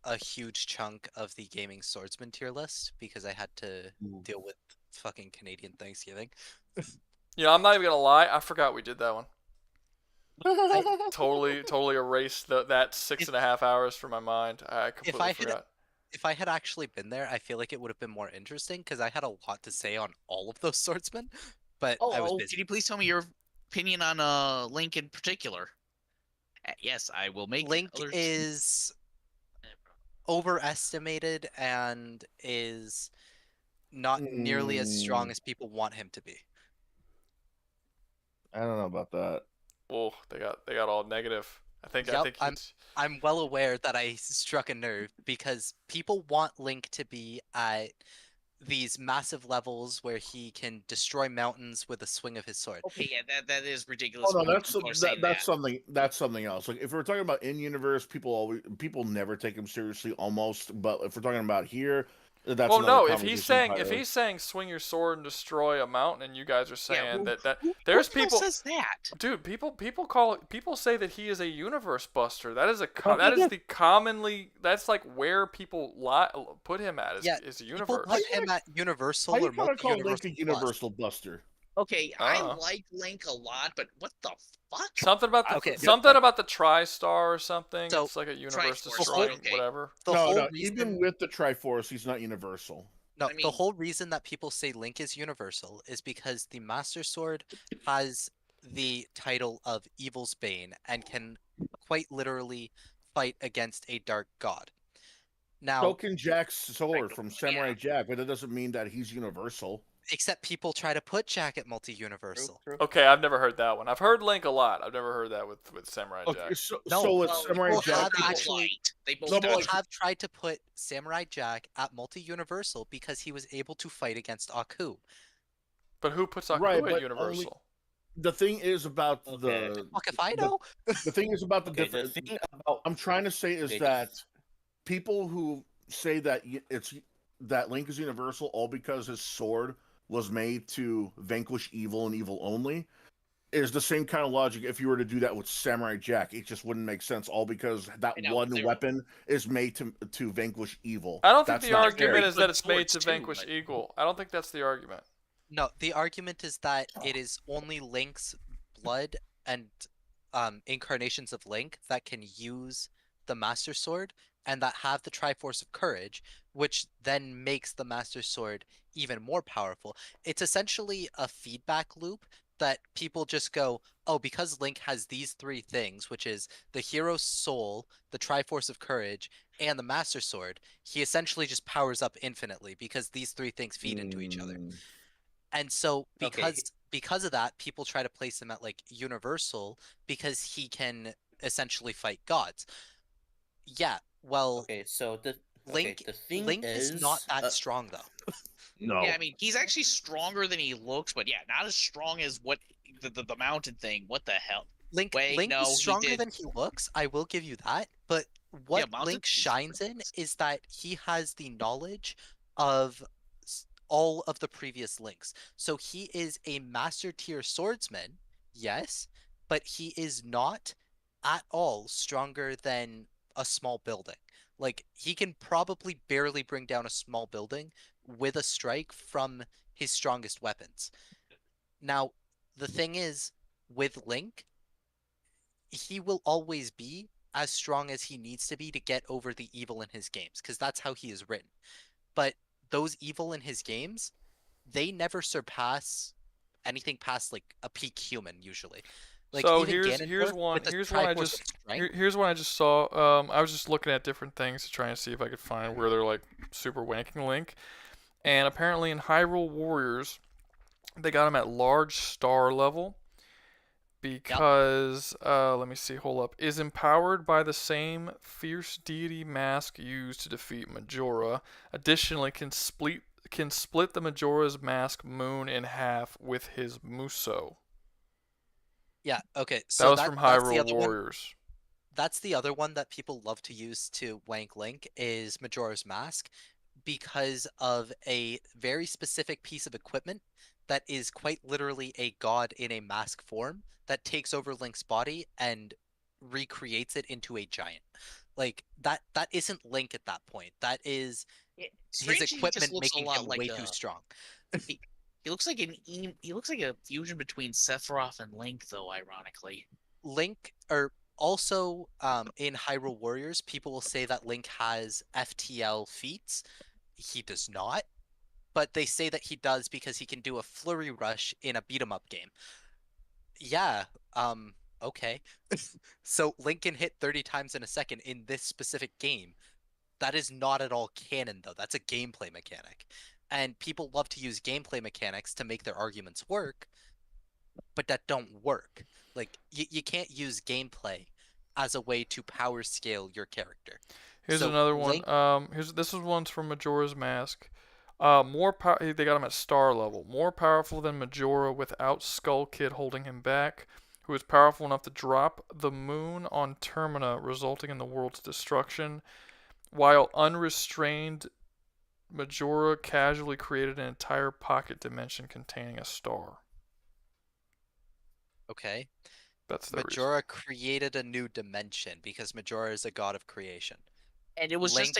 a huge chunk of the gaming swordsman tier list because I had to deal with fucking Canadian Thanksgiving. I'm not even gonna lie. I forgot we did that one. I totally erased that 6.5 hours from my mind. I completely forgot. If I had actually been there, I feel like it would have been more interesting because I had a lot to say on all of those swordsmen. But I was busy. Can you please tell me your opinion on Link in particular? Yes, I will make Link is overestimated and is not nearly as strong as people want him to be. I don't know about that. Oh, they got all negative. I think I'm well aware that I struck a nerve because people want Link to be at these massive levels where he can destroy mountains with a swing of his sword. Okay, yeah, that is ridiculous. Oh no, that's something else. Like if we're talking about in universe, people never take him seriously almost. But if we're talking about here, that's if he's saying swing your sword and destroy a mountain, and you guys are saying that there's people says that, dude. People say that he is a universe buster. That is that's like where people put him at is universe. People put him at Universal How or you gonna call multi-universal Link a universal buster? Okay, I like Link a lot, but what the fuck? Something about the TriStar or something. So, it's like a universe Triforce, destroying whatever. Even with the Triforce, he's not universal. No, the whole reason that people say Link is universal is because the Master Sword has the title of Evil's Bane and can quite literally fight against a dark god. Now, So can Jack's sword from Samurai Jack, but that doesn't mean that he's universal. except people try to put Jack at multi-universal. Okay, I've never heard that one. I've heard Link a lot. I've never heard that with Samurai Okay, Jack. so with Samurai Jack, People have tried to put Samurai Jack at multi-universal because he was able to fight against Aku. But who puts Aku Right, at but universal? the thing is about the. Fuck if I know. The thing is about the Okay, difference. the thing about I'm trying to say is Okay, that people who say that it's that Link is universal all because his sword was made to vanquish evil and evil only is the same kind of logic if you were to do that with Samurai Jack. It just wouldn't make sense all because that one weapon is made to vanquish evil. I don't think That's the not argument fair. is that it's made to vanquish evil. I don't think that's the argument. No, the argument is that it is only Link's blood and incarnations of Link that can use the Master Sword and that have the Triforce of Courage, which then makes the Master Sword even more powerful. It's essentially a feedback loop that people just go, oh, because Link has these three things, which is the hero's soul, the Triforce of Courage, and the Master Sword, he essentially just powers up infinitely because these three things feed into each other. And so because of that, people try to place him at like universal because he can essentially fight gods. Yeah, well, so Link thing Link is not that strong though. Yeah, I mean, he's actually stronger than he looks, but yeah, not as strong as what the mountain thing. What the hell? Link no, is stronger than he looks. I will give you that. But what Mountain Link shines in is that he has the knowledge of all of the previous Links. So he is a master tier swordsman, yes, but he is not at all stronger than a small building. Like, he can probably barely bring down a small building with a strike from his strongest weapons. Now, the thing is, with Link, he will always be as strong as he needs to be to get over the evil in his games, because that's how he is written. But those evil in his games, they never surpass anything past like a peak human usually. Like, so even here's one I just saw. I was just looking at different things to try and see if I could find where they're like super wanking Link, and apparently in Hyrule Warriors, they got him at large star level because let me see, hold up, is empowered by the same fierce deity mask used to defeat Majora. Additionally, can split the Majora's Mask moon in half with his Muso. Yeah, okay. So that was from Hyrule Warriors. That's the other one that people love to use to wank Link is Majora's Mask because of a very specific piece of equipment that is quite literally a god in a mask form that takes over Link's body and recreates it into a giant. Like, that isn't Link at that point. That is his equipment making him way too strong. He looks like a fusion between Sephiroth and Link, though. Ironically, Link, or also in Hyrule Warriors, people will say that Link has FTL feats. He does not, but they say that he does because he can do a flurry rush in a beat 'em up game. Yeah, okay. So Link can hit 30 times in a second in this specific game. That is not at all canon, though. That's a gameplay mechanic. And people love to use gameplay mechanics to make their arguments work, but that don't work. Like, you can't use gameplay as a way to power scale your character. Here's another one. This is one's from Majora's Mask. They got him at star level. More powerful than Majora without Skull Kid holding him back, who is powerful enough to drop the moon on Termina, resulting in the world's destruction. While unrestrained, Majora casually created an entire pocket dimension containing a star. Okay. That's the Majora created a new dimension because Majora is a god of creation. And it was Link,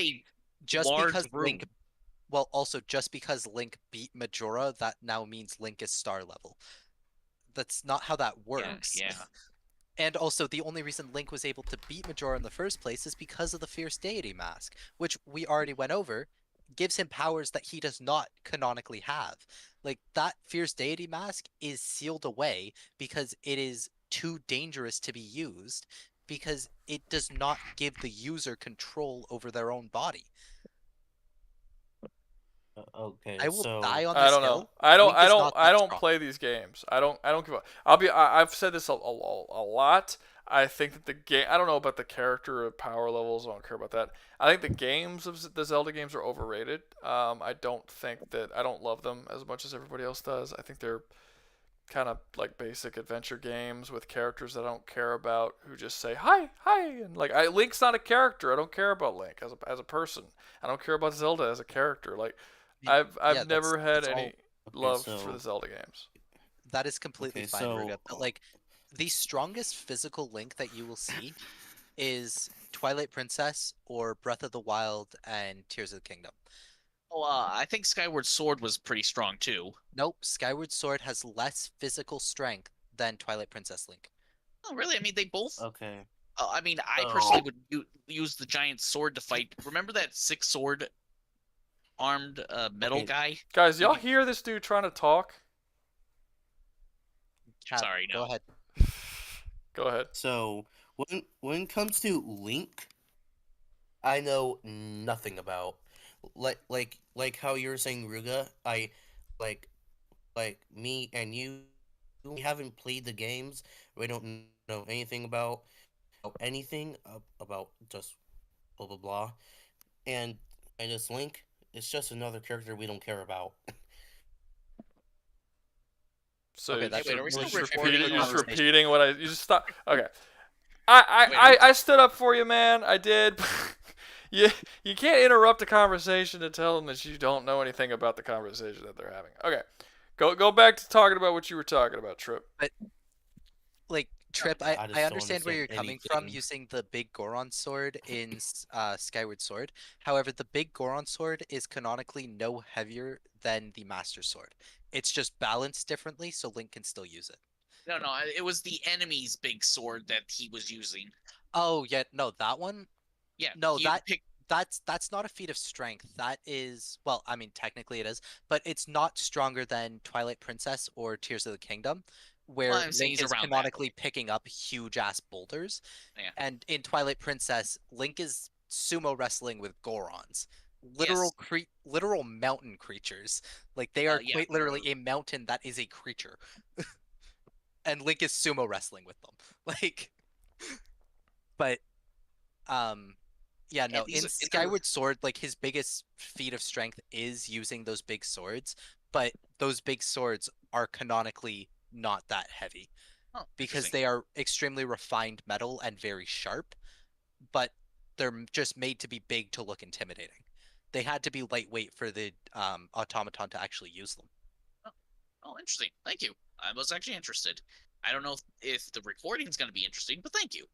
just a large because room. Link, well, also just because Link beat Majora, that now means Link is star level. That's not how that works. Yeah. And also, the only reason Link was able to beat Majora in the first place is because of the Fierce Deity Mask, which we already went over, gives him powers that he does not canonically have. Like, that Fierce Deity Mask is sealed away because it is too dangerous to be used, because it does not give the user control over their own body. Okay, I will so die on I this don't know. hill. I don't. Link I is don't. not I that don't strong. play these games. I don't give up. I've said this a lot. I think that the game. I don't know about the character or power levels. I don't care about that. I think the games of the Zelda games are overrated. I don't think that. I don't love them as much as everybody else does. I think they're kind of like basic adventure games with characters that I don't care about, who just say hi, and like Link's not a character. I don't care about Link as a person. I don't care about Zelda as a character. Like I've never had any love for the Zelda games. That is completely Okay, fine, so- Rouga. But like, the strongest physical Link that you will see is Twilight Princess or Breath of the Wild and Tears of the Kingdom. Oh, I think Skyward Sword was pretty strong too. Nope, Skyward Sword has less physical strength than Twilight Princess Link. Oh, really? I mean, they both. Okay. I mean, I personally would use the giant sword to fight. Remember that 6-sword armed metal guy? Guys, y'all hear this dude trying to talk? Sorry, no. Go ahead. Go ahead. So when it comes to Link, I know nothing about like how you were saying, Ruga. I like me and you. We haven't played the games. We don't know anything about anything about just blah blah blah. And this Link, it's just another character we don't care about. So Okay, you're that's just repeating what you just stop. Okay, I stood up for you, man. I did. You can't interrupt a conversation to tell them that you don't know anything about the conversation that they're having. Okay, go back to talking about what you were talking about, Trip. But like Trip, I I just don't understand where you're understand coming from anything. using the big Goron sword in Skyward Sword. However, the big Goron sword is canonically no heavier than the Master Sword. It's just balanced differently, so Link can still use it. No, it was the enemy's big sword that he was using. Oh yeah, no, that one. Yeah, No, he that's not a feat of strength. That is, well, I mean, technically it is, but it's not stronger than Twilight Princess or Tears of the Kingdom, where Well, I'm saying Link he's is around that. canonically picking up huge ass boulders. Yeah. And in Twilight Princess, Link is sumo wrestling with Gorons. Literal mountain creatures. Like they are yeah. quite literally a mountain that is a creature. And Link is sumo wrestling with them. Like but yeah, no, in Skyward Sword, like his biggest feat of strength is using those big swords, but those big swords are canonically not that heavy. Because they are extremely refined metal and very sharp, but they're just made to be big to look intimidating. They had to be lightweight for the automaton to actually use them. Oh, interesting. Thank you. I was actually interested. I don't know if the recording's going to be interesting, but thank you.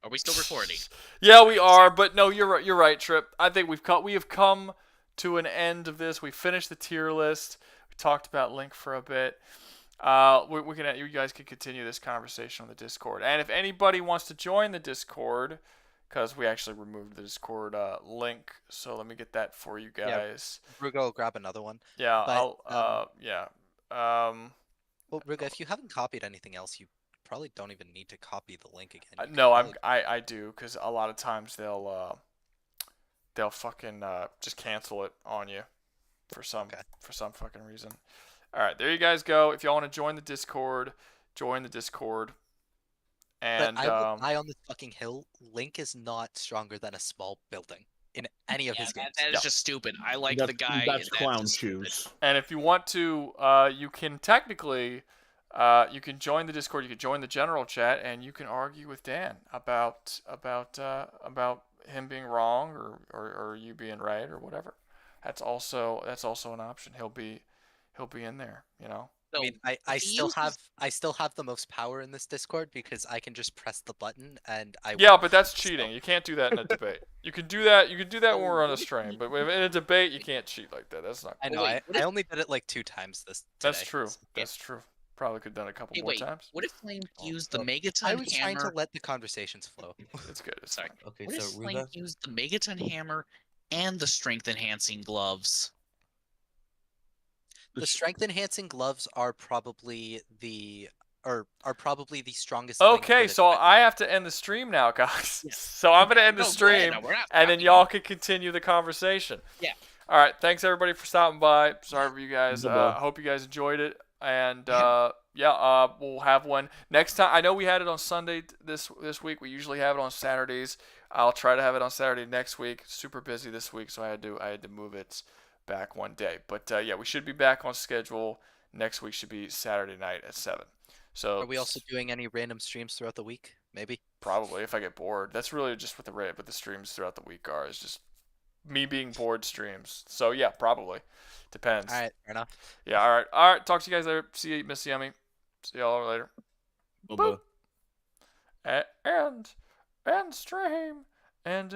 Are we still recording? Yeah, we are, but no, you're right. You're right, Trip. I think we have come to an end of this. We finished the tier list. We talked about Link for a bit. You guys can continue this conversation on the Discord, and if anybody wants to join the Discord, because we actually removed the Discord link, so let me get that for you guys. Yeah, Ruga will grab another one. Yeah, but, yeah. Well, Ruga, if you haven't copied anything else, you probably don't even need to copy the link again. No, I do, because a lot of times they'll fucking just cancel it on you for some fucking reason. All right, there you guys go. If y'all want to join the Discord, join the Discord. And but I will die on this fucking hill. Link is not stronger than a small building in any of his games. That is just stupid. I like the guy. That's clown shoes. And if you want to, you can technically, you can join the Discord. You can join the general chat, and you can argue with Dan about him being wrong or you being right or whatever. That's also an option. He'll be in there, you know. I mean, I still have the most power in this Discord because I can just press the button and I. Yeah, but that's cheating. You can't do that in a debate. You can do that. You can do that when we're on a stream, but in a debate, you can't cheat like that. That's not. I know. I only did it like 2 times this. That's true. That's true. Probably could have done it a couple more times. What if Flame used the Megaton I was hammer? trying to let the conversations flow. It's good. It's Sorry. Okay, What if so Flame Ruga. used the Megaton hammer and the strength enhancing gloves? The strength enhancing gloves are probably the strongest. Okay, so I have to end the stream now, guys. So I'm gonna end the stream, and then y'all can continue the conversation. Yeah. All right, thanks everybody for stopping by. Sorry for you guys. Bye-bye. I hope you guys enjoyed it, and we'll have one next time. I know we had it on Sunday this week. We usually have it on Saturdays. I'll try to have it on Saturday next week. Super busy this week, so I had to move it back one day. But we should be back on schedule. Next week should be Saturday night at 7. So are we also doing any random streams throughout the week? Maybe. Probably if I get bored. That's really just what the streams throughout the week are. Is just me being bored streams. So yeah, probably. Depends. All right, fair enough. Yeah, all right. Talk to you guys later. See you, Miss Yummy. See y'all later. Bye-bye. And stream and